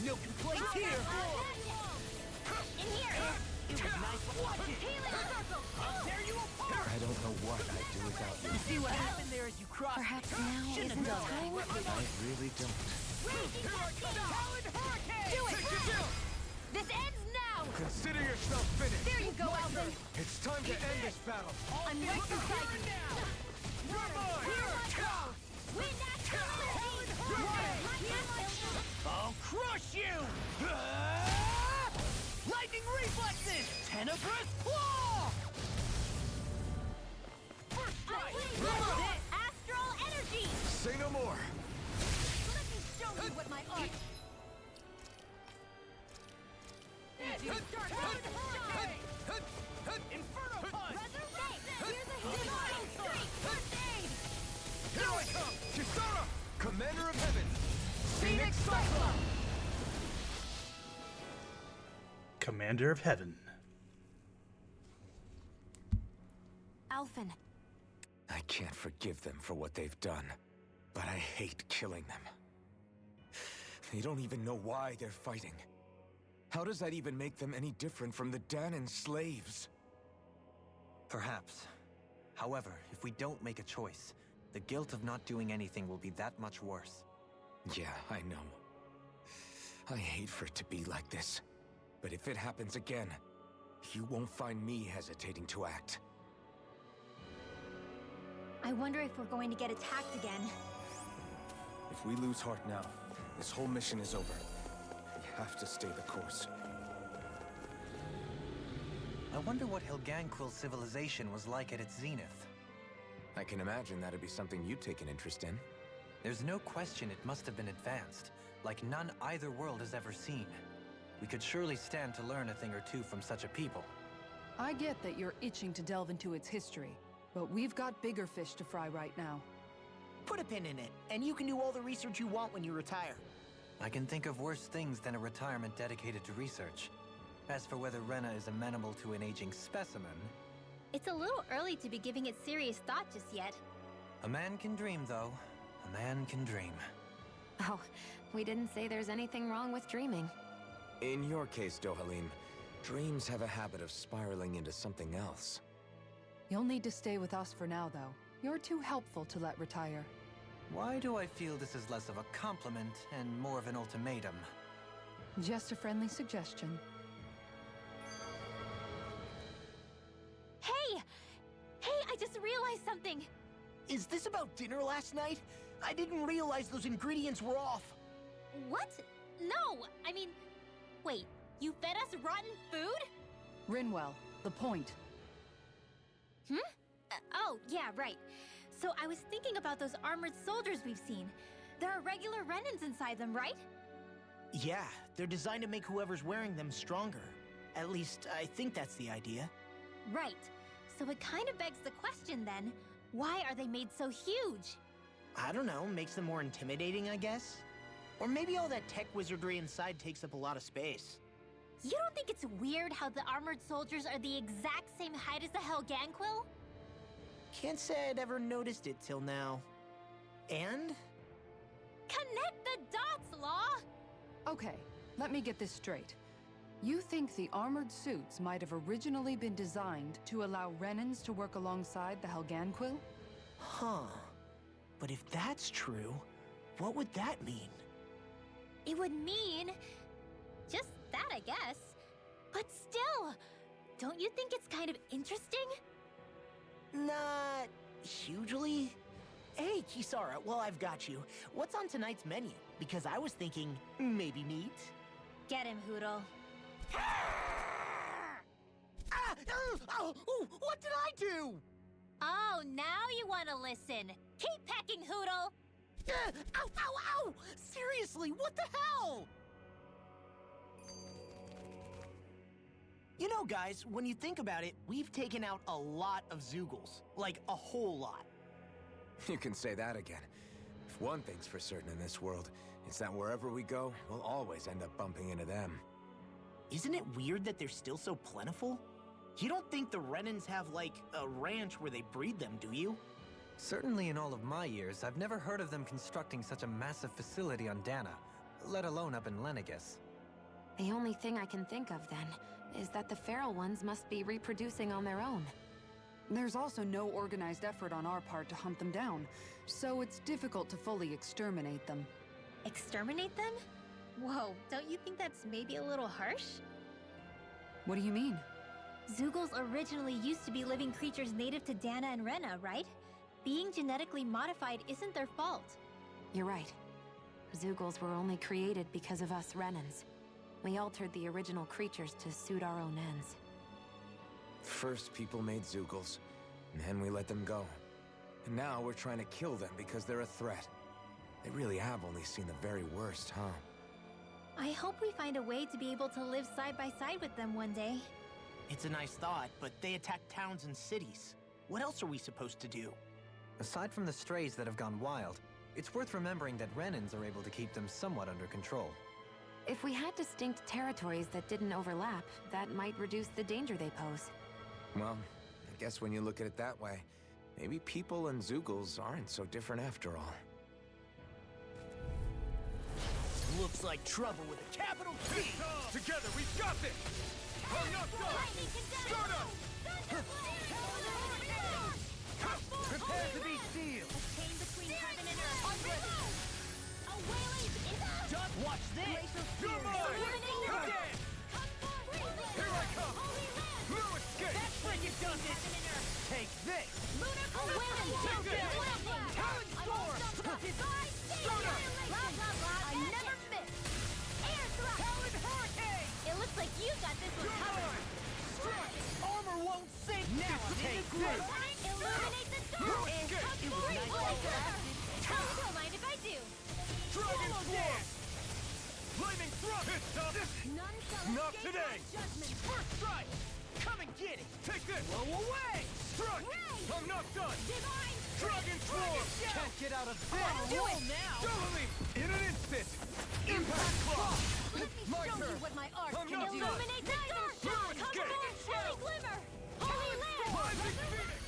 No complaints here. In here. It was nice watching. Healing circle. Tear you apart. I don't know what I'd do without you. You see what happened there as you crossed? Perhaps now Shouldn't isn't the have done time. that. I really don't. Talon Hurricane! Do it. Take it down! This ends now. Consider yourself finished. There you go, Alvin. It's time to end this battle. I'm right beside you. You're mine! Here I come. Wind I'll crush you! Lightning reflexes! Tenebrous claw! First strike! Astral energy. Say no more. Let me show you what my art. Inferno punch! Here's a divine strike. First aid. Here I come! Kisara! Commander of Heaven! Phoenix Cyclone! Commander of Heaven. Alphen. I can't forgive them for what they've done, but I hate killing them. They don't even know why they're fighting. How does that even make them any different from the Danan slaves? Perhaps. However, if we don't make a choice, the guilt of not doing anything will be that much worse. Yeah, I know. I hate for it to be like this. But if it happens again, you won't find me hesitating to act. I wonder if we're going to get attacked again. If we lose heart now, This whole mission is over. We have to stay the course. I wonder what Helganquil civilization was like at its zenith. I can imagine that'd be something you'd take an interest in. There's no question it must have been advanced, like none either world has ever seen. We could surely stand to learn a thing or two from such a people. I get that you're itching to delve into its history, but we've got bigger fish to fry right now. Put a pin in it, and you can do all the research you want when you retire. I can think of worse things than a retirement dedicated to research. As for whether Rena is amenable to an aging specimen... It's a little early to be giving it serious thought just yet. A man can dream, though. A man can dream. Oh, we didn't say there's anything wrong with dreaming. In your case, Dohalim, dreams have a habit of spiraling into something else. You'll need to stay with us for now, though. You're too helpful to let retire. Why do I feel this is less of a compliment and more of an ultimatum? Just a friendly suggestion. Hey! Hey, I just realized something! Is this about dinner last night? I didn't realize those ingredients were off. What? No! I mean, wait, you fed us rotten food? Rinwell, the point. Oh, yeah, right. So I was thinking about those armored soldiers we've seen. There are regular Renans inside them, right? Yeah, they're designed to make whoever's wearing them stronger. At least, I think that's the idea. Right. So it kind of begs the question then, why are they made so huge? I don't know, makes them more intimidating, I guess? Or maybe all that tech wizardry inside takes up a lot of space. You don't think it's weird how the armored soldiers are the exact same height as the Helganquil? Can't say I'd ever noticed it till now. And? Connect the dots, Law! Okay, let me get this straight. You think the armored suits might have originally been designed to allow Renans to work alongside the Helganquil? Huh. But if that's true, what would that mean? It would mean... just that, I guess. But still, don't you think it's kind of interesting? Not hugely. Hey, Kisara, while I've got you, what's on tonight's menu? Because I was thinking, maybe meat? Get him, Hoodle. What did I do? Oh, now you want to listen. Keep pecking, Hoodle! Ow, ow, ow! Seriously, what the hell? You know, guys, when you think about it, we've taken out a lot of Zeugles. Like, a whole lot. You can say that again. If one thing's for certain in this world, it's that wherever we go, we'll always end up bumping into them. Isn't it weird that they're still so plentiful? You don't think the Renans have, like, a ranch where they breed them, do you? Certainly in all of my years, I've never heard of them constructing such a massive facility on Dana, let alone up in Lenegus. The only thing I can think of, then, is that the feral ones must be reproducing on their own. There's also no organized effort on our part to hunt them down, so it's difficult to fully exterminate them. Exterminate them? Whoa, don't you think that's maybe a little harsh? What do you mean? Zeugles originally used to be living creatures native to Dana and Rena, right? Being genetically modified isn't their fault. You're right. Zeugles were only created because of us Renans. We altered the original creatures to suit our own ends. First, people made Zeugles, and then we let them go. And now we're trying to kill them because they're a threat. They really have only seen the very worst, huh? I hope we find a way to be able to live side by side with them one day. It's a nice thought, but they attack towns and cities. What else are we supposed to do? Aside from the strays that have gone wild, it's worth remembering that Renans are able to keep them somewhat under control. If we had distinct territories that didn't overlap, that might reduce the danger they pose. Well, I guess when you look at it that way, maybe people and Zeugles aren't so different after all. Looks like trouble with a capital T! Together, we've got this! Enough done! Start up! Prepare to be sealed! A chain between heaven and earth. A wailing Just watch this! You're mine! You're dead! Here I come! No escape! That frickin' does it! Take this! A wailing Take this! Talent Storm! Start up! I never Final dance! Flaming thrust! Not today! First strike! Come and get it! Take this! Blow away! Strike! I'm not done! Divine! Dragon Swarm! Can't get out of this! Do it now! Double leap! In an instant! Impact Claw! Let me My show turn! you what my art I'm can not do! done. Illuminate the dark! Ruin Come gate. on, Chilly Glimmer! Holy Land! Rising Phoenix!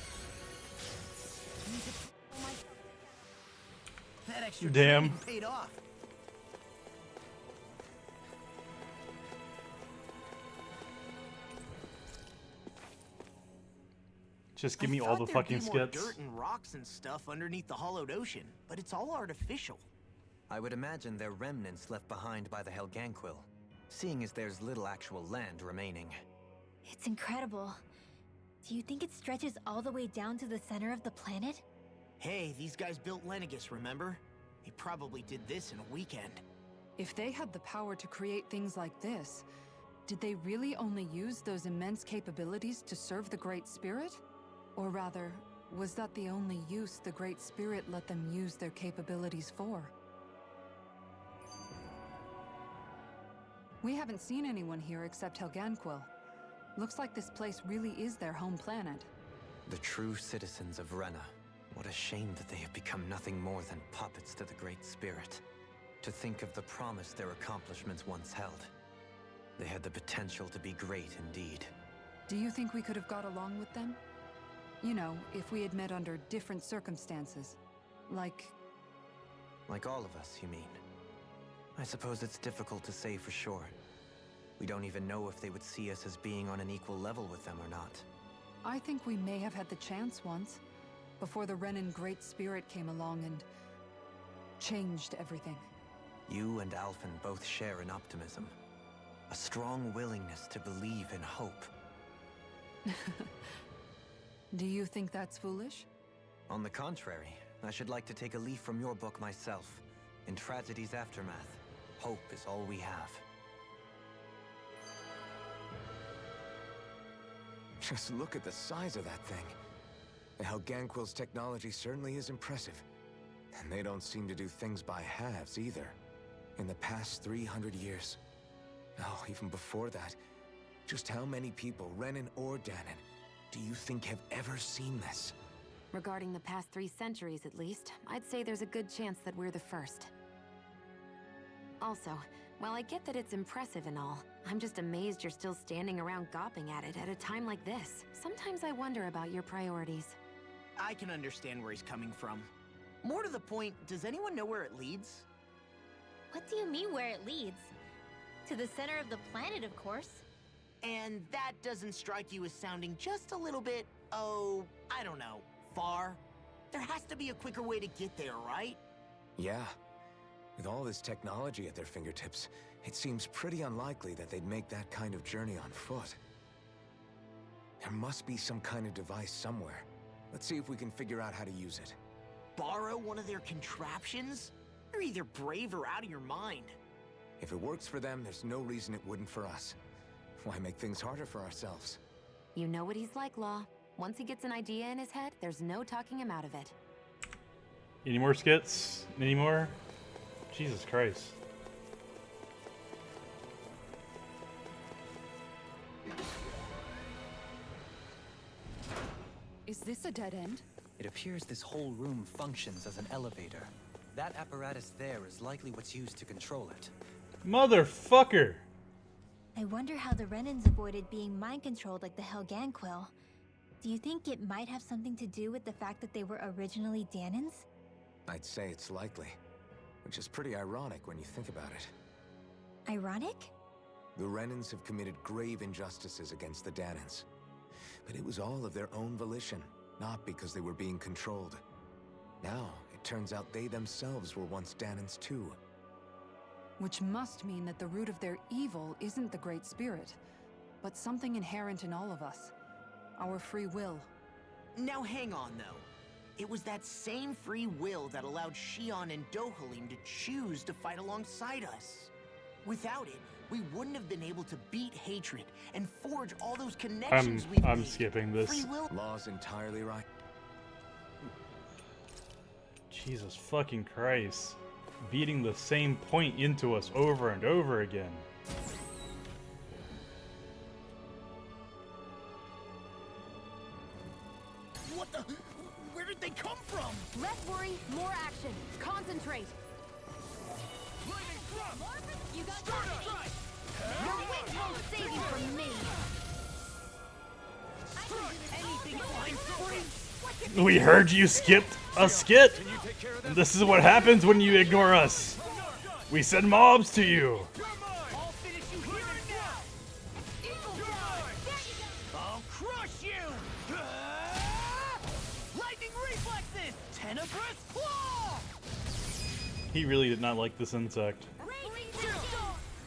That extra Damn. training paid off. Just give I me all thought the there'd fucking be more skits. dirt and rocks and stuff underneath the hollowed ocean, but it's all artificial. I would imagine they're remnants left behind by the Helganquil, seeing as there's little actual land remaining. It's incredible. Do you think it stretches all the way down to the center of the planet? Hey, these guys built Lenegis, remember? They probably did this in a weekend. If they had the power to create things like this, did they really only use those immense capabilities to serve the Great Spirit? Or rather, was that the only use the Great Spirit let them use their capabilities for? We haven't seen anyone here except Helganquil. Looks like this place really is their home planet. The true citizens of Rena. What a shame that they have become nothing more than puppets to the Great Spirit. To think of the promise their accomplishments once held. They had the potential to be great indeed. Do you think we could have got along with them? You know, if we had met under different circumstances. Like all of us, you mean? I suppose it's difficult to say for sure. We don't even know if they would see us as being on an equal level with them or not. I think we may have had the chance once, before the Renan Great Spirit came along and changed everything. You and Alphen both share an optimism. A strong willingness to believe in hope. Do you think that's foolish? On the contrary, I should like to take a leaf from your book myself. In Tragedy's Aftermath, hope is all we have. Just look at the size of that thing. The Helganquil's technology certainly is impressive. And they don't seem to do things by halves either. In the past 300 years. Oh, even before that. Just how many people, Renan or Danon, do you think have ever seen this? Regarding the past 3 centuries at least, I'd say there's a good chance that we're the first. Also, while I get that it's impressive and all, I'm just amazed you're still standing around gawping at it at a time like this. Sometimes I wonder about your priorities. I can understand where he's coming from. More to the point, does anyone know where it leads? What do you mean where it leads? To the center of the planet, of course. And that doesn't strike you as sounding just a little bit, oh, I don't know, far? There has to be a quicker way to get there, right? Yeah. With all this technology at their fingertips, it seems pretty unlikely that they'd make that kind of journey on foot. There must be some kind of device somewhere. Let's see if we can figure out how to use it. Borrow one of their contraptions? You're either brave or out of your mind. If it works for them, there's no reason it wouldn't for us. Why make things harder for ourselves? You know what he's like, Law. Once he gets an idea in his head, there's no talking him out of it. Any more skits? Any more? Jesus Christ. Is this a dead end? It appears this whole room functions as an elevator. That apparatus there is likely what's used to control it. Motherfucker! I wonder how the Renans avoided being mind-controlled like the Helganquil. Do you think it might have something to do with the fact that they were originally Danans? I'd say it's likely. Which is pretty ironic when you think about it. Ironic? The Renans have committed grave injustices against the Danans. But it was all of their own volition, not because they were being controlled. Now, it turns out they themselves were once Danans too. Which must mean that the root of their evil isn't the Great Spirit, but something inherent in all of us. Our free will. Now hang on, though. It was that same free will that allowed Xion and Dohalim to choose to fight alongside us. Without it, we wouldn't have been able to beat hatred and forge all those connections we've I'm made. skipping this. Free will. Law's entirely right. Jesus fucking Christ. beating the same point into us over and over again. What the? Where did they come from? Less worry, more action. Concentrate. You got Stardust! Your wings won't save you from me. Anything flying free! We heard you skipped a skit! And this is what happens when you ignore us. We send mobs to you. I'll finish you here and now! Eagle Fly! I'll crush you! Lightning reflexes! Tenebrous claw! He really did not like this insect.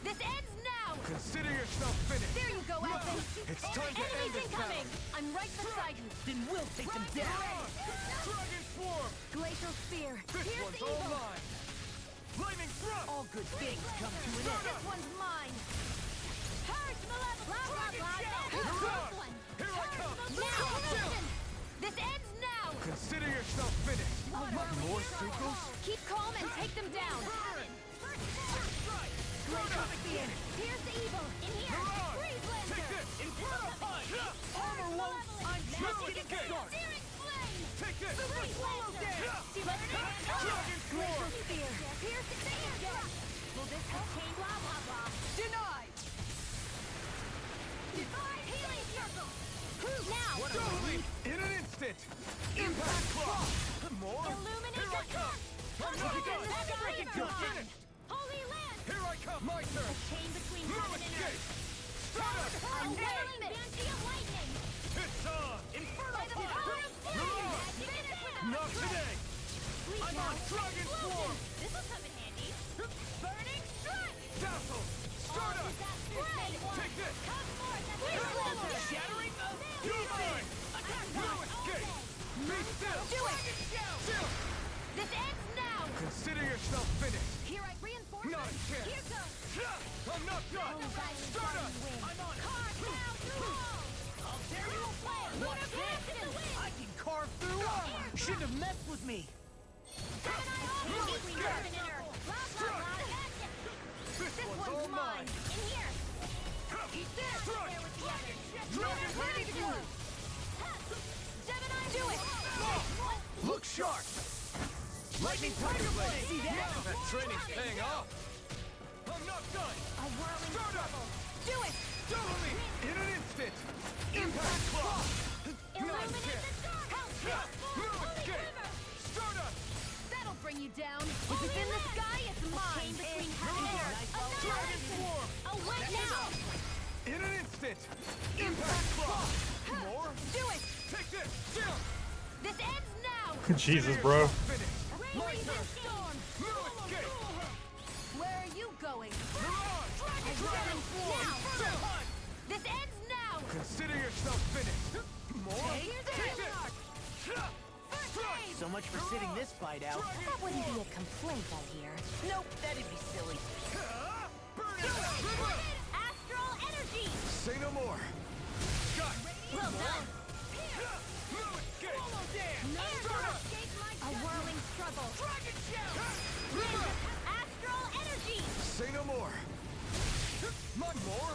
This ends now. Consider yourself finished. There you go, Elfin. It's time to end this Incoming. I'm right beside you. Then we'll take them down! Dragon Swarm! Glacial Spear. This Here's one's the all evil. mine! Lightning Thrust! All good things come to an end. This one's mine. Purge malevolence! Blah, blah, blah. Here This one. Here I come! Now, listen. This ends now. Consider yourself finished! More sequels? Keep calm and take them down. Glacial Spear. Here's the evil. In here. Freeze Take Laser. this! Inferno punch! Armor won't! I'm just getting started! Searing flame. Take this! Freeze Laser. Dragon Glacial Swarm! Spear. Here's the danger. Will this help change? Blah, blah, blah. Denied! Divine healing circle. Now. What a relief! In an instant! Impact Claw! More? Illuminate Here I the come! I'm not done! You're finished! Holy land. Here I come! My turn! Chain between No heaven and escape! earth. Stardust! A wailing banshee of lightning. It's on! Inferno By the punch! power of fire. Not today! I'm on Dragon Swarm! This will come in handy. Burning strike. Dazzle! Stardust! Take this! Come forth and we Shattering of You're mine! No escape! Be still! Do it. Still! This ends now. Consider yourself finished! Here I reinforce. Not a chance! Here goes. I'm not done! Stardust! I'm on. Carve down through walls. I'll tear you apart! What a blast in the wind. I can carve through armor! Shouldn't have messed with me! Between heaven and earth. Blah, blah, blah. This This one's all one's mine! mine. In here. Eat this! There with the others. Dragon Ready to go. Gemini, do it. Look sharp! Lightning Tiger Blade! See that? That training's paying off! I'm not done! A whirling Stardust! trouble. Do it. Double me! In an instant! Impact Claw! Illuminate the dark. Help. No escape! Stardust! That'll bring you down. If it's in the sky, it's mine. Chain between heaven and earth. Dragon Swarm! Awake now. In an instant! Impact Claw! More? Do it. Take this! Chill! This ends now. Jesus, bro. Finish! My Railing turn! the storm. No escape! Where are you going? Mirage! Dragon Swarm! Chill! This ends now. Consider yourself finished! More? Take this! Strike! So much for sitting this fight out. That wouldn't be a complaint, I hear. Nope, that'd be silly. Burn it! Reverse! Astral energy. Say no more! Got! Well done. No escape! Stardust. A whirling struggle. Dragon Shell! Astral energy. Say no more! Not more!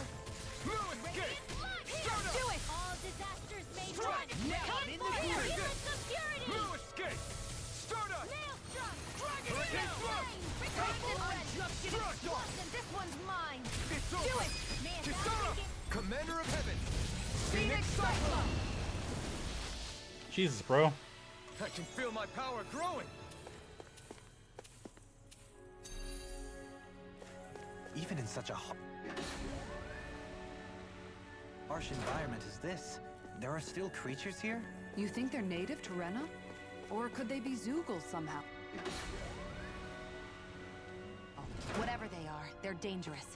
No escape! Stardust! Do it. All disasters made Strike. one. Now Come I'm in the forth, groove. healers of purity. No escape! Stardust! Maelstrom. Dragon Hurricane Thrust! Listen, this one's mine. It's Do over! it. Kisara! Commander of Heaven! Phoenix Cyclone. Jesus, bro. I can feel my power growing! Even in such a harsh environment as this, there are still creatures here? You think they're native to Rena? Or could they be Zoogles somehow? Whatever they are, they're dangerous.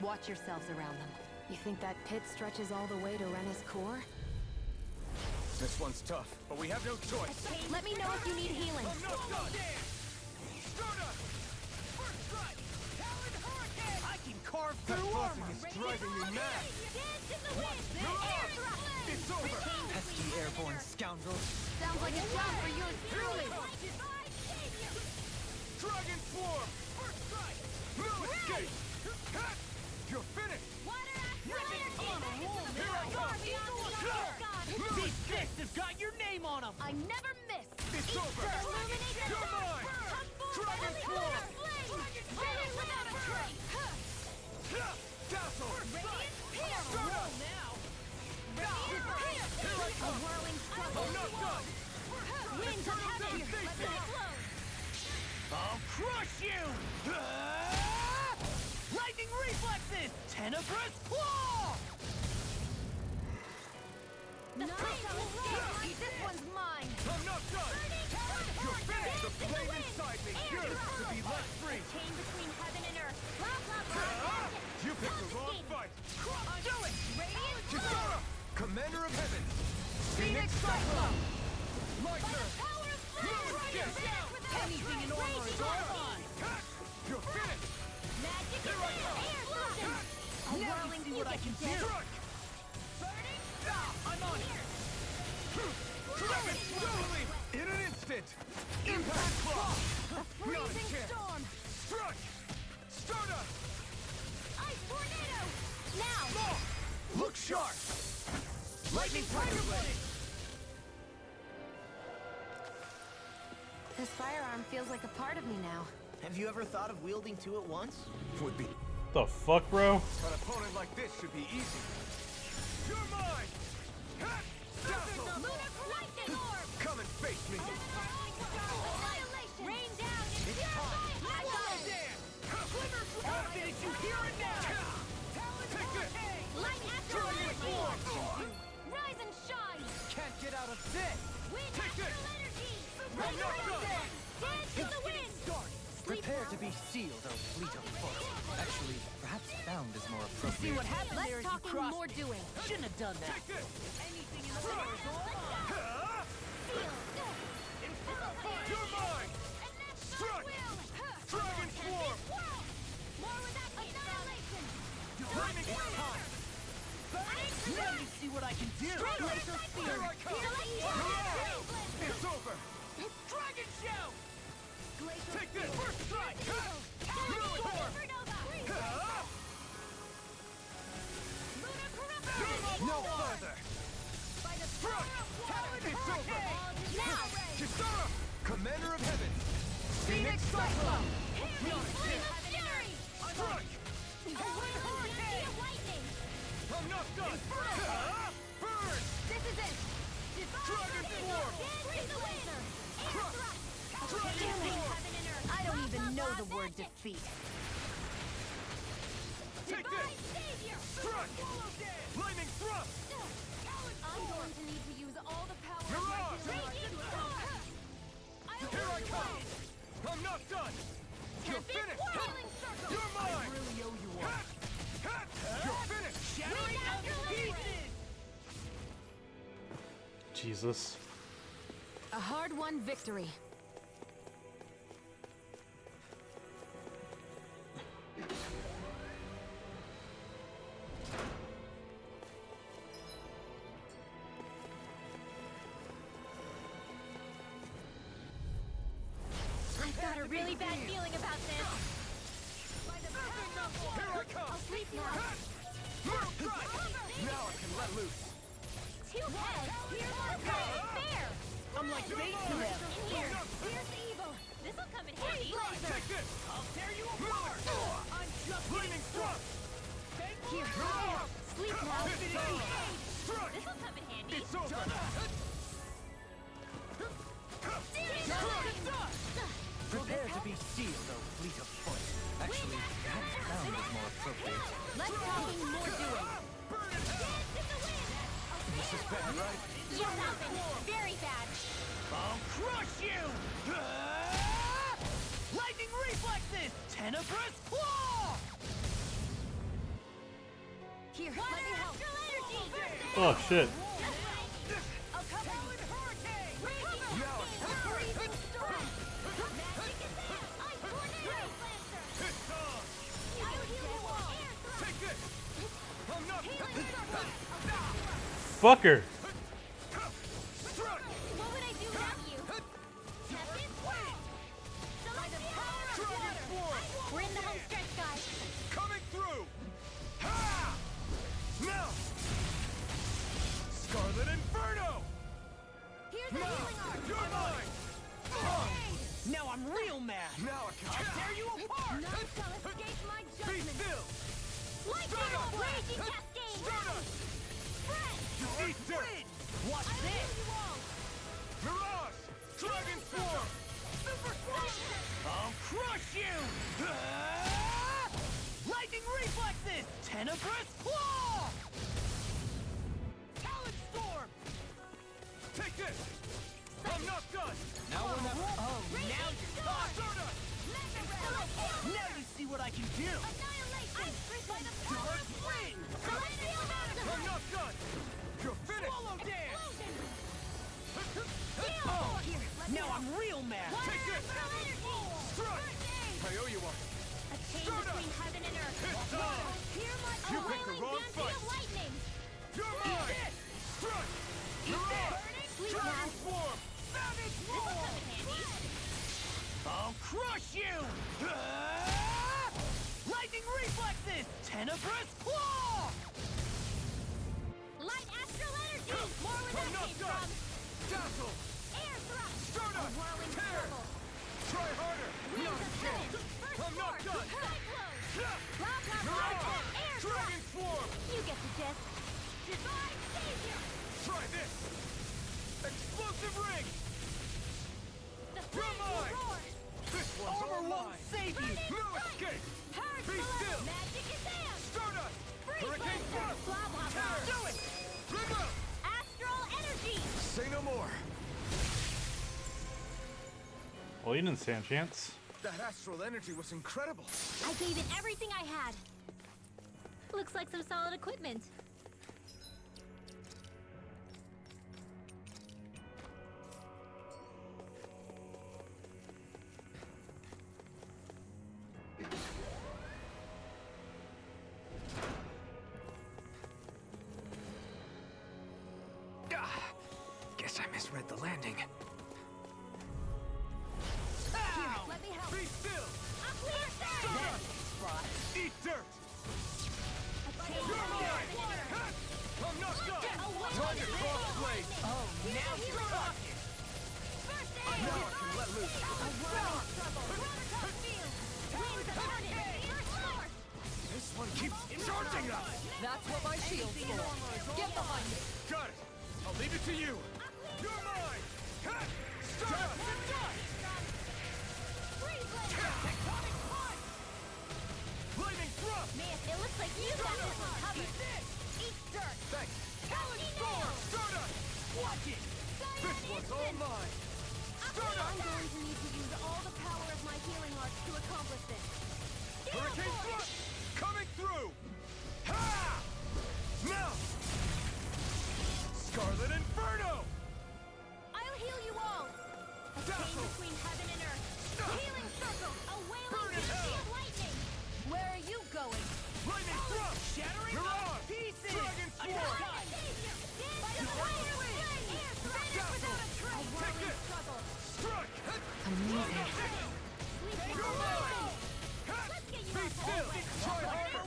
Watch yourselves around them. You think that pit stretches all the way to Rena's core? This one's tough, but we have no choice! Let me know if you need healing. I'm not done! Stardust! First strike! Talon Hurricane! I can carve That through buzzing armor! is driving me mad! Dance in the wind. Mirage! It's over! Pesky airborne scoundrels. Sounds like a job for you truly. Dragon Swarm! I never miss! It's over! You're mine! Dragon Swarm! Finish without a trace! Dazzle! Radiant Pierce! Start up! Now! Here I A come! whirling struggle! I'm not done! Winds of heaven! Let me close! I'll crush you! Lightning reflexes! Tenebrous claw! Nice! This one's mine! I'm not done! You're finished! The flame inside me yearns to be let free! Chain between heaven and earth! Blah, blah, blah! You picked the wrong fight! Do it! Radiant Kisara! Commander of Heaven! Phoenix Cyclone! My turn! Anything in armor is all mine! You're finished! Magic Here I come! A Now whirling you see what I can do! Strike! I'm on it! Dragon Swirling! In an instant! Impact Claw! Not a freezing chance! storm! Strike! Stardust! Ice tornado! Now! Law! Look sharp! Lightning Tiger Blade! This firearm feels like a part of me now. Have you ever thought of wielding two at once? Would be. The fuck, bro? An opponent like this should be easy. You're mine! Dazzle! Lightning orb! Come and face me! Annihilation! Rain down and It's time! I'll finish you here and now! Take this! Light after energy! Rise and shine! Can't get out of this! Wind Take this! astral energy! I'm not done! Dance to the wind! Prepare to be sealed, O fleet of foot. Actually, perhaps bound is more appropriate. See what happened Less there as you talking, crossed more me. doing. Shouldn't have done that. Take this! Anything in the water is all mine. You're mine! Strike! Dragon Swarm! More with that annihilation! Lightning time! Now you see what I can do. Glacial spear! Here I come! It's over! Dragon show! Take this! First strike! No further! It's over! Kisara! Commander of Heaven! Phoenix Cyclone! Strike! I'm not done! Burn! This is it! Dragon Swarm! I don't even know the word defeat. Take this! Strike! Lightning thrust! I'm going to need to use all the power Mirage! Here I come! I'm not done! You're finished! You're mine! Really owe you one. You're finished! Shattering out the pieces! Jesus. A hard-won victory. I've got a really bad feeling about this. Here I come! I'll sleep now. Now I can let loose! Two heads! Here's our fair! I'm like bait to them. Here! Here's the evil! This'll come in handy! Take this! I'll tear you apart! I'm just Lightning thrust! Here! Sleep now! Strike! This'll come in handy! It's over! Prepare to be sealed, O fleet of foot. Actually, perhaps bound is more appropriate. Less talking, more doing! This is bad, right? Yes, Alvin! Very bad! I'll crush you! Lightning reflexes! Tenebrous claw! Here, let me help! Oh shit. I'll cover with hurricane! Freezing storm! Magic is there! Ice tornado! It's on! I'll heal the wall! Take this! I'm not... Fucker. Strike! What would I do without you? Tempest Wind! By the power of Dragon water! Swarm! We're in the home stretch, guys! Coming through! Ha! Now! Scarlet Inferno! Here's the healing art! You're mine! Now I'm real mad! Now I can tear you apart! None shall escape my Be judgment! still! Lightning off! Raging cascade! Stardust! Spread! Eat dirt! Watch I will this! heal you all! Mirage! Dragon Swarm! Super Swarm! I'll crush you! Lightning reflexes! Tenebrous claw! Talon storm! Take this! I'm not done! Now we're not. Oh, now you're talking! Now you see what I can do! Annihilation! By the power Dark of flame! wind! Celestial Master! I'm not done! You're finished! Swallow dance! Explosion! Oh, now I'm real mad! Take this! Strike! I owe you one! A chain between heaven and earth. It's time! Hear my You picked the wrong dancing fight. of lightning. You're mine! Strike! Mirage! Sleep Dragon now. Swarm! Savage This will come in handy. I'll crush you! Lightning reflexes! Tenebrous claw! Light astral energy. More where I'm that not came done! from. Dazzle! Air thrust. Stardust! A whirling Tear! circle. Try harder! Winds of heaven. First I'm not force. done! Cyclone. Yeah! Blah, blah, blah, Mirage! blah. Air Dragon thrust. Swarm! You get the gist. Divine savior. Try this! Explosive ring! The You're flames will mine! roar. This one's all Armor won't mine! save you! No escape! Purge Be below. still! Magic is there. Stardust! Free Hurricane flames. Thrust! Blah, blah, blah. Tear! Do it! Remove! Astral energy. Say no more! Well, you didn't stand a chance. That astral energy was incredible! I gave it everything I had. Looks like some solid equipment. Guess I misread the landing. Ow! Let me help. Be still! A clear Spot. Eat dirt! A chain You're of mine! heaven and earth. I'm not done! Away Target with cross the blade! lightning. Oh, Here's now the you're healing talking! First aid. Now I can let loose! A whirling struggle. Prototype field. Winds of heaven. First force. This one keeps charging us! That's what my shield's for. Get behind me. Got it! I'll leave it to you! You're mine! Ha! Stardust! Free blade. Tectonic punch! Lightning thrust! Man, it looks like you got this one covered. Eat dirt. Thanks! Talon storm. Stardust! Watch it! This one's all mine! I'm going to need to use all the power of my healing arts to accomplish this. Hurricane thrust! Coming through! Ha! Now! Scarlet Inferno! I'll heal you all. A chain Dazzle. between heaven and earth. Healing circle. A Burn wailing in energy hell. of lightning. Where are you going? Lightning thrust! Shattering Mirage! pieces! Dragon Swarm! Divine savior. By the fire of flame. Air thrust without a trace. A Take whirling this. struggle. Strike! Amazing. Sleep You're now. mine! Ha! Let's get you Be off still! that. Try harder!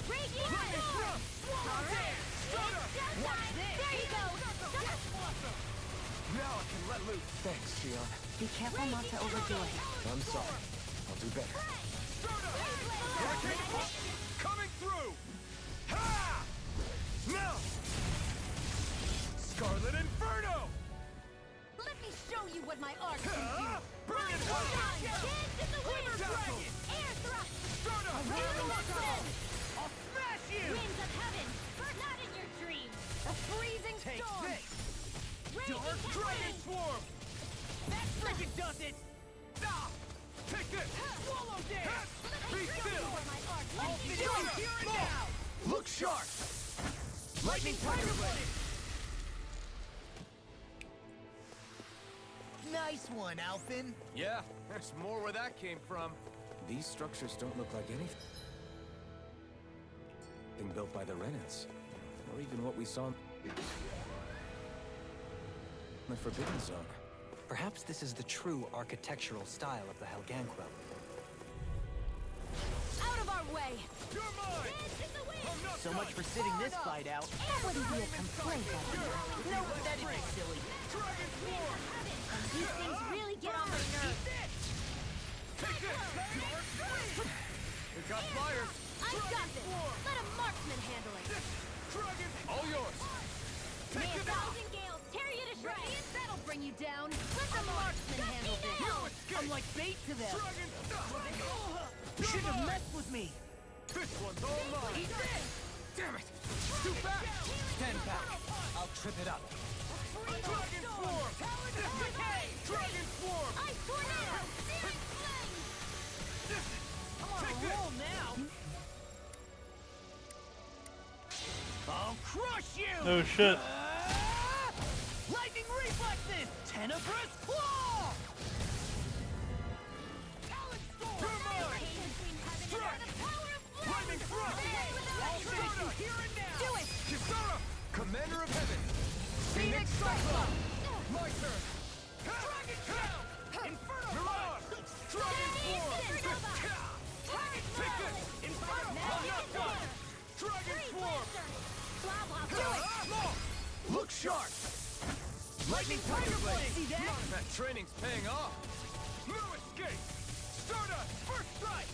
Raging Lightning storm. thrust! All right. Stardust! Just time. There you go. Now I can let loose! Thanks, Shion. Be careful not to overdo it. I'm sorry. I'll do better. Hurricane punch! Coming through! Ha! Now! Scarlet Inferno! Let me show you what my art can do. Ha! Burn it Hold hell! on. Kids in the wind. Dazzle! Air thrust. Stardust! Healing struggle. I'll smash you! Winds of heaven. Not in your dreams. A freezing Take storm. this! Raging Dark Dragon cascade. Swarm! That frickin' does it! Ah! Take this! Swallow Ha! dance! Be still! I'll finish you here and now! Look sharp! Lightning Tiger Blade! Nice one, Alphin! Yeah, there's more where that came from. These structures don't look like anything built by the Renans, or even what we saw in the Forbidden Zone. Perhaps this is the true architectural style of the Helganquil. Out of our way. You're mine! So much for sitting this fight out. That wouldn't be a complaint, No, that'd be silly. And these things really get on my nerves. We got flyers! I've got this! Let a marksman handle it! All yours! May a thousand gales tear you to shreds! That'll bring you down! Let the marksman handle this! I'm like bait to them. You shouldn't have messed with me. This one's all mine! Damn it! Too fast! Stand back. I'll trip it up. Dragon Swarm! Dragon Swarm! Ice tornado! Searing flame! I'm on a roll now. I'll crush you! Oh shit. Lightning reflexes! Tenebrous claw! Talon storm! Lightning thrust! I'll finish you here and now! Do it! Kisara! Commander of Heaven! Phoenix Cyclone! My turn! Dragon Tail! Inferno! Mirage! Dragon Swarm! Take this! Inferno! I'm not done! Dragon Swarm! Look sharp! Lightning Tiger Blade! See that? That training's paying off! No escape! Stardust! First strike!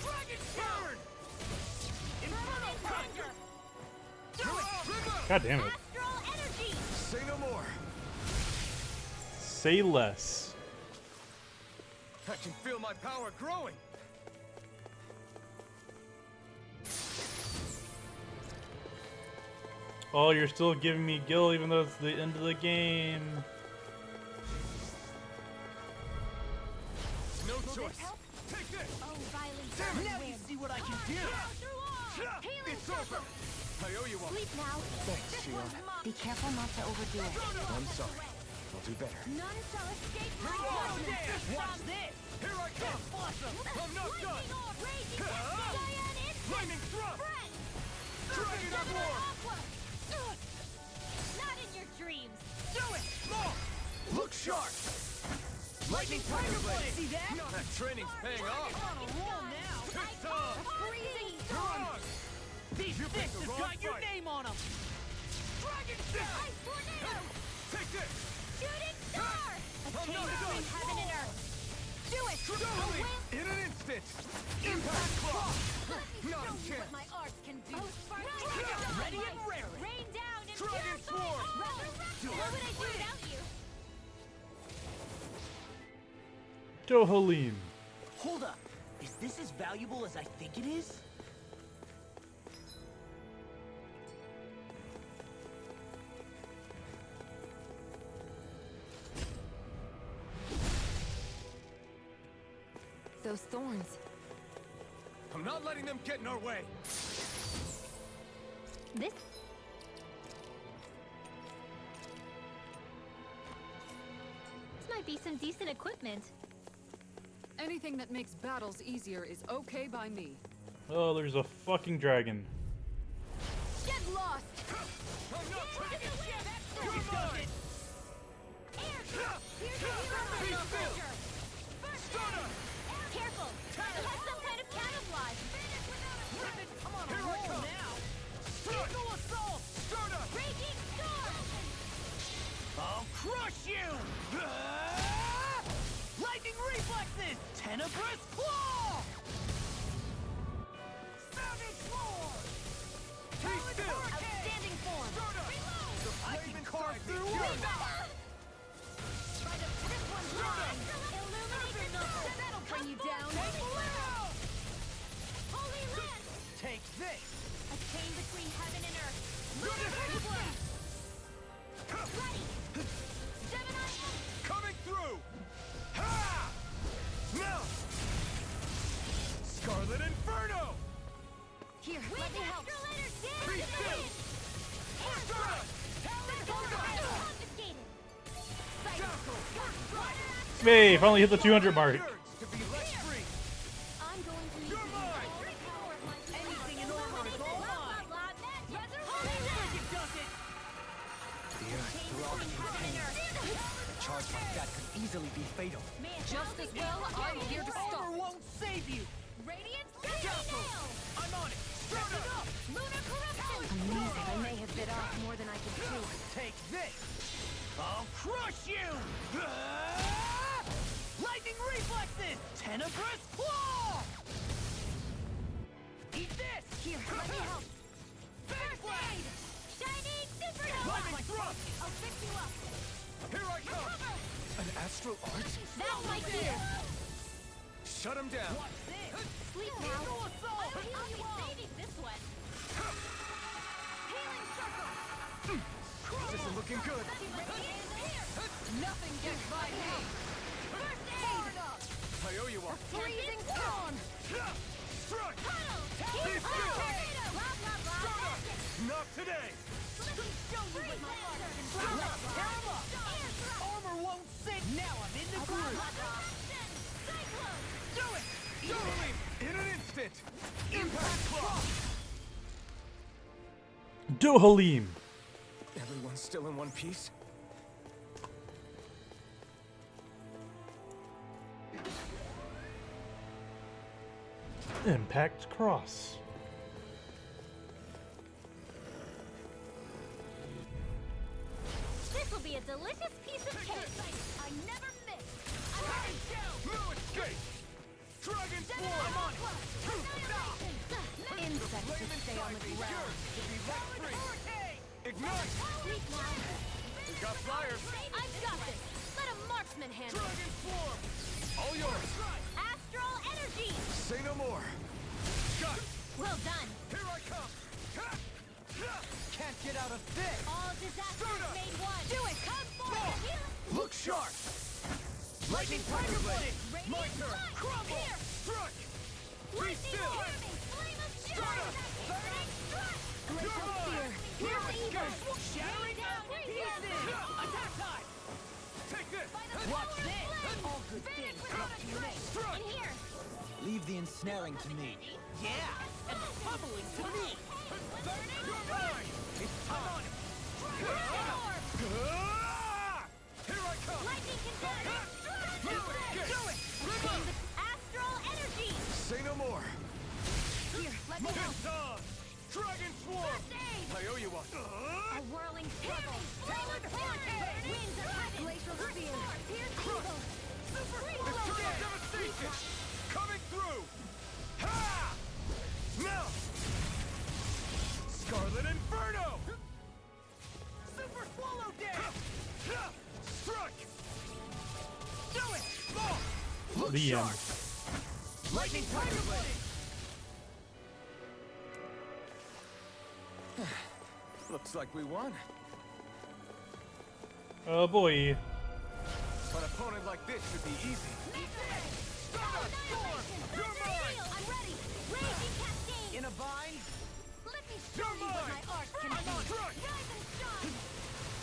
Dragon Burn! Inferno Thunder! God damn it. Astral energy! Say no more! Say less. I can feel my power growing! Oh, you're still giving me Gil even though it's the end of the game. No choice! Take this! Oh, Riley, Now you see what I can do! It's over! I owe you one! Sleep now. Thanks, Shield. Be careful not to overdo it. I'm sorry. I'll do better. None shall escape my Watch judgment. this! Here I come! I'm not done! Raging Diane instant. Lightning thrust! Dragon Swarm! Aqua. Not in your dreams. Do it! Look sharp! Lightning Tiger Blade! See that? That training's paying off! On a roll now! It's on! Freezing Mirage! These You picked fists the have wrong got your fight. name on them! Dragon Ice tornado. Take this! Shooting star. A I'm chain not between done. heaven and earth. Do it. Totally! In an instant! Impact Claw! Let me Not show a you chance! what my arts can do. Ready and raring! Rain down and Dragon Swarm! What would I do without you? Dohalim. Hold up! Is this as valuable as I think it is? Those thorns. I'm not letting them get in our way! This might be some decent equipment. Anything that makes battles easier is okay by me. Oh, there's a fucking dragon. Get lost. I'm not taking it! You're mine! Careful! It has some kind of camouflage! I'm on a Here I roll come. now! Eagle Assault! Stardust! Raging storm! I'll crush you! Lightning reflexes! Tenebrous claw! Savage roar! Talon hurricane! Outstanding form! I can carve through This one's mine! Illuminate the north! That'll bring you down! Holy Lance! Take this! A chain between heaven and earth! Ready! Gemini! Coming through! Ha! Now! Scarlet Inferno! Here, let me help! Be still! Confiscated! Hey, finally hit the 200 mark. To be let free! I'm going to need You're mine! Anything in armor is all mine! It does it! The Earth, through all its pain. A charge like that could easily be fatal. Just as well, I'm here to stop. Armor won't save you! Radiant Castle! I'm on it! Step it up! Lunar corruption! Amazing. I may have bit off more than I can chew. Take this! I'll crush you! Lightning reflexes! Tenebrous claw! Eat this! Here, let me help. First aid! Shining supernova! Lightning thrust! I'll fix you up. Here I come! An astral art? That's my gear! Shut him down! Watch this! Sleep now. I'll be saving this one. Healing circle! This isn't looking good! Nothing gets by me! First aid! I owe you one! Freezing storm! Strike! Puddle! Be still! Tornado! Blah, blah, blah! Not today! Let me show you what my art can do! Tear him up! Armor won't sink! Now I'm in the groove! Do it! Totally! In an instant! Impact cross! Dohalim. Everyone's still in one piece? Impact Cross. This will be a delicious piece of cake! I never miss! No escape! Dragon Swarm! I'm on it! Insects should stay on the ground. Ignite! Sleep now. We got flyers! I've got this! Let a marksman handle it! Dragon Swarm! All yours! Astral energy! Say no more! Shot! Well done! Here I come! Can't get out of this! All disasters made one! Do it! Come forward and heal it! Look sharp! Lightning Tiger Blade! My turn! Crumble! Here! Strike! Be Lightning still! Army! Flame of Stardust! Burning strike! You're Fear! mine! Here's evil! Shattering down pieces! Attack time! Take this! Watch this! All good things come to an end. In here! Leave the ensnaring to me. Yeah! And the pummeling to me! You're mine! It's time! Here I come! Lightning condensed! No escape! Do it! Astral energy! Say no more! Here, let me help! It's on! Dragon Swarm! First aid! I owe you one! A whirling circle! Talon hurricane! Winds of heaven! Glacial spear! Pierce evil! Super Eternal devastation! Coming through! Ha! Now! Scarlet Inferno! Super Swallow Dance! Strike! Do it! Ball! Look The sharp! end. Lightning Tiger Blade! Looks like we won. Oh boy. An opponent like this should be easy. Stardust Storm! You're mine! I'm ready! Raging cascade! In a bind? Let me show you what my art can I'm do! on strike! Rise and shine!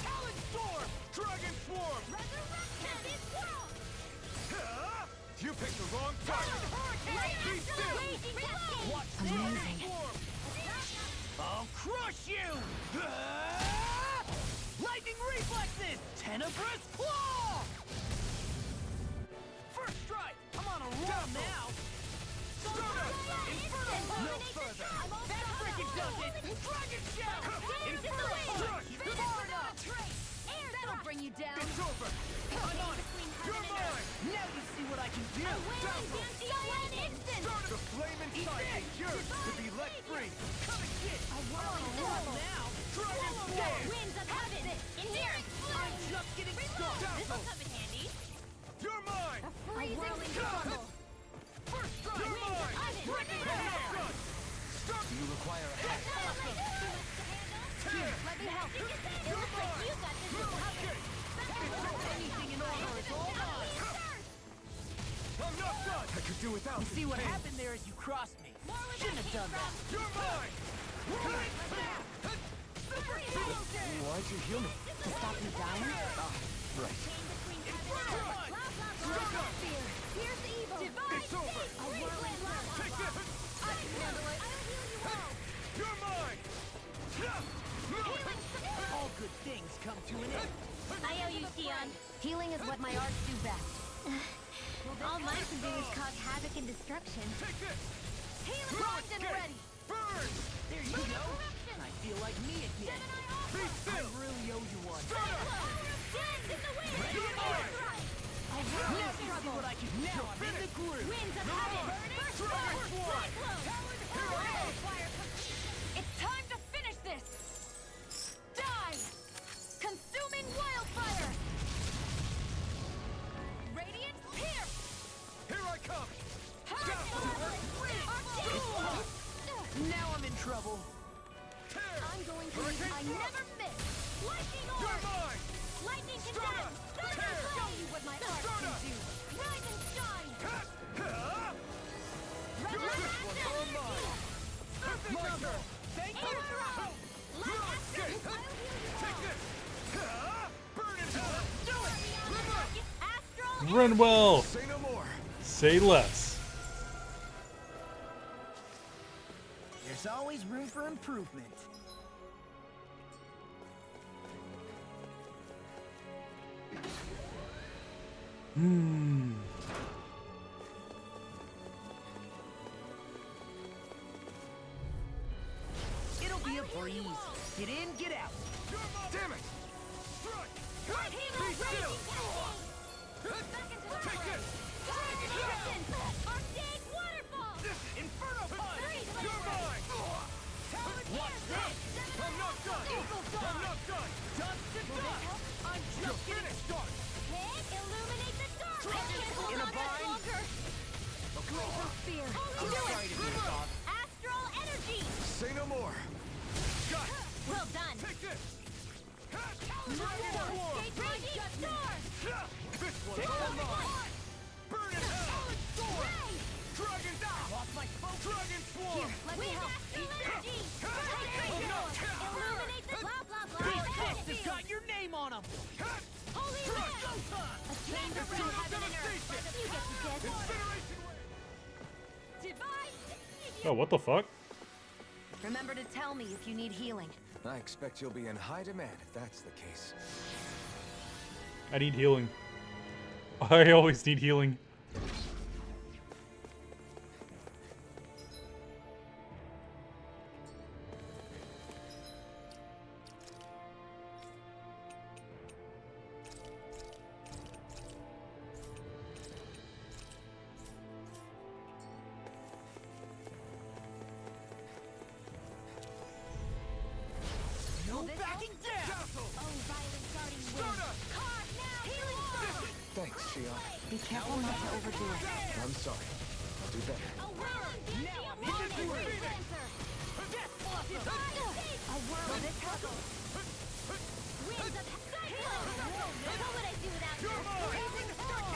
Talon Storm! Dragon Swarm! Resurrection! This world! You picked the wrong target! Be still! Raging cascade! Watch Amazing! Swarm! I'll crush you! Lightning reflexes! Tenebrous claw! First strike! I'm on a roll now! Inferno! No further! That freaking does it! Dragon Shell! Inferno! Far enough! That'll bring you down! It's over! I'm on it! You're mine! Now you see what I can do! The flame inside is yours to be let free! Come and get! A whirling circle! Now! Dragon Got Swarm! winds of heaven! In here! I'm just getting started! This'll come in handy! You're mine! A freezing struggle! First strike! You're mine! Break it down! Stop! Do you require a Here, let me help! It looks like you got this covered! Anything in order is all mine! I'm not done! I could do without See what happened there as you crossed me. Shouldn't have done that. You're mine! Why'd you heal me? To stop me dying? Right. Here's evil! It's over! A whirling lava! Take this! I can handle it! I'll heal you all! You're mine! All good things come to an end. I owe you, Sion. Healing is what my arts do best. All mine can do is cause havoc and destruction. Healing locked and ready. Burn! There you go. I feel like me again. I really owe you one. Ready and right. Now see what I can do. Now I'm in the groove. Winds of heaven. First blood. It's time to finish this! Die! Consuming wildfire! Radiant here! Here I come! Now I'm in trouble. I'm going to use I never miss. Lightning orb. You're mine! Lightning condemn. Show you what my art can do. Rise and shine. This one's all mine! My turn! Thank you. Take this! Burn in hell! Do it! Run well. Say no more! Say less. There's always room for improvement. It'll be a breeze. Get in, get out. Damn it! Be still! Take this! Arcade waterfall. This Inferno Punch! You're mine! Watch this! I'm not done! I'm not done! Dust to dust! I'm just getting started! Illuminate the dark. In a bind? Glacial spear. I'm sorry to hear, Dog. Astral energy. Say no more! Got it! Well done. Take this! Raging storm. This one's all mine! Burn in hell! Dragon down! Off my smoke! Dragon swarm! Here, let me help. Energy. Illuminate the blah blah blah. These has got your name on them! Holy man. A change of heaven and earth. You get to guess. Divine. Oh, what the fuck? Remember to tell me if you need healing. I expect you'll be in high demand if that's the case. I need healing. I always need healing. No backing down! Oh, violent guarding wind. Card now. Healing storm. Thanks, Shion. Be careful not to overdo it. I'm sorry. I'll do better. A whirling Now I'm in the groove! Death blossom. A whirling circle. Winds of cyclone. What would I do without you? Raging storm.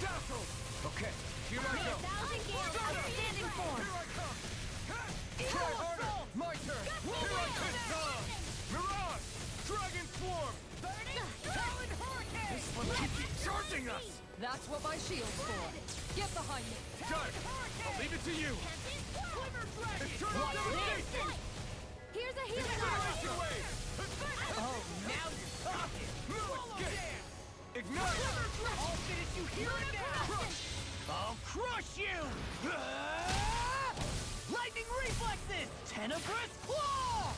Dazzle! Okay, here I go! Thousand gale outstanding form. Here I come! Try harder! My turn! Here I come! Mirage! Dragon Swarm! Talon Hurricane! This one keeps charging us! That's what my shield's for. Get behind me. Got it! I'll leave it to you! Glimmer dragon. Eternal devastation! Here's a healing Incineration arrow. wave! Oh, now you're talking. Escape! Ignite! I'll finish you here and now! I'll crush you! Lightning reflexes! Tenebrous claw!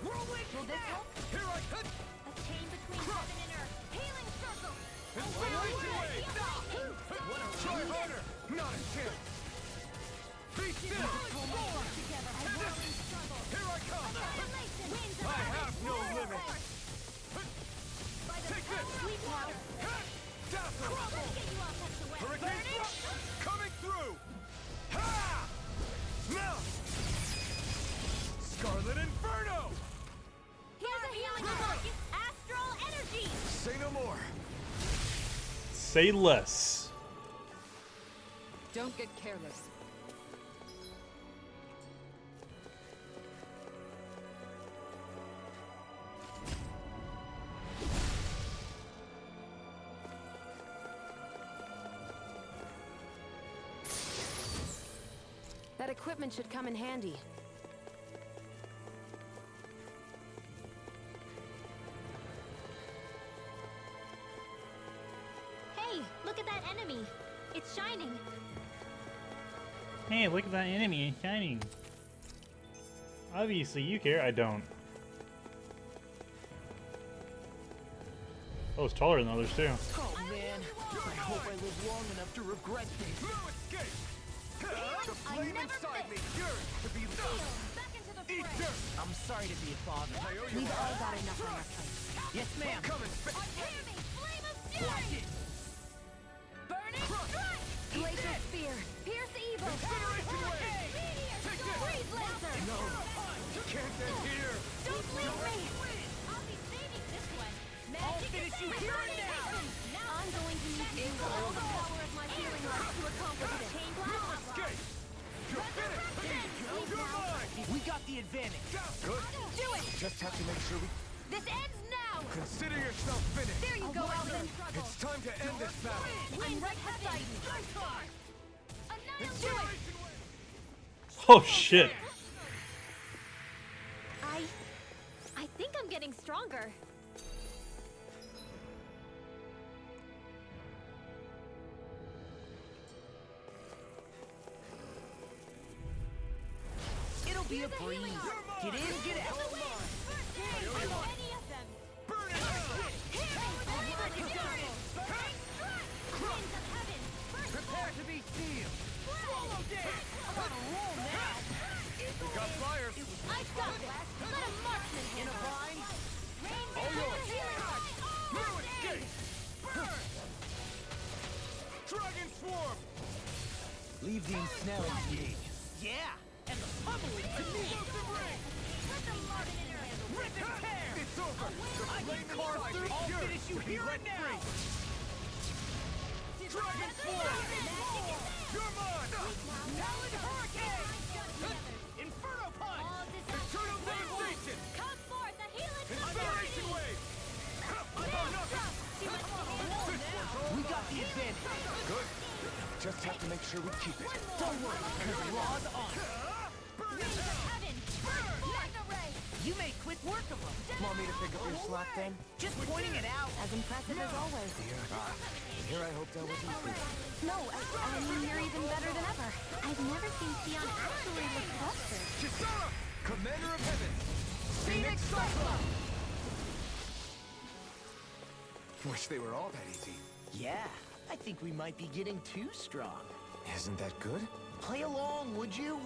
Whirlwind snap! Here I come! A chain between heaven and earth. Healing circle. Incineration wave! Try harder! Not a chance! Be still! Together. A whirling struggle. Here I come! Annihilation. Winds of I heaven. have no limits! By the Take power this! we power. Dazzle! Let's get you all tucked away. Hurricane Thrust! Coming through! Ha! Now! Scarlet Inferno! Here's a healing arrow. Astral energy. Say no more! Say less. Don't get careless. That equipment should come in handy. Look at that enemy. It's shining. Hey, look at that enemy shining. Obviously, you care. I don't. Oh, it's taller than others too. Oh man, I hope I live long enough to regret this. No escape! The flame inside me yearns to be lit. Eat dirt! I'm sorry to be a father. We've all got enough on our plate. Yes, ma'am. Come and spit. Watch it. Burning strike! Glacial spear! Pierce evil! Incineration wave! Take this! Freeze laser! No! Can't end here! Don't leave me! I'll be saving this one. I'll finish you here and now! I'm going to need to use all the power of my healing arts to accomplish this. Chain blast! Escape! You're finished! You're mine! We got the advantage. Good. Do it! Just have to make sure we... This ends now! Consider yourself finished! There you go, Alden! It's time to end this battle! I'm right beside you! Incineration Oh shit! I think I'm getting stronger. It'll be a breeze. Get in, get out. Prepare to be sealed! Swallow dead! I'm on a roll now! We got flyers! I've got it! Let a marksman In a vine. All yours! No escape! Burn! Dragon swarm! Leave the ensnaring to me. Yeah, and the pummeling to me. Rip and tear! It's over! The I flame can carve inside through. me I'll yearns finish you to be here let and now. Dragon swarm! You're mine! Talon hurricane! Inferno punch! Eternal devastation! Come forth, a healing Incineration wave! We got the advantage. Good. Just have to make sure we keep it. Don't worry, your law's on. You made quick work of them. Want me to pick up your slack then? Just pointing it out. As impressive as always. Here I hoped I wasn't free. No, I mean, you're even better than ever. I've never seen Sion actually look busted. Kisara! Commander of Heaven! Phoenix Cyclone! Wish they were all that easy. Yeah, I think we might be getting too strong. Isn't that good? Play along, would you?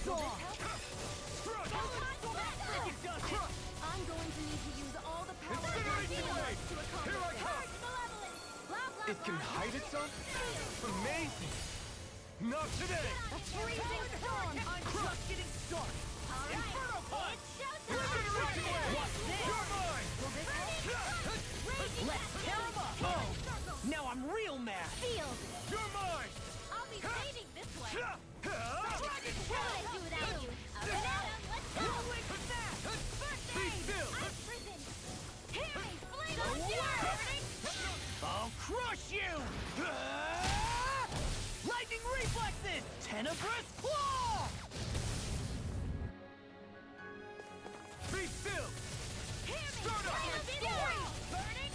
I'm going to need to use all the power of my healing arts to accomplish Here I this. come! It can hide its own? Amazing! Not today! A freezing storm! I'm just getting started. Inferno punch! Incineration wave! What's this? You're mine! Let's tear 'em up! Oh, now I'm real mad. Field! You're mine! I'll be saving this one! Dragon What would I do without you? Up and at 'em, let's go! Be still! Prison! Hear me! Flame on burning! I'll crush you! Lightning reflexes! Tenebrous claw! Be still! Start up! Burning!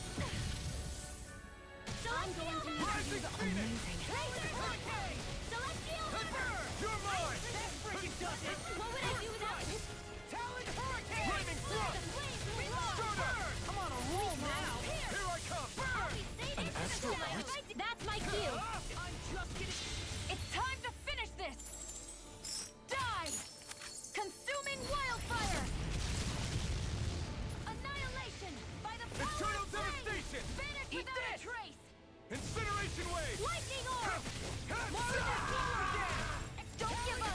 I'm going to need to Rising use Phoenix! Hurricane! Celestial Hammer! You're mine! Freaking does it! What would I do without you? Talon hurricane! Flaming thrust! Start up! I'm on a roll now! Here I come! An astral art? That's my cue! I'm just getting... It's time to finish this! Die! Consuming wildfire! Annihilation by the power Eternal of flame! devastation! Vanish Eat without a this! trace! Incineration wave! Lightning orb! More Don't give up!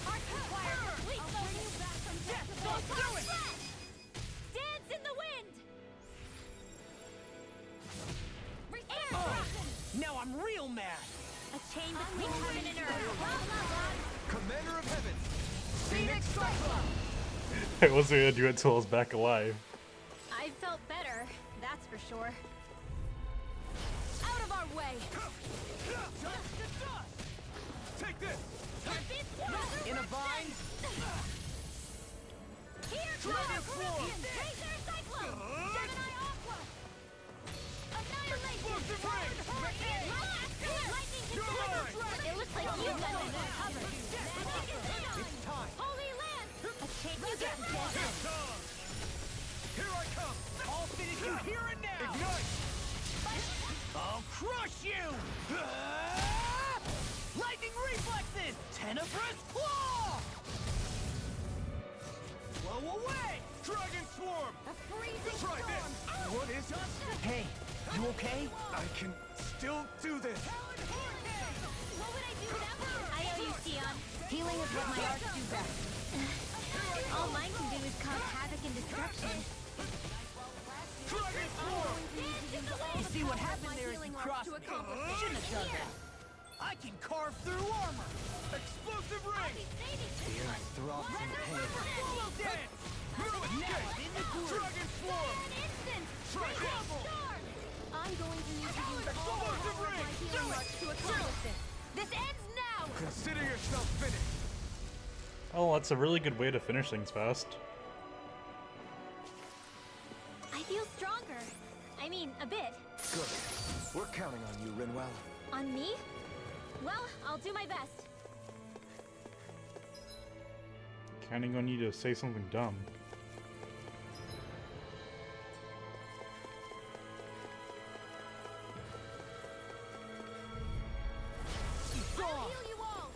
Arc required complete focus! Yes, go through it! Dance in the wind! Air Oh, frozen! now I'm real mad! A chain between heaven and earth! Commander of Heaven! Phoenix Cyclone! I wasn't gonna do it until I was back alive. I felt better, that's for sure. Out of our way! Take this! In a vine? Here Dragon goes! Swarm! Razor Cyclone! Gemini Aqua! Explosive ring! It looks like you've got this covered. It's time. Holy Land! A chance you get to get in. Here I come! I'll finish you here and now! Ignite! I'll crush you! Lightning reflexes! Tenebrous claw! Blow away! Dragon swarm! A freezing Try storm! this! What is it? Hey, you okay? I can still do this! What would I do without you? I owe you, Sion. Healing is what my arts do best. All mine can do is cause havoc and destruction. Dragon swarm! You see what happened there as you crossed me? Shouldn't have done that. I can carve through armor! Explosive ring! Fear throbs in pain. Swallow dance! No escape! in the group. Dragon swarm! Try this! I'm going to need to use all the Explosive power of my ring! healing arts to accomplish this. This ends now! Consider yourself finished! Oh, that's a really good way to finish things fast. I feel stronger. I mean, a bit. Good. We're counting on you, Rinwell. On me? Well, I'll do my best. Counting on you to say something dumb. I'll heal you all!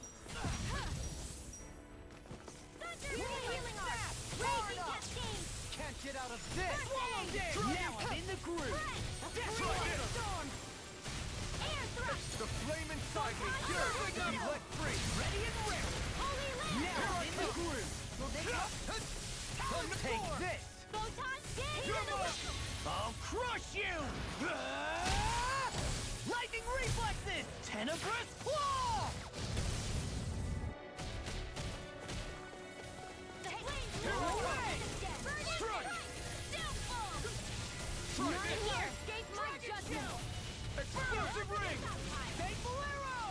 Thunder healing art! Raging cascade! Can't get out of this! Swallow dance! Now I'm in the groove! Storm! Air thrust! The flame inside me yearns to be let free! Ready and ready! Holy Land! Now I'm in the groove! Will this help? Take this! Photon gaze in the wind! I'll crush you! Lightning reflexes! Tenebrous claw! The flames Here blow we go. away! Strike! Downfall! Try None this! here escape my judgment! Explosive ring! Fateful arrow!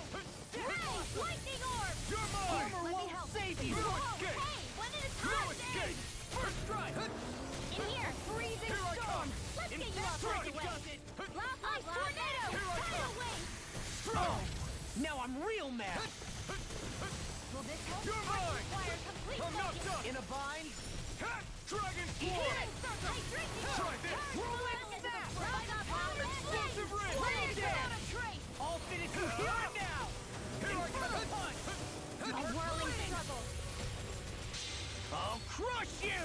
Ready! Lightning orb! You're mine! Armor won't save you! No Oh, escape! hey! When it is No time! escape! First strike! In here! Freezing Here I storm! come! Let's get you off Strike! right away! Does it! Blast my tornado! Here I Tidal come. wave! Oh, now I'm real mad! Will this help? You're I mine. require complete I'm not focus. done! In a bind? Ha! Dragon Healing swarm! circle! Drinking Try orb. this. Rolling snap! Rise up high! Explosive ring. Flames Dance. without a trace! I'll finish you here and now! Here I come! Punch! A whirling struggle! I'll crush you!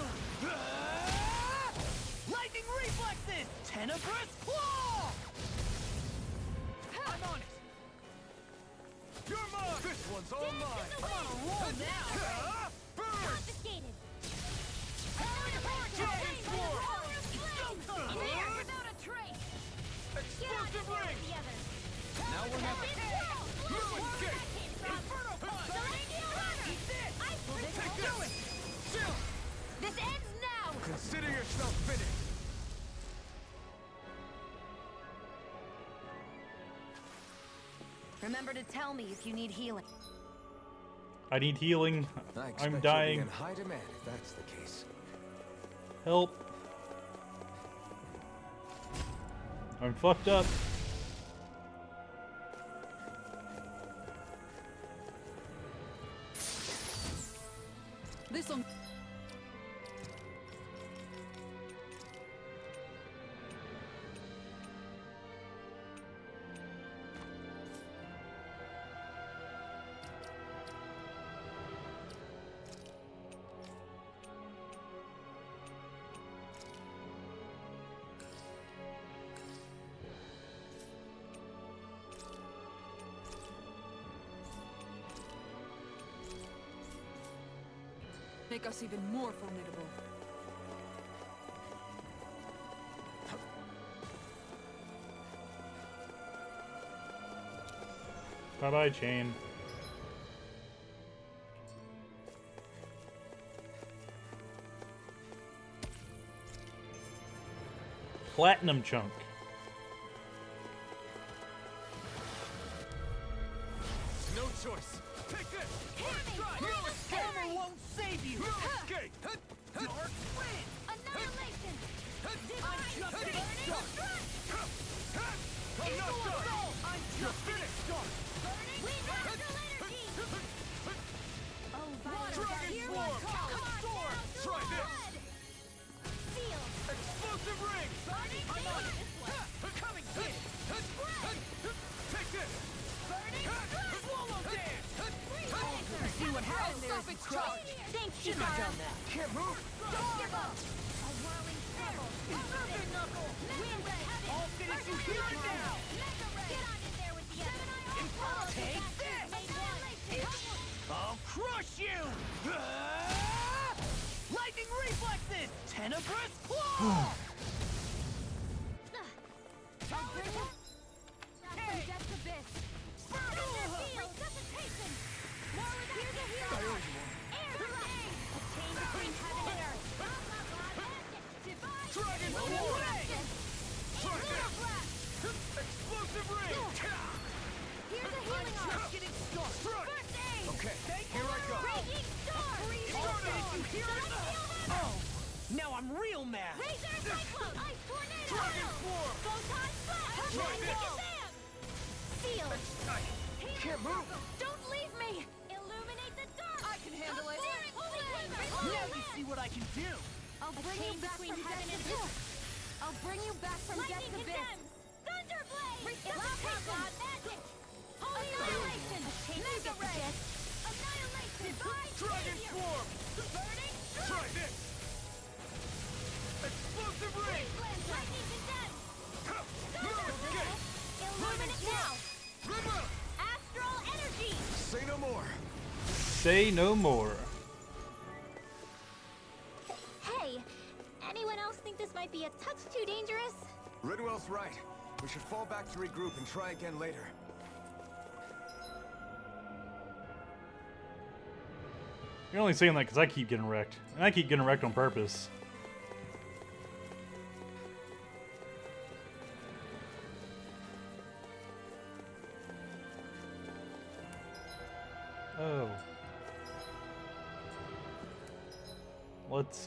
Lightning reflexes! Tenebrous claw! I'm on it! You're mine! This one's all mine! in the I'm on a roll now! Ha! Burn! Confiscated! Dragon swarm! In here, without a trace! Explosive ring! Now we're not... No escape! Inferno punch! Eat this! Take this! Chill! This ends now! Consider yourself finished! Remember to tell me if you need healing. I need healing. I expect I'm you'll dying. be in high demand if that's the case. Help. I'm fucked up. This'll... make us even more formidable. Bye-bye, chain. Platinum chunk. No choice! Take this! No escape! Armor won't save you! No escape! Dark wind! Annihilation! I'm jumping in! Tenebrous Claw! Explosive ring! Here's a healing arm! Just getting started! First aid! Okay, here I go! Raging storm! Did you hear it? Oh! Now I'm real mad! Razor Cyclone! Ice Tornado! Dragon Form! Photon Flash! Magic Shazam! Seal! Can't move! Don't leave me! Illuminate the dark! I can handle it! Now you see what I can do! I'll bring you back from heaven and earth! I'll bring you back from death's abyss! Thunderblade! Resuscitation! Magic! Holy Annihilation! Mega Ray! Annihilation! Dragon Form! Burning Strike! Try this! Explosive Ring! Lightning Condemned! Illuminate now! Astral Energy! Say no more! Say no more. Hey! Anyone else think this might be a touch too dangerous? Ridwell's right. We should fall back to regroup and try again later. You're only saying that because I keep getting wrecked. And I keep getting wrecked on purpose. Oh. Let's,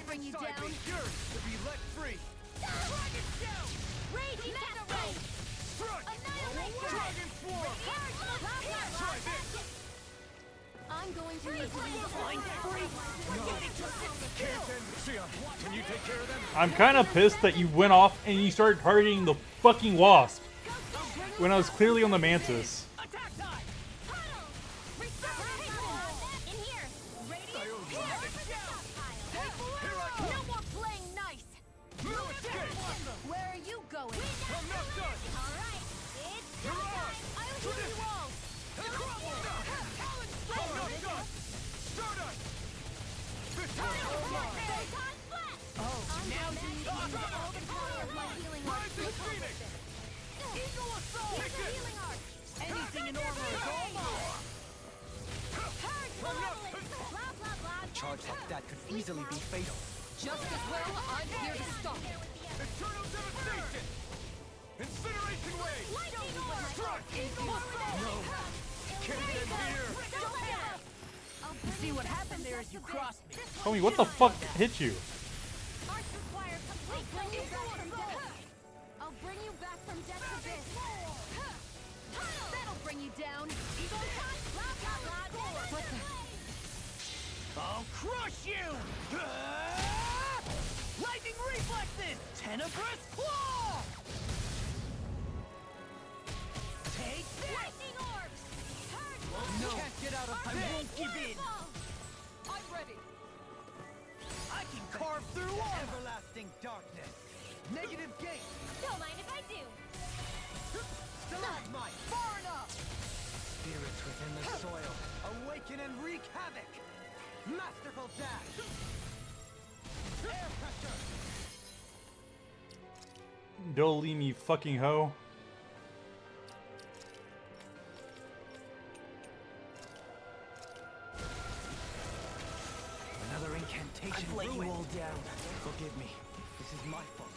Bring you down. Yours to be let free. Dragon Shell! Raging Mega Ray! Strike! Annihilation! Dragon Form! Try this! I'm going to need to Flying free! Sion, can you take care of them? I'm kind of pissed that you went off and you started targeting the fucking wasp when I was clearly on the mantis. Charge like that could easily be fatal. Just as well, I'm here to stop it. Eternal devastation! Incineration wave! Struck! No! Can't end here! You see what happened there as you crossed me. Homie, what the fuck hit you? I'll bring you back from death's abyss. That'll bring you down. What the? I'll crush you! Lightning reflexes! Tenebrous Claw! Take this! Lightning orbs! No! Can't get out of I won't give in! I'm ready. I can carve through all everlasting darkness! Negative gate! Don't mind if I do. Stalagmite! Far enough! Spirits within the soil, awaken and wreak havoc! Masterful dash! Air pressure! Don't leave me, fucking hoe. Another incantation. I've let you all down down. Forgive me. This is my fault.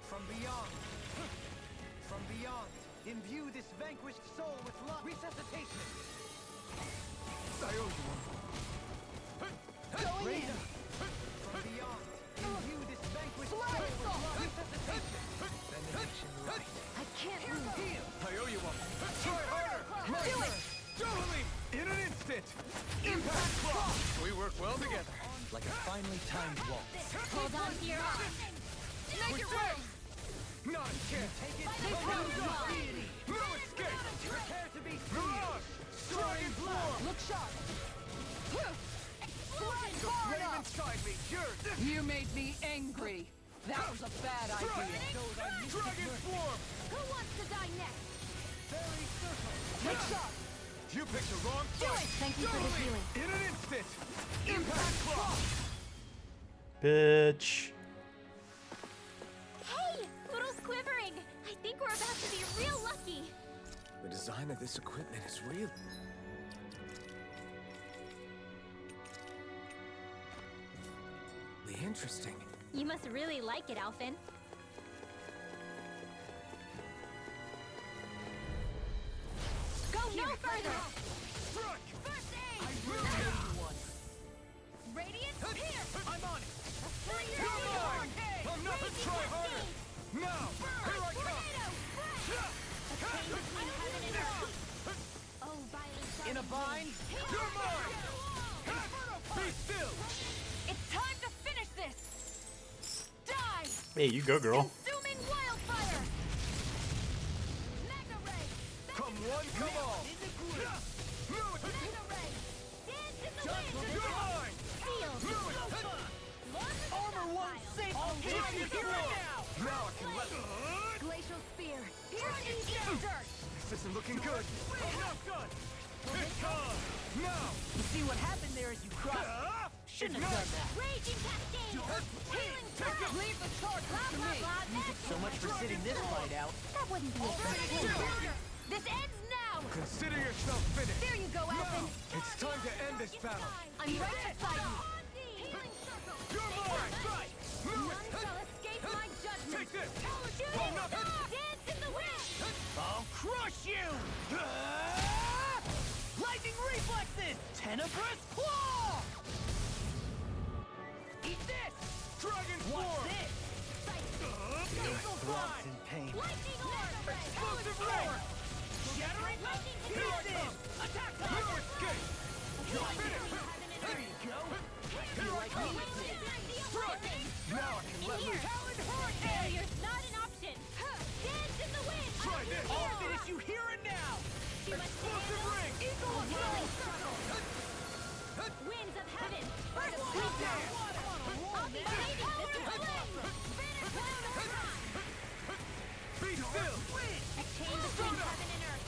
From beyond. From beyond. Imbue this vanquished soul with love. Resuscitation. I owe you one. Going in. From beyond. Imbue this vanquished soul with love. Resuscitation. Benediction right. I can't lose. Heal. I owe you one. Try harder. My turn. Totally. In an instant. Impact clock. We work well together. Like a finely timed waltz. Hold on to your arm. Make it work. Not a chance. Take it. They come strong. No escape. Prepare to be mirage. Soaring floor. Look sharp. Slide The far flame enough. inside me yearns. You made me angry. That was a bad idea. Dragon swarm. Who wants to die next? Fairy circle. Make sharp. You picked the wrong Do fight. it. Thank you for the Totally. healing. In an instant. Impact clock. Bitch. Hey! Poodle's quivering! I think we're about to be real lucky! The design of this equipment is real. Interesting. You must really like it, Alphen. Go no further! First aid! I will kill you one. Radiant here! I'm on it. Fire! You're mine. I'm not to try harder. Now, here I come. Oh, violent In a bind. You're mine. Be still. It's time to finish this! Die! Hey, you go, girl. Consuming wildfire! Mega ray! Come one, come all. Mega ray! Dance in the wind! You're mine. Seal! Armor one safe. I'll hit you here now. Now I can let Glacial spear! Pierce into dirt! This isn't looking good. I'm not done. Pick on. Now. You see what happened there as you crossed? Shouldn't have done that! Raging cascade! Healing pearl! Leave the charge to me! So much for sitting this fight out. That wouldn't be a good This ends now! Consider yourself finished. There you go, Alphen! It's time to end this battle. I'm right beside you! Healing circle! You're mine! Right! None shall escape my judgment! Take this! Shooting star! Dance in the wind! I'll crush you! Lightning reflexes! Tenebrous claw! Eat this! Dragon form! What's this? Missile fly! In pain. Lightning orb! Explosive ray! Shattering Lightning pieces! Attack time! No escape! You're finished! There you go! Here I come! Struck! Now I can let loose! Talon hurricane! Failure's not an option! Dance in the wind! Try this! I'll finish you here and now! Explosive ring! Eagle healing circle! Winds of heaven! First Sweet dance! I'll be saving this flame! Be still! A chain between heaven and earth!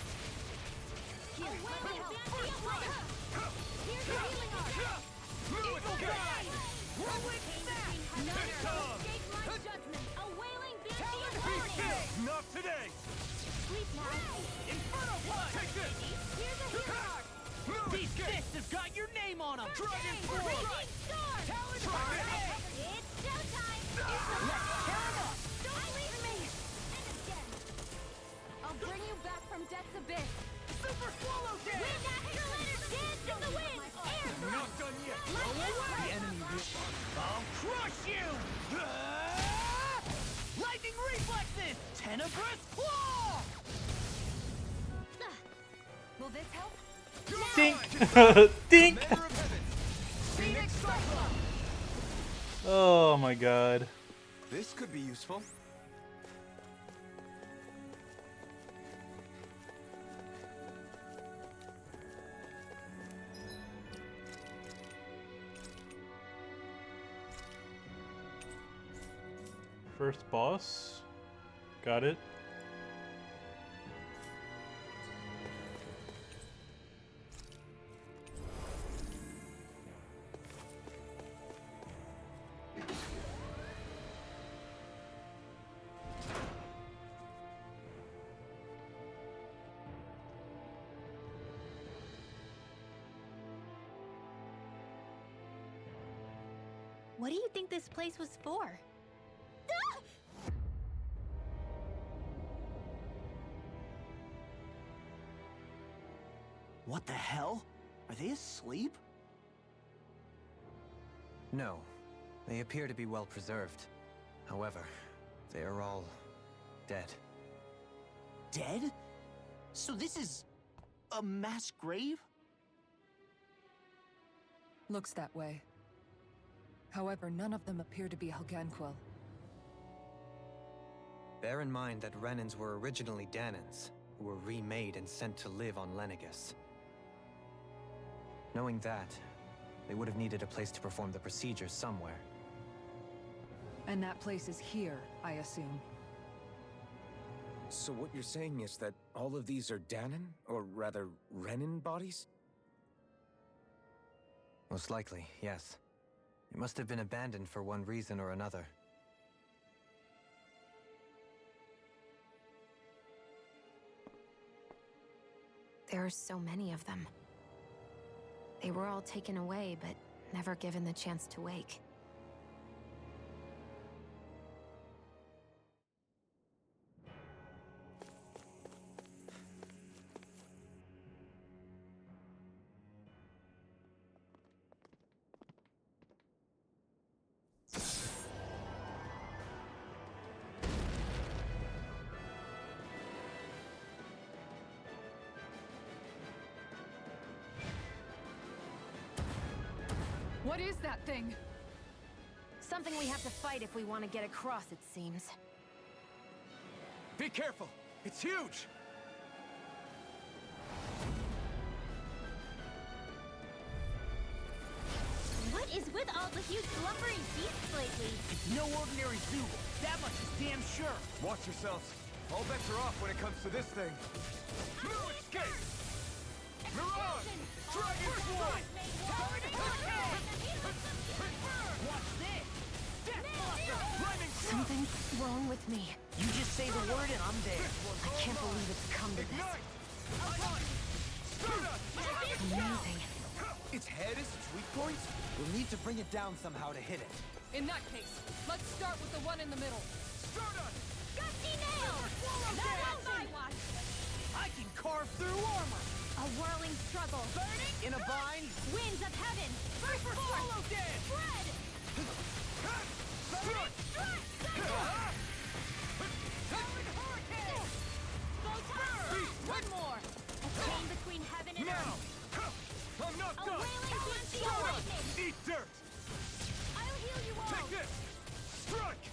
A wailing fancy of light! Here's the healing art! Eagle guide! Whirlwind snap! None Pick shall on! escape my judgment! A wailing fancy of Be light! still! Not today! Sleep now! Inferno punch! Take this! Here's a healing art! These fists have got your name on them! Dragon form! Raging storm! Talon It's hurricane! showtime! Let's tear 'em up! Don't leave me! And again! I'll bring you back from death's abyss! Super swallow dance! Wind accelerator! Dance in the wind! Air Not done yet! The enemy will... I'll crush you! Lightning reflexes! Tenebrous claw! Will this help? Dink! Dink! Phoenix Cyclone! Oh my god. This could be useful. First boss. Got it. What do you think this place was for? Ah! What the hell? Are they asleep? No. They appear to be well preserved. However, they are all dead. Dead? So this is a mass grave? Looks that way. However, none of them appear to be Helganquil. Bear in mind that Renans were originally Danans, who were remade and sent to live on Lenegus. Knowing that, they would have needed a place to perform the procedures somewhere. And that place is here, I assume. So what you're saying is that all of these are Danan, or rather, Renan bodies? Most likely, yes. It must have been abandoned for one reason or another. There are so many of them. They were all taken away, but never given the chance to wake. What is that thing? Something we have to fight if we want to get across, it seems. Be careful! It's huge! What is with all the huge lumbering beasts lately? It's no ordinary Zoogle. That much is damn sure. Watch yourselves. All bets are off when it comes to this thing. No escape! Mirage! Dragon Sword! Watch this! Deathbuster! Lightning Thrust! Something's wrong with me. You just say the word and I'm there. I can't believe it's come to this. Amazing. Its head is its weak point? We'll need to bring it down somehow to hit it. In that case, let's start with the one in the middle. Stardust! Gusty nail! Not on my watch! I can carve through armor! A whirling struggle. Burning in a bind! Winds of heaven! First force! Swallow dead! Spread! Struck! Howard Hurricane! Photon! One more! A chain between heaven and Now! earth! I'm not A done! wailing Gusty lightning! Eat dirt! I'll heal you all! Take this! Strike!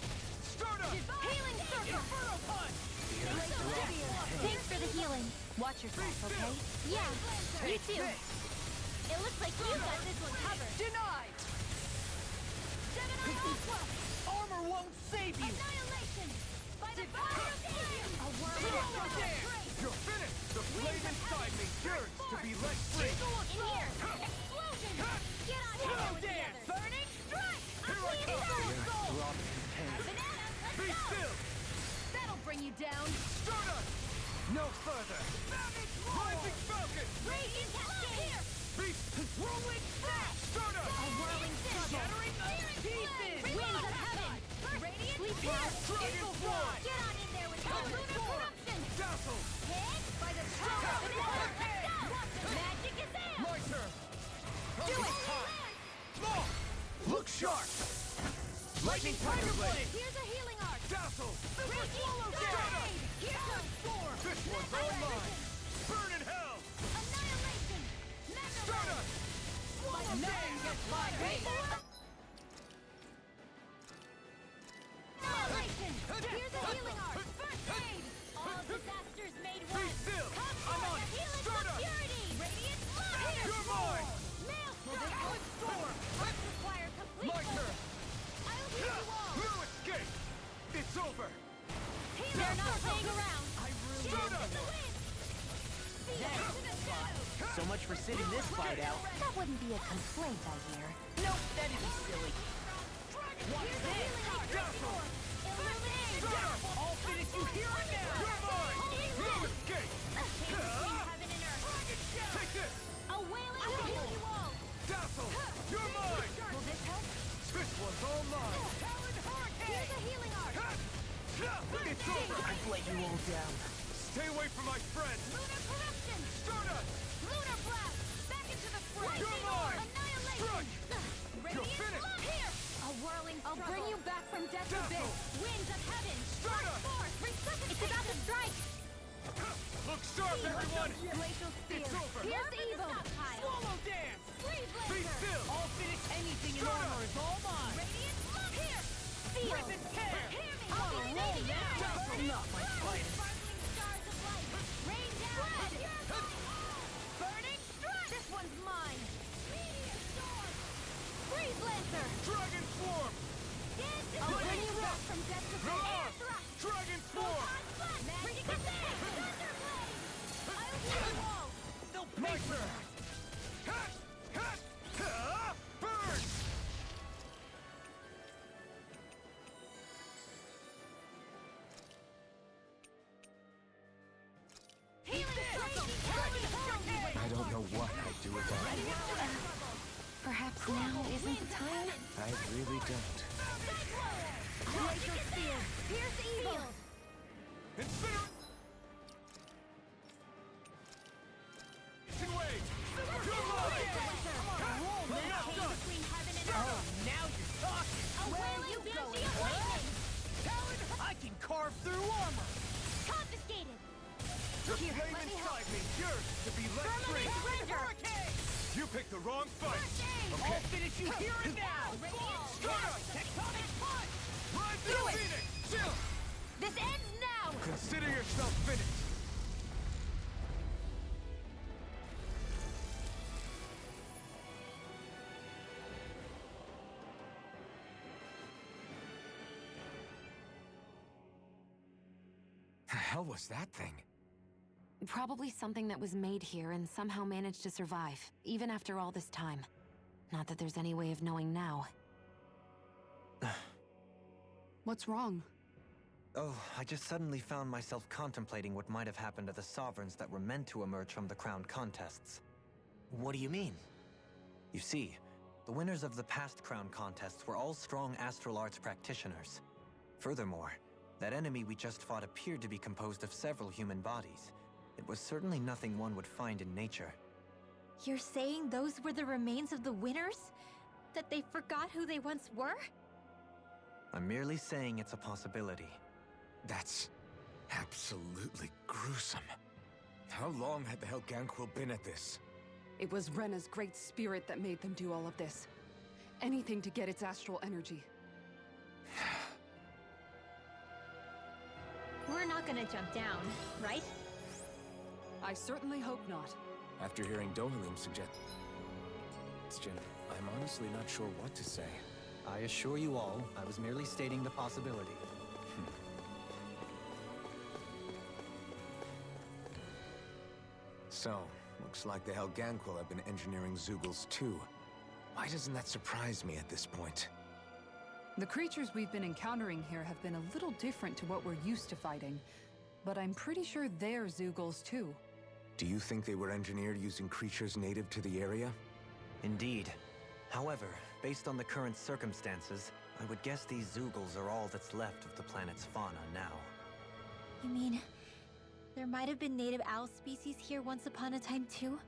Stardust! Healing circle! Inferno punch! Thanks for the healing. Watch yourself, okay? Yeah, you too. It looks like you got this one covered. Denied! Armor won't save you! Annihilation! By the fire of Eden! A whirling Swallow struggle! dead! You're finished! The flame inside me yearns to be let free! In here! Explosion! Get on Swallow here dead! together! Burning strike! Here I come! Banana, let's Be go! still! That'll bring you down. Stardust! No further! Rising Falcon! Raging cascade! Beast! Rolling back! Stardust! A whirling struggle! Shattering of pieces! Winds of heaven! Radiant Sleep Pierce! well! Eagle Fly! Get on in there with your lunar corruption! Dazzle! Hit by the power of the Hurricane! Magic is in! My turn! Do it! Law! Look sharp! Lightning Tiger Blade! Here's a healing arc! Dazzle! Raging Stardust! Here's a storm! This one's all mine! Burn in hell! Annihilation! Mega Stardust! Swallow Nothing gets my hate! Annihilation! Here's a healing arc! First aid! All disasters made Be one! still! Come I'm for on! the healing Stardust! security! Radiant light! You're mine! Maelstrom! Storm! Arcs require complete My focus. turn! I'll heal you all! No escape! It's over! They're not playing around! Stardust! So much for sitting this fight out. That wouldn't be a complaint, I hear. Nope, that isn't silly. Watch this! Dazzle! Illuminate! I'll finish you here and now! You're mine! No escape! A chain between heaven and earth! Take this! A wailing will heal you all! Dazzle! You're mine! Will this help? This one's It's over! I've let you all down. Stay away from my friend! Lunar corruption! Stardust! Lunar blast! Back into the fray! You're mine! Annihilation! You're finished! Here! A whirling I'll bring you back from death's Dazzle! abyss. Winds of heaven! Stardust! Force! Resuscitation! It's about to strike! Look sharp, everyone! Glacial spear! It's over! Pierce evil! Swallow dance! Be still! I'll finish anything in armor is all mine! Radiant look! Here! Feel! Rip and tear! Hear me! I'll roll now! Burning Not my finest! Sparkling stars of light! Rain down! Burning strike! This one's mine! Meteor storm! Freeze lancer! Dragon swarm! I'll bring you back from death to Ah! air thrust! Dragon swarm! Magic attack! Thunderblade! I'll do it all! They'll pay for Nightmare! that! Ha! Ha! Ha! Burn! Healing circle! Healing I don't know what I'd do without you. Perhaps now isn't the time? I really don't. Glacial spear! Pierce evil! Incineration wave! You're mine! Roll, man! Between heaven and Oh, earth! now you're talking! A wailing banshee of lightning! Talon, I can carve through armor! Confiscated! The Here, flame let me inside me yearns to be let free! Firmament render! You picked the wrong fight! I'll finish you here and now! Stardust! Tectonic punch! Ride the Do it! Phoenix! Chill! This ends now! Consider yourself finished! The hell was that thing? Probably something that was made here and somehow managed to survive, even after all this time. Not that there's any way of knowing now. What's wrong? Oh, I just suddenly found myself contemplating what might have happened to the sovereigns that were meant to emerge from the crown contests. What do you mean? You see, the winners of the past crown contests were all strong astral arts practitioners. Furthermore, that enemy we just fought appeared to be composed of several human bodies. It was certainly nothing one would find in nature. You're saying those were the remains of the winners? That they forgot who they once were? I'm merely saying it's a possibility. That's absolutely gruesome. How long had the Helganquil been at this? It was Rena's great spirit that made them do all of this. Anything to get its astral energy. We're not gonna jump down, right? I certainly hope not. After hearing Dohalim's suggestion, I'm honestly not sure what to say. I assure you all, I was merely stating the possibility. So, looks like the Helganquil have been engineering Zeugles too. Why doesn't that surprise me at this point? The creatures we've been encountering here have been a little different to what we're used to fighting, but I'm pretty sure they're Zeugles too. Do you think they were engineered using creatures native to the area? Indeed. However, based on the current circumstances, I would guess these Zeugles are all that's left of the planet's fauna now. You mean, there might have been native owl species here once upon a time too?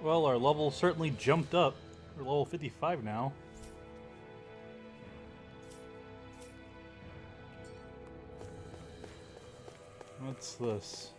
Well, our level certainly jumped up. We're level 55 now. What's this?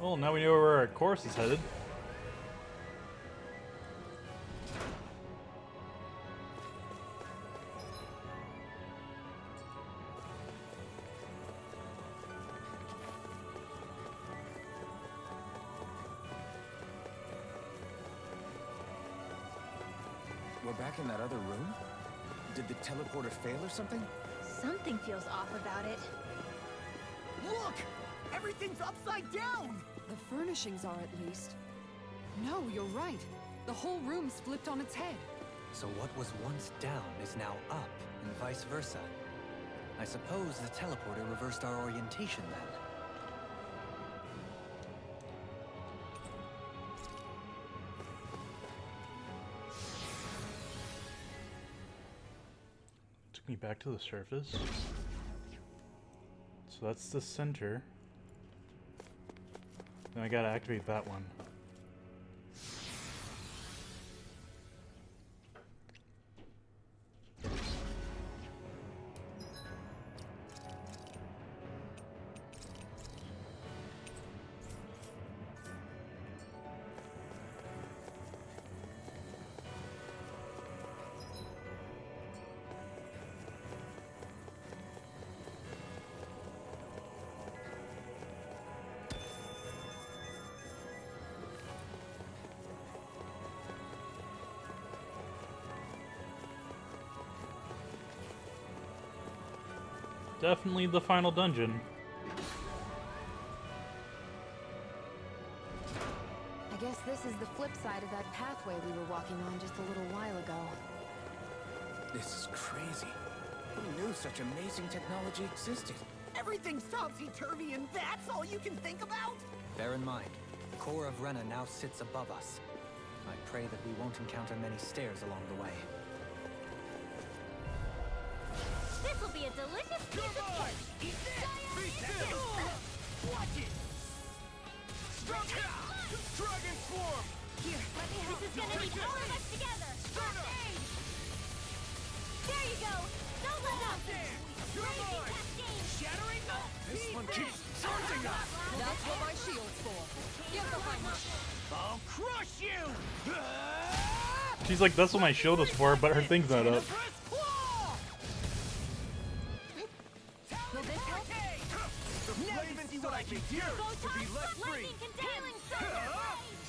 Well, now we know where our course is headed. We're back in that other room? Did the teleporter fail or something? Something feels off about it. Look! Everything's upside down! The furnishings are, at least. No, you're right. The whole room's flipped on its head. So what was once down is now up, and vice versa. I suppose the teleporter reversed our orientation then. Took me back to the surface. So that's the center. Then I gotta activate that one. Definitely the final dungeon. I guess this is the flip side of that pathway we were walking on just a little while ago. This is crazy. Who knew such amazing technology existed? Everything's topsy-turvy and that's all you can think about? Bear in mind, the core of Rena now sits above us. I pray that we won't encounter many stairs along the way. This'll be a delicious piece of cake! Eat this! Watch it! Dragon Swarm! Here, let me help. This is gonna need all of us together! There you go! Don't let up! Raging Cascade! Shattering the... This one keeps charging us! That's what my shield's for. Get behind me. I'll crush you! She's like, that's what my shield is for, but her thing's not up. See what I can do to be left free.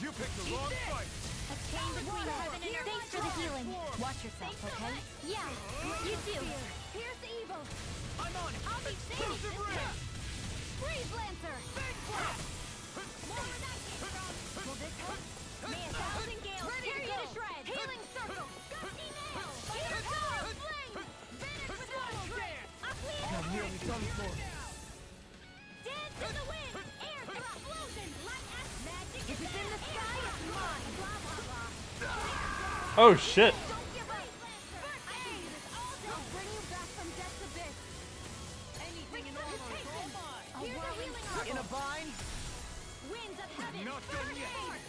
You picked the wrong fight. A chain between heaven and earth. Thanks for the healing. Watch yourself, okay? Yeah, you too. Here's the evil. I'm on it. I'll be saving this turn. Freeze Lancer. More night. Will this help? May a thousand gales tear you to shreds. Healing circle. Gusty nail. Fire power of flame. Vanish with water trip. I'm nearly done for. To the wind! Air to explosion! Light as magic! If it's in the sky, it's mine! Blah, blah, blah. Oh shit! Don't give up! I'll bring you back from death's abyss! Anything in order is all mine! Here's a healing arc! In a bind? Winds of heaven! Not done yet!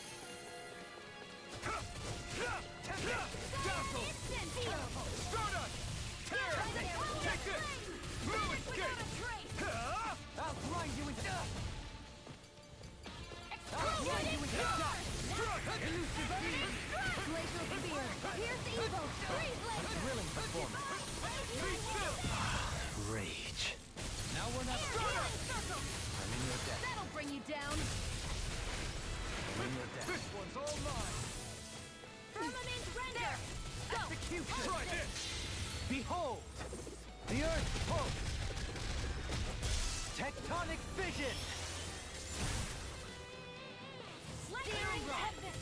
Dazzle! Instant heal! Stardust! Tear! Take this! Move escape! I'll grind you into... I'll grind you into dust! Elusive beam! Glacial spear! Here's the evil! Freeze Lancer! Thrilling performance. Be still! Rage. Now we're not... I'm in your debt. That'll bring you down! I'm in your debt. This one's all mine! Firmament render! Go! Execution! Try this! Behold! The Earth pulse! Tectonic vision! Searing heaven!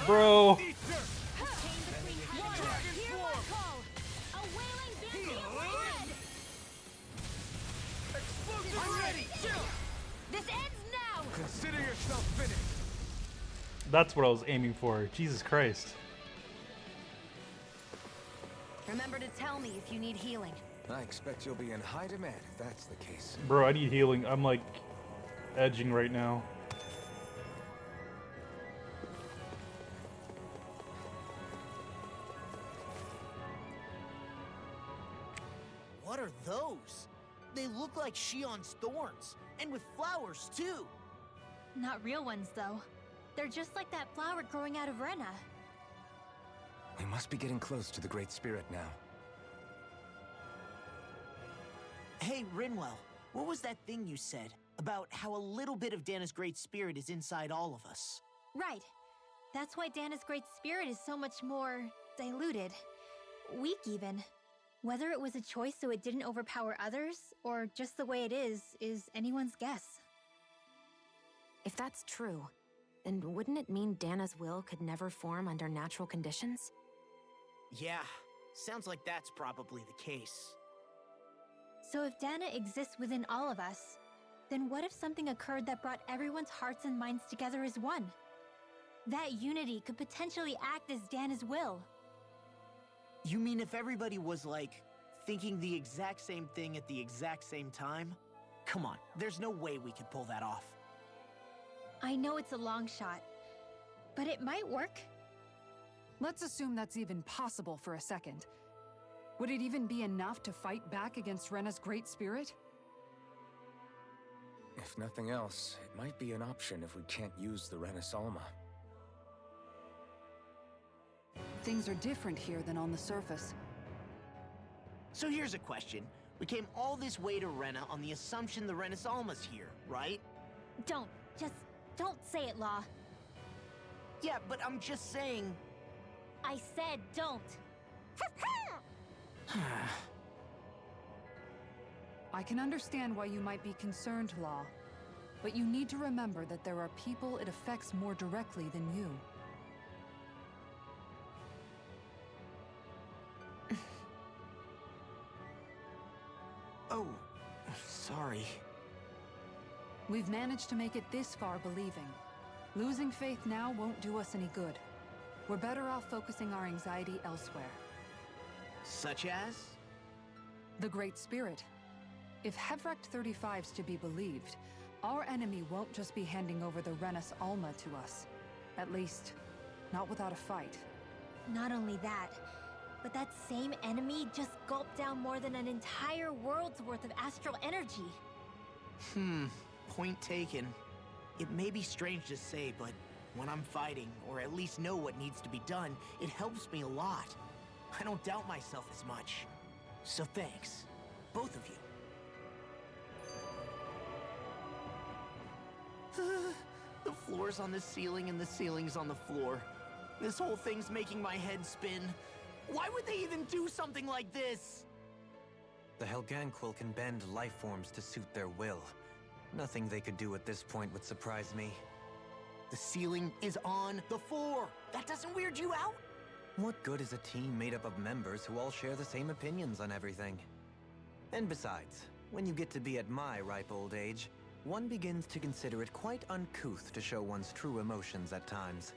Bro. Chain between heaven and earth! Hear my call! A wailing banshee! That's what I was aiming for. Jesus Christ. Remember to tell me if you need healing. I expect you'll be in high demand if that's the case. Bro, I need healing. I'm like edging right now. What are those? They look like Shion's thorns, and with flowers too. Not real ones, though. They're just like that flower growing out of Rena. We must be getting close to the Great Spirit now. Hey, Rinwell, what was that thing you said about how a little bit of Dana's Great Spirit is inside all of us? Right. That's why Dana's Great Spirit is so much more diluted. Weak, even. Whether it was a choice so it didn't overpower others, or just the way it is anyone's guess. If that's true, then wouldn't it mean Dana's will could never form under natural conditions? Yeah, sounds like that's probably the case. So if Dana exists within all of us, then what if something occurred that brought everyone's hearts and minds together as one? That unity could potentially act as Dana's will. You mean if everybody was, like, thinking the exact same thing at the exact same time? Come on, there's no way we could pull that off. I know it's a long shot, but it might work. Let's assume that's even possible for a second. Would it even be enough to fight back against Rena's Great Spirit? If nothing else, it might be an option if we can't use the Rena Alma. Things are different here than on the surface. So here's a question. We came all this way to Rena on the assumption the Rena Alma's here, right? Don't say it, Law. Yeah, but I'm just saying... I said don't. I can understand why you might be concerned, Law. But you need to remember that there are people it affects more directly than you. Oh, sorry. We've managed to make it this far believing. Losing faith now won't do us any good. We're better off focusing our anxiety elsewhere. Such as? The Great Spirit. If Hevrect 35's to be believed, our enemy won't just be handing over the Renas Alma to us. At least, not without a fight. Not only that, but that same enemy just gulped down more than an entire world's worth of astral energy. Point taken. It may be strange to say, but when I'm fighting, or at least know what needs to be done, it helps me a lot. I don't doubt myself as much. So thanks, both of you. The floor's on the ceiling and the ceiling's on the floor. This whole thing's making my head spin. Why would they even do something like this? The Helganquil can bend life forms to suit their will. Nothing they could do at this point would surprise me. The ceiling is on the floor. That doesn't weird you out? What good is a team made up of members who all share the same opinions on everything? And besides, when you get to be at my ripe old age, one begins to consider it quite uncouth to show one's true emotions at times.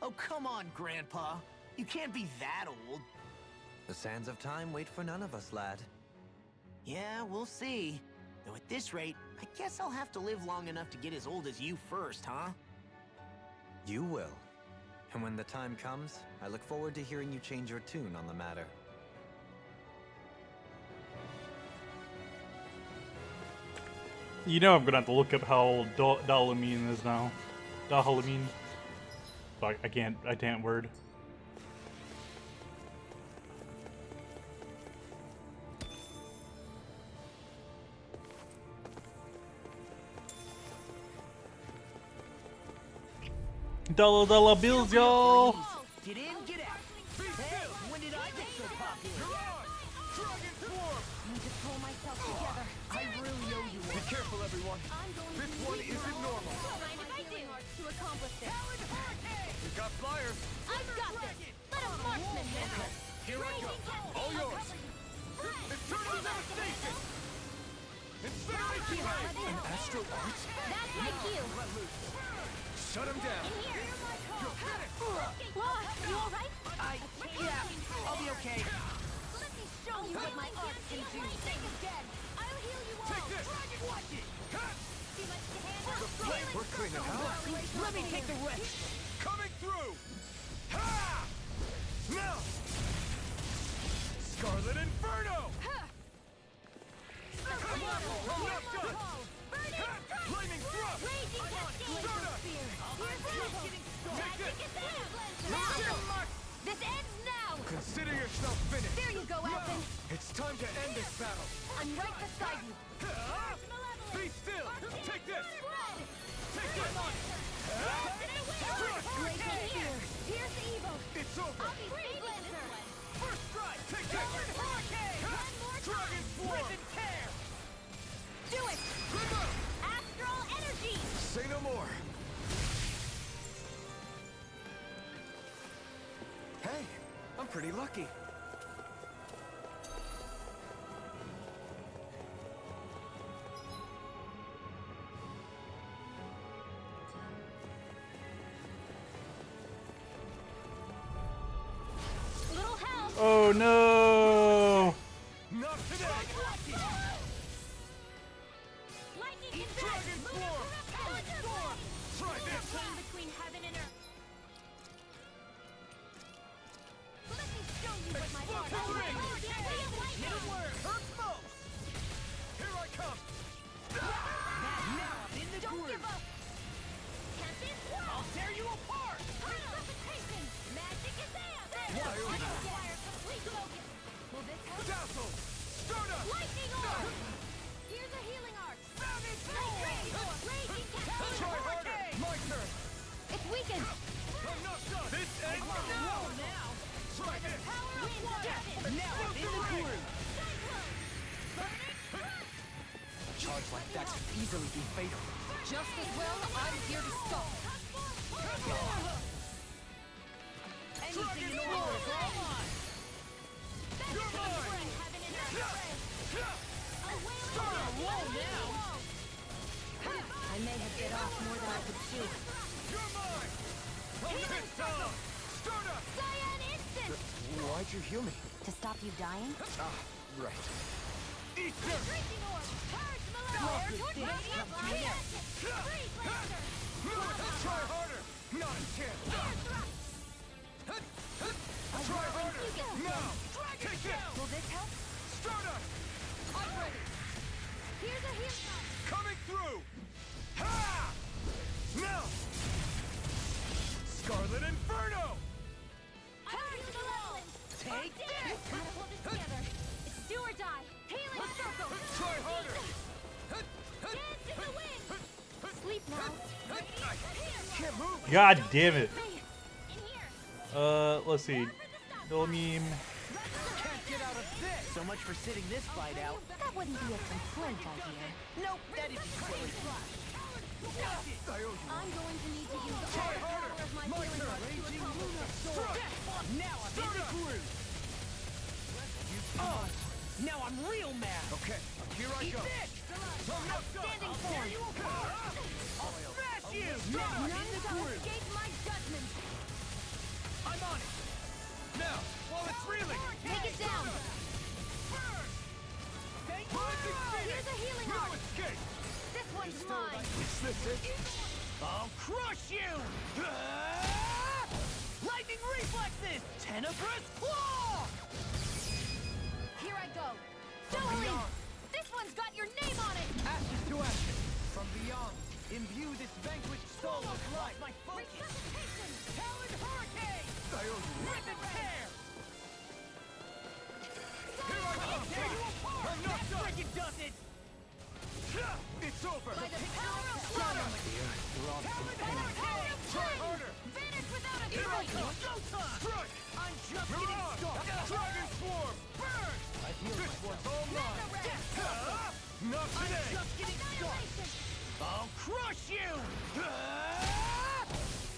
Oh, come on, Grandpa. You can't be that old. The sands of time wait for none of us, lad. Yeah, we'll see. Though at this rate, I guess I'll have to live long enough to get as old as you first, huh? You will. And when the time comes, I look forward to hearing you change your tune on the matter. You know I'm gonna have to look up how old Dalamine is now. Dahalamine. Fuck, I can't word. Dollar bills, y'all. Get in, get out. Hey, when did I get so popular? Need to pull myself together. I really owe you one. Be careful, everyone. This one isn't normal. Mind if I do to accomplish this? We got flyers. I've got this. Let a marksman handle it. Here I go. All yours. Eternal devastation. Incineration ray. An astral art? That's like you. Shut him down. You alright? Yeah, I'll be okay. Let me show you what my art can do. Think again. I'll heal you all. Take this. Watch it. Too much to handle. We're cleaning house. Let me take the risk. Coming through. Ha! Now. Scarlet Inferno. Come on, I'm not done. Lightning thrust. Raging Cascade Spear. Take this. This ends now. Consider yourself finished. There you go, Elfin. It's time to end this battle. I'm right beside you. Be still. Take this. Take this. Raging Spear. Here's evil. It's over. I'll be Speed Lancer. First strike. Take this. Dragon Swarm. Tear. Do it. Astral Energy. Say no more. Hey, I'm pretty lucky. Little help. Oh no! Not today. Lightning can Dragon Swarm. Try this. between heaven and earth. Let me show you what my art can do. Here I come. Now I'm in the Don't groove. give up. Tempest Whirl. I'll tear you apart. Precipitation. Magic is amped. Why I require complete focus. Will this help? Dazzle. Stardust. Lightning Orb. Here's a healing art. Raging Cascade. Try harder. My turn. It's weakened. I'm not done. This ends now. Try this. Power of one. Now I'm in the groove. Charge like that could easily be fatal. Just as well, I'm here to stop. Anything in order is all mine. You're mine. Start a roll now. I may have bit off more than I could chew. You're mine. I'm pissed off. Stardust. Cyan Instant. Why'd you heal me? To stop you dying? Ah, right. Easter. Raging Orb. Purge Love Malone. this dance comes to an end. Freeze Lancer. Try harder. Not a chance. Try harder. Now. Take this. Will this help? Stardust. I'm ready. Here's a healing art. Coming through. Ha! Now. Scarlet Inferno. Purge Malone. Take this. Gotta hold it together. It's do or die. Healing circle. Try harder. Dance in the wind. Sleep now. Can't move. God damn it. In here. Let's see. Dolmeme. Can't get out of this. So much for sitting this fight out. That wouldn't be a complaint idea. Nope, that'd be silly. I'm going to need to use all Try the harder. power of my My healing turn. art to Raging accomplish Luna this. Sword. Now I'm in the groove. Oh, now I'm real mad. Okay, here I go. Outstanding form. I'll smash you. Now None I'm in the shall groove. escape my judgment. I'm on it. Now, while it's reeling. Take it down. Here's a healing No art. escape. This one's mine. Is this it? I'll crush you. Lightning reflexes. Tenebrous claw. Here I go. From Dueling. beyond. This one's got your name on it. Ashes to ashes. From beyond, imbue this vanquished soul with light. My focus. Resuscitation. Talon hurricane. Rip and tear. Here I come. I'm not That done. frickin' does it. It's over. By the power of water. Try harder. Vanish without a Here I trace. come. Strike. I'm just Mirage. getting started. Dragon Swarm. Burn. I feel This one's all mine. Not I'm today. just getting started. I'll crush you.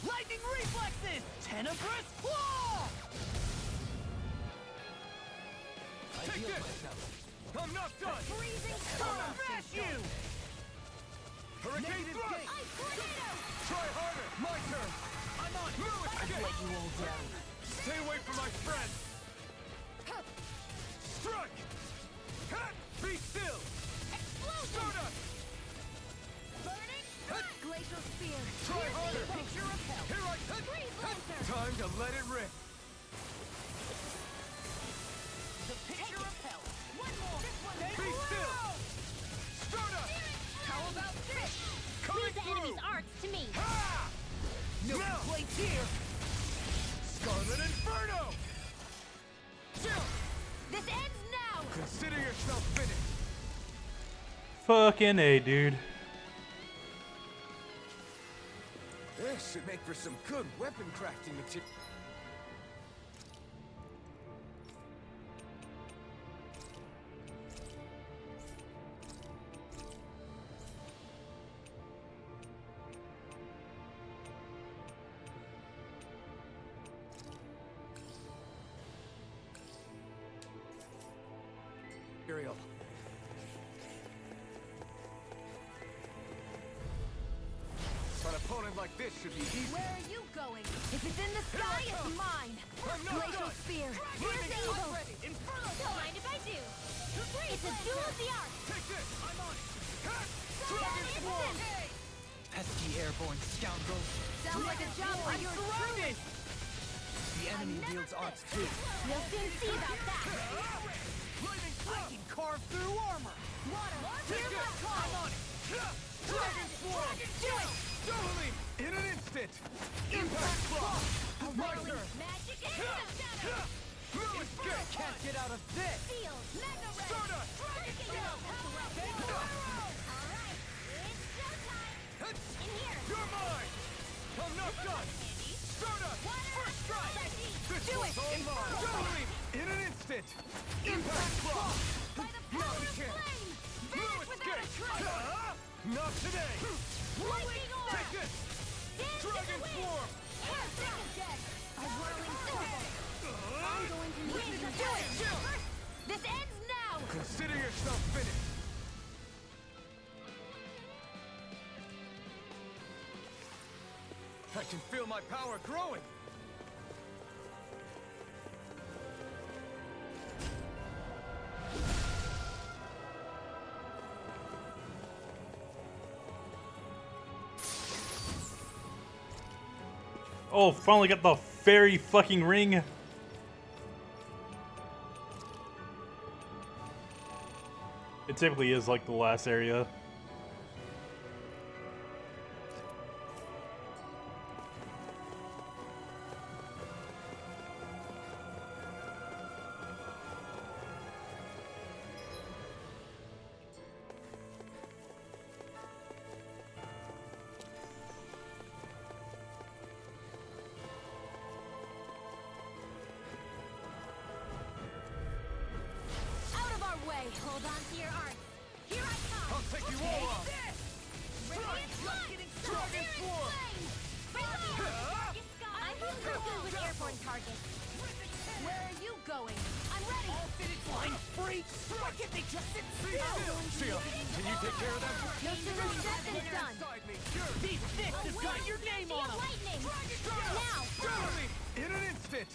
Lightning reflexes. Tenebrous claw. Take this. I'm not done. Freezing I'll storm. smash you. Hurricane thrust! Try harder! My turn! I'm on it! Move it! I've let you all down. Stay away from my friend! Strike! Be still! Explosion! Burning! Glacial spear! Try harder! Picture repel! Here I come! Freeze Lancer! Time to let it rip! The picture repel. One more! This one! Be still! Stardust! How about this? Coming Leave the through! enemy's arts to me. Ha! No Now! complaints here. Scarlet Inferno! Chill! This ends now! Consider yourself finished! Fucking A, dude. This should make for some good weapon crafting material. Material. An opponent like this should be easy. Where are you going? If it's in the sky, it's mine! I'm not Glacial done. spear! Here's the evil! Don't mind if I do. It's a duel of the arts. Take this! I'm on it! Dragon Swarm! Pesky airborne scoundrels. Sounds like a job for your troops! The enemy wields arts too. We'll soon see about that. I can carve through armor. Water! Take Here's it! my call! I'm on it! Dragon Swarm! Do it! Doubling! In an instant! Impact Block! My turn! Magic instant! Blue escape! Can't get out of this. Field! Mega Ray! Stardust! Dragon Shield! Alright, it's showtime! In here! You're mine! I'm not done! Stardust! First strike! This Do one's it! all mine! Doubling! In an instant! Impact Block! By the Now power we of can! flame! Blue Vanish without a escape! trace! Not today! Lightning orb! Take this! Dance Dragon to the Swarm! Air Dragon Jet! A whirling storm! I'm going to need you to do it! Chill! This ends now! Consider yourself finished! I can feel my power growing! Oh, finally got the fairy fucking ring. It typically is like the last area. Out of our way! Hold on to your arts. Here I come. I'll take you all on! Radiant Blood! Dragon Swarm! I'm super good with airborne targets. Where are you going? I'm ready! All fitted flying freaks. Why can't they just sit still? Seal, can you take care of them? No sooner said than done! Inside me! Sure! These fists have got your name on them. Lightning! Stardust! Now! Doubling! In an instant!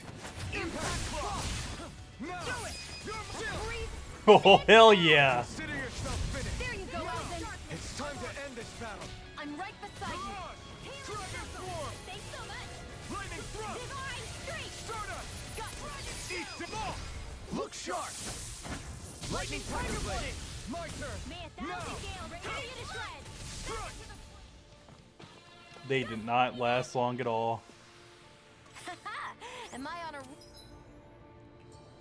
Impact Block! Now! Do it! You're still! Oh, hell yeah. Consider yourself finished! There you go, Elvin! It's time to end this battle! I'm right beside you! On! Dragon Swarm! Thanks so much! Lightning Thrust! Divine Streak! Stardust! Got Eat them all! Look sharp! Lightning Tiger Blade. My turn! May a thousand gales tear you to shreds! Strike! They did not last long at all. Am I on a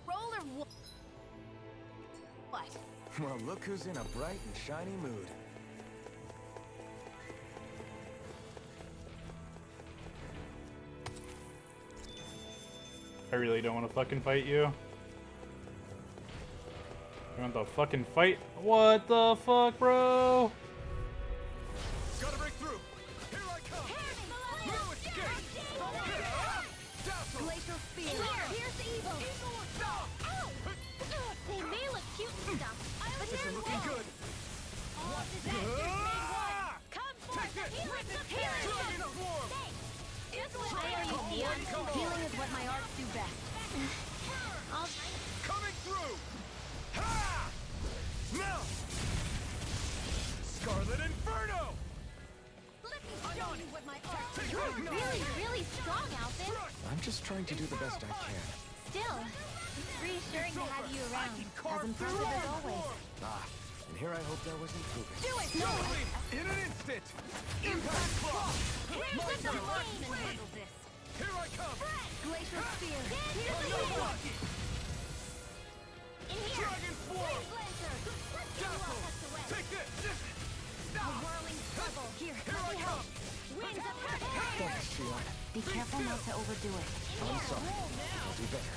roll or what? Well, look who's in a bright and shiny mood. I really don't want to fucking fight you. You want the fucking fight? What the fuck, bro? Gotta break through! Here I come! No escape! Dazzle! Glacial spear! Here's the evil! Ow! They may look cute and stuff, but This is they're looking wrong. good! All disasters made one! just trying to do the best I can. Still, it's reassuring to have you around. As impressive as always. Ah, and here I hope that was improving. Do it! No! In an instant! Impact block! Raise the flame and handle this. Here I come! Glacial spear. Here's the block! In here! Dragon Swarm! Lancer! Dazzle! Take this! A whirling circle. Here, let me help. Winds of Thanks, Shield. Be careful not to overdo it. I'm sorry. I'll do better.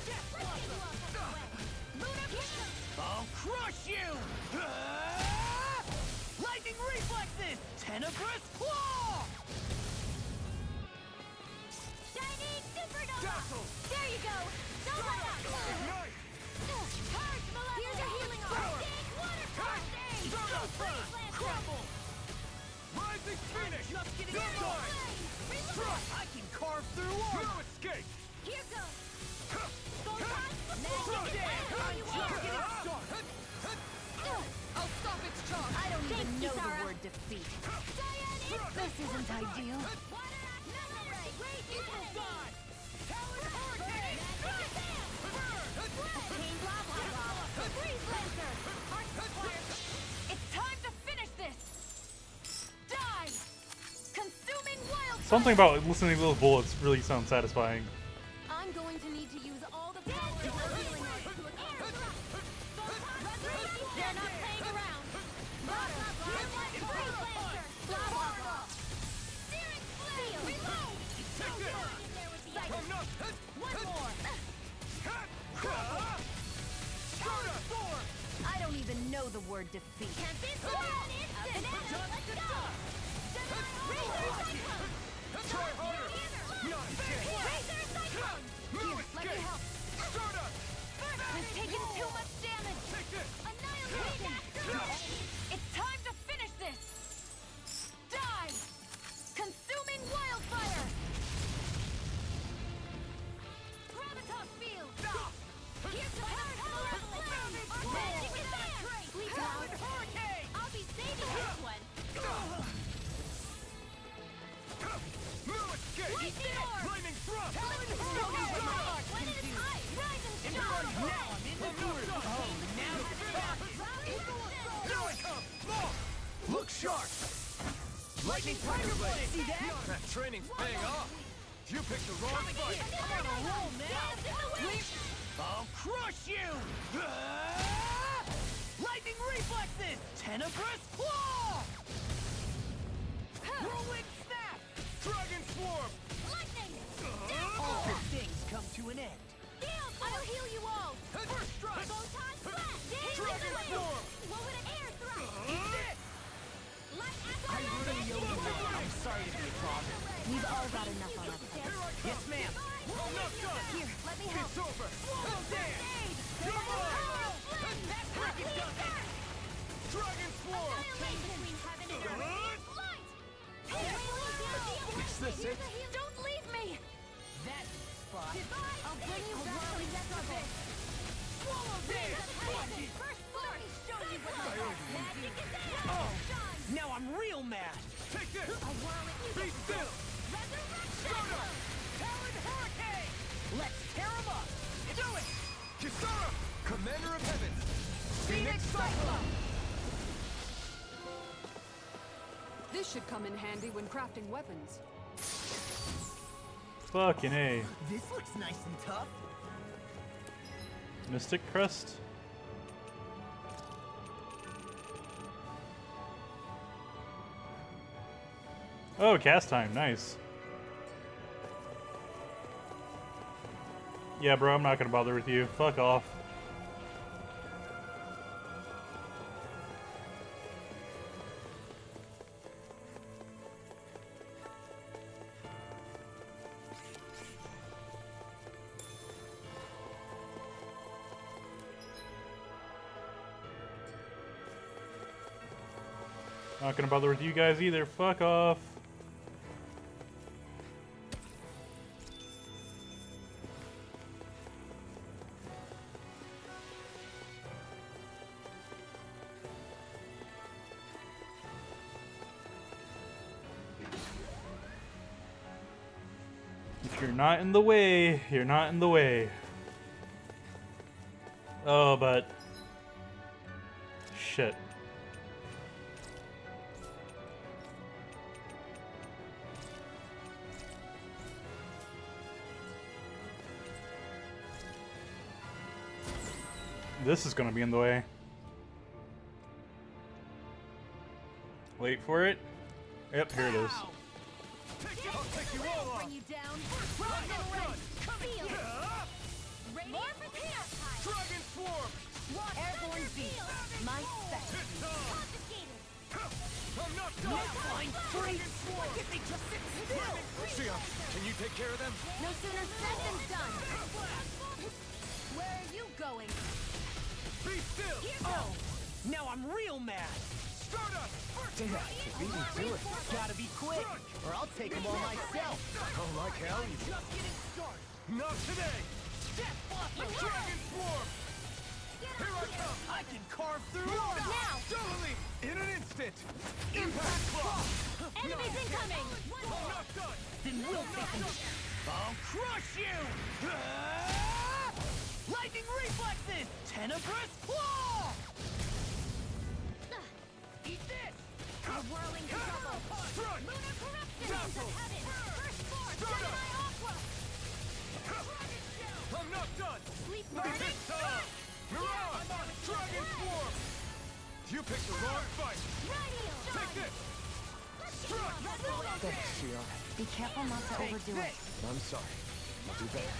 I'll crush you! Lightning reflexes! Tenebrous claw! Shining supernova! Dazzle! There you go! Don't let up! Ignite! Purge malevolence! Here's your healing arm! Big water stage! Go Freeze Lancer! Crumble! Rising Phoenix! Just getting This time! started! I can carve through No armor! escape! Here goes! I'll stop its charge. I don't even know the word defeat. This isn't ideal. It's time to finish this. Die. Consuming wild. Something about listening to those bullets really sounds satisfying. I'm going to need to use all the power of my healing arts to They're not playing around. I don't even know the word defeat. Here, let me help. We've taken too much damage. Annihilation. It's time to finish this. Die. Consuming wildfire. Gravitas field. Here's the power malevolence. Our magic is there. I'll be saving this one. No escape! Lightning orb. Lightning thrust! When it is high, rise and shine. Now I'm in the groove! Oh, now Here I come! More! look sharp! Lightning Tiger Blade! See that? That training's paying off! You picked the wrong fight! I'm on a roll now! I'll crush you! Lightning reflexes! Tenebrous claw! Whirlwind snap! Dragon Swarm! All good things come to an end. I'll heal you all. First strike! Photon blast. Dragon Swarm! What would an air thrust? Eat this! I really owe you one. I'm sorry to be a bother. We've all got enough on our plates. Yes, ma'am. I'm not done! Here, let me help. It's over! Swallow dance! Come on! That's like it does it! Dragon Swarm! Between heaven and earth. Is this it? Don't leave me. That's the spot. I'll bring you back from death of it. Swallow dance! First let me show you what my magic is there. Oh, now I'm real mad. Take this! A whirling Be still! resurrection. Talon Hurricane! Let's tear him up! Do it! Kisara! Commander of Heavens! Phoenix Cyclone! This should come in handy when crafting weapons. Fucking A. This looks nice and tough. Mystic Crest? Oh, cast time. Nice. Yeah, bro, I'm not gonna bother with you. Fuck off. Not gonna bother with you guys either. Fuck off. If you're not in the way, you're not in the way. Oh, but... shit. This is gonna be in the way. Wait for it. Yep, here it is. Bring you down. Feel. Dragon Swarm. Airborne Beast. My spec. I'm not done. Fine. Dragon Swarm. If they just sit still. Sia, can you take care of them? No sooner said than done. Where are you going? Be still. Oh, now I'm real mad. Start up. Damn, you beat me to it. Gotta be quick, or I'll take them all myself. Oh, like hell you do. Just getting started. Not today. Death Blossom. Dragon Swarm. Here I come. I can carve through Now. Totally. In an instant. Impact Claw. Enemies incoming! I'm not done. Then we'll take them. I'll crush you. Lightning reflexes. Tenebrous Claw. Eat this. A whirling trouble. Lunar corruption. Heaven. First form. Gemini Aqua. I'm not done. Sleep Look at burning. this time. Mirage. Dragon Swarm. You picked the wrong fight. Take this. Thanks, Sia. Be careful not to overdo it. I'm sorry. I'll do better.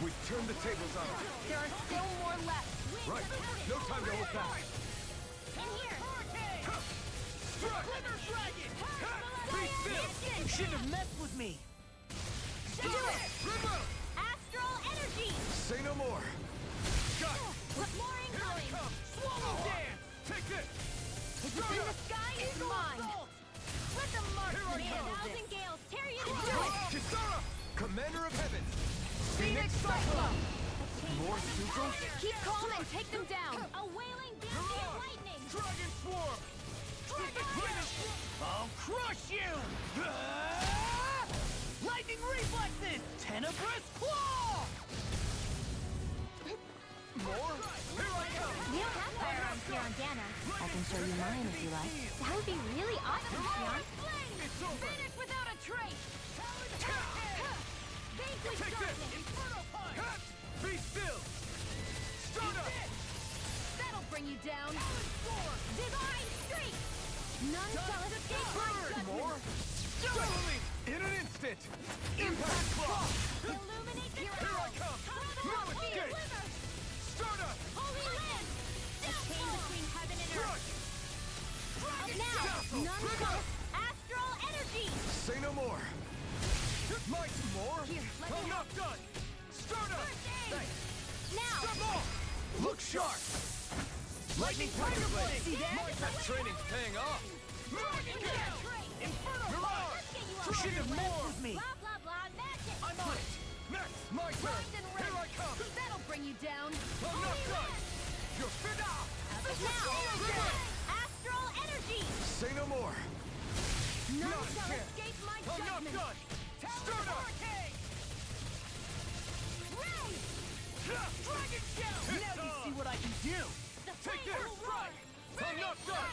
We've turned the tables on them. There are still more left. Right. No time to hold back. In here. Glitter Dragon. Be still. You shouldn't have messed with me. Do it. Remove. Astral energy. Say no more. Got it. More incoming. Swallow dance. Take this. If it's in the sky, it's mine. Let the marksman handle this. 1,000 gales. Tear you to pieces. Kisara. Commander of Heaven. Phoenix Cyclone. More Sugals. Keep calm and take them down. A wailing dancing of lightning. Dragon Swarm. I'll crush you. Lightning reflexes. Tenebrous Claw. More. Here I come. We don't have firearms here on Dana. I can show you mine if you like. That would be really awesome, Sion. It's over. Finish without a trace. Vanquish Take darkness. this. Inferno Punch. Be still. Start up. That'll bring you down. Divine Streak. None shall escape my judgment. More. Totally. In an instant. Impact Claw. Illuminate the Here I come. No escape. Start up. Holy Land. A chain between heaven and earth. Now, none shall. Astral energy. Say no more. Might more. Here, let me I'm help. not done. Start up. Thanks. Now. Step off. Look sharp. Lightning Tiger Blade. See that? That training's paying off. Inferno Mirage. You shouldn't have messed with me. Blah, blah, blah. Magic. I'm on it. Next, my turn. Grind and Here I rage. come. That'll bring you down. I'm not done. You're fit out. Now. Astral energy. Say no more. None Not shall yet. escape my I'm not judgment. done. Start up. Dragon Shell. Now you see what I can do. Take this. I'm not done.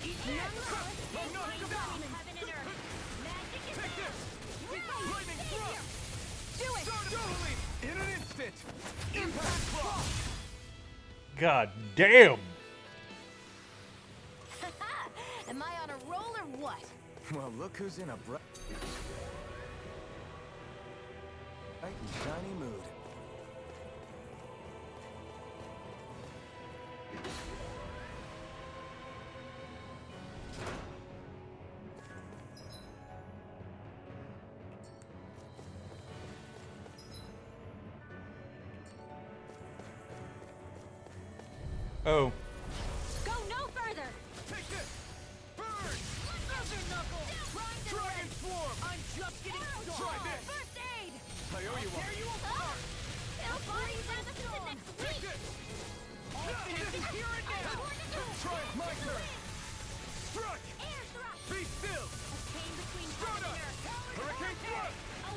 Eat I'm not done. Take this. Lightning thrust. Do it. Totally. In an instant. Impact Claw. God damn! Am I on a roll or what? Well, look who's in a bright and shiny mood. Oh. Go no further. Take this. Burn. Other knuckle. Dragon Swarm. I'm just getting started. Try this. First aid. I owe you one. Tear you apart. It'll body send us into next Take week. this. I'll finish it here and now. Try it. My turn. Struck. Air thrust. Be still. A chain between Start heaven up. and earth. Hurricane thrust. A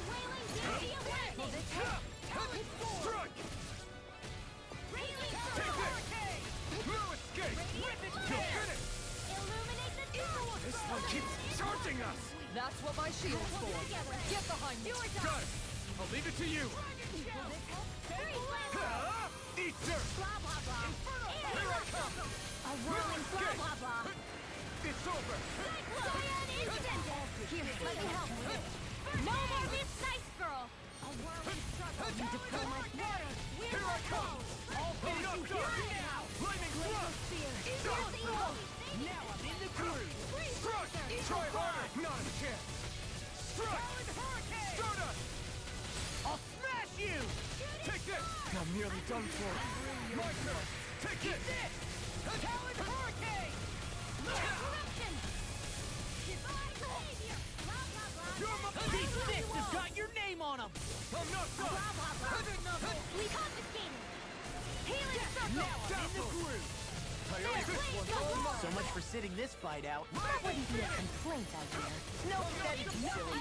what my shield's for. Get behind me. Got it. I'll leave it to you. Eat dirt. Blah blah blah. Here I come. A whirling blah blah blah. It's over. Cyan instant. Here, let me help. No more this nice girl. A whirling struggle. You deploy my water. Here I come. I'll finish you here and now. Lightning thrust. Now I'm in the groove. Struck. Try harder. Not a chance. Strike. Stardust. I'll smash you. Take this. I'm nearly done for. My turn. Take this. Talon Hurricane. Eruption. Divine behavior. Blah blah blah. These fists have got your name on them. I'm not done. Blah blah blah. We confiscated. Healing circle. Now I'm in the groove. I owe this one all mine. So much for sitting this fight out. That wouldn't be a complaint, I hear. No, that is silly.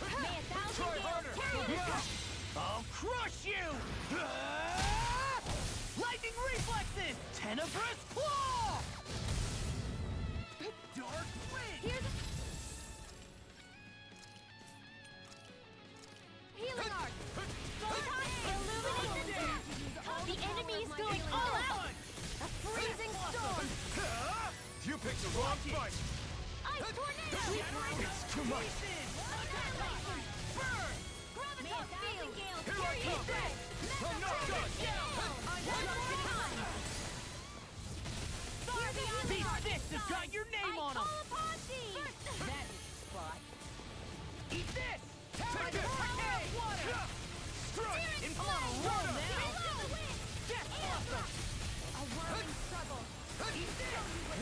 May a thousand Try gales harder. carry this. I'll crush you! Lightning reflexes! Tenebrous claw! Dark wind! Here's healing art. Illumination. The enemy is going all out. A freezing storm. You picked the wrong fight. Ice tornado. It's too much. Burn. Graviton field. Here I come. I'm not done. These fists have got your name on them! That spot. Eat this! Take it. Water! Strike. I'm on a roll now! Death blossom. A whirling struggle.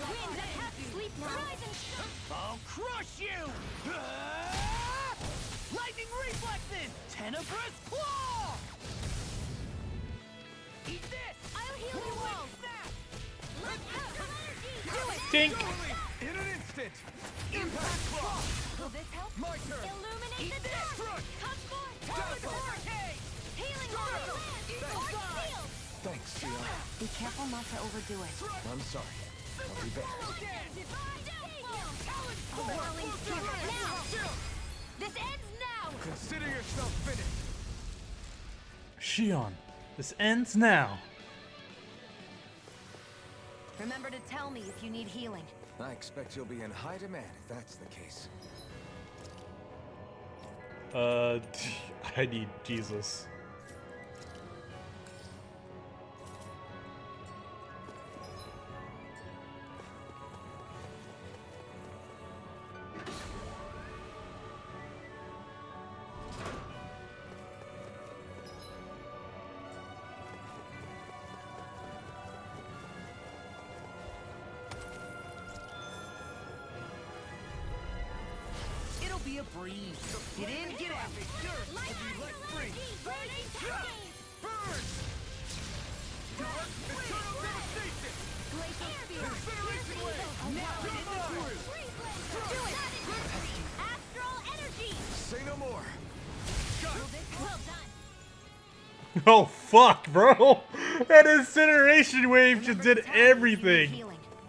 Wind that has sleep now. Rise and I'll crush you! Lightning reflexes! Tenebrous claw! Eat this! I'll heal you all. Tink. In an instant. Impact claw. Will this help? My turn. Illuminate the this. dark. Come forth. Teleport. Hurricane. Healing water. Art seal. Thanks, Sion. Be careful not to overdo it. I'm sorry. I'll be back. A whirling spirit. Now. This ends now. Consider yourself finished. Shion, this ends now. Remember to tell me if you need healing. I expect you'll be in high demand if that's the case. I need Jesus. It'll be a breeze. Get in, get out. Let free. Burn. Dark eternal devastation. Glacial spear. Incineration wave. Now I'm in the groove. Do it. Astral energy. Say no more. Well done. Oh fuck, bro! That incineration wave just did everything.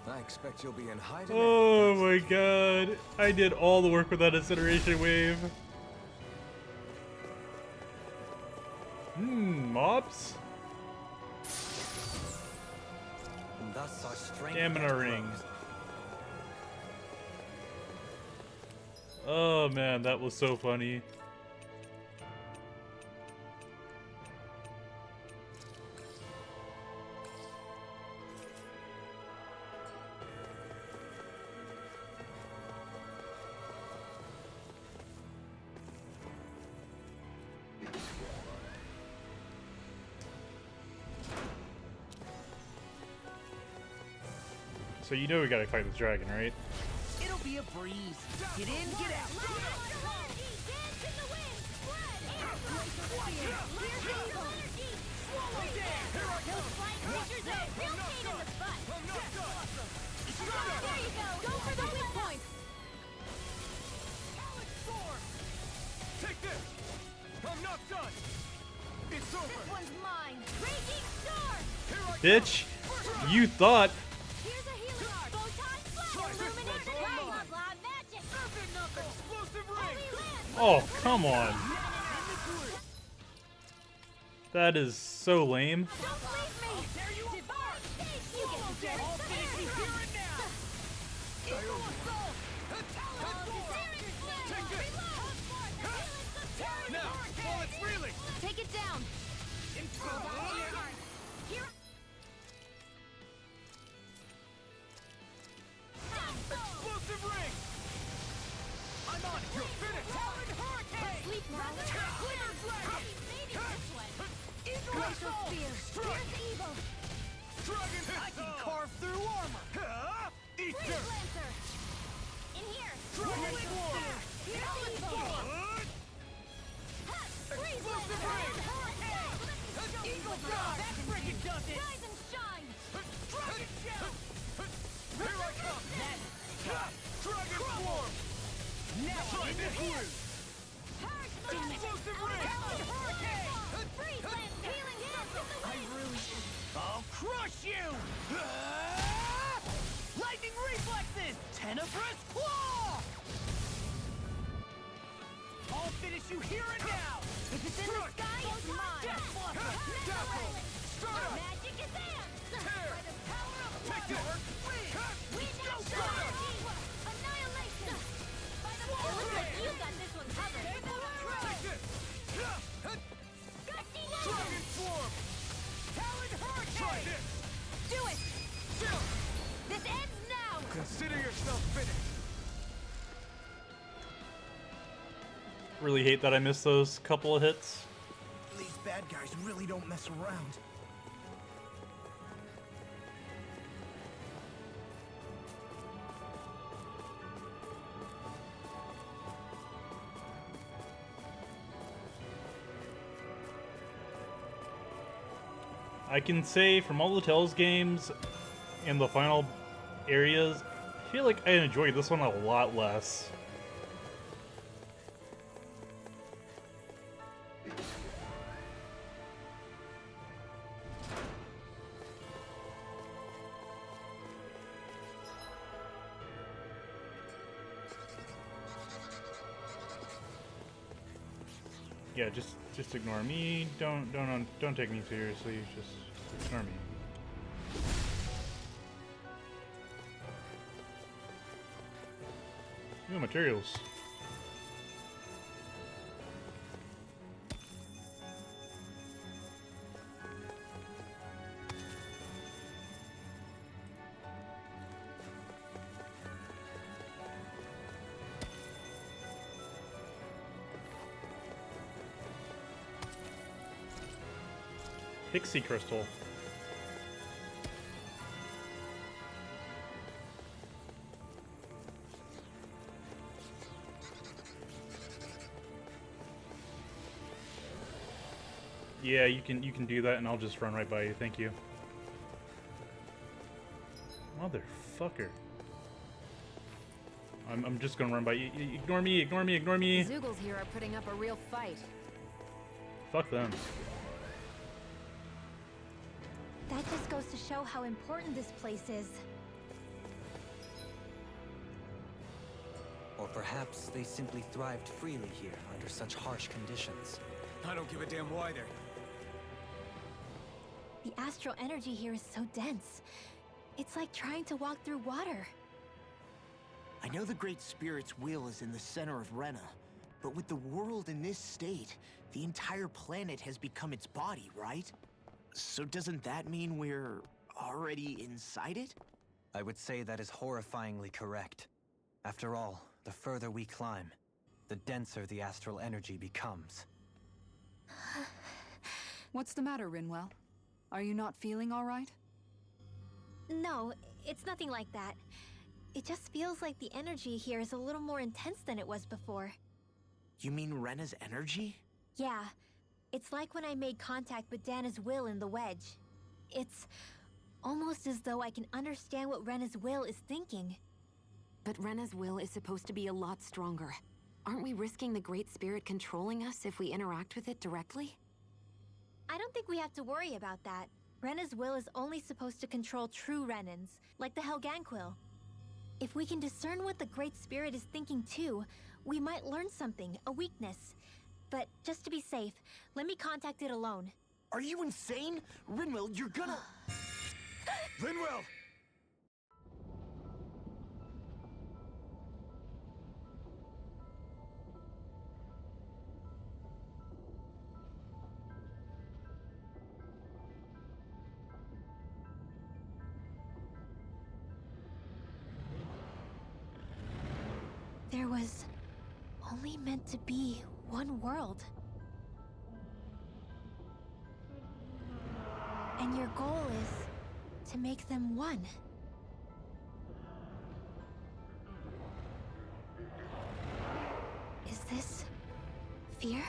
I expect you'll be in high demand. Oh my god. I did all the work with that incineration wave. Mobs? And thus our strength Stamina grows. ring. Oh man, that was so funny. So you know we gotta fight this dragon, right? It'll be a breeze. Get in, get out. Take this. I'm not done. It's over. This one's mine. Raging storm. Bitch, you thought. Here's a healing art. Photon flash. Illuminate the blah blah blah magic. Oh, come on. That is so lame. Take it down. Explosive ring! I'm on it! You're finished! Talon Hurricane! Sleep now. Clear Dragon! Eagle Glacial Assault! Spear. Strike! Here's evil. Dragon Pistol! I can carve through armor! Easter! Freeze Lancer. In here. Dragon Swarm! Here's evil. Explosive ring! Eagle Dive! That freaking does it. Rise and shine! Dragon Shell! Here I come! Dragon Swarm! Now I'm in here! Explosive ring! Freeze Lance. Healing hands. I really... I'll crush you! Lightning reflexes! Tenebrous claw! I'll finish you here and now! If it's in the sky, it's mine. Magic is in. By the power of water. We now shine. Annihilation. By the power of water. You got this one covered. Dragon Swarm! Talon Hurricane. Do it. This ends now. Consider yourself finished. Really hate that I missed those couple of hits. These bad guys really don't mess around. I can say from all the Tales games and the final areas, I feel like I enjoyed this one a lot less. Yeah, just ignore me. Don't take me seriously. Just ignore me. New materials. Pixie crystal. Yeah, you can do that and I'll just run right by you. Thank you. Motherfucker. I'm just gonna run by you. Ignore me, ignore me, ignore me. The Zoogles here are putting up a real fight. Fuck them. That just goes to show how important this place is. Or perhaps they simply thrived freely here under such harsh conditions. I don't give a damn why they're... The astral energy here is so dense. It's like trying to walk through water. I know the Great Spirit's will is in the center of Rena, but with the world in this state, the entire planet has become its body, right? So doesn't that mean we're already inside it? I would say that is horrifyingly correct. After all, the further we climb, the denser the astral energy becomes. What's the matter, Rinwell? Are you not feeling all right? No, it's nothing like that. It just feels like the energy here is a little more intense than it was before. You mean Rena's energy? Yeah. It's like when I made contact with Dana's will in the wedge. It's almost as though I can understand what Rena's will is thinking. But Rena's will is supposed to be a lot stronger. Aren't we risking the Great Spirit controlling us if we interact with it directly? I don't think we have to worry about that. Rena's will is only supposed to control true Renans, like the Helganquil. If we can discern what the Great Spirit is thinking too, We might learn something, a weakness. But just to be safe, let me contact it alone. Are you insane? Rinwell, you're gonna... Rinwell! There was only meant to be one world. And your goal is to make them one. Is this fear?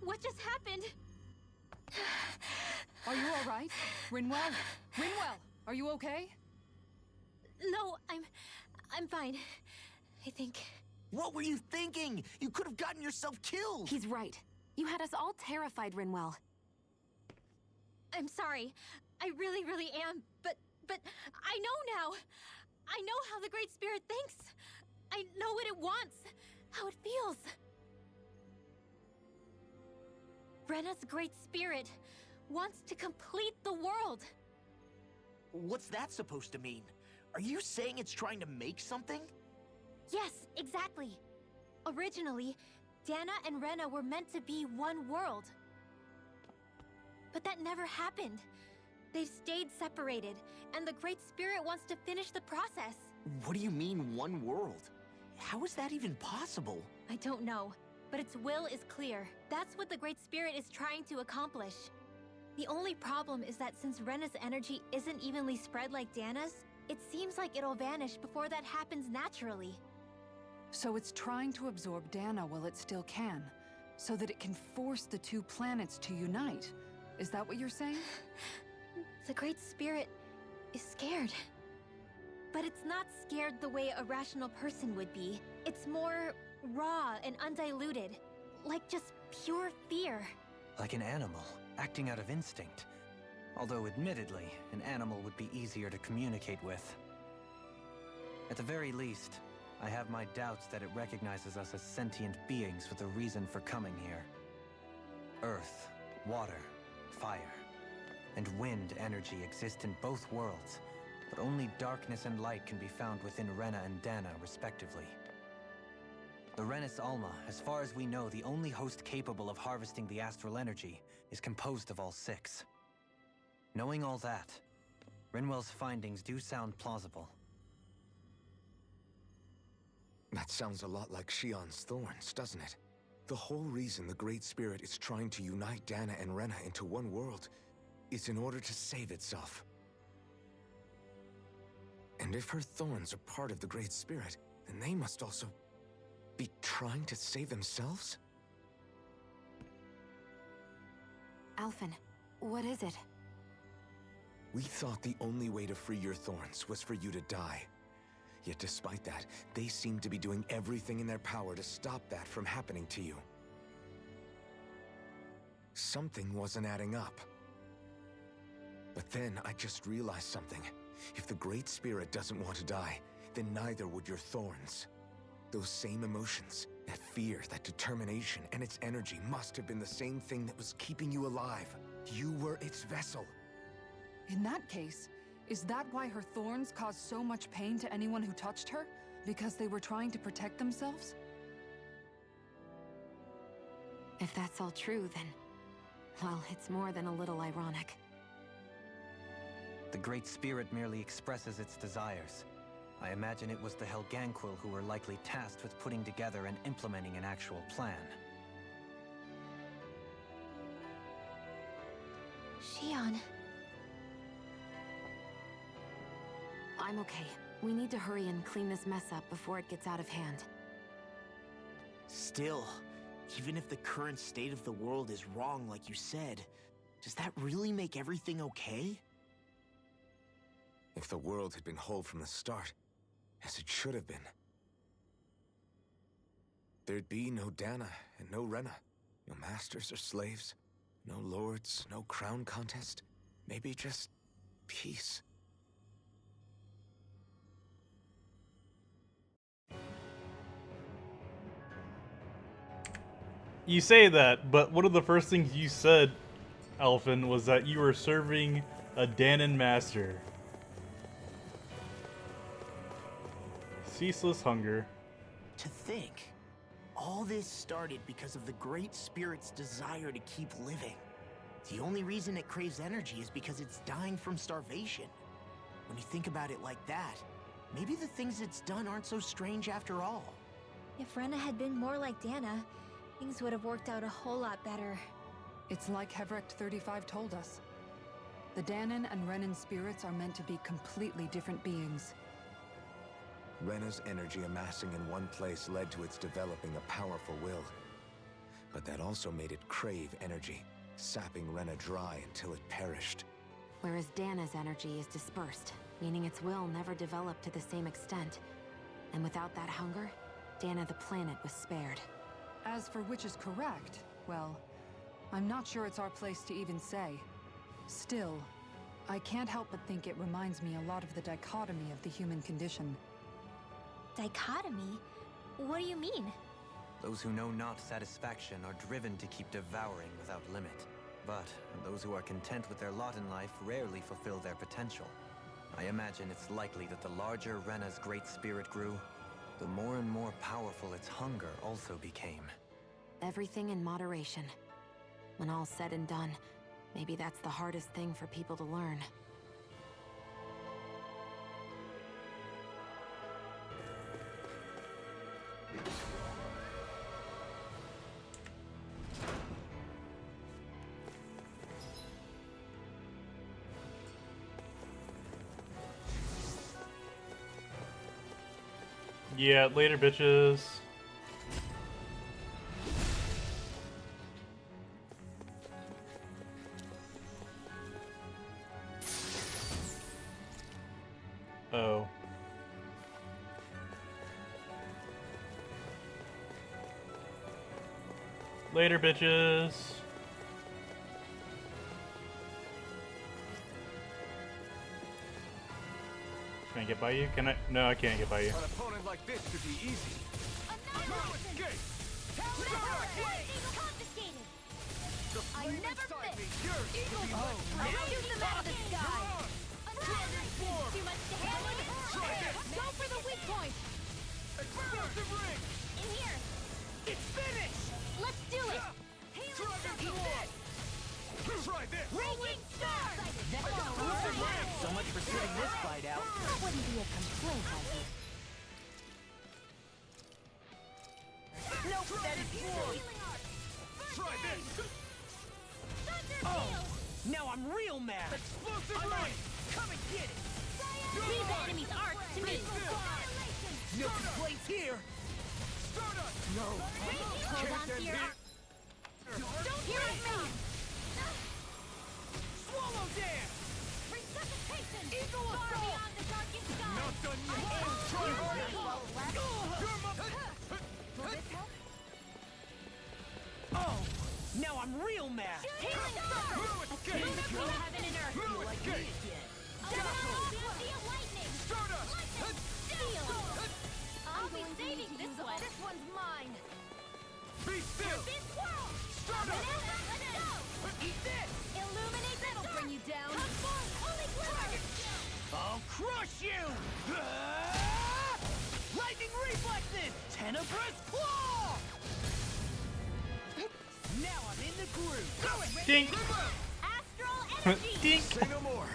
What just happened? Are you all right? Rinwell? Rinwell, are you okay? No, I'm fine. I think... What were you thinking? You could have gotten yourself killed! He's right. You had us all terrified, Rinwell. I'm sorry. I really, really am. But I know now. I know how the Great Spirit thinks. I know what it wants. How it feels. Rena's Great Spirit wants to complete the world. What's that supposed to mean? Are you saying it's trying to make something? Yes, exactly. Originally, Dana and Rena were meant to be one world. But that never happened. They've stayed separated, and the Great Spirit wants to finish the process. What do you mean, one world? How is that even possible? I don't know, but its will is clear. That's what the Great Spirit is trying to accomplish. The only problem is that since Rena's energy isn't evenly spread like Dana's, it seems like it'll vanish before that happens naturally. So it's trying to absorb Dana while it still can, so that it can force the two planets to unite. Is that what you're saying? The Great Spirit is scared. But it's not scared the way a rational person would be. It's more raw and undiluted, like just pure fear. Like an animal, acting out of instinct. Although, admittedly, an animal would be easier to communicate with. At the very least, I have my doubts that it recognizes us as sentient beings with a reason for coming here. Earth, water, fire, and wind energy exist in both worlds, but only darkness and light can be found within Rena and Dana, respectively. The Renis Alma, as far as we know, the only host capable of harvesting the astral energy, is composed of all six. Knowing all that, Rinwell's findings do sound plausible. That sounds a lot like Shion's thorns, doesn't it? The whole reason the Great Spirit is trying to unite Dana and Rena into one world is in order to save itself. And if her thorns are part of the Great Spirit, then they must also be trying to save themselves? Alphen, what is it? We thought the only way to free your thorns was for you to die. Yet despite that, they seem to be doing everything in their power to stop that from happening to you. Something wasn't adding up. But then I just realized something. If the Great Spirit doesn't want to die, then neither would your thorns. Those same emotions, that fear, that determination, and its energy must have been the same thing that was keeping you alive. You were its vessel. In that case, is that why her thorns caused so much pain to anyone who touched her? Because they were trying to protect themselves? If that's all true, then... well, it's more than a little ironic. The Great Spirit merely expresses its desires. I imagine it was the Helganquil who were likely tasked with putting together and implementing an actual plan. Shion. I'm okay. We need to hurry and clean this mess up before it gets out of hand. Still, even if the current state of the world is wrong like you said, does that really make everything okay? If the world had been whole from the start, as it should have been, there'd be no Dana and no Rena. No masters or slaves, no lords, no crown contest. Maybe just peace. You say that, but one of the first things you said, Elfin, was that you were serving a Danon master. Ceaseless hunger. To think, all this started because of the Great Spirit's desire to keep living. The only reason it craves energy is because it's dying from starvation. When you think about it like that, maybe the things it's done aren't so strange after all. If Rena had been more like Dana, things would have worked out a whole lot better. It's like Hevrecht 35 told us. The Danon and Renan spirits are meant to be completely different beings. Rena's energy amassing in one place led to its developing a powerful will. But that also made it crave energy, sapping Rena dry until it perished. Whereas Dana's energy is dispersed, meaning its will never developed to the same extent. And without that hunger, Dana the planet was spared. As for which is correct, well, I'm not sure it's our place to even say. Still, I can't help but think it reminds me a lot of the dichotomy of the human condition. Dichotomy? What do you mean? Those who know not satisfaction are driven to keep devouring without limit. But those who are content with their lot in life rarely fulfill their potential. I imagine it's likely that the larger Rena's great spirit grew, the more and more powerful its hunger also became. Everything in moderation. When all's said and done, maybe that's the hardest thing for people to learn. Yeah, later, bitches. Oh. Later, bitches. Can I get by you? Can I? No, I can't get by you. An opponent like this should be easy. No escape! I never miss! I'll shoot them out of the sky! Too much to handle! Go for the weak point! Explosive ring! In here! It's finished! Let's do it! Try this! Raging Star! So much for sitting this fight out. That wouldn't be a complaint, I think. Nope, that is war! Try this! Oh! Now I'm real mad! Explosive ring! Come and get it! These enemies aren't to me! No complaints here! No! Hold on to your... Don't hear me! Swallow dance! Resuscitation! Eagle Far assault! beyond the darkest sky! Not done yet! Try harder! Will this help? Oh! Now I'm real mad! Healing Star! A king between heaven and earth! Feel like me again! Steel lightning! Lightning! Steel! I'll be saving this one! This one's mine! Be still! This world! Let's go! Eat this! Illuminate! That'll bring you down! Come forth! Holy glimmer! I'll crush you! Lightning reflexes! Tenebrous claw! Now I'm in the groove! Dink! Astral energy! Dink! Say no more!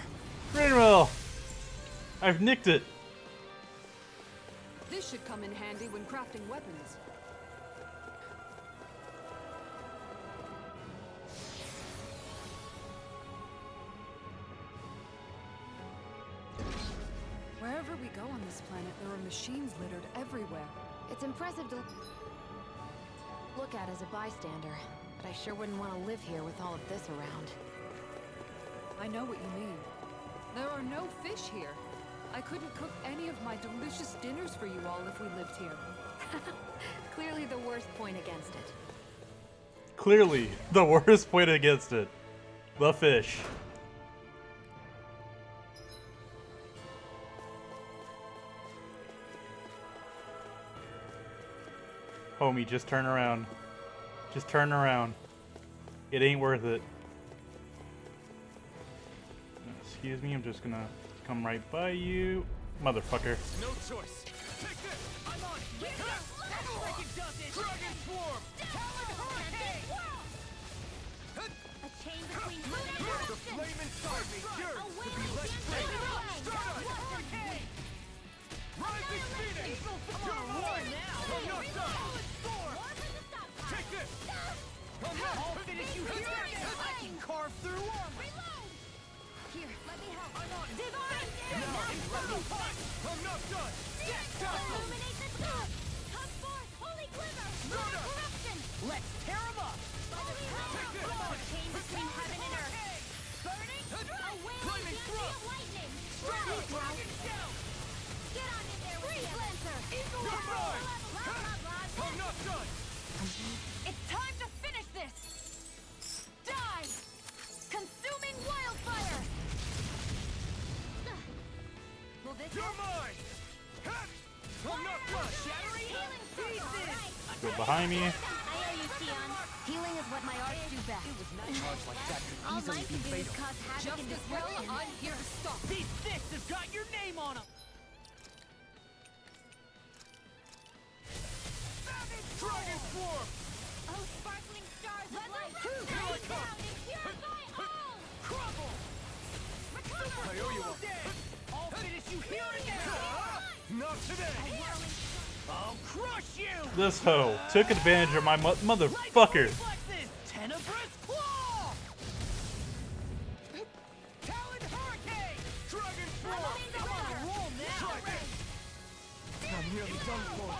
Rinwell! I've nicked it! This should come in handy when crafting weapons. Wherever we go on this planet, there are machines littered everywhere. It's impressive to look at as a bystander, but I sure wouldn't want to live here with all of this around. I know what you mean. There are no fish here. I couldn't cook any of my delicious dinners for you all if we lived here. Clearly the worst point against it. Clearly, the worst point against it. The fish. Homie, just turn around. Just turn around. It ain't worth it. Excuse me, I'm just gonna come right by you. Motherfucker. No choice. Take this. I'm on it. Like it does it. Dragon Swarm. Talon Hurricane. A chain between heaven and earth. The flame inside me yearns to be let free. Hurricane. Rising Phoenix. You're mine. I'm not done. Take this. I'll finish you here. I can carve through armor. Here, let me help. I'm on it. Divine! I'm not done. Illuminate the top! Come forth, holy glimmer! Burn corruption! Let's tear him up. Holy power! A chain between heaven and earth. Burning? A wailing dancing of lightning! Strike! Get on in there with him! Lancer! Eagle! You're mine! I'm not done. It's time to finish this! Die! Consuming wildfire! Will this You're mine! I'm not done! Shattering healing pieces! Go behind me. I owe you, Sion. Healing is what my arts do best. Charge like that could All easily mine be can do is fatal. cause havoc Just and as well, destruction. I'm here to stop. These fists have got your name on them. Dragon Swarm! Oh, sparkling stars of light! Come down and purify all! Crumble! Recover! I owe you one. I'll finish you here and now. Not today! I'll crush you. This hoe took advantage of my motherfucker. Reflexes. Tenebrous claw. Talon Hurricane! Dragon Swarm! I'm on a roll now. I'm nearly done for.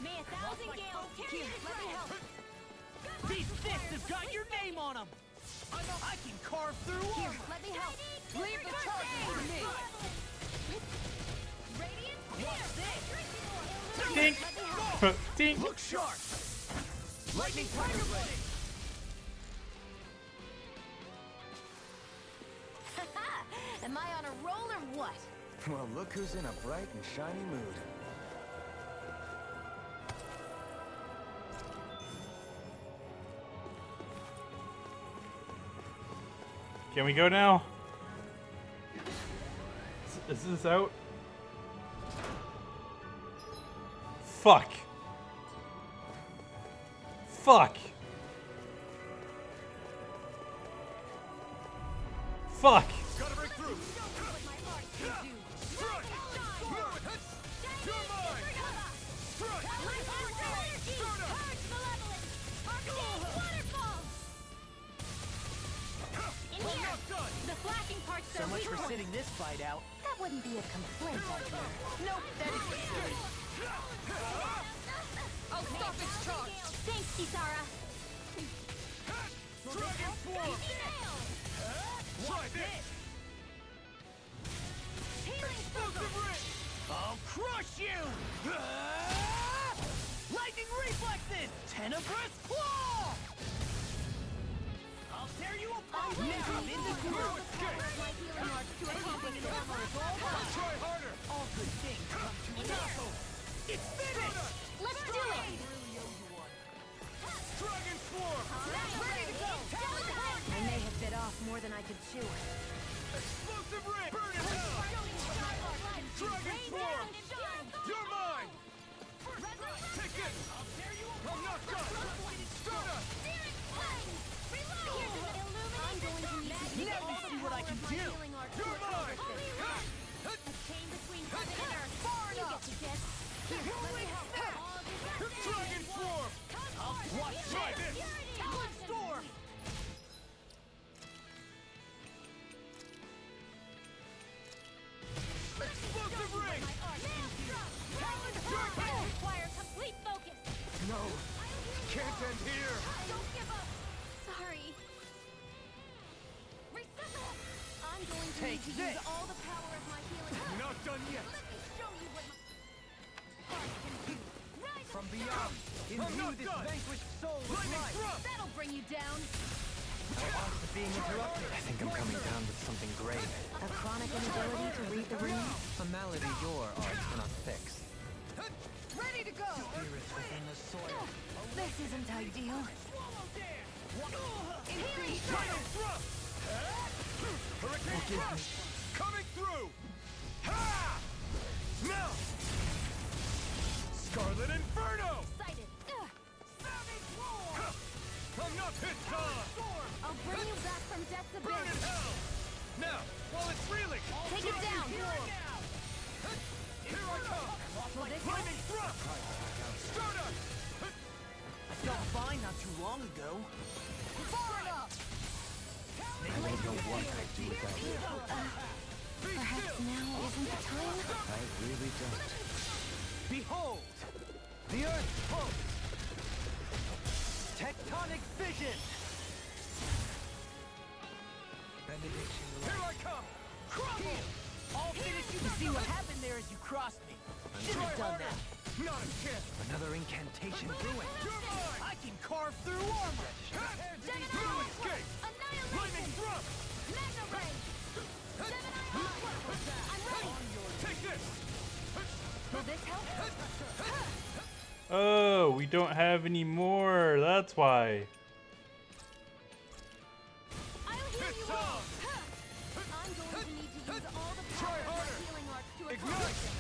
May a thousand gales tear you to shreds! These fists have got your name on them. I can carve through Here, armor. let me help. Leave the charges to me. Radiant Dink. Dink. Look sharp! Lightning Tiger Blade! Am I on a roll or what? Well, look who's in a bright and shiny mood. Can we go now? Is this out? Fuck. Fuck. Fuck. Gotta break through! Strike! You're mine! Strike! In here! The flashing parts So are much weak for points. sitting this fight out. That wouldn't be a complaint, I hear. Nope, that is good. I'll stop its charge. Thanks, Kisara. Dragon Swarm! Try this! Explosive Ring! I'll crush you! Lightning reflexes! Tenebrous claw! I'll tear you apart! Now I'm in the groove! Try harder! All good things come to an end. It's finished! Let's do it! Dragon Swarm! Ready to go! I may have bit off more than I could chew. Explosive Ring! Burn it down! Dragon Swarm! You're mine! Take it! I'm not done! Stunner! I'm going to need to use all the power of my healing art to You're mine! accomplish this. A chain between heaven and earth. Far enough! You get the gist. Here, let me help. Dragon Swarm! Watch Try this! this! Talon Storm! Explosive Ring! Talon Hurricane! Require complete focus. No! Can't end here! Don't give up. Sorry. I'm going to Take need to this. use all the power of my healing art. Not done yet! Let me show you what my art can do. Rise From from beyond. Imbue this vanquished soul with life. That'll bring you down. How odds of being interrupted. I think I'm coming down with something grave. A chronic inability to read the room? A malady your art cannot fix. Ready to go. Spirits within the soil. This isn't ideal. Increase final thrust. Hurricane thrust coming through. Ha! Now. Scarlet Inferno. Sighted. Savage Roar. I'm not pissed off. I'll bring you back from death's Burn in abyss. hell. Now, while it's reeling. Take it down. Here I come. Will this Flaming thrust. Stardust. I felt fine not too long ago. Far enough. I don't know what I'd do without you. Perhaps now isn't the time? I really don't. Behold, the Earth's pulse. Tectonic vision. Benediction. Here I come. Crumble. I'll finish you. See what happened there as you crossed me. Should have done that. Not a chance. Another incantation ruined. You're mine. I can carve through armor. No escape. Lightning thrust. Mega ray. Gemini Aqua. I'm ready. Take this. Will this help? Oh, we don't have any more. That's why. I'll heal you all. I'm going to need to use all the power of my healing arts to accomplish this.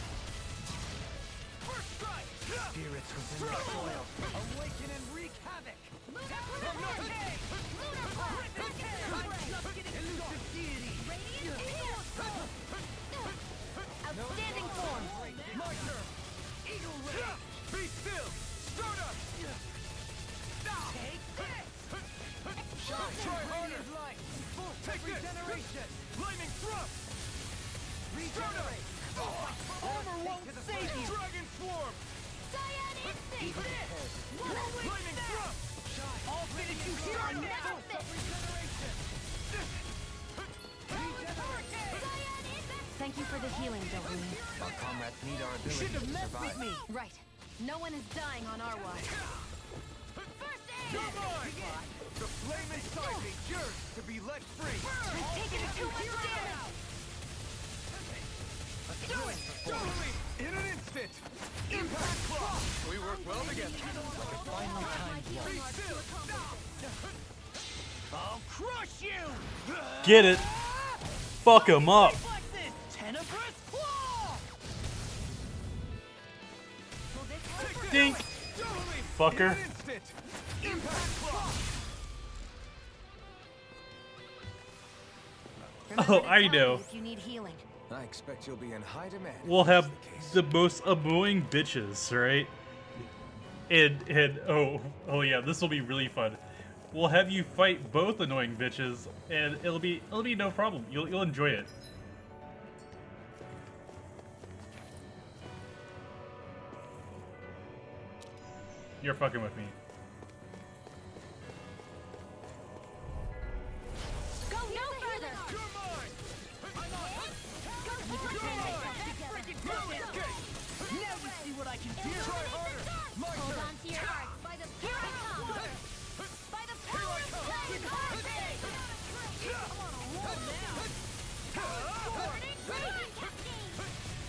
First strike. Spirits within the soil. Awaken and wreak havoc. I'm not okay. Lunar Claw. I'm just getting elusive deity. Radiant Eagle. Outstanding form. My turn. Eagle ray. Be still. Stardust. Take this. Try harder. Light. Full Take this. regeneration. Lightning thrust. Regenerate. Armor won't save you. Dragon swarm. Cyan Instinct. Lightning thrust. I'll finish you here on Never full fit. regeneration. Thank you for the healing, Delrune. Our comrades need our ability Shouldn't have to messed survive. with me. Right. No one is dying on our watch. You're mine. The flame inside me yearns to be let free. I'm taking too much damage. In an instant. Impact claw. We work well together. Finally timed one. Be still. I'll crush you. Get it. Fuck him up. Like this. Tenebrous claw. Will this help? Dink. Fucker. In an instant. Impact claw. Oh, I know. If you need healing. I expect you'll be in high demand. We'll have the most annoying bitches, right? And oh yeah, this will be really fun. We'll have you fight both annoying bitches, and it'll be no problem. You'll enjoy it. You're fucking with me. Go no further. You're mine. Now you see what I can do. Try harder. My Hold turn. on to your heart. By the power of By the power of Titan Heart. I'm on a roll now. Warning, Radiant Cascade.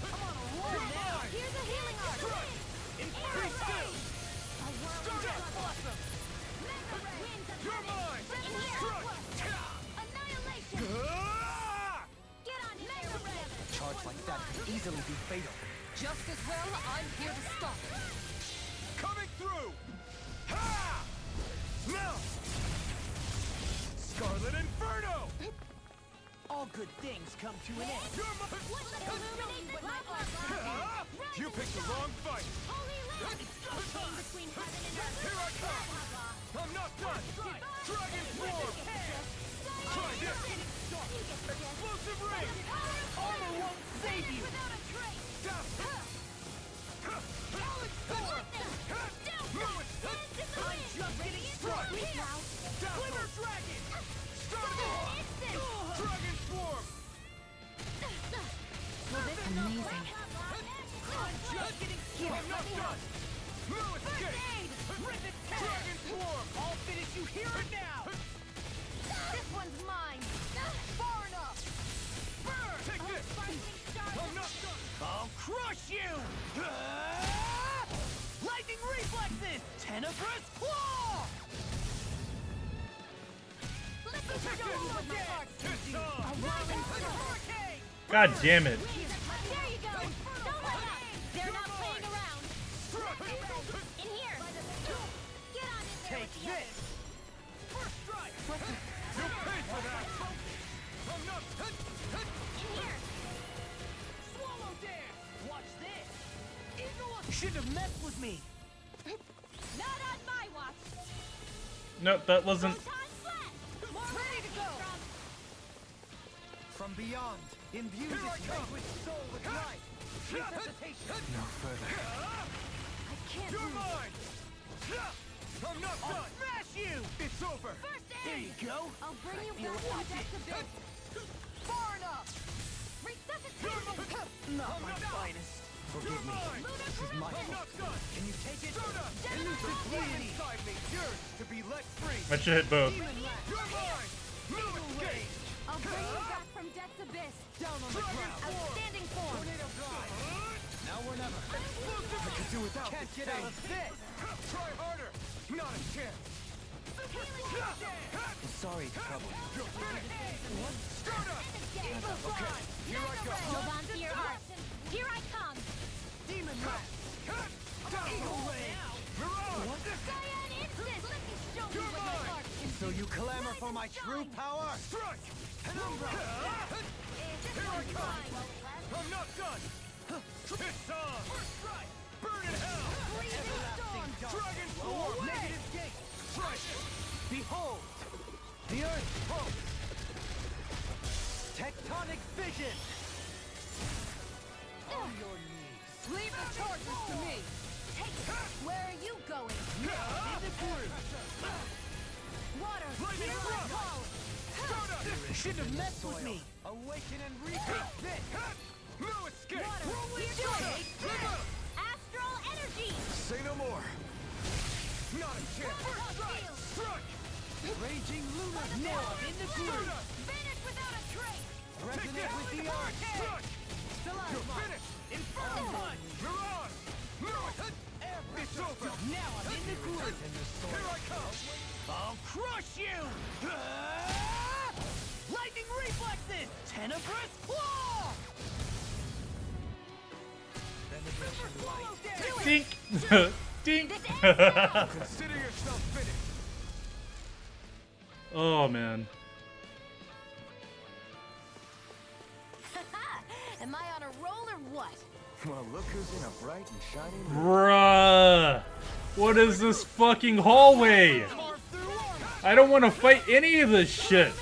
I'm on a roll now. Here's a healing art. Increase still. A whirlwind blossom. Mega ray. Winds of You're mine. Strike. Annihilation. Get on Mega ray. Charge like that could easily be fatal. Just as well, I'm here to stop it. Coming through. Ha! Now. Scarlet Inferno. All good things come to an end. You're mine. Illuminate the cosmos. You picked the wrong fight. Holy land. Came between heaven and earth. Here I come. I'm not done. Dragon swarm. Try this. Explosive ring. Armor won't save you. Without a trace. I'm just getting started. Glimmer Dragon. Dragon swarm. Amazing. I'm just getting I'm not done. Tenebrous Claw! Listen to me with my heart. A whirling hurricane! God damn it. There you go! Don't let up! They're not playing around! In here! Get on in there! Take this! First strike! You paid for that! I'm not... In here! Swallow dare! Watch this! Eagle... Shouldn't have messed with me! Not on my watch! Nope, that wasn't. Ready to go! From beyond, imbue this languid soul with life! Resuscitation! No further. I can't You're mine! I'm not done! I'll smash you! It's over! First aid! There you go! I'll bring you feel back like from death to bit! Far enough! Resuscitation! Not my finest! Forgive me. This is my fault. Can you take it? Elusive deity! Inside me, yours to be let free! I should hit both. Demon Lash! You're mine! No escape! I'll bring you back from death's abyss! Down on the ground! Outstanding form! Tornado glide! Now or never! I could do without Can't get out of this! Try harder! Not a chance! I'm sorry to trouble you. You're finished! Okay, here I go! Hold on to your heart! Here I come! Demon Lash! Eagle Ray! Cyan Instant! Let me show you what my heart can So you clamor for my true power? Strike! Penumbra! Here I come! I'm not done! It's on! First strike! Burn in hell! Everlasting Dragon Form! Negative gate! Strike! Behold! The Earth pulse! Tectonic vision! On your knees! Leave the charges to me! Take it! Where are you going? In the group! Water! Lightning Hear my thrust! call! Shouldn't have messed with me! Awaken and repeat this! No escape! Water! Hear my Astral energy! Say no more! Not a chance! First strike! Strike! Raging lunar storm in the groove! Vanish without a trace! Resonate with the arch! Strike! You're finished! Inferno punch! You're on! No! It's over! Now I'm in the groove! Here I come! I'll crush you! Lightning reflexes! Tenebrous Claw! Dink! Dink! Consider yourself finished! Oh man. Am I on a roll or what? Well, look who's in a bright and shiny mood. Bruh! What is this fucking hallway? I don't want to fight any of this shit.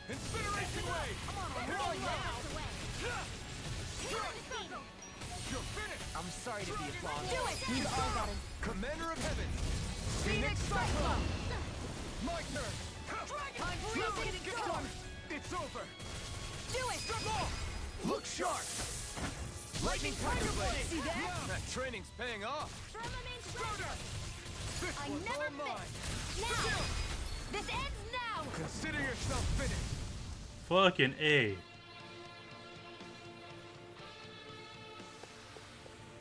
Incineration wave! You're finished! I'm sorry to be a flawed. Do it! You all got it. Commander of Heaven! Phoenix Cyclone! My turn! Time for you getting storm! It's over! Do it! Look sharp! Lightning Tiger Blade! See that? That training's paying off! I never miss! Now! This ends now! Consider yourself finished! Fucking A.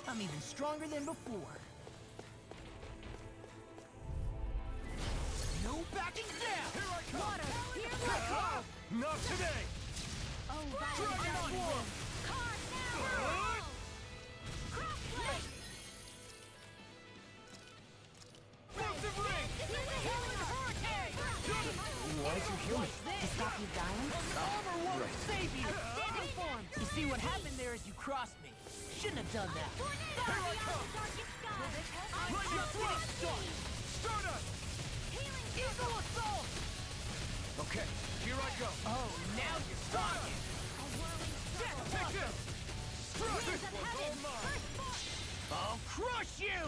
I'm even stronger than before. No backing down! Here I come! Water! Hear my call! Not today! Oh, Violet War! Car now! Crossblade! Explosive ring! This is a healing hurricane! Why don't you heal me? To stop you dying? Armor won't save you! Outstanding form! You see, what happened there is you crossed me. Shouldn't have done that. Here I come! Lightning thrust! Stardust! Eagle assault! Okay, here I go. Oh, now you're talking! Take this! This one's all mine! I'll crush you!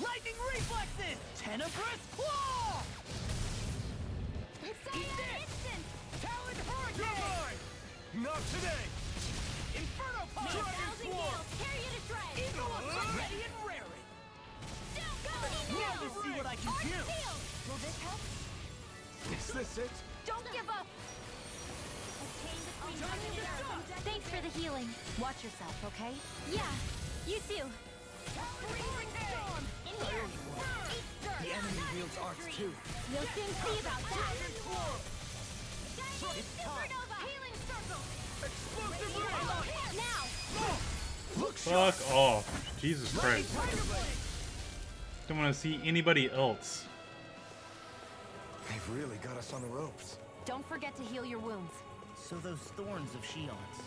Lightning reflexes! Tenebrous Claw! Eat this! Talon Hurricane! You're mine! Not today! Inferno Punch! Dragon Swarm! Carry you to shreds! Eagle assault! Ready and That's it? Don't give up! Thanks for the healing. Watch yourself, okay? Yeah, you too. In here! The enemy wields arts too. You'll soon see about that. It's time. Healing circle! Explosive rocket! Now! Look Fuck off. Jesus Christ. Don't want to see anybody else. They've really got us on the ropes. Don't forget to heal your wounds. So those thorns of Shion's,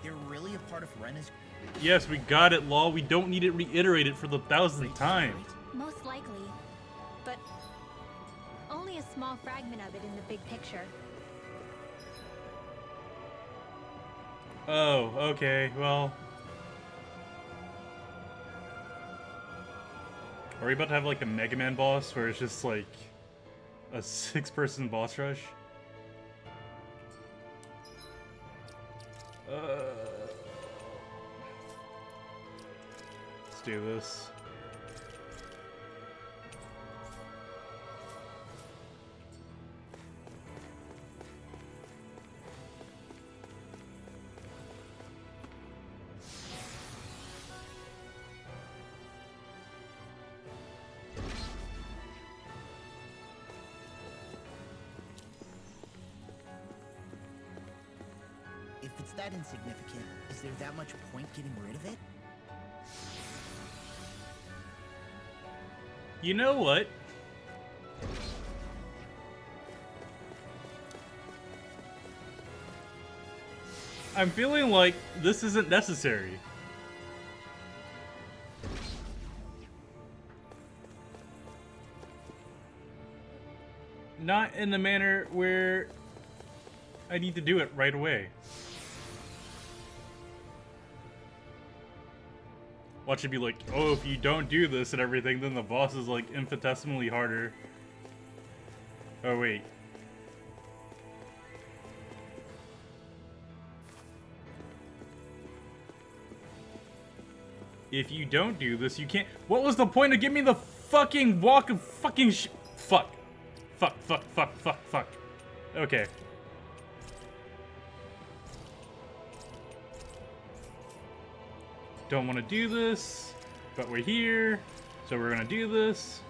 they're really a part of Rena's... Yes, we got it, Law. We don't need it reiterated for the 1,000th time. Most likely. But only a small fragment of it in the big picture. Oh, okay. Well... Are we about to have like a Mega Man boss where it's just like a 6-person boss rush? Let's do this. If it's that insignificant, is there that much point getting rid of it? You know what? I'm feeling like this isn't necessary. Not in the manner where I need to do it right away. Watch it be like, oh, if you don't do this and everything, then the boss is like infinitesimally harder. Oh, wait. If you don't do this, you can't. What was the point of giving me the fucking walk of fucking fuck. Fuck, fuck, fuck, fuck, fuck. Okay. Don't want to do this, but we're here, so we're gonna do this.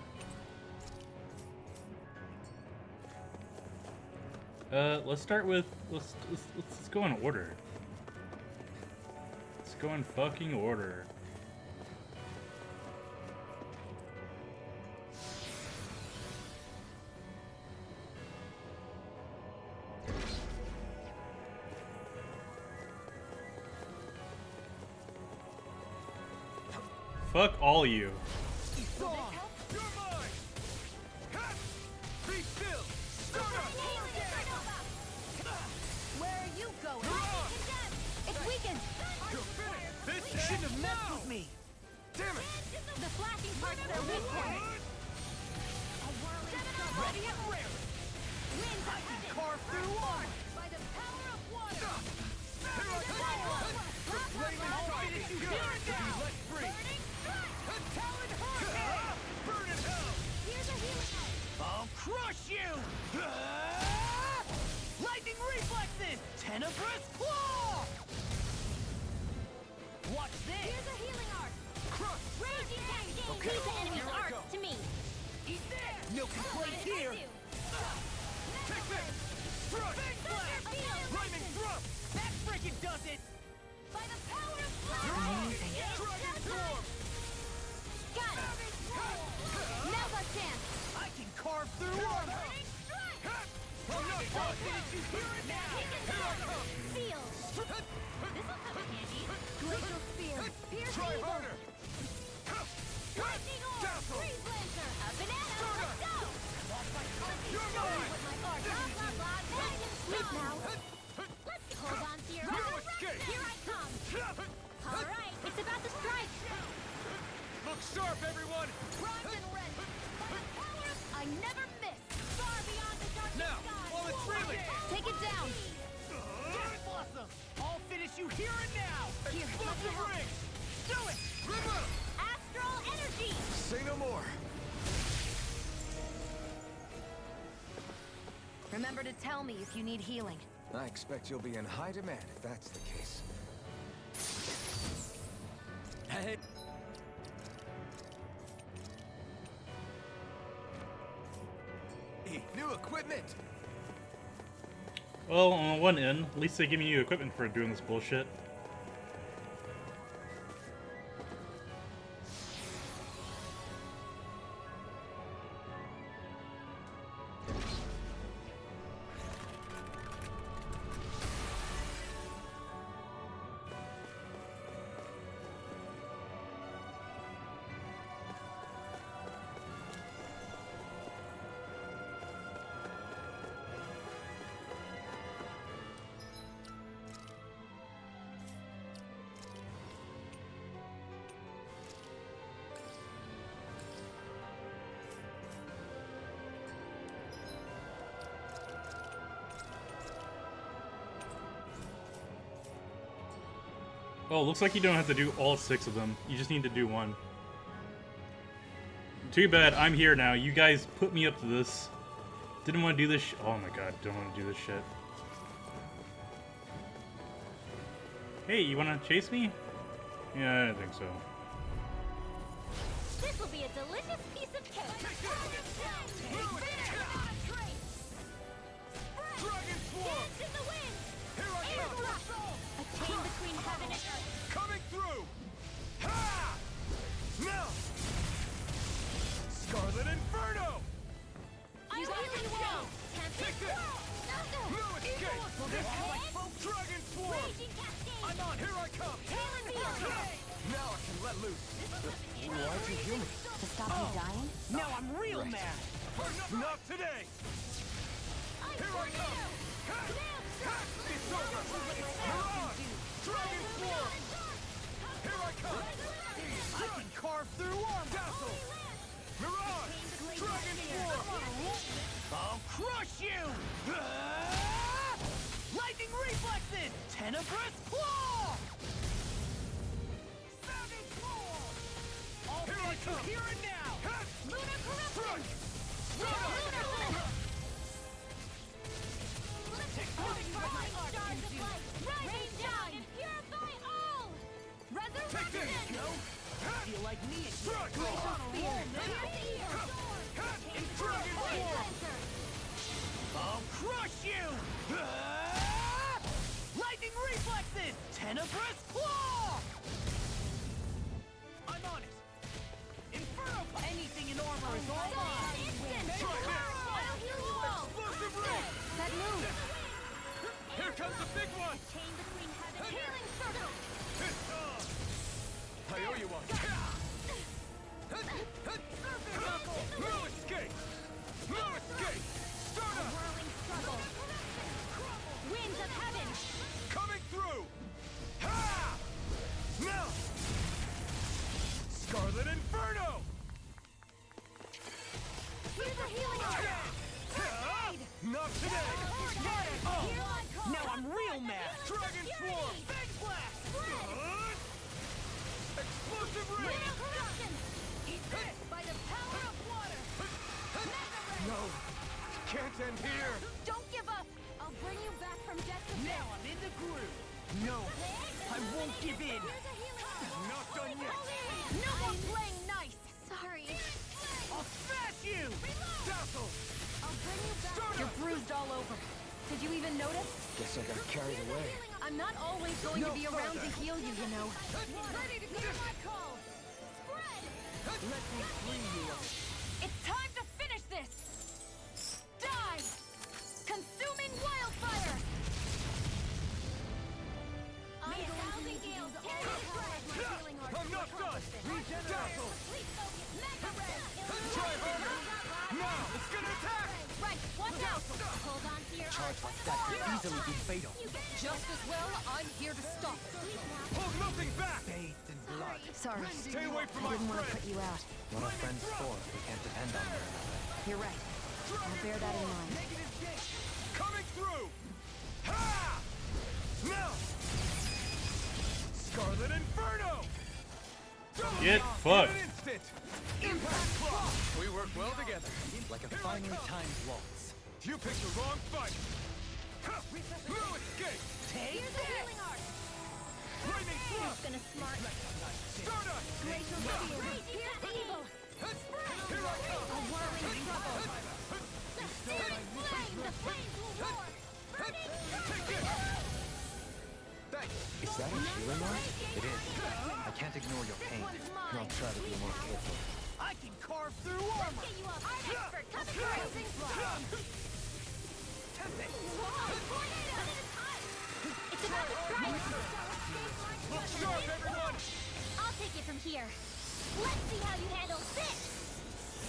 Let's start with let's go in order. Let's go in fucking order. Fuck all you. Where are you going? It's weakened! You shouldn't have messed with me! Damn it! The flashing parts are weak point. Ready and raring! I can carve through armor! By the power of water! The flaming finish you here and now! Let free! Talon hurricane! Burn in hell! Here's a healing. I'll crush you! Lightning reflexes! Tenebrous claw! Watch this! Here's a healing art. Crush! Raging cascade. Okay, Leave the enemy's here I arts go. to me. Eat this! No complaints here! Take this! Strike! Flaming thrust! That freaking does it! By the power of Amazing. Dragon form! Got it. Now's our chance. I can carve through armor! I'm not done! Finish you here and now! Here I come! Seal. This'll come in handy. Glacial spear. Pierce Try evil. harder! Lightning orb. Dazzle. Freeze lancer. A banana. Let's go. You're mine! With my art. Blah blah blah. Back and sleep now. Let's hold on to your No resurrection. escape. Here I come. All right. It's about to strike. Look sharp, everyone! Primed and ready. By the power of I never miss. Far beyond the darkest Now, sky. while it's reeling! Take it down. Gas Blossom! I'll finish you here and now! Here, let me Explosive help. rings! Do it! River! Astral energy. Say no more! Remember Remember to tell me if you need healing. I expect you'll be in high demand if that's the case. Hey. New equipment. Well, on one end, at least they give me new equipment for doing this bullshit. Oh, looks like you don't have to do all 6 of them. You just need to do one. Too bad, I'm here now. You guys put me up to this. Didn't want to do this oh my god, don't want to do this shit. Hey, you want to chase me? Yeah, I don't think so. This will be a delicious piece of cake. Dragon Swarm! Dance in the wind! Here I Air come! thrust! A chain between heaven and earth! Coming through! Ha! Now! Scarlet Inferno! I'm healing well! Take this! No escape! Dragon Swarm! Raging cascade! I'm on! Here I come! Healing field! Now I can let loose! Why'd you heal me? To stop me dying? Now I'm real mad. Not today! Here I come! It's over! Mirage! Dragon Swarm! Here I come! I can carve through armor. Dazzle! Mirage! Dragon Swarm! I'll crush you! Lightning reflexes! Tenebrous claw! Savage claw! I'll Here I finish you come! here and now! Lunar corruption! Strike! Lunar blast! Fortifying stars of light! Rain down and purify all! Take this! Resurrection! Feel like me again. Strike! Glacial spear! Pierce ear! Dragon Flame Swarm! cleanser! I'll crush you! Lightning reflexes! Tenebrous claw! I'm on it! Inferno! Anything in armor is all mine! Instant! Try this! I'll heal you all! Explosive ring! That move! Here comes the big one! Chain between heaven and healing circle! I owe you one! No escape! No escape! Start up! Whirling struggle! Winds of heaven! Coming through! Ha! Now! Scarlet Inferno! Here's a healing Cascade! Not today! Now I'm real mad! Dragon Swarm! Big blast! Explosive ring! Lunar corruption! Eat this! By the power of water! No! Can't end here! Don't give up! I'll bring you back from death to Now I'm in the groove! No! I won't give in! Not done yet! No more playing nice! Sorry. I'll smash you! Dazzle! I'll bring you back. You're bruised all over. Did you even notice? Guess I got carried away. I'm not always going to be around to heal you, you know. Ready to hear my call. Spread! Let me free you! It's time to finish this! Die! Consuming wildfire! I'm going to need to use all the power of my healing arts. I'm not done! Dazzle! Please focus. Mega red! Try harder! Now! It's gonna attack! Right, watch out! Hold on to your Charge like that could easily be fatal. Just as well, I'm here to stop it. Hold nothing back! Bathed in blood. Sorry. Stay away from I my didn't want to friend! put you out. What are friends for if we can't depend on them? You're right. I'll bear that in mind. Coming through! Ha! Now! Scarlet Inferno! Get fucked. In an instant! Impact Claw! We work well together, like a finely timed waltz. You picked the wrong fight! No escape! Take Here's a healing art! Flaming thrust! Gonna smart. Stardust! Glacial spear! Here's evil! Here I come! A whirling trouble! Searing flame! The flames will roar! Burning Is that a healing art? It is. I can't ignore your pain. I'll try to be more careful. I can carve through armor! Get you up! Art expert coming through! It's about to strike! Look sharp, everyone! I'll take it from here. Let's see how you handle this!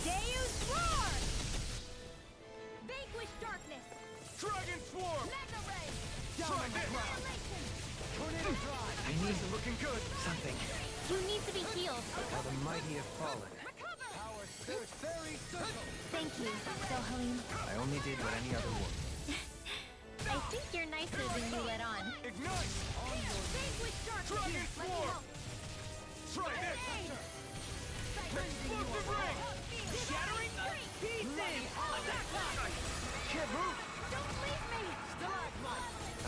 Deus Roar! Vanquish darkness! Dragon Swarm! Magna Ray! Try this! Annihilation! Tornado Drive! I need looking good! something. You need to be healed. How the mighty have fallen. Power Spirit Fairy Circle! Thank you, Sohalim. I only did what any other would. I think you're nicer than you let on. Ignite! Vanquish darkness! Dragon Let me Swarm! help. Try this! Explosive Ring! Shattering pieces! Attack! Can't move! Don't leave me!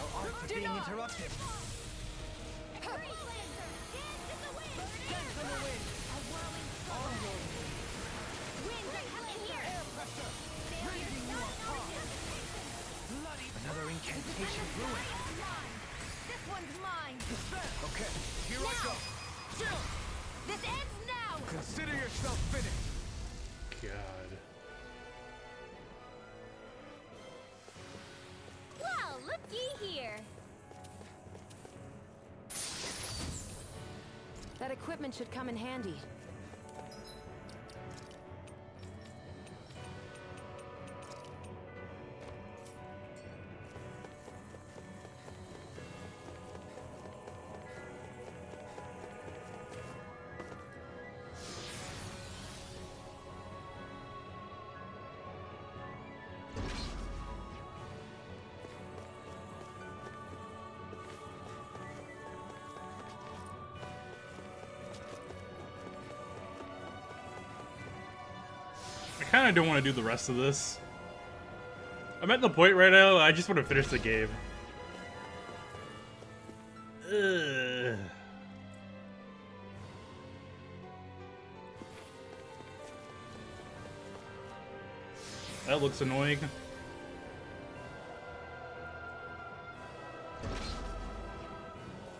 Our art is being interrupted. Freeze Lancer! Dance in the wind! Dance in the wind! A whirling storm! Wind, come in here! Air pressure! Failure not an Bloody Another incantation ruined. This one's mine! Okay, here I go! Chill! This ends now! Consider yourself finished! God. Well, looky here! That equipment should come in handy. I kind of don't want to do the rest of this. I'm at the point right now, I just want to finish the game. Ugh. That looks annoying.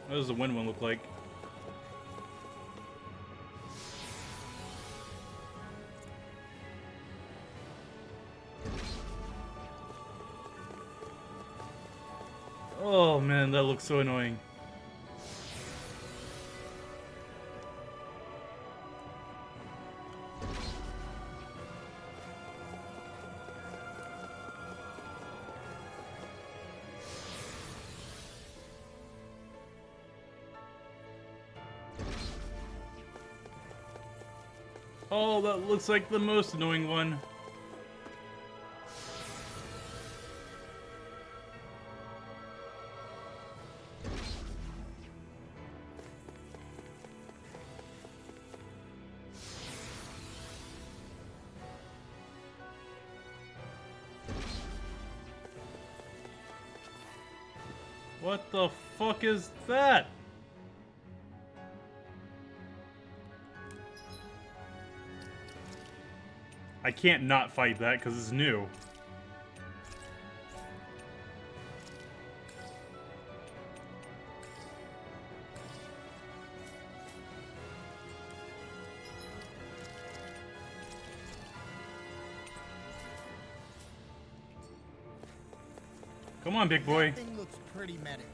What does the wind one look like? Oh man, that looks so annoying. Oh, that looks like the most annoying one. What the fuck is that? I can't not fight that because it's new. Come on, big boy. Thing looks pretty meta.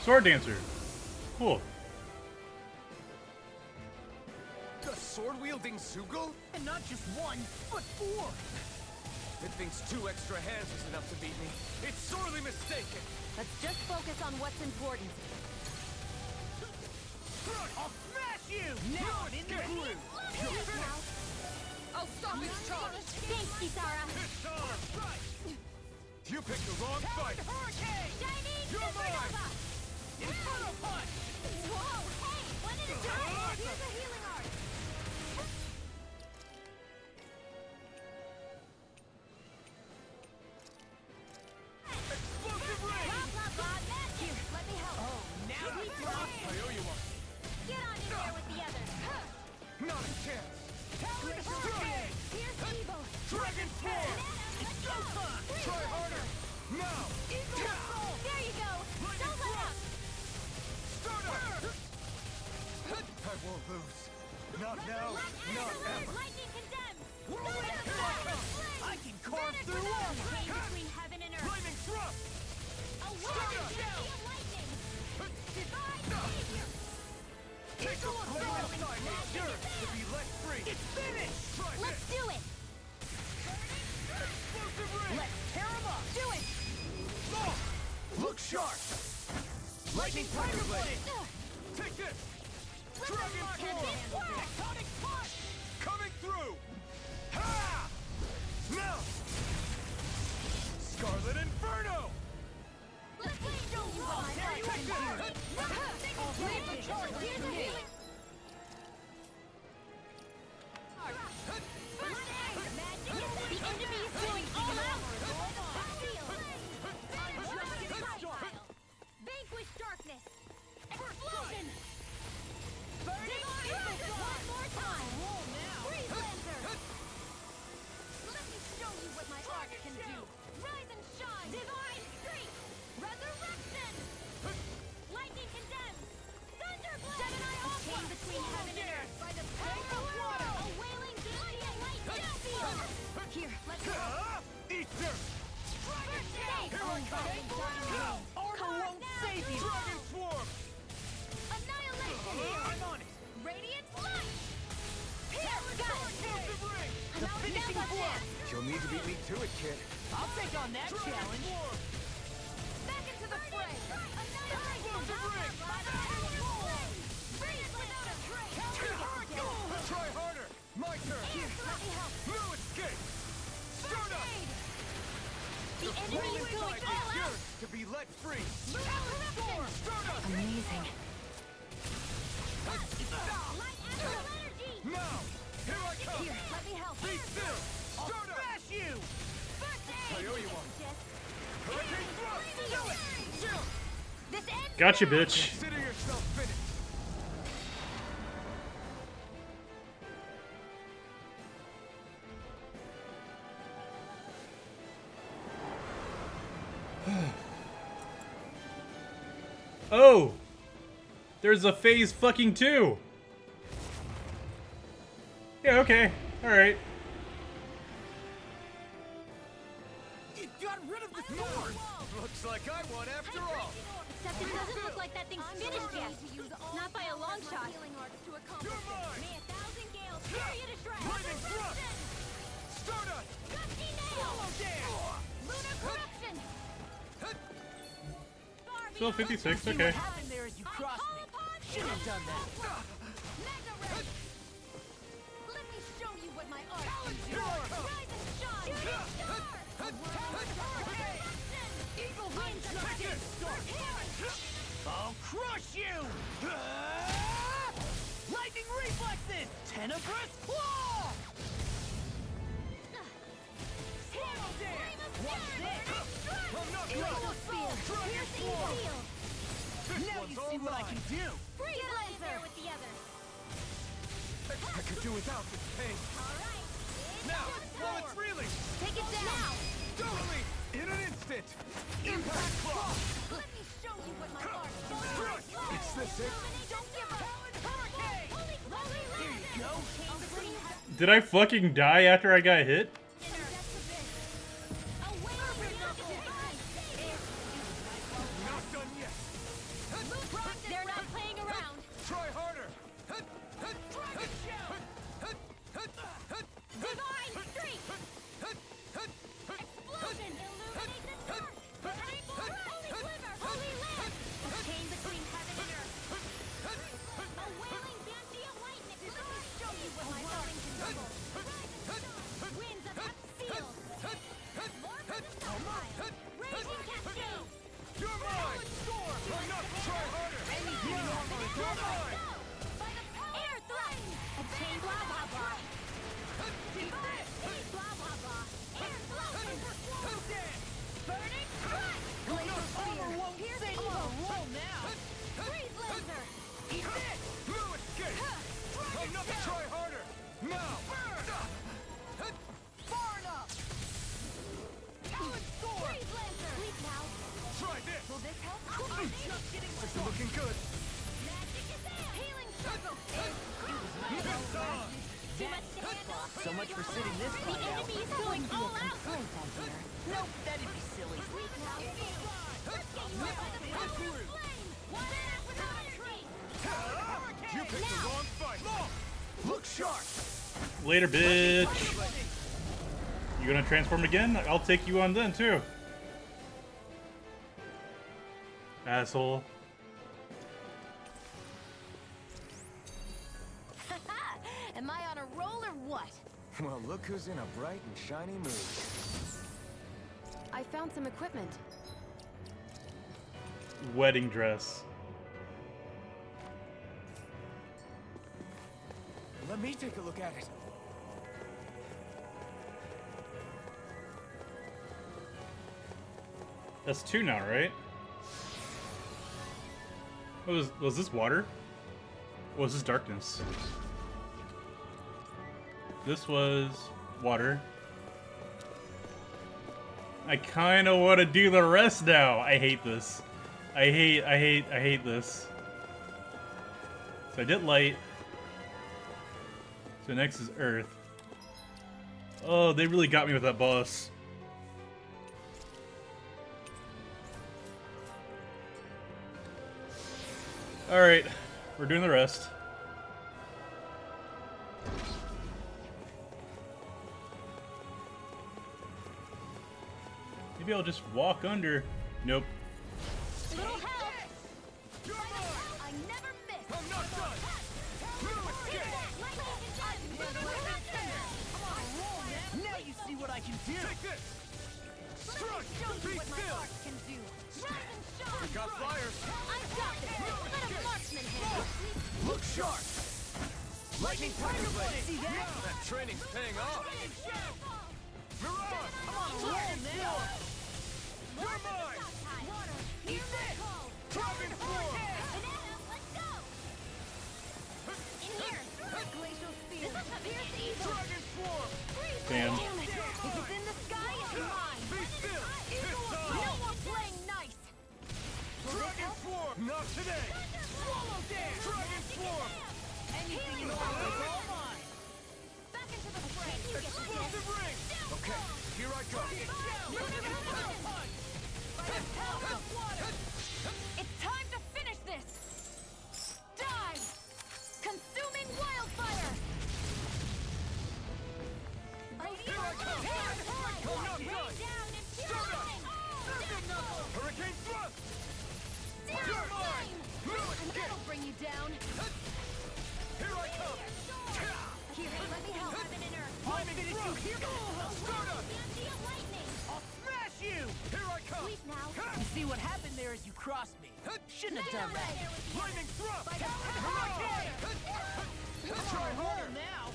Sword Dancer. Cool. The sword-wielding Zoogle? And not just one, but four! It thinks 2 extra hands is enough to beat me. It's sorely mistaken! Let's just focus on what's important. I'll smash you! Now I'm in the groove! You're finished! I'll stop its charge! Thanks, Kisara! It's on! You picked the wrong fight! Hurricane! Chinese You're mine! Supernova! Inferno punch! Whoa, hey! One at a time! Here's a healing art! Look sharp! Lightning Tiger Blade! Take this! Dragon Form! Tectonic Punch! Coming through! Ha! Now! Scarlet Inferno! Let me show you what I can do! I'll leave the charge to me! The enemy is going all out! Vanquish darkness! Explosion! Burning one more time! Freeze Lancer! Let me show you what my art can do! Rise and shine! Divine Streak! Resurrection! Lightning condemns! Thunderblade! Gemini Aqua! Between heaven and earth by the power of water! A wailing gale of lightning field! Here, let's go! Eat dirt! First aid! Armor won't save you! Dragon Swarm! Annihilation! I'm on it! Radiant Light! Here, got it! The finishing blow! You'll need to beat me to it, kid. I'll take on that challenge! Back into the fray! Explosive ring! Freeze Lancer! Try harder! My turn! Here, let me help! No escape! Stardust! The enemy is going all out! Yours to be let free! Resurrection! Stardust! Amazing. Light astral energy! Now! Here I come! Here, let me help! Be still! I'll Stardust! smash you! First aid! I owe you one. Hurricane Thrust! Do it! Chill! This ends Gotcha, now. bitch. Consider yourself finished! Oh! There's a phase fucking 2! Yeah, okay. Alright. You got rid of the sword! Looks like I won after all! Except it doesn't look like that thing's finished yet. Not by a long shot. You're mine! May a thousand gales tear you to shreds! Lightning Thrust! Stardust! Gusty nail! Swallow dance! Lunar corruption! Still 56, See okay. what happened there as you crossed me. Should have done that. Mega Ray! Let me show you what my art can do! Here I come! Rise and shine! Shooting star! Resurrection! Eagle Winds of Take it! I'll crush you! Lightning reflexes! Tenebrous claw! Watch this! I'm not Eagle done! spear! Dragon Swarm! This Now one's you all see what I mine. can do! Freeze Lancer! with the others! I could do without this pain. Alright! Now, while it's reeling! Take it down! Totally! In an instant! Impact Claw! Let me show you what my art can do! Crush! It's this it? Don't give up! Hurricane! Here you go! Did I fucking die after I got hit? Not done yet! They're not playing around. Try harder! Dragon Shell! Divine Streak! Explosion! Illuminate the dark! Rainbow Holy Glimmer! Holy Lamp! A chain between heaven and earth! A wailing banshee of lightning! Let me show you what my art can do! Rise and shine! Winds of Upseal! More for the Starfire! Raging Cascade! You're mine! I'm not try harder! You're mine! By the power Air Thrust! A chain blah blah blah! Divine Streak! Blah blah blah! Air Thrust! Burning Crush! Laser Spear! Pierce Evil! Roll now! Freeze Laser! Eat this! No escape! I'm not try harder! Now! Far enough! Freeze Lancer! Sleep now! Try this! Will this help? Just getting This is looking good! Magic is there! Healing Circle! It's on! Too much to handle! So much for sitting this The fight out. enemy is going all out. Nope, that'd be silly. Sleep now! Let's get you up by the power of flame! One attack without a tree! You picked the wrong fight! Look sharp! Later, bitch. You gonna transform again? I'll take you on then, too. Asshole. Am I on a roll or what? Well, look who's in a bright and shiny mood. I found some equipment. Wedding dress. Let me take a look at it. That's 2 now, right? Was this water? Or was this darkness? This was water. I kind of want to do the rest now. I hate this. I hate this. So I did light. So next is earth. Oh, they really got me with that boss. Alright, we're doing the rest. Maybe I'll just walk under. Nope. Little help! I never miss! I'm not done! Now you see what I can do! Take this! Strike! Show Be you what my still! mark can do! Rise and shine! We got flyers! I got this! Let a marksman handle! Look sharp! Lightning Tiger Blade! See that? That training's paying off! Mirage! I'm on a roll now! You're mine! Eat this! Dragon Form! Let's go! In here! Glacial Spear! Pierce evil! Dragon Form! Damn. Damn it! If it's in the sky, it's mine! Be still! Eagle! It's on! No more playing nice! Dragon Form! Not today! Swallow dance! Dragon Form! Anything you want is all mine! Back into the fray! Explosive ring! Okay, here I go! It's time to finish this! Die! Consuming wildfire! Here I come! I'm not done! Start up! Hurricane Thrust! You're mine! That'll bring you down! Here I come! Here, let me help! Flaming Thrust! Start up! I'll smash you! Here I come! Sweet now! You see what happened there is you crossed me. Shouldn't have done that. Lightning Thrust! Okay. Try harder! Now!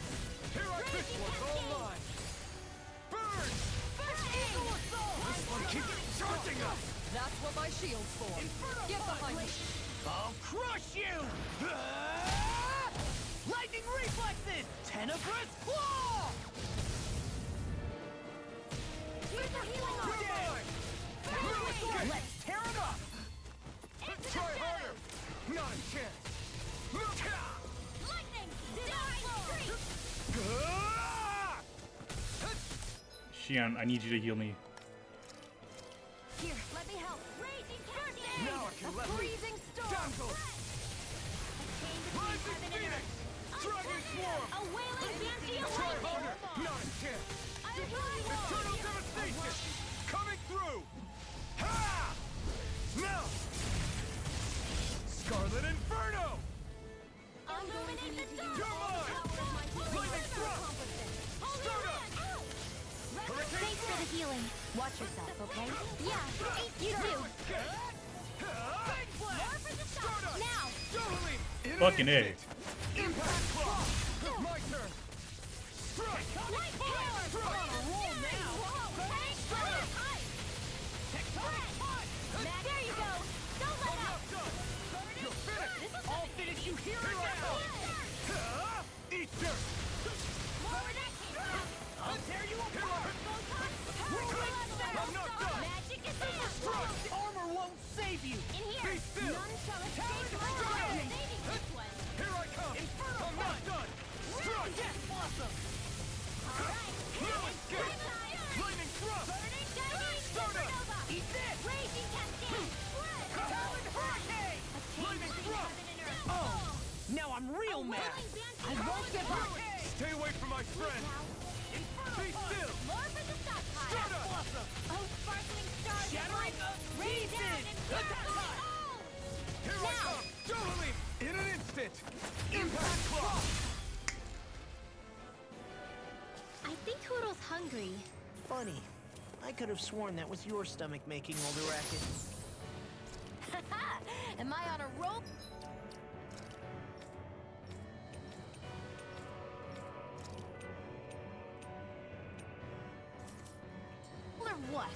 Here I this one's all mine! Burn! This one keeps charging us! That's what my shield's for. Get behind me. I'll crush you! Lightning reflexes! Tenebrous claw! Here's the healing arm! Let's tear it up! Try harder! Not a chance! Lightning! Divine Streak! Xian, I need you to heal me. Here, let me help! Raging Cascade! Now I can let loose! Freezing storm! Down goes! Rising Phoenix! Dragon Swarm! A wailing Banshee of Try lightning! harder! Not a chance! Eternal Devastation! Coming through! Ha! Now! Scarlet Inferno! Illuminate the dark! You're mine! Lightning Thrust! Start up! Thanks for the healing. Watch yourself, okay? Yeah, you too. Now! Fucking A. Impact Claw! My turn! Strike! Light power! Strike! Roll now! There you go! Don't let up! You're finished! I'll finish you here Here and I now! come! Eat dirt! I'll tear you apart! I'm not done! Magic is Strike! Armor won't save you! in here! Be still! None shall escape Strike! my saving this one! Here I come! I'm not done! Strike! Yes, blossom! Alright, No escape! Lightning Thrust! Start up! Eat this! Raging Cascade! Talon Hurricane! Lightning Thrust! Oh! Now I'm real mad! I won't give up! Stay away from my friend! Be still! More for the stockpile! Start up! Blossom! Oh, sparkling stars! Shattering Rain down pieces! and Here I come! Totally! In an instant! Impact Claw! I think Toodle's hungry. Funny. I could have sworn that was your stomach making all the racket. Am I on a roll? Or what?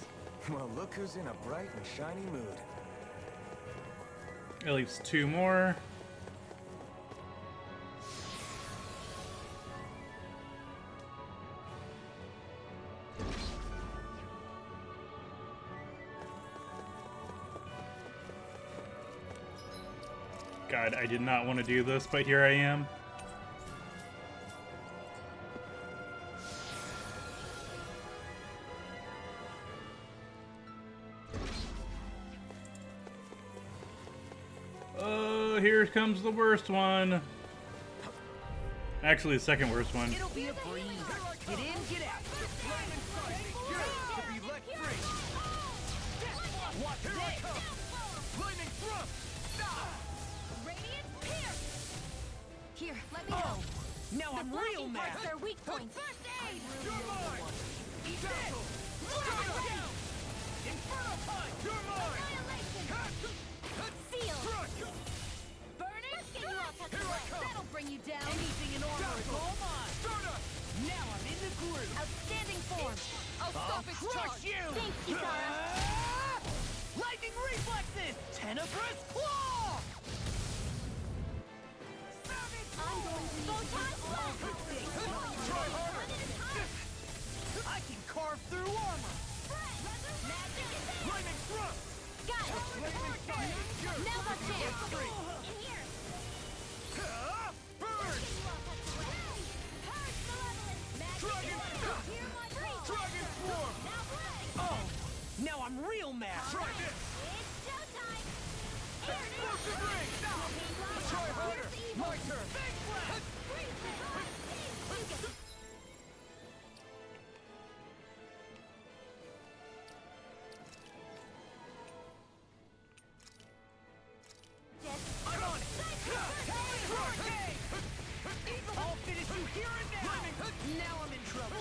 Well, look who's in a bright and shiny mood. At least 2 more. God, I did not want to do this, but here I am. Oh, here comes the worst one. Actually, the second worst one. It'll be a breeze. Get in, get out. The flame inside. Yours to be let free. Watch this. Flaming thrust. Radiant pierce. Here, let me Oh, help. now I'm The real flashing mad. parts are weak points. First aid. You're mine. Eat this. Down. Inferno punch. You're mine. Seal. Crush. Burning strike. Here I come. That'll bring you down. Anything in armor is all mine. Stardust. Now I'm in the groove. Outstanding form. I'll stop its crush charge. you. Thanks, Kisara. Lightning reflexes. Tenebrous claw. I'm going to Photon blast. Try harder. I can carve through armor. Lightning thrust. Got it. Flaming strike. Now's our chance. In here. Burn. Dragon. Dragon swarm. Oh, now I'm real mad. Try this. Explosive ring. Try harder. My turn. Big blast. I'm on it. I'll finish you here and now. Now I'm in trouble.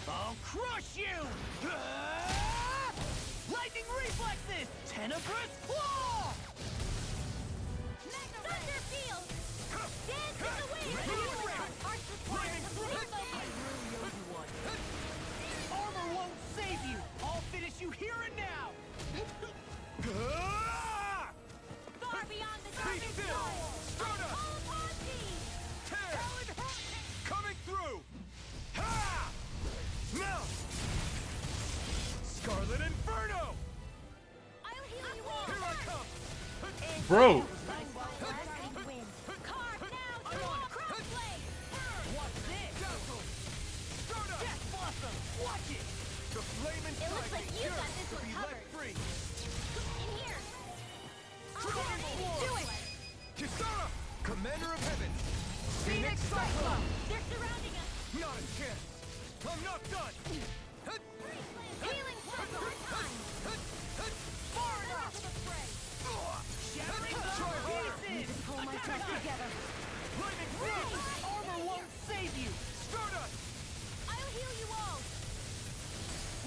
I'll crush you. Lightning reflexes. Tenebrous claw. Thunder field. Dance in the wind. Lightning thrust. I really owe you one. Armor won't save you. I'll finish you here and now. Far beyond the Be darkest still. soul. Stardust. I call upon thee. Tear. Coming through. Ha! Now. Scarlet Inferno. I'll heal you all. Here I come. Bro, Carve now to all crossblade. Watch this. Dazzle. Stardust. Death Blossom. Watch it. The flame inside It looks like you got this to one be covered. let free. In here. Dragon Swarm. Do it. Kisara. Commander of Heaven. Phoenix Cyclone. They're surrounding us. Not a chance. I'm not done. Healing circle on time. Far enough. Shattering pieces. Pull myself together. Lightning thrust. Armor won't save you. Stardust. I'll heal you all.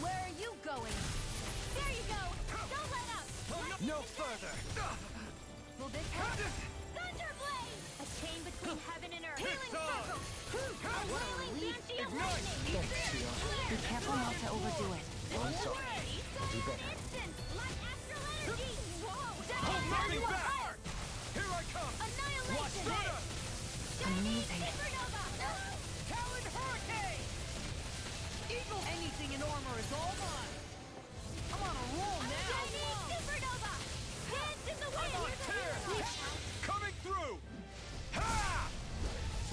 Where are you going? There you go. Don't let up. No further. Will this help? Thunderblade. A chain between heaven and earth. Healing circle. A wailing banshee of lightning. Be careful not to overdo it. I'm sorry. I'll do better. Instant. Light astral energy. Whoa. That Hold is how me you back. fire. Here I come. Annihilation. Watch Stardust. Amazing. Supernova. Talon Hurricane. Eagle. Anything in armor is all mine. I'm on a roll now. Shining supernova. Hands in the wind. I'm on tear. Coming through. Ha!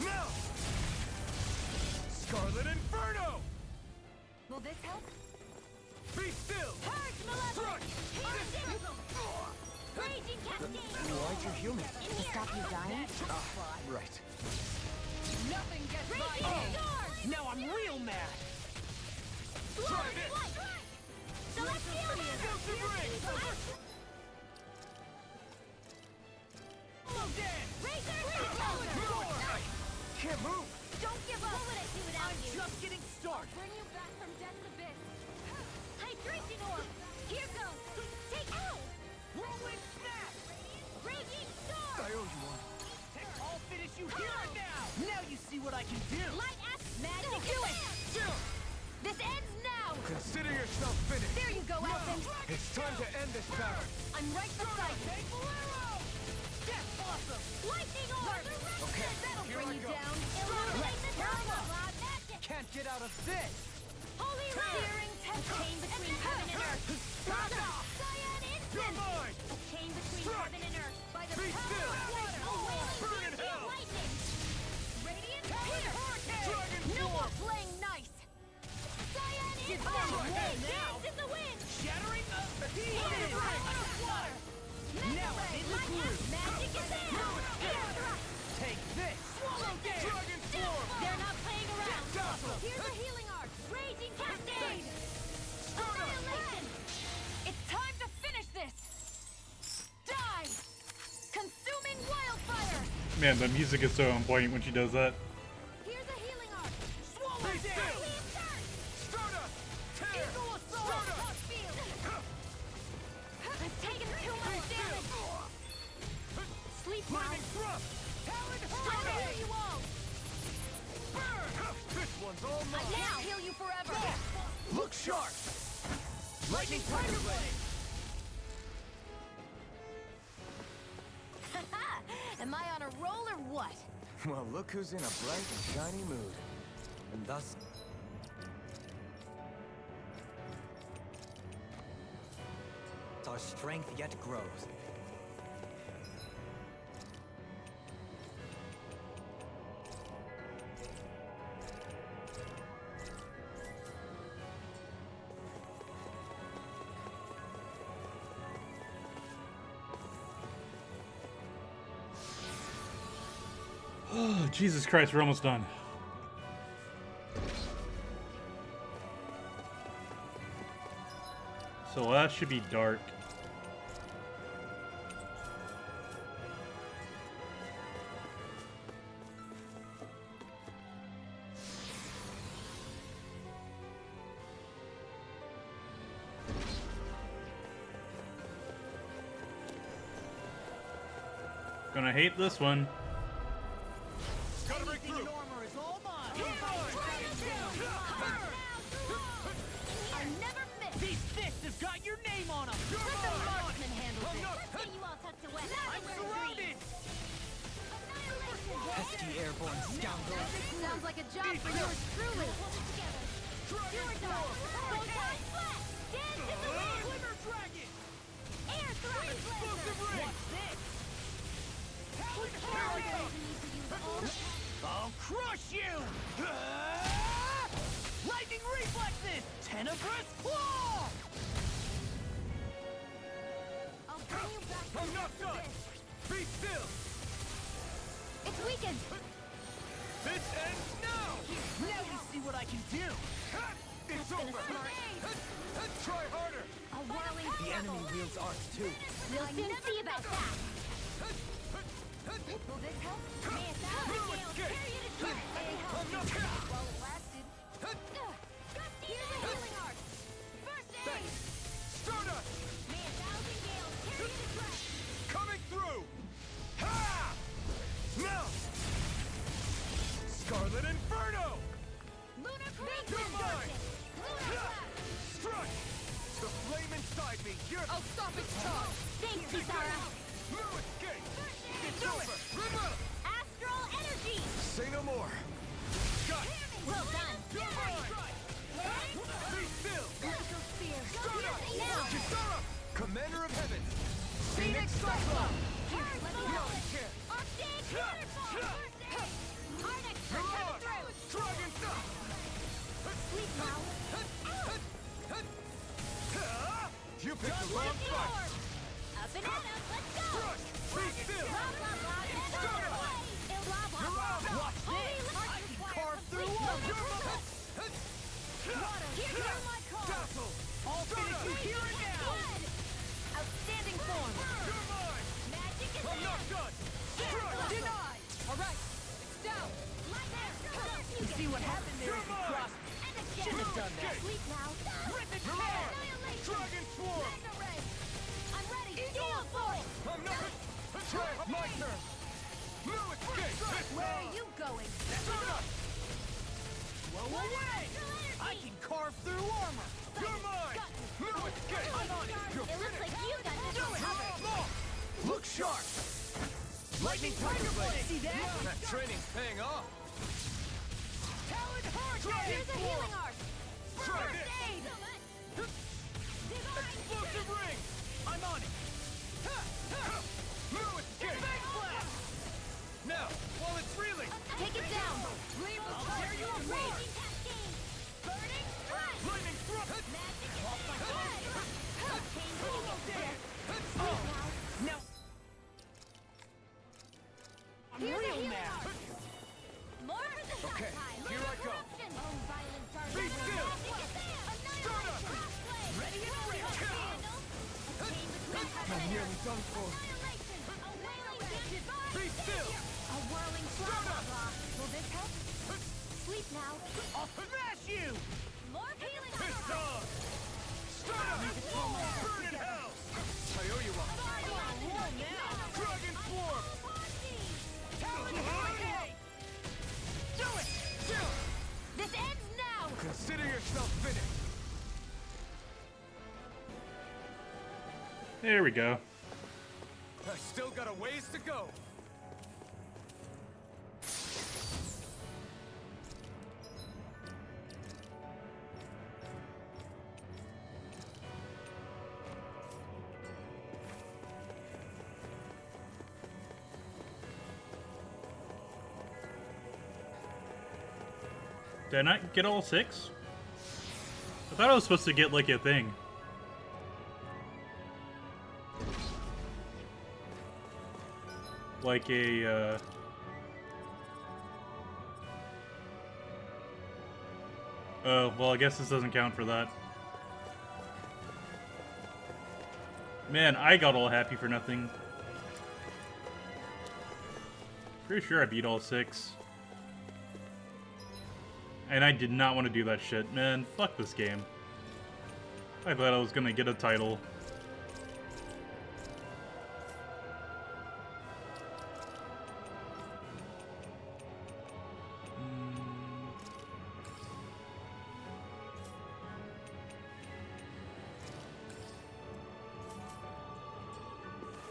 Now. Scarlet Inferno. Will this help? Be still. Purge malevolence. Incendium. Raging cascade. Why'd you heal me? In To here. stop you dying? Right. Nothing gets by Raging me. storm. Now I'm real mad. Try this. Celestial Explosive ring. what I can do. Light magic command! This ends now! Consider yourself finished. There you go, Elfin. It's time to end this battle. I'm right beside you. That's awesome. Lightning orb! Okay, That'll here bring I you go. down. Illuminate the drama! Magic! Can't get out of this. Holy searing tempest! A chain between heaven and earth. Cyan instant! You're mine! A chain between Strike! heaven and earth. By the Be power still! of water! A wailing Burn in deity of hell! lightning! Radiant Powered Pierce! hurricane! Dragon No form! more playing nice! Cyan instant! Right now. Dance in the wind! Shattering of the Water! Water! Now I'm in the groove. Magic is in! Air thrust! Take this. Swallow dance! Dragon form! They're not playing around! Dazzle! Here's a healing arc! Raging cascade! Annihilation! It's time to finish this! Die! Consuming wildfire! Man, the music is so on point when she does that. Here's a healing arc! Swallow Be dance. still! Alien turn! Stardust! Tear! Eagle assault. Stardust! Hot field! I've taken too much damage! Sleep now! Lightning thrust! Talon I'll hurricane. heal you all! Burn! This one's all I mine! can't heal you forever! Look sharp! Lightning Tiger Blade! Am I on a roll or what? Well, look who's in a bright and shiny mood. And thus... our strength yet grows. Oh, Jesus Christ, we're almost done. So last should be dark. Gonna hate this one. Gotta break through! Armor is all mine. I never miss! These fists have got your name on them. You're Let the mine! marksman handle I'm this! not- Let's get you all tucked away! I'm surrounded. Pesky airborne scoundrel. Sounds like a job for yours truly! Dragon Your form! dog! Go time flat! Dance in the wind! Glimmer dragon. Air thrust! Explosive ring! What's this? Take care of those who need to use all... I'll crush you. Lightning reflexes. Tenebrous claw. I'll bring you back to I'm not the done! abyss. Be still! It's weakened! This ends now! Now you see what I can do. It's over! Try harder! A whirling The enemy wields arts too. We'll soon see about that! Will this help? May 1,000 gales carry you to shore! I'm not While it lasted. Here's a healing arc! First aid! Stardust! May 1,000 gales carry you to track! Coming through! Ha! Now! Scarlet Inferno! Lunar You're mine! Lunar blast! Strike! The flame inside me! You're... I'll stop its charge! Thanks, Kisara! No escape! It's over! Remember! Astral energy! Say no more! Got it! Well done! You're mine! Be still! Glacial spear! Stardust! Now! Kisara! Commander of Heaven! Phoenix Cyclone! Here's Let me no help! chance! Arctic waterfall! First aid! Arctic Mirage! through! Dragon Stop! Sleep now! You picked the wrong Lightning fight! orb! Up and out! Let's go! Crush! Be still! Blah blah blah! It's Stardust! over! Blah blah blah! Watch this. I can carve through You're walls. Here's my call! Dazzle! I'll finish you here and now. Good! Outstanding form! You're mine! Magic is I'm not done! Strike! Denied. All right. It's down. You See what happened there? You're If you mine! crossed. And again! Shouldn't have done that. Sleep now! Rip it Mirage! tear. Annihilation! Dragon Swarm! Mega ray! I'm ready! Gale force! I'm not... Try my turn! No escape! Where are you going? Blow away! I can carve through armor! You're mine! No escape! I'm on it! You're It looks like you got this one covered. Look sharp! Lightning Tiger Blade! See that? That training's paying off! Talon Try Hurricane! Here's a healing art. Try First this! aid. Explosive ring! I'm on it! No escape! Big blast! Now, while it's reeling! Take it down. Leave the tear you apart! Burning strike. Lightning thrust! Off my Now... I'm Here's a real healing mad! art. More Okay, here I go. Be still. Start up. Ready and ready! I'm nearly done for. Be still! A whirling Start up. Will this help? Sleep now. I'll smash you! More healing It's on! Start up! Burn in hell! I owe you one. Dragon Swarm! Talon Hurricane! Do it! This ends now. Consider yourself finished. There we go. I still got a ways to go. Did I not get all 6? I thought I was supposed to get like a thing. Like a, oh, well, I guess this doesn't count for that. Man, I got all happy for nothing. Pretty sure I beat all 6. And I did not want to do that shit. Man, fuck this game. I thought I was gonna get a title.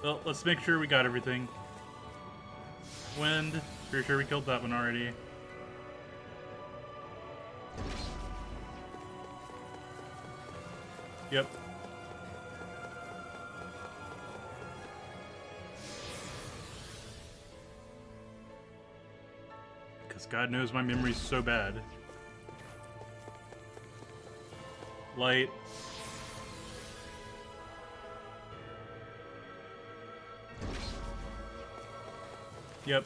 Well, let's make sure we got everything. Wind. Pretty sure we killed that one already. Yep. Because God knows my memory's so bad. Light. Yep.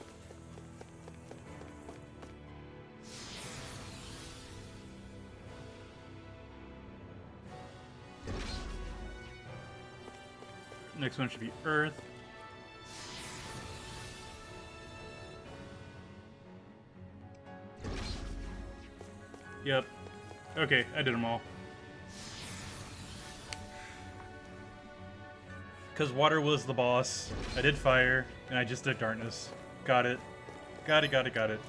Next one should be Earth. Yep. Okay, I did them all. Because water was the boss. I did fire, and I just did darkness. Got it. Got it, got it, got it.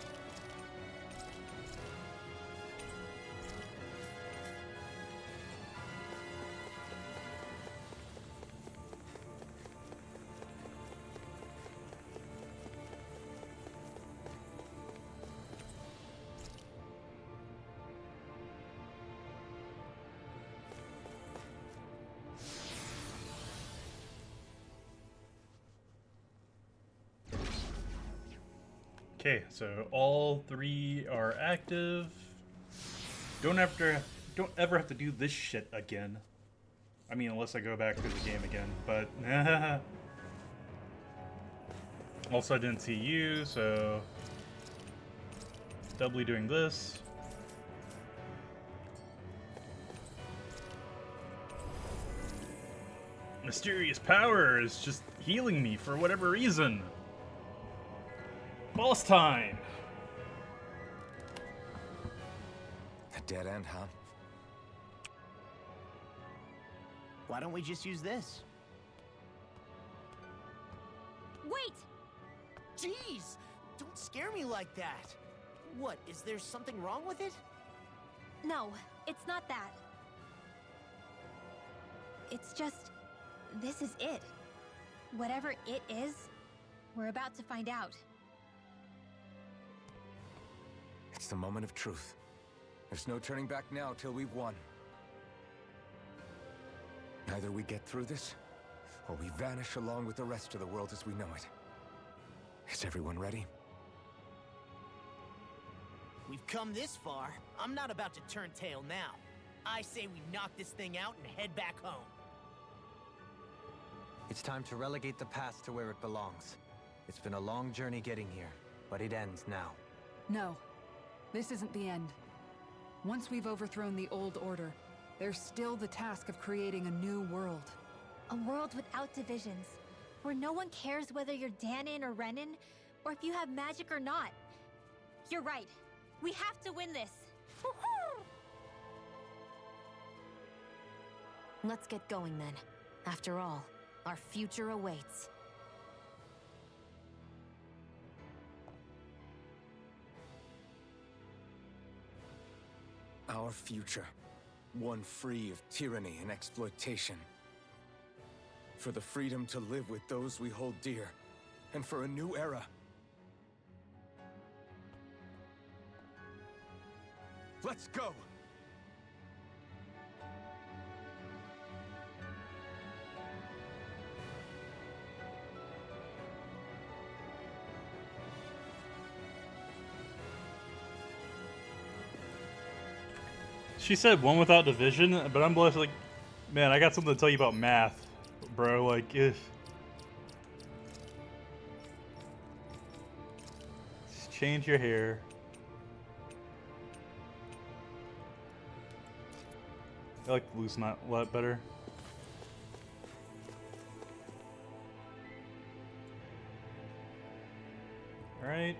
Okay, so all 3 are active. Don't ever have to do this shit again. I mean, unless I go back to the game again, but also I didn't see you, so doubly doing this. Mysterious power is just healing me for whatever reason. Boss time! A dead end, huh? Why don't we just use this? Wait! Jeez! Don't scare me like that! What, is there something wrong with it? No, it's not that. It's just... this is it. Whatever it is, we're about to find out. It's the moment of truth. There's no turning back now till we've won. Either we get through this, or we vanish along with the rest of the world as we know it. Is everyone ready? We've come this far. I'm not about to turn tail now. I say we knock this thing out and head back home. It's time to relegate the past to where it belongs. It's been a long journey getting here, but it ends now. No, this isn't the end. Once we've overthrown the old order, there's still the task of creating a new world. A world without divisions, where no one cares whether you're Danon or Renan, or if you have magic or not. You're right. We have to win this. Let's get going then. After all, our future awaits. Our future. One free of tyranny and exploitation. For the freedom to live with those we hold dear. And for a new era. Let's go! She said one without division, but I'm blessed, like, man, I got something to tell you about math, bro. Like, if just change your hair. I like the loose knot a lot better. All right.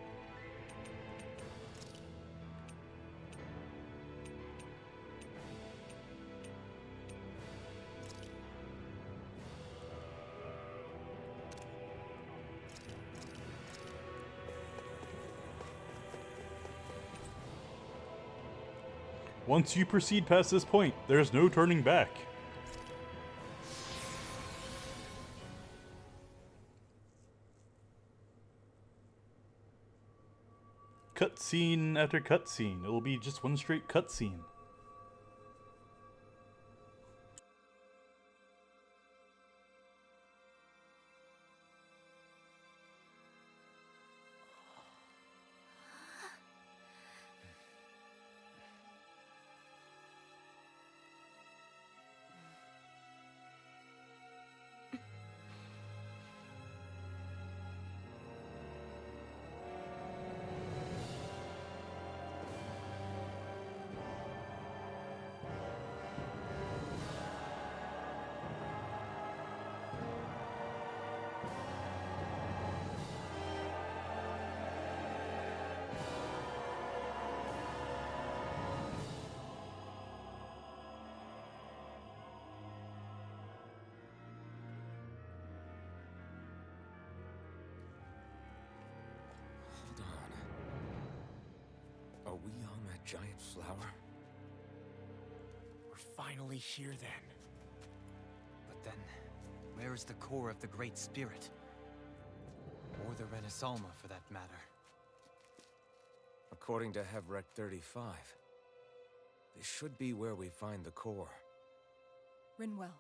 Once you proceed past this point, there's no turning back. Cutscene after cutscene. It will be just one straight cutscene. Are we on that giant flower? We're finally here then. But then, where is the core of the Great Spirit? Or the Renaissance, for that matter? According to Hevrek 35, this should be where we find the core. Rinwell,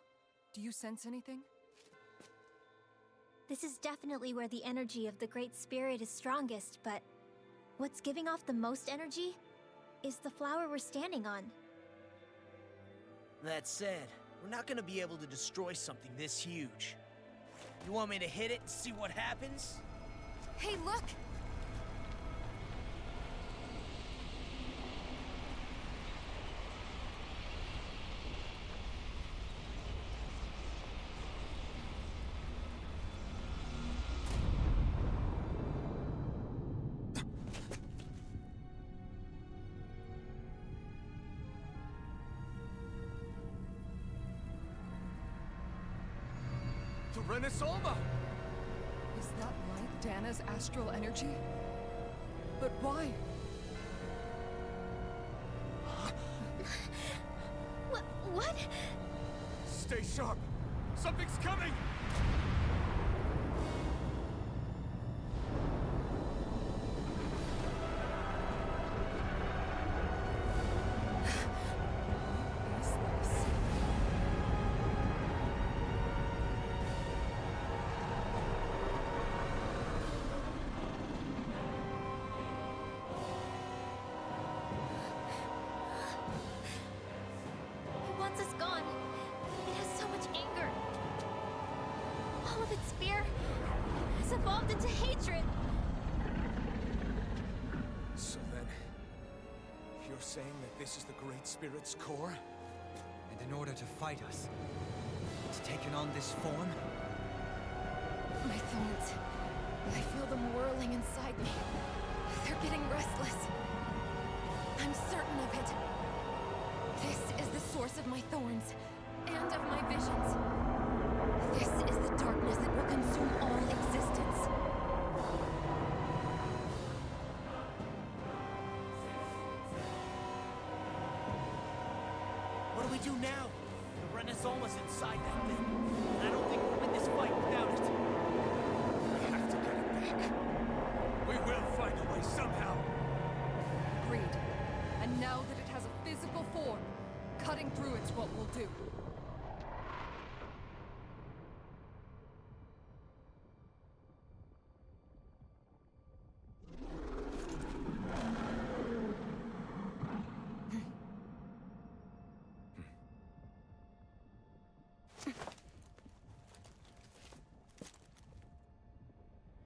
do you sense anything? This is definitely where the energy of the Great Spirit is strongest, but what's giving off the most energy is the flower we're standing on. That said, we're not gonna be able to destroy something this huge. You want me to hit it and see what happens? Hey, look! The Renaissance! Is that right? Dana's astral energy? But why? What? Stay sharp! Something's coming! It wants us gone. It has so much anger. All of its fear has evolved into hatred. So then, you're saying that this is the Great Spirit's core? And in order to fight us, it's taken on this form? My thorns. I feel them whirling inside me. They're getting restless. I'm certain of it. This is the source of my thorns, and of my visions. This is the darkness that will consume all existence. What do we do now? The Renaissance is inside that thing. And I don't think we'll win this fight without it. We have to get it back. We will find a way somehow. Agreed. And now that it has a physical form, cutting through it's what we'll do.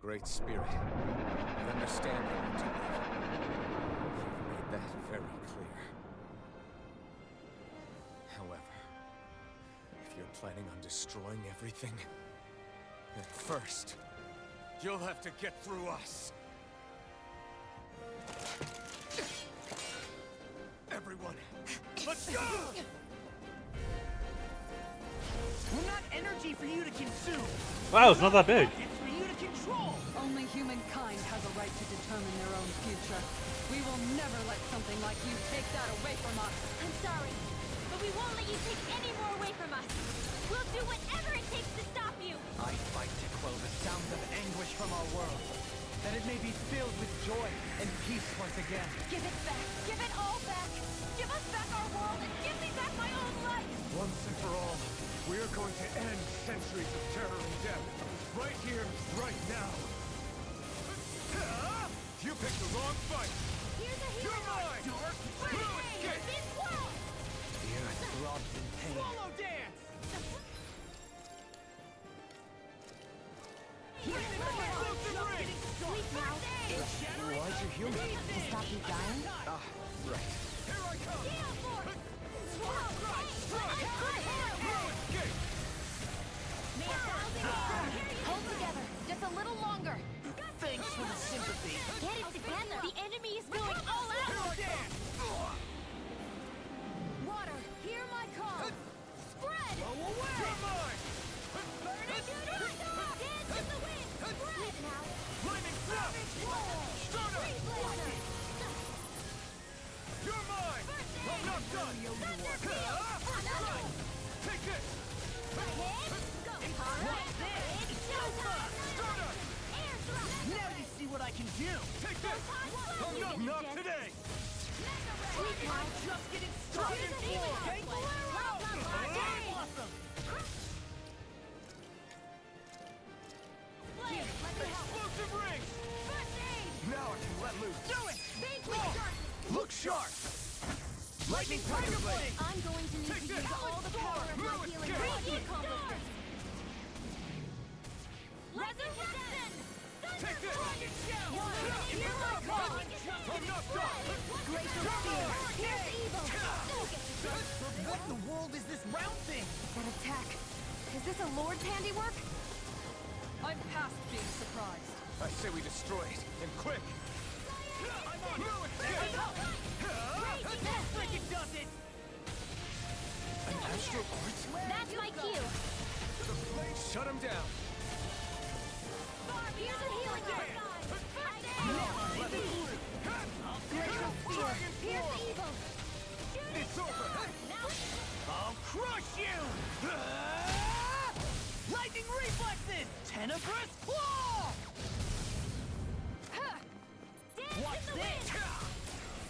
Great Spirit, we understand how to live. You've made that very clear. However, if you're planning on destroying everything, then first, you'll have to get through us. Everyone, let's go! We're not energy for you to consume. Wow, it's not that big. It's for you to control. Only humankind has a right to determine their own future. We will never let something like you take that away from us. I'm sorry, but we won't let you take any more away from us. We'll do whatever it takes to stop you. I fight to quell the sounds of anguish from our world, that it may be filled with joy and peace once again. Give it back. Give it all back. Give us back our world and give me back my own life. Once and for all, we are going to end centuries of terror and death. Right here, right now. You picked the wrong fight. Here's a hero. You're mine. Dork. The earth throbs in pain. Swallow dance. Sleep now. Why'd you heal me? To stop you dying? Ah, right. Here I come. Gale Force. Hold together. Just a little longer. Thanks for the sympathy. Get it together. The enemy is going all out. Water, hear my call. Spread. Go away. You're mine. Dance in the wind. Spread now. Flaming thrust. Stunner. You're mine. I'm not done. Right. Take this. Now you see what I can do. Take this. I'm not today. I'm just getting started. Okay? Awesome. Explosive rings. Now I can let loose. Do it. Look sharp. Lightning Tiger Blade. I'm going to need to use all the power of my healing power to accomplish this. Resurrection! Take this. Hear my call! I'm not done. Glacial Spear! Here's evil! What in the world is this round thing? That attack. Is this a Lord's handiwork? I'm past being surprised. I say we destroy it, and quick. That's like it does it. An astral art? That's my cue! Shut him down. Here's a healing word. Here's the evil. It's over. I'll crush you! Lightning reflexes! Tenebrous claw! Watch this!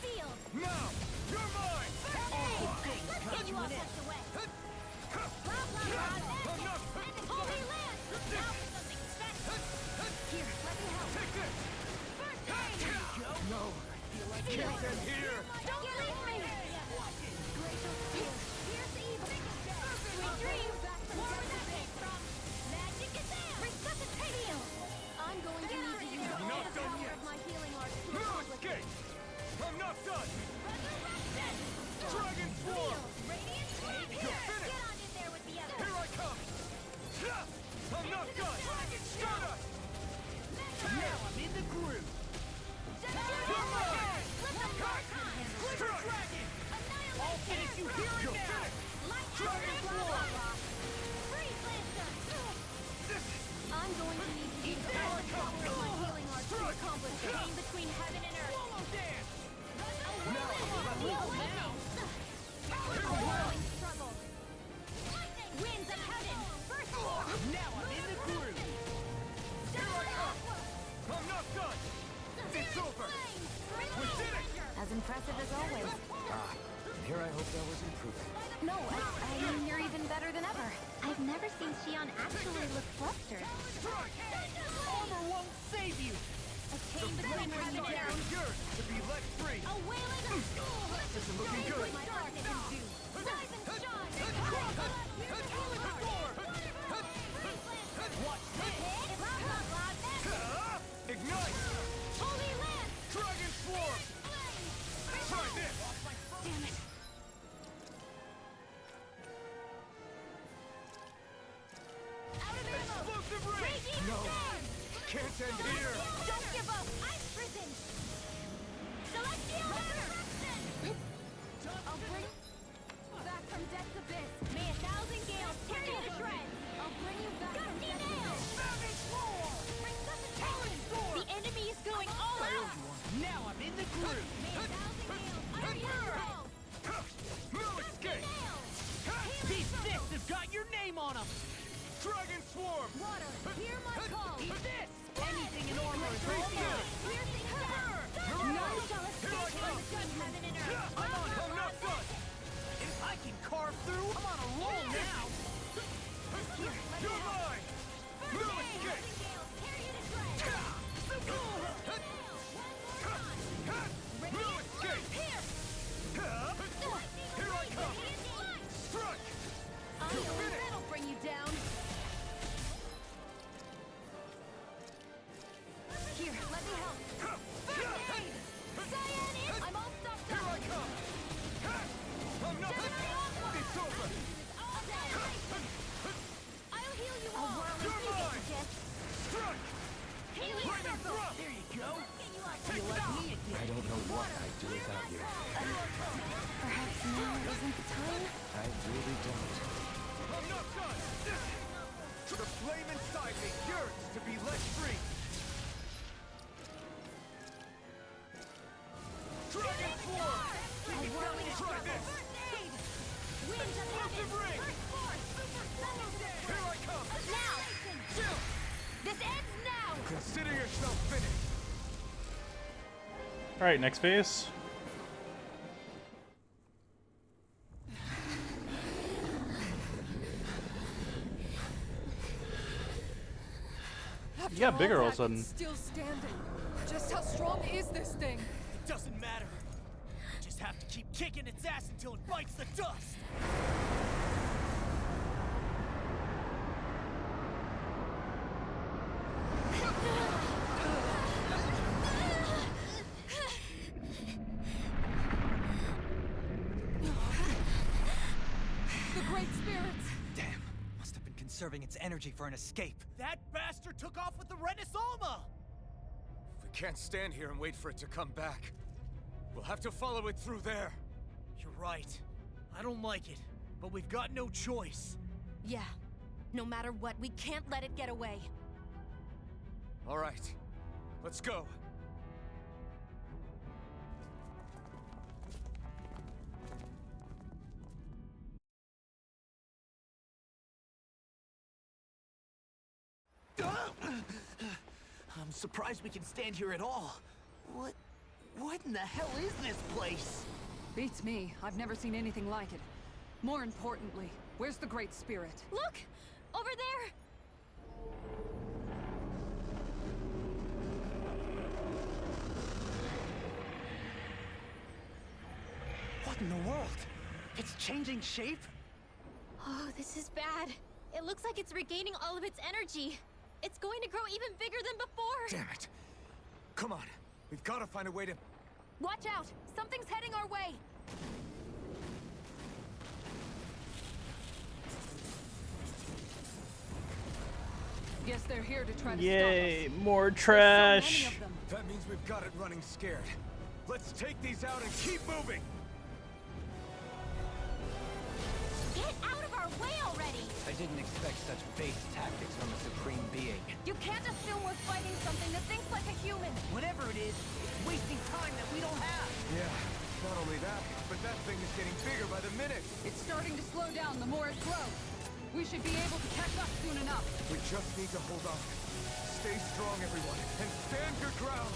Sealed. Now, you're mine! Let's get you all swept away. Blah, blah, blah. Holy land! Now for something special. Here, let me help. Take this! First aid! No, I feel like can't end here! Don't leave me! Here's the evil. Sweet dreams. Where that came from? Magic is there. Resuscitation. I'm going to need to use all Not the done power yet. of my healing arts to No accomplish escape! I'm not done! Resurrection. Dragon Swarm! Radiant Swarm. You're finished! Get on in there with the others. Here I come! I'm not done! Start us! Now I'm in the groove. You're mine! Glitter Dragon! I'll finish you here and now! Dragon Swarm! Freeze Lancer. I'm going to need to use all the power of my healing arts to accomplish the pain between heaven and earth. Swallow dance! Now, now! A whirling struggle. Lightning winds of heaven. First form. Now I'm in the groove. Here I come! I'm not done! It's over! We did it! As impressive as always. Here I hoped I was improving. No, I mean, you're even better than ever. I've never seen Shion actually look flustered. Armor won't save you! A chain between heaven and Fire earth. is yours to be let free! A wailing This isn't looking good! my darkness and dew. Rise and shine. Watch this! Blah, blah, blah. Ignite! Holy land. Dragon Swarm! Try this! Damn it. Out of ammo. Explosive ray! Raging No! storm. Can't end here! Don't give up. I'm prison. Celestial resurrection. I'll bring back from death's abyss. May 1,000 gales tear you to shreds. I'll bring you back from death's abyss. Savage roar! Resuscitation. The enemy is going all out. Now I'm in the groove. May 1,000 gales tear you to shreds. No escape! These fists have got your name on them. Dragon Swarm! Water, hear my call. Eat this! Anything in armor is all Freeze mine. Piercing heaven. None shall escape between heaven and earth. I'm not done! If I can carve through, I'm on a roll now. You're mine! No escape! Tear you to shreds. No escape! Here I come! Strike! That'll bring you down. Here, let me help. First aid! Cyan, I'm all stuffed Here up. I come! I'm not... It's over! I'll heal you all. You're mine! Strike! Healing Lightning circle. thrust! There you go. Take You it like out! me again. I don't know what I'd do without you. Perhaps now isn't the time? I really don't. I'm not done! The flame inside me yearns to be let free! Dragon Swarm! Try this! Winds of Explosive heaven. ring! First force. Super thunder. Here I come! Now. Chill! This ends now. Consider yourself finished! Alright, next phase. After You got bigger all of a that, sudden. it's still standing. Just how strong is this thing? It doesn't matter. Just have to keep kicking its ass until it bites the dust. The Great Spirits! Damn, must have been conserving its energy for an escape. That bastard took off with the Renaissama! We can't stand here and wait for it to come back. We'll have to follow it through there. You're right. I don't like it, but we've got no choice. Yeah. No matter what, we can't let it get away. All right, let's go. I'm surprised we can stand here at all. What in the hell is this place? Beats me. I've never seen anything like it. More importantly, where's the Great Spirit? Look! Over there! What in the world? It's changing shape? Oh, this is bad. It looks like it's regaining all of its energy. It's going to grow even bigger than before. Damn it. Come on. We've got to find a way to... Watch out! Something's heading our way! Guess they're here to try to Yay, stop us. more There's so trash. many of them. That means we've got it running scared. Let's take these out and keep moving. Get out of our way already! I didn't expect such base tactics from a supreme being. You can't assume we're fighting something that thinks like a human! Whatever it is, it's wasting time that we don't have. Yeah, not only that, but that thing is getting bigger by the minute. It's starting to slow down the more it grows. We should be able to catch up soon enough. We just need to hold on. Stay strong, everyone, and stand your ground.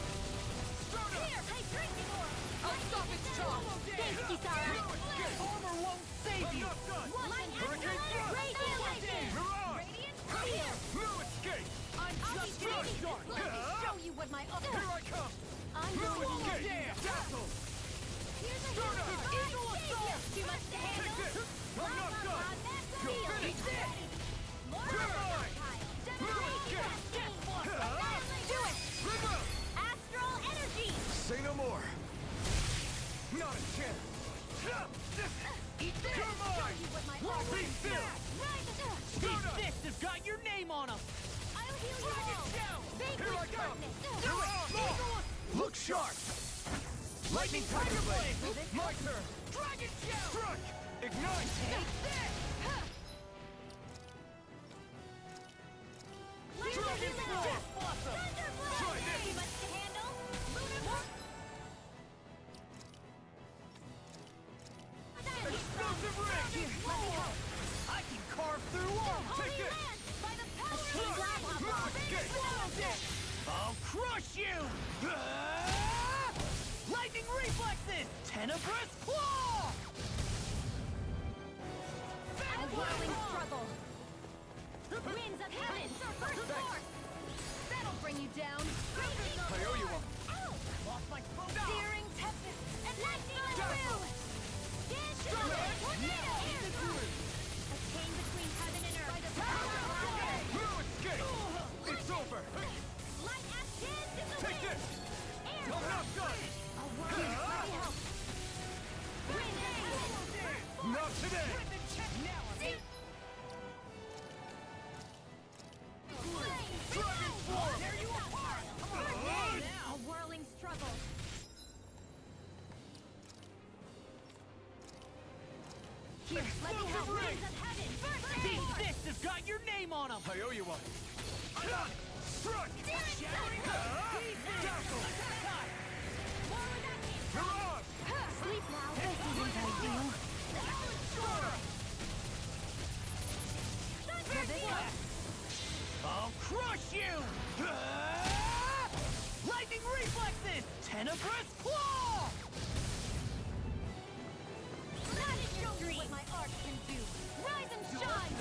Here, take drinking oil! I'll stop its charge! Thanks, Kisara! Armor won't save you! Hurricane Thrust! Radiant! Mirage! Radiant Fire! No escape! I'm just ready. Let me show you what my... Here I come! I'm No going to... escape! Dazzle! Here's a Start up. Eagle Assault! Too much to handle? Take this! I'm not done! You're finished! More You're Astral mine! Tile! No escape! Do it! Remote! Astral Energy! Say no more! Not a chance! Eat this! You're mine! What Be still! These fists have got your name on them! I'll heal you all! Here I come! Do it! Look sharp! Lightning Tiger Blade! My turn! Dragon Shell! Struck! Ignite! Take this! Dragon Force! Try this! Too much to handle? Lunar Explosive ring! Let me help! I can carve through walls! Take this! By the power of I'll crush you! Lightning reflexes! Tenebrous claw! A whirling struggle! Winds of heaven! First force! That'll bring you down! I owe you one. Lost my focus! Searing tempest! And lightning through! Tornado! A chain between heaven and earth! By the power of fire! No escape! It's over! Light action! Take this! Air! I'm not done! A whirl! Let me help! Wind! Not today! Now I'm in! Dragon Force! Tear you apart! A whirling struggle! Here, let me help! Explosive ring! Winds of heaven! These fists have got your name on them! I owe you one. Struck! Shattering Dazzle! Mirage! Sleep now. This isn't ideal. I'll crush you! Lightning reflexes! Tenebrous claw! That is show you what my art can do. Rise and shine.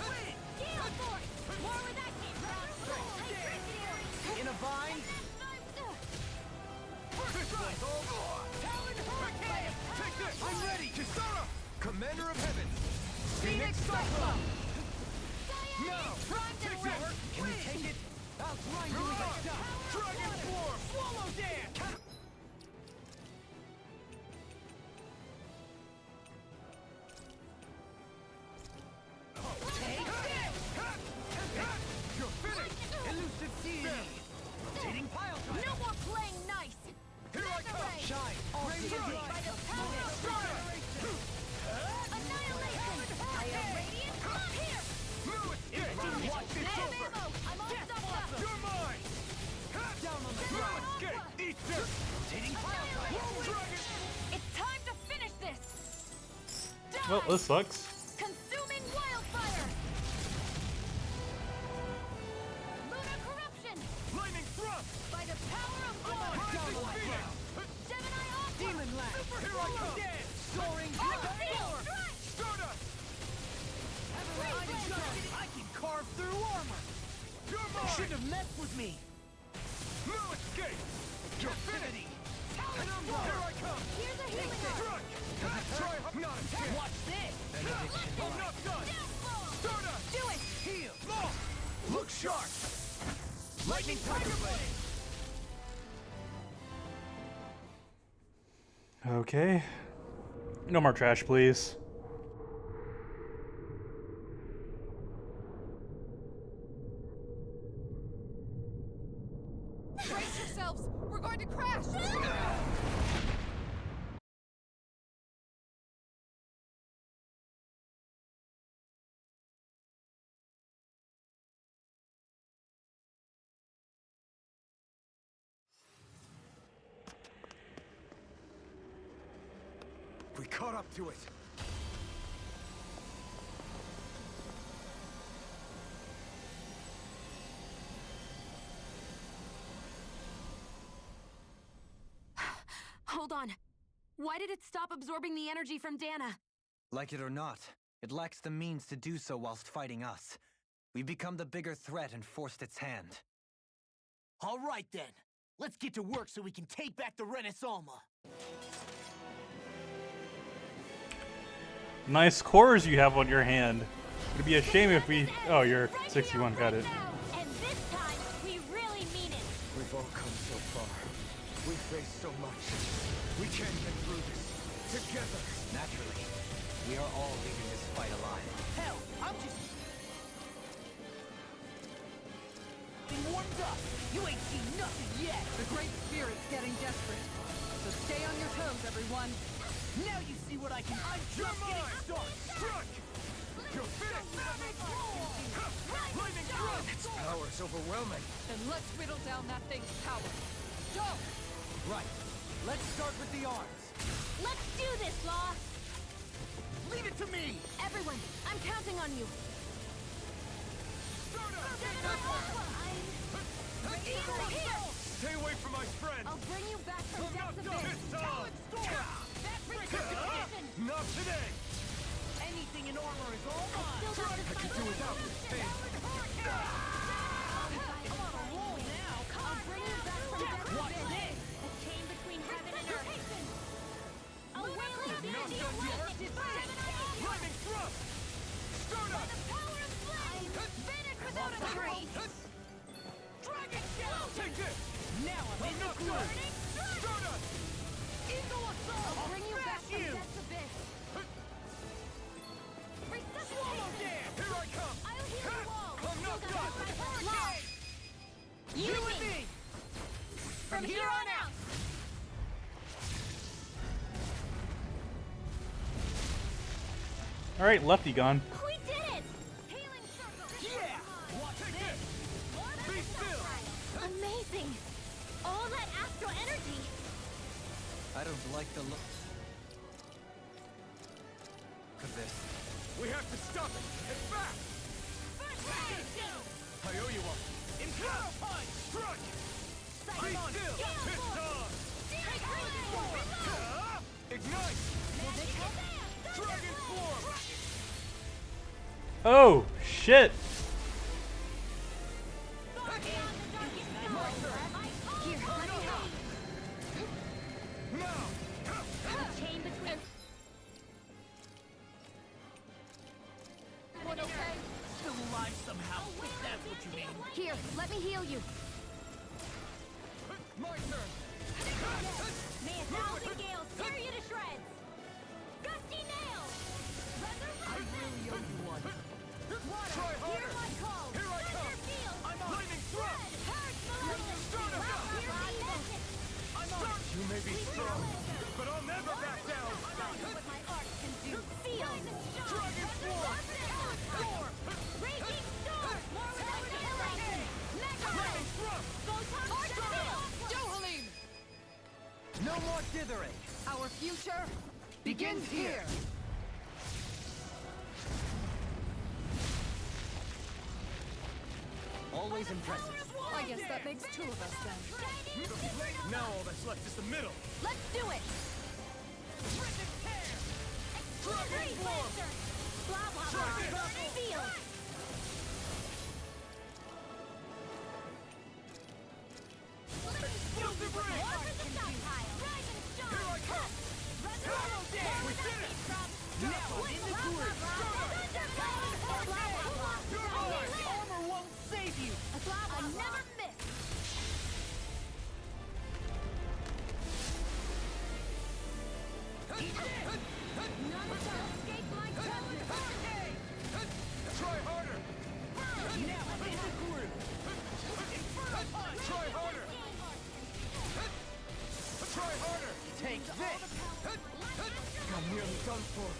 Gale force. More where that came from. Electricity. In a vine? This one's all. Talon Hurricane! Take this! I'm ready! Kisara! Commander of Heaven! Phoenix Cyclone! Now! Take this! Can you take it? I'll grind you as I die! Dragon Force! Swallow dance! Take this! You're finished! Elusive deity! Rotating pile driver! No more playing nice. Here I come! Shine! All Strike! By the power of fire. Annihilation. I am radiant. Come here. No escape! Watch this I have over! ammo. I'm all stocked up. You're mine! Well, this sucks. Consuming wildfire. Lunar corruption. Lightning thrust. By the power of God. Gemini Aqua. Demon Lash. Super Here I Swallow. come. Dead. Soaring Arcane strike. Stardust. I can carve through armor. You're You mine. shouldn't have messed with me. No escape. You're finished. And I'm Here I come. Here's a healing arm. Struck. Try not again. Watch this. I'm not done. Stardust. Do it. Heal. Look sharp. Lightning Tiger Blade. Okay. No more trash, please. Brace yourselves! We're going to crash! We caught up to it. Hold on. Why did it stop absorbing the energy from Dana? Like it or not, it lacks the means to do so whilst fighting us. We've become the bigger threat and forced its hand. All right then. Let's get to work so we can take back the Renaissance. Nice cores you have on your hand. It'd be a shame if we... Oh, you're 61, got it. And this time, we really mean it. We've all come so far. We've faced so much. We can get through this. Together. Naturally, we are all leaving this fight alive. Hell, I'm just being warmed up. You ain't seen nothing yet. The Great Spirit's getting desperate. So stay on your toes, everyone. Now you see what I can. I'm You're just mine. getting started. Struck. You're finished. Lightning thrust. Its power is overwhelming. Then let's whittle down that thing's power. Go! Right. Let's start with the arms. Let's do this, Law. Leave it to me. Everyone, I'm counting on you. Stay away from my friend. I'll bring you back from I'm not depths done. abyss. It's on. That's resuscitation. Not today. Anything in armor is all mine. I could do without this thing. I'm on a roll now. I'll bring you back from depths Watch abyss. this. A chain between heaven and earth. A wailing Not dandy done yet. awakened. Lightning thrust. Stardust. The power of flame. Vanish without a trace. Dragon shell. Take this. Now I'm in the not groove. done. Stardust. Eagle assault. I'll bring you back Smash from you. depths abyss. Swallow dance. Here I come. I'll heal the wall. I'm not done. Law. You and me. From here on out. All right, Lefty gone. We did it. Healing circle. Yeah. Watch this. Be still. Amazing. All that astral energy. I don't like the look of this. We have to stop it. It's back. I owe you one. Imperial punch. Struck. Be Simon, still. It's on. Ignite. Dragon form. Oh, shit. Here, let me help. Now. A chain between. Everyone okay? Still alive somehow, if that's what you mean. Here, let me heal you. My turn. May a thousand gales tear you to shreds. Gusty nails. I really owe you one. Water, Try hear harder. my call. Here I come. Field. I'm on. Lightning thrust. Purge below you. Stardust. I'm on. You may be strong, but I'll never back down. Show you what my art can do. Field. Dragon form. Storm. Raging storm. More without killing. Mega Lightning thrust. Photon shield. Johalim! No more dithering. Our future begins here. always impressive. I guess that makes two of us then. Now all that's left is the middle. Let's do it! Dragon Form! Blah, blah, blah. Dragon Field! Explosive ring! Over the stockpile! Rise and shine! Here I come! Hollow Dance! We did it! Now in the group! You're mine! Armor won't save you! I never miss! None shall escape my judgment! Try harder! Now in the group! Try harder! Try harder! Take this! I'm nearly done for.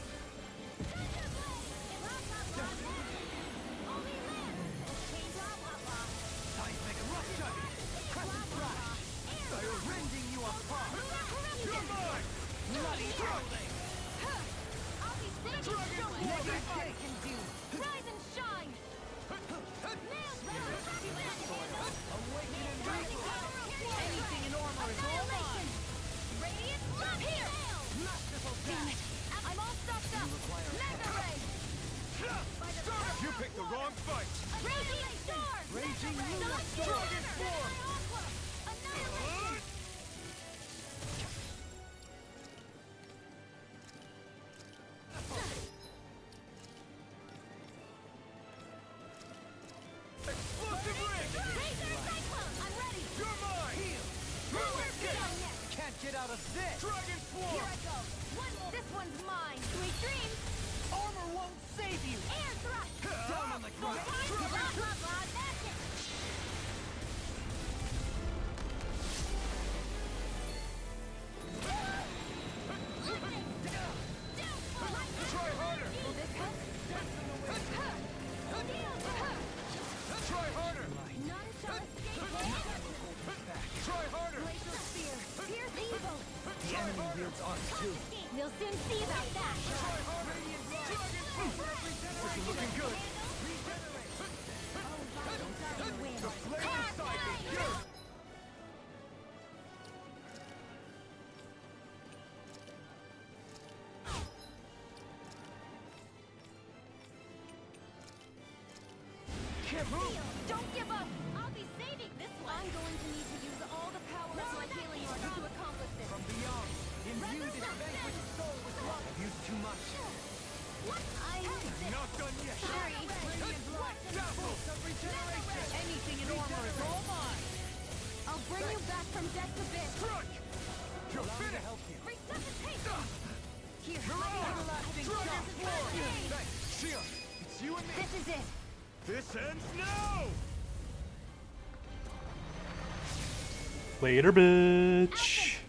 Time to make a rough shot! Crescent Rush! They're rending you apart! You're mine! Bloody howling! I'll be saving Dragon you! Form! Negative Gate can do! Rise and shine! Nails Awaken and regrow! Anything in armor is all mine! Radiant love here! Masterful Damn it! I'm all stocked up! Mega Ray! You picked the wrong fight! Raging Storm! Raging Lunar Dragon Form! Annihilation! Explosive ring! Razor Cyclone! I'm ready! You're mine! Power Field! Can't get out of this! Dragon Form! Here I go! This one's mine! Sweet dreams! Armor won't save you! Air thrust! Down on the ground! Blah, blah, blah, that's it! Try harder! Try harder! None shall escape my judgment! Try harder! Glacial Spear! Pierce evil! The enemy wields arms too. We'll soon see about that! Try harder! Dragon Form! This is looking good! The flaming side is yours! Can't move! Don't give up! I'll be saving this one! I'm going to need to use all the power of my healing order to accomplish this! From beyond, imbue this vanquished soul with love. I've used too much. I'm not done yet! Radiant light, pulse of regeneration. Anything in armor is all mine. I'll bring you back from death's abyss! Strike! You're Allow me to finished! help you. Resuscitation! Here, Everlasting Dragon shot. Form! Thanks, Shion! It's you and me! This is it! This ends now! Later, bitch.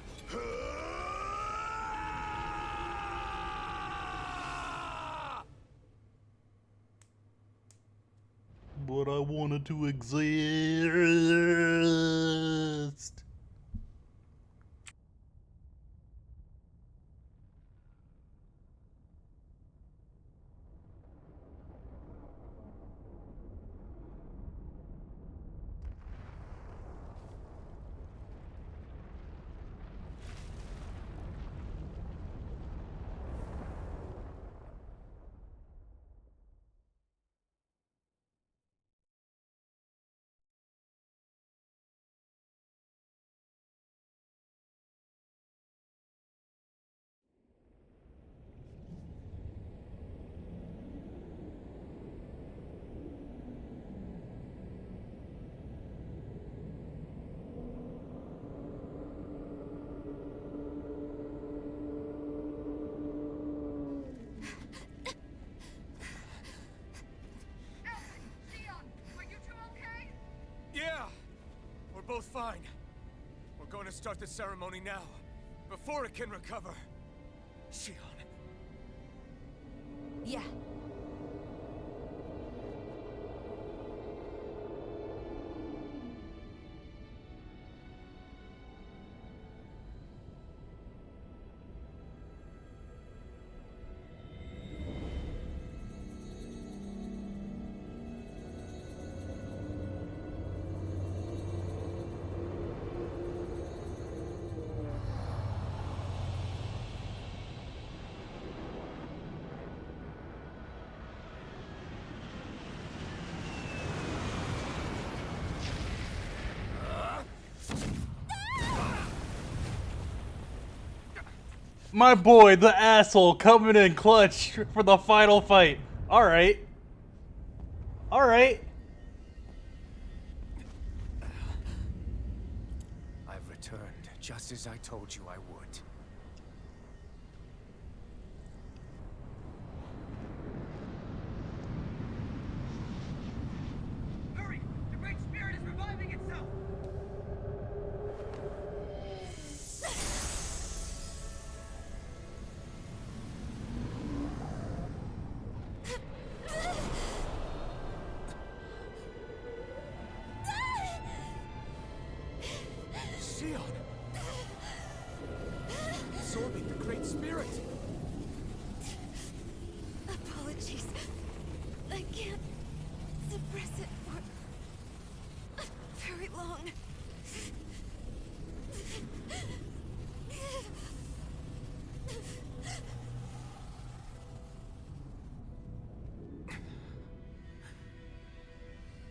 But I wanted to exist. Yeah! We're both fine. We're going to start the ceremony now, before it can recover. Shion. Yeah. My boy, the asshole, coming in clutch for the final fight. Alright. Alright. I've returned, just as I told you I would. Hurry! The Great Spirit is reviving itself! Sion! Absorbing the Great Spirit! Apologies. I can't suppress it for very long.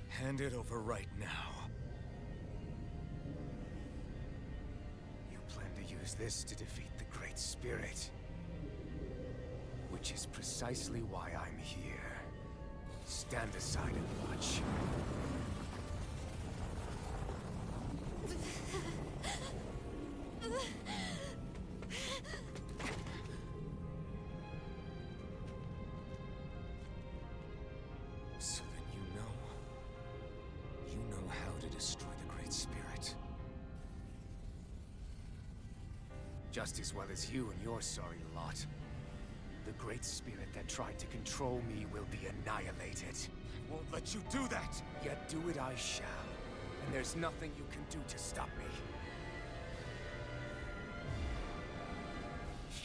Hand it over right now. You plan to use this to defeat the Great Spirit. Which is precisely why I'm here. Stand aside and watch. So then you know how to destroy the Great Spirit. Just as well as you and your sorry lot. The Great Spirit that tried to control me will be annihilated. I won't let you do that! Yet do it I shall. And there's nothing you can do to stop me.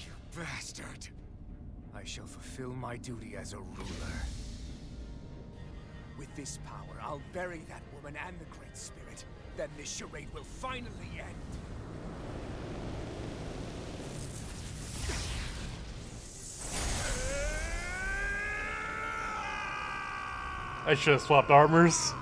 You bastard! I shall fulfill my duty as a ruler. With this power, I'll bury that woman and the Great Spirit. Then this charade will finally end. I should have swapped armors.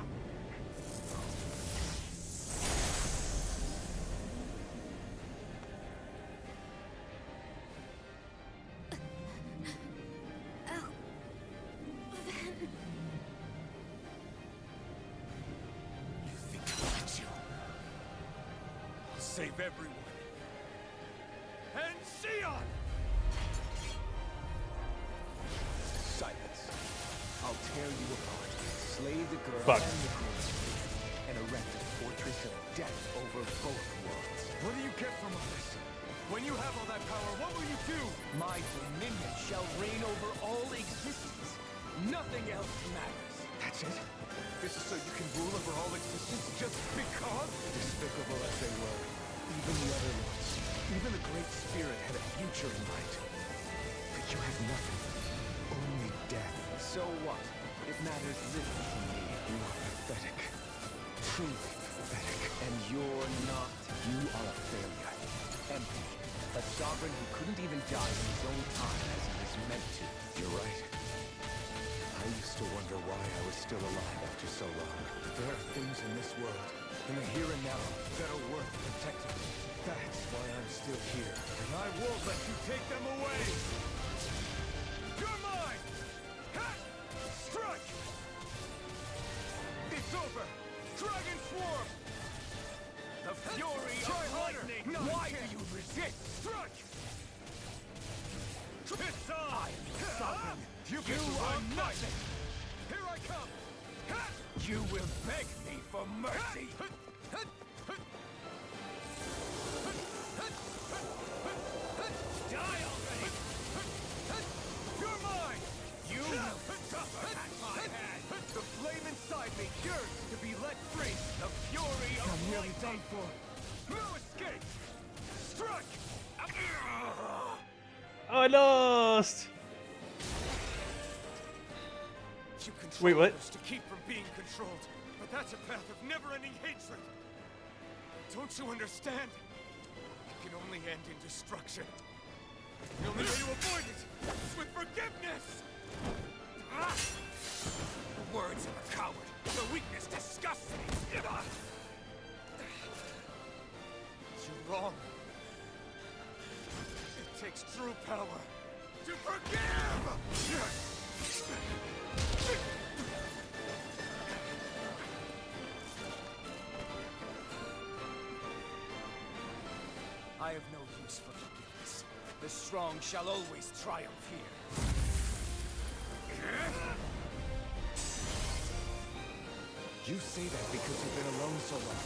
Save everyone. And Sion! Silence. I'll tear you apart, slay the girl Fuck. and the Great Spirit, and erect a fortress of death over both worlds. What do you get from all this? When you have all that power, what will you do? My dominion shall reign over all existence. Nothing else matters. That's it? This is so you can rule over all existence just because? Despicable as they were, even the other lords, even the Great Spirit had a future in mind. But you have nothing. Only death. So what? It matters little to me. You are pathetic. Truly pathetic. And you're not. You are a failure. Empty. A sovereign who couldn't even die in his own time as he was meant to. You're right. I used to wonder why I was still alive after so long. There are things in this world, in the here and now, that are worth protecting. That's why I'm still here. And I won't let you take them away! You're mine! Ha! Strike! It's over! Dragon Swarm! The fury of lightning! Why do you resist? Strike! It's on! Sovereign! You are nothing! Here I come! You will beg me for mercy! Die already! You're mine! You will suffer at my hand! The flame inside me yearns to be let free! The fury of I'm nearly done for! No escape! Strike! I lost! You control Wait, what? others to keep from being controlled, but that's a path of never-ending hatred. Don't you understand? It can only end in destruction. The only way to avoid it is with forgiveness! The words of a coward. The weakness disgusts me. You're wrong. It takes power to forgive! I have no use for forgiveness. The strong shall always triumph here. You say that because you've been alone so long.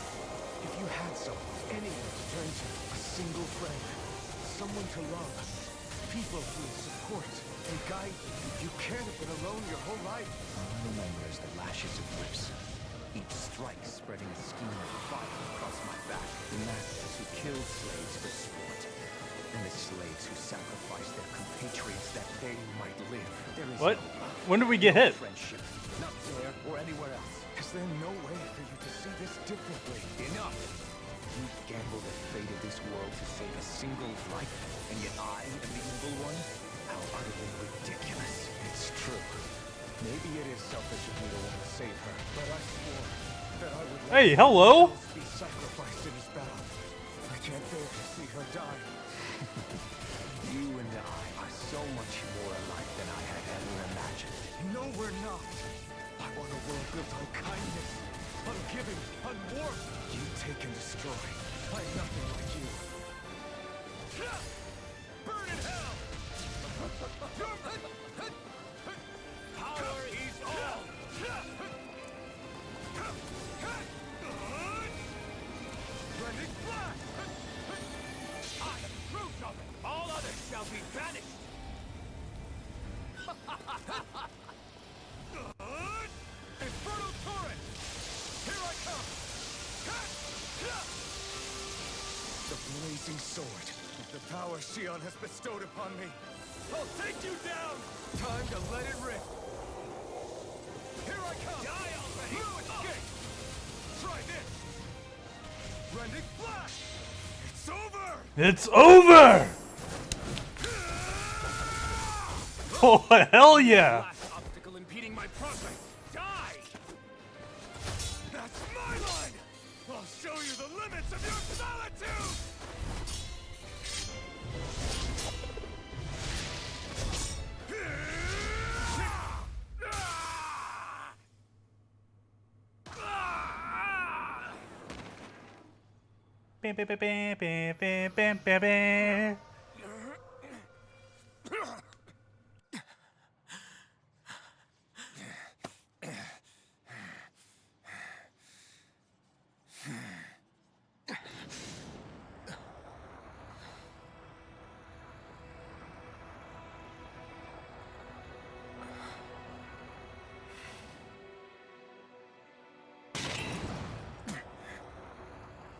If you had someone, anyone to turn to, a single friend, someone to love, people who will support and guide you, you can't have been alone your whole life. All I remember is the lashes of whips. Each strike spreading a skein of fire across my back. The masters who killed slaves for sport. And the slaves who sacrificed their compatriots that they might live. There is What? no love, When did we get no hit? friendship, not there or anywhere else. Is there no way for you to see this differently? Enough! You gambled the fate of this world to save a single life, and yet I am the evil one? How utterly ridiculous. It's true. Maybe it is selfish of me to want to save her, but I swore that I would let Hey, hello? someone else be sacrificed in this battle. I can't bear to see her die. You and I are so much more alike than I had ever imagined. No, we're not. I want a world built on kindness, on giving, on warmth. You take and destroy. I'm nothing like you. Burn in hell! Power is all! Blending blast! I approve of it! All others shall be banished! Infernal torrent! Here I come! The blazing sword, the power Shion has bestowed upon me. I'll take you down! Time to let it rip! Here I come! Die already! No escape! Try this! Rending flash! It's over! It's over! Oh, hell yeah! Last obstacle impeding my progress! Die! That's my line! I'll show you the limits of your solitude! Bam, bam, bam, bam, bam, bam, bam, bam.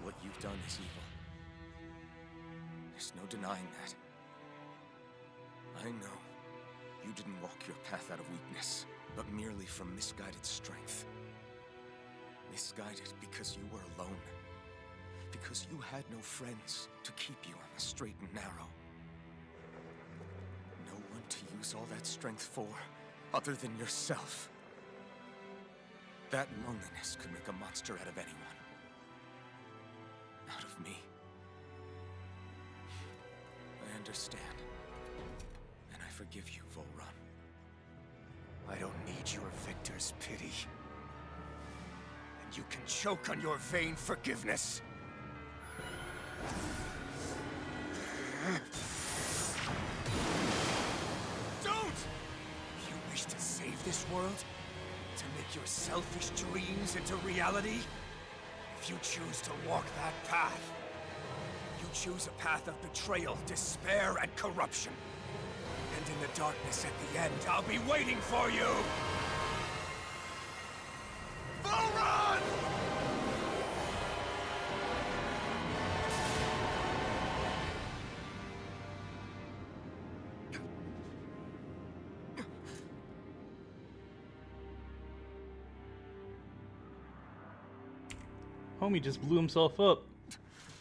What you've done is evil. There's no denying that. I know you didn't walk your path out of weakness, but merely from misguided strength. Misguided because you were alone. Because you had no friends to keep you on the straight and narrow. No one to use all that strength for, other than yourself. That loneliness could make a monster out of anyone. Out of me. I understand. And I forgive you, Volrun. I don't need your victor's pity. And you can choke on your vain forgiveness. Don't! You wish to save this world? To make your selfish dreams into reality? If you choose to walk that path, you choose a path of betrayal, despair, and corruption. And in the darkness at the end, I'll be waiting for you! Volrun! Homie just blew himself up.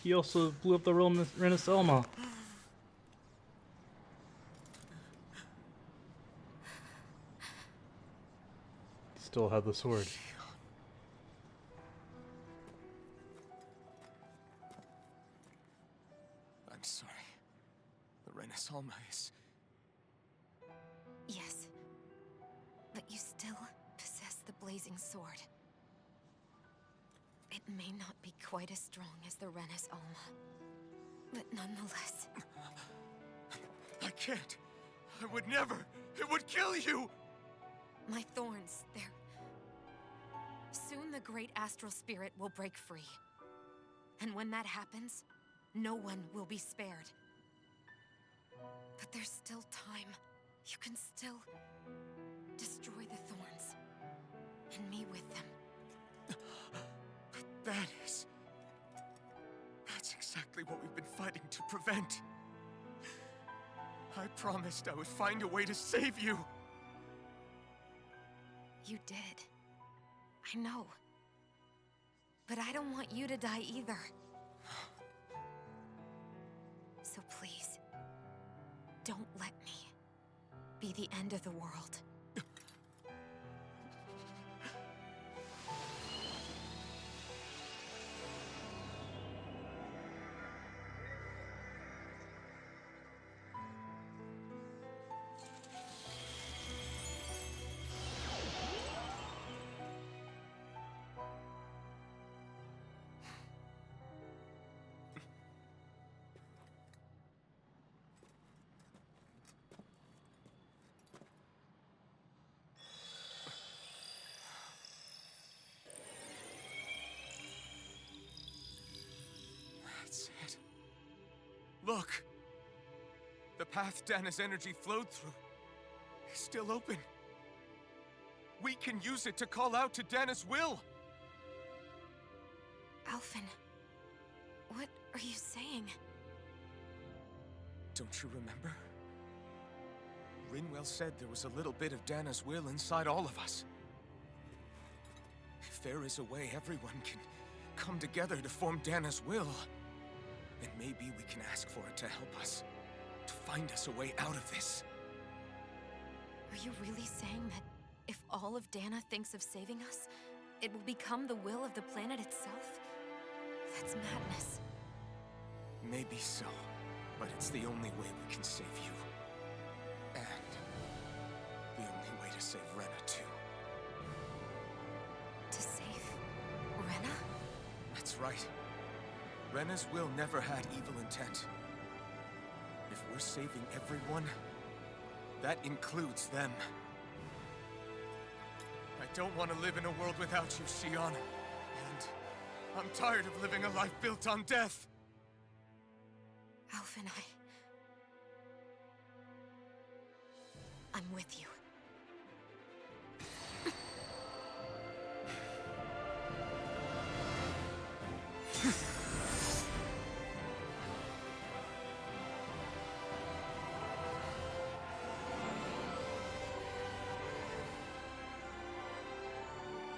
He also blew up the Rena Selma. Still had the sword. I'm sorry. Lorena. Princess Alma is... Yes. But you still possess the blazing sword. It may not be quite as strong as the Rena's Alma, but nonetheless... I can't. I would never. It would kill you! My thorns, they're... Soon the great astral spirit will break free. And when that happens, no one will be spared. But there's still time. You can still destroy the thorns. And me with them. That's exactly what we've been fighting to prevent. I promised I would find a way to save you. You did. I know. But I don't want you to die either. So please, don't let me be the end of the world. That's it. Look! The path Dana's energy flowed through is still open. We can use it to call out to Dana's will! Alphen, what are you saying? Don't you remember? Rinwell said there was a little bit of Dana's will inside all of us. If there is a way everyone can come together to form Dana's will, then maybe we can ask for it to help us, to find us a way out of this. Are you really saying that if all of Dana thinks of saving us, it will become the will of the planet itself? That's madness. Maybe so, but it's the only way we can save you. And the only way to save Rena, too. To save Rena? That's right. Rena's will never had evil intent. If we're saving everyone, that includes them. I don't want to live in a world without you, Xion. And I'm tired of living a life built on death. Alphen, I'm with you.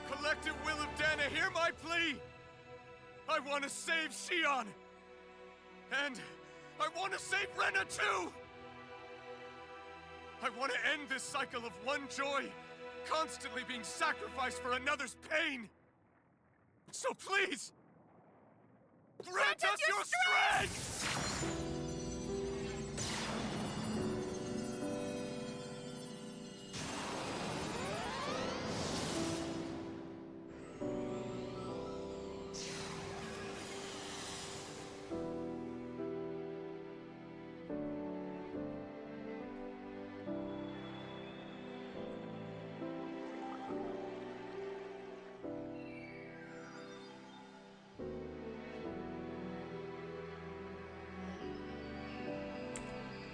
Collective will of Dana, hear my plea! I want to save Xion! And I want to save Rena too! I want to end this cycle of one joy, constantly being sacrificed for another's pain! So please, grant us your strength!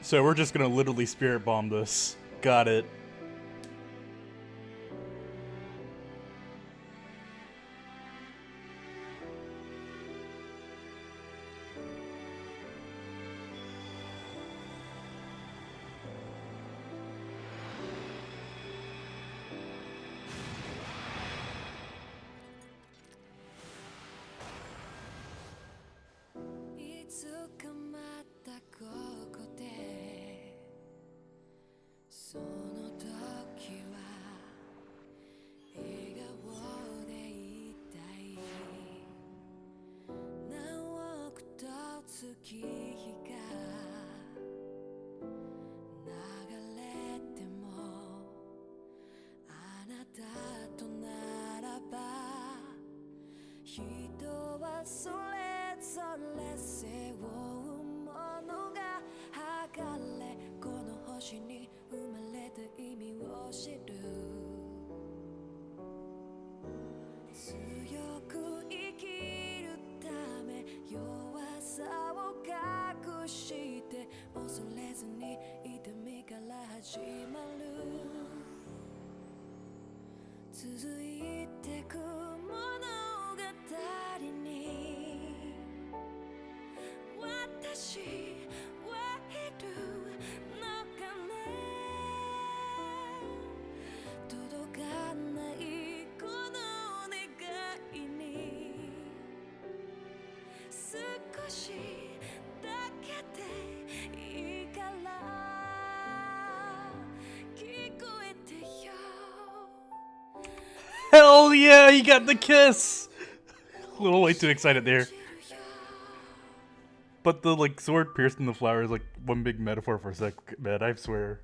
So we're just gonna literally spirit bomb this. Got it. はそれぞれ背負うものが剥がれこの星に生まれた意味を知る強く生きるため弱さを隠して恐れずに痛みから始まる続いてく物語に私はいるのかね届かないこの願いに少しだけでいいから聞こえてよ Hell yeah, he got the kiss! A little way too excited there. But the like sword pierced in the flower is like one big metaphor for sex, man, I swear.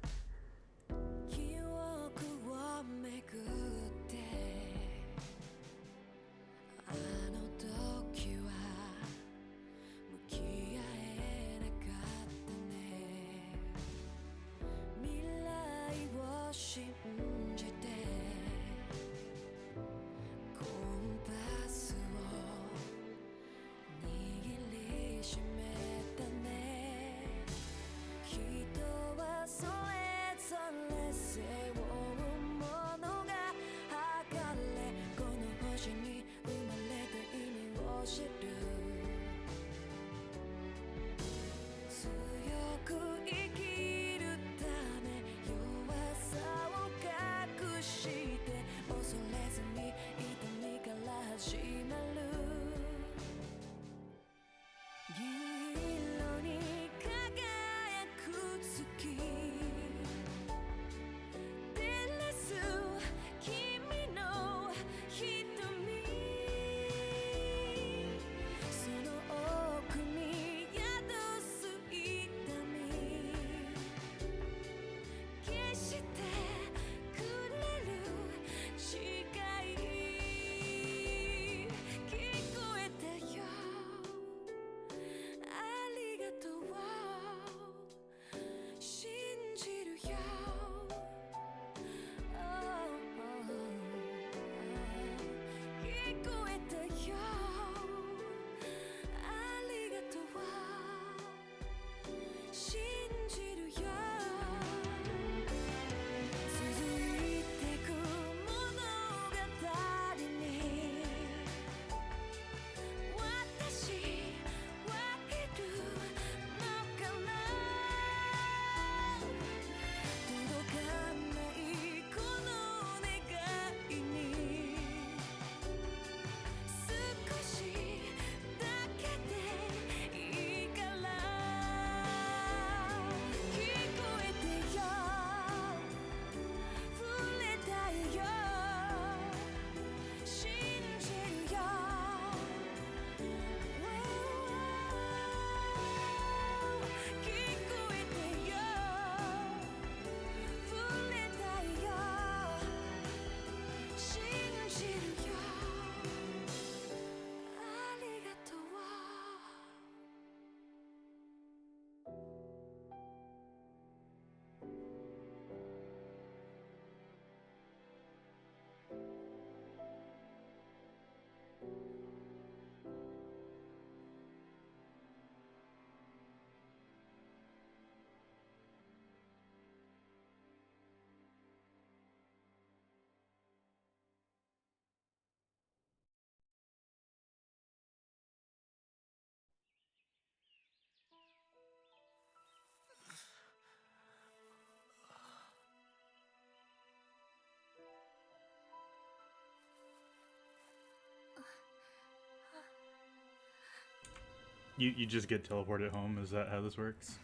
You just get teleported home? Is that how this works?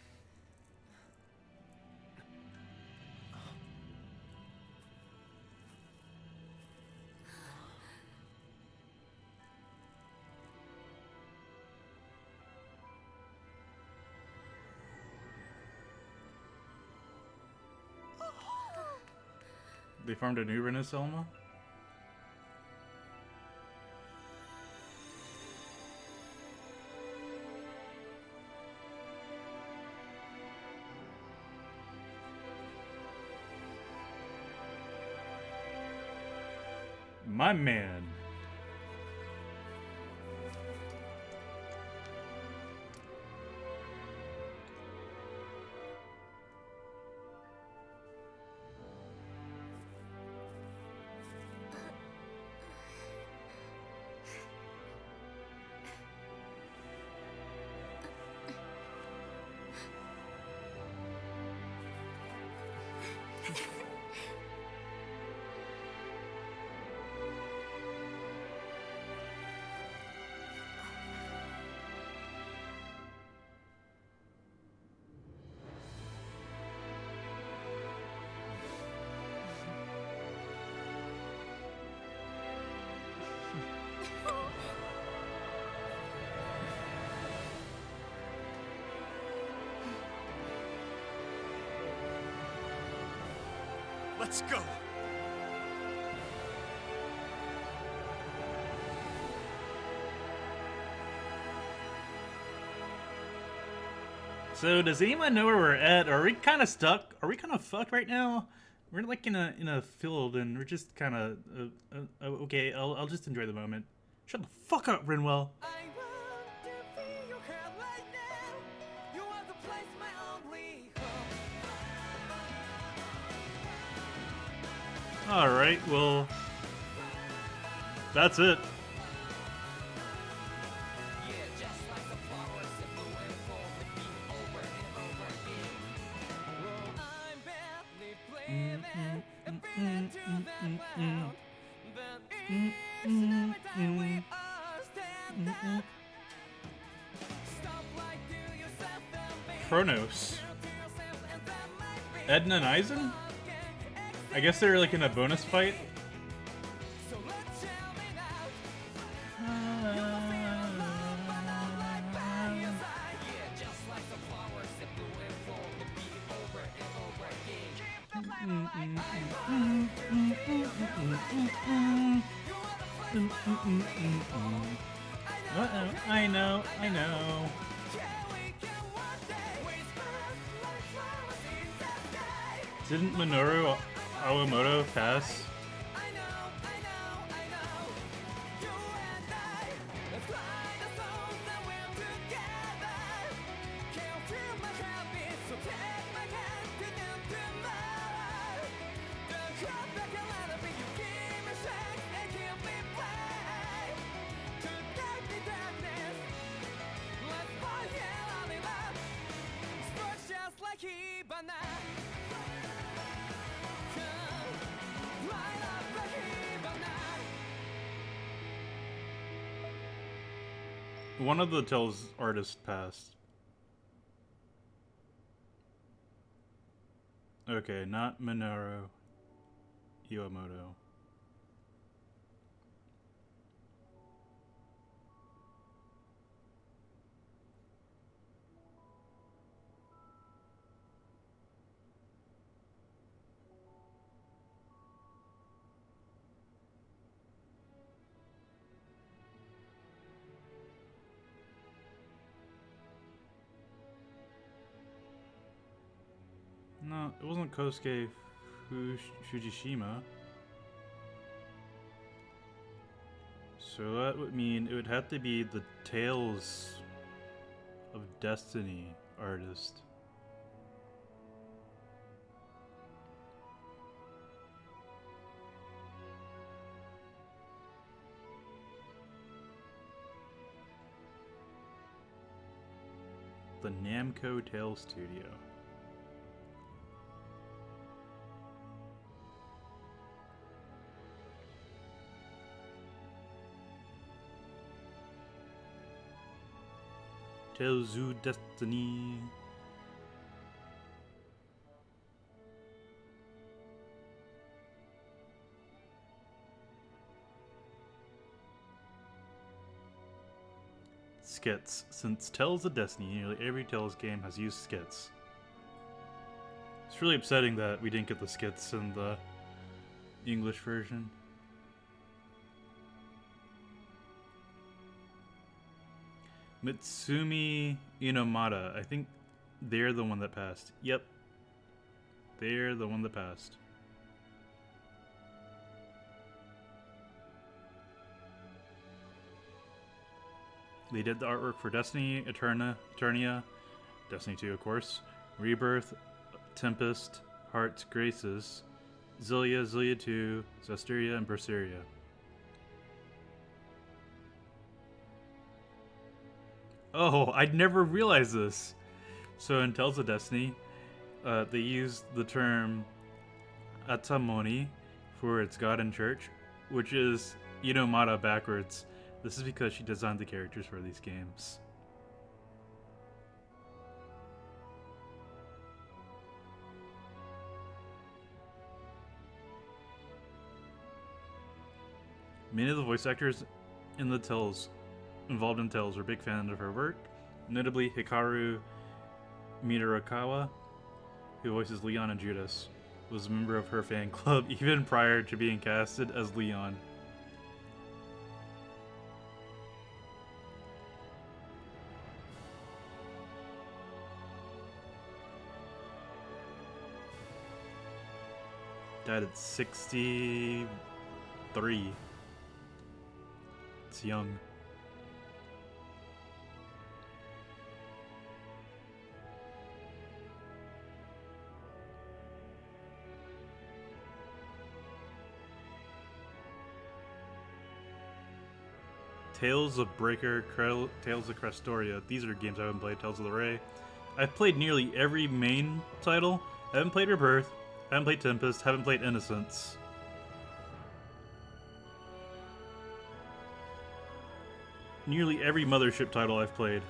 They farmed a new Renaissance Selma? My man. Let's go! So does anyone know where we're at? Are we kind of stuck? Are we kind of fucked right now? We're like in a field and we're just kind of okay. I'll just enjoy the moment. Shut the fuck up, Rinwell. All right, well, that's it. Kronos. Edna and Eisen? I guess they're like in a bonus fight. I know. Didn't Minoru Awamoto pass? One of the Tales artists passed. Okay, not Minoru Iwamoto. No, it wasn't Kosuke Fujishima. So that would mean it would have to be the Tales of Destiny artist. The Namco Tales Studio. Tales of Destiny. Skits. Since Tales of Destiny, nearly every Tales game has used skits. It's really upsetting that we didn't get the skits in the English version. Mitsumi Inomata. I think they're the one that passed. Yep. They're the one that passed. They did the artwork for Destiny, Eternia, Destiny 2 of course, Rebirth, Tempest, Hearts, Graces, Zillia 2, Zestiria, and Berseria. Oh, I'd never realized this. So in Tales of Destiny, they used the term Atamoni for its god and church, which is Inomata backwards. This is because she designed the characters for these games. Many of the voice actors in the Tales involved in Tales were big fans of her work, notably Hikaru Mitarakawa, who voices Leon and Judas, was a member of her fan club even prior to being casted as Leon. Died at 63. It's young. Tales of Breaker, Tales of Crestoria. These are games I haven't played. Tales of the Ray. I've played nearly every main title. I haven't played Rebirth. I haven't played Tempest. Haven't played Innocence. Nearly every Mothership title I've played.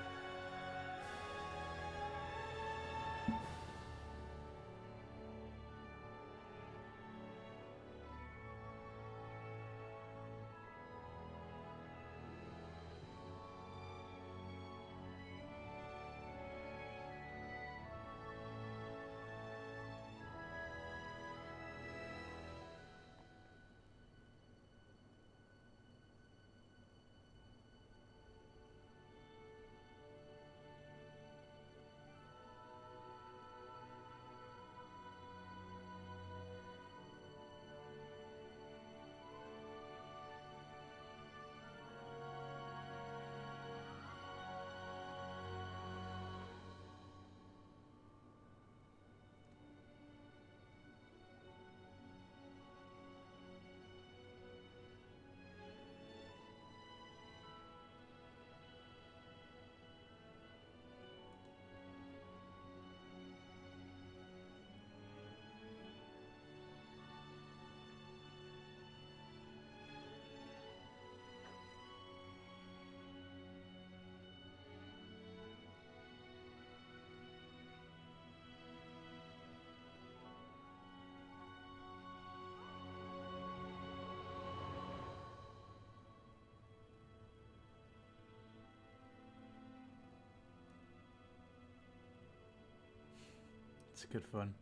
It's good fun.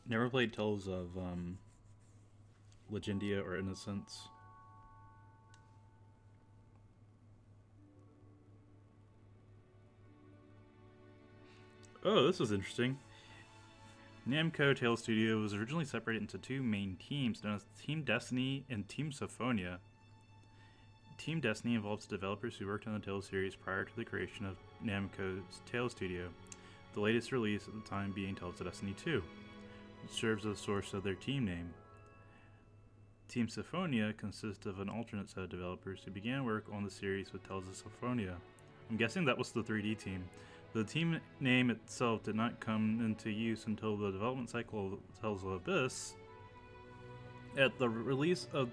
Never played Tales of Legendia or Innocence. Oh, this was interesting. Namco Tales Studio was originally separated into two main teams known as Team Destiny and Team Symphonia. Team Destiny involves developers who worked on the Tales series prior to the creation of Namco's Tales Studio, the latest release at the time being Tales of Destiny 2, which serves as the source of their team name. Team Symphonia consists of an alternate set of developers who began work on the series with Tales of Symphonia. I'm guessing that was the 3D team. The team name itself did not come into use until the development cycle of Tales of Abyss. At the release of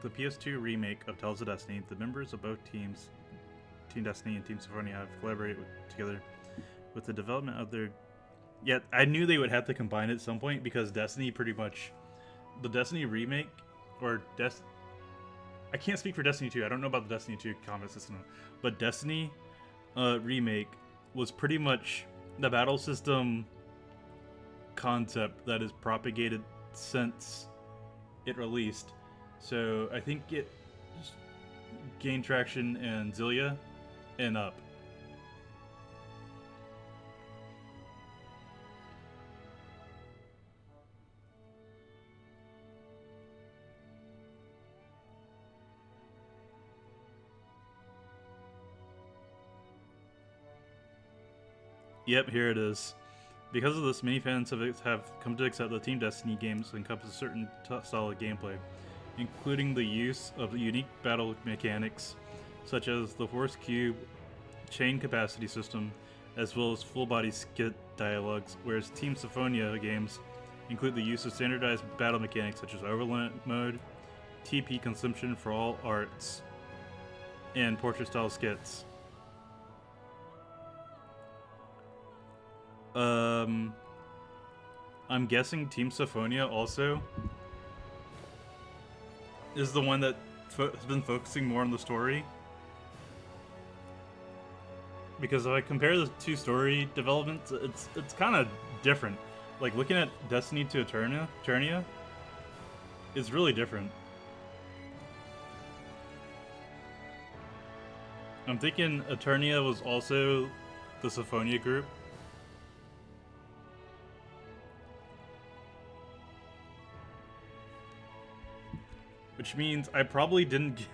the PS2 remake of Tales of Destiny, the members of both teams, Team Destiny and Team Symphonia, have collaborated together with the development of their... Yet, I knew they would have to combine it at some point because Destiny pretty much... The Destiny remake, or I can't speak for Destiny 2, I don't know about the Destiny 2 combat system, but Destiny remake was pretty much the battle system concept that is propagated since it released. So I think it gained traction in Zillia and up. Yep, here it is. Because of this, many fans have come to accept that Team Destiny games encompass a certain style of gameplay, including the use of unique battle mechanics, such as the Force Cube chain capacity system, as well as full-body skit dialogues, whereas Team Symphonia games include the use of standardized battle mechanics such as overland mode, TP consumption for all arts, and portrait-style skits. I'm guessing Team Symphonia also is the one that has been focusing more on the story. Because if I compare the two story developments, it's kind of different. Like looking at Destiny to Eternia is really different. I'm thinking Eternia was also the Symphonia group. Which means I probably didn't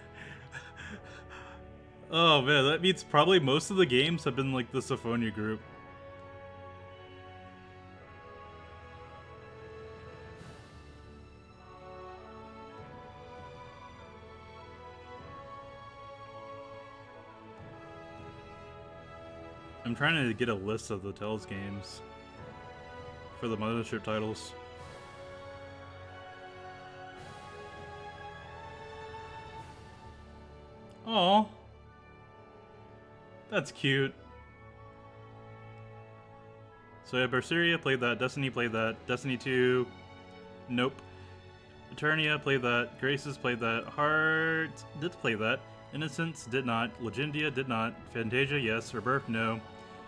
Oh man, that means probably most of the games have been like the Symphonia group. I'm trying to get a list of the Tales games for the mothership titles. Oh, that's cute. So yeah, Berseria played that, Destiny played that, Destiny 2, nope. Eternia played that, Graces played that, Heart did play that, Innocence did not, Legendia did not, Fantasia yes, Rebirth no,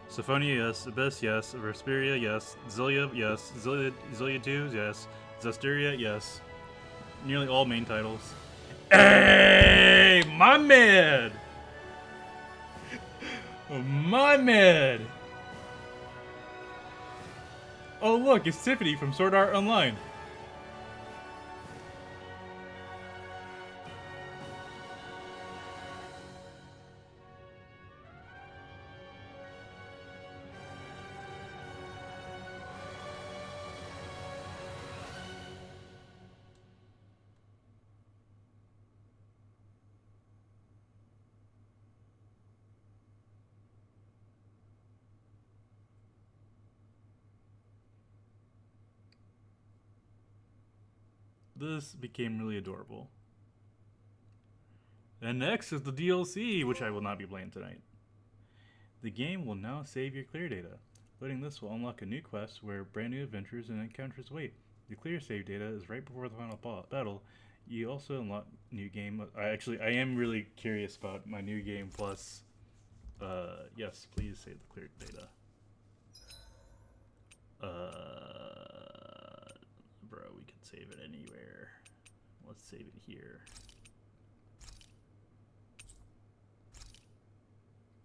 Symphonia yes, Abyss yes, Vesperia yes, Zillia yes, Zillia 2 yes, Zestiria yes. Nearly all main titles. Hey, my man! My man! Oh look, it's Tiffany from Sword Art Online. This became really adorable. And next is the DLC, which I will not be playing tonight. The game will now save your clear data. Loading this will unlock a new quest where brand new adventures and encounters wait. The clear save data is right before the final battle. You also unlock new game. I am really curious about my new game plus. Yes, please save the clear data. Bro, we can save it anywhere. Let's save it here.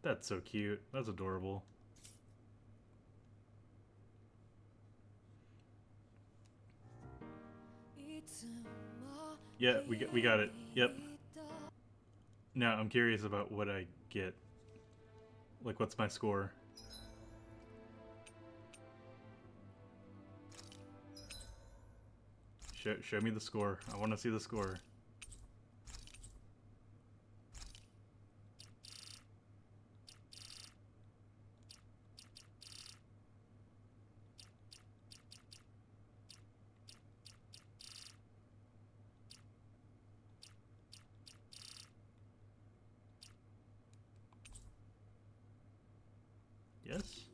That's so cute. That's adorable. Yeah, we got it. Yep. Now I'm curious about what I get. Like, what's my score? Show me the score. I want to see the score. Yes?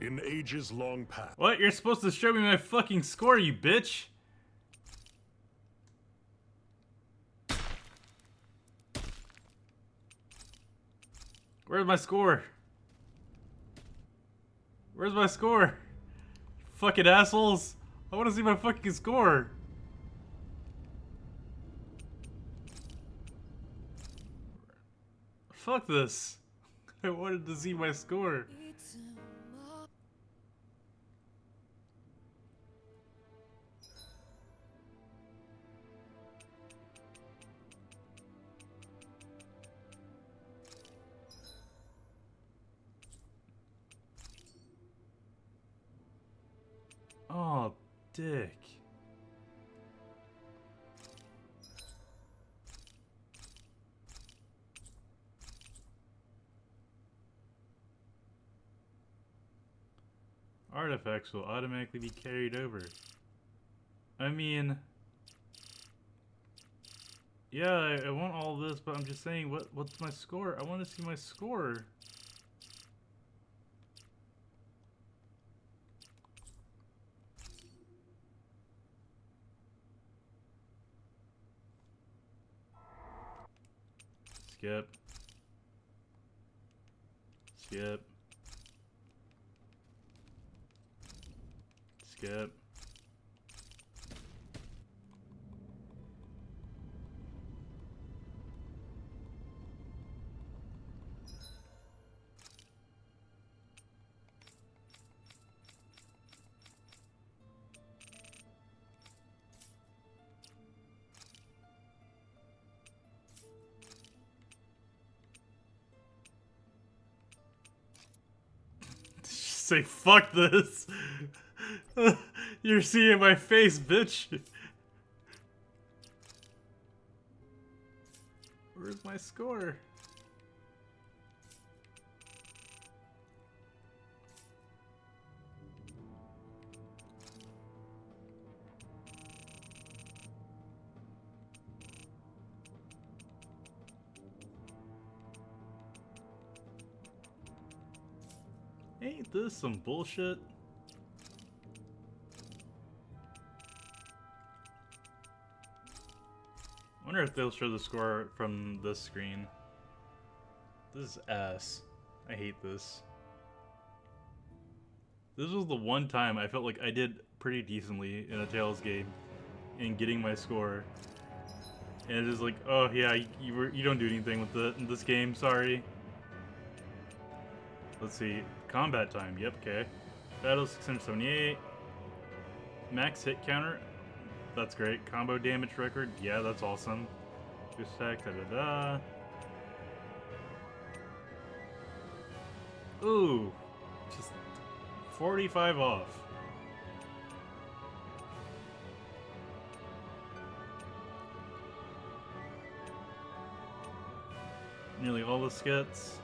In ages long past. What? You're supposed to show me my fucking score, you bitch! Where's my score? Where's my score? Fucking assholes! I want to see my fucking score! Fuck this. I wanted to see my score. Oh, dick. Artifacts will automatically be carried over. I mean... Yeah, I want all this, but I'm just saying, what's my score? I want to see my score. Skip. Skip. Skip. Say fuck this. You're seeing my face, bitch. Where's my score? Ain't this some bullshit? I wonder if they'll show the score from this screen. This is ass. I hate this. This was the one time I felt like I did pretty decently in a Tales game in getting my score. And it's just like, oh yeah, you don't do anything with this game, sorry. Let's see. Combat time, yep, okay. Battle 678. Max hit counter, that's great. Combo damage record, yeah, that's awesome. Boost attack, da-da-da. Ooh, just 45 off. Nearly all the skits.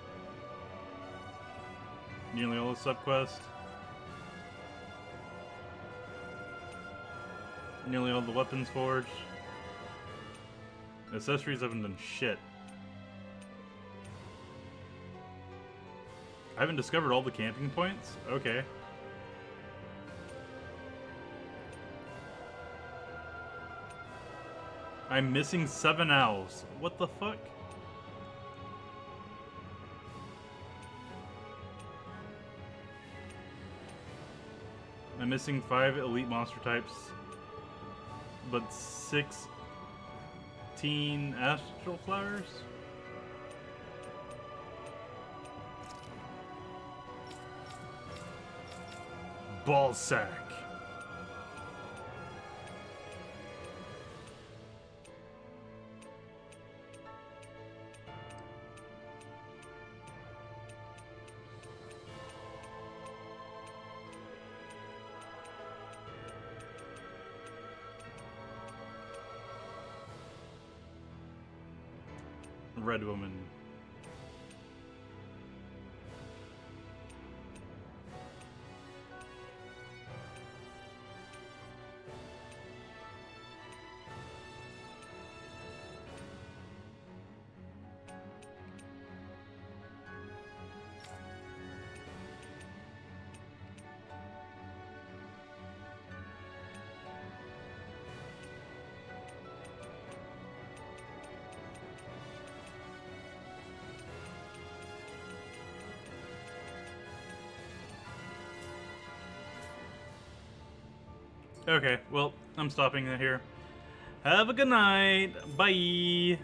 Nearly all the subquests. Nearly all the weapons forged. Accessories haven't done shit. I haven't discovered all the camping points? Okay. I'm missing 7 owls. What the fuck? I'm missing 5 elite monster types, but 16 astral flowers? Ballsack. Red Woman. Okay, well, I'm stopping it here. Have a good night. Bye.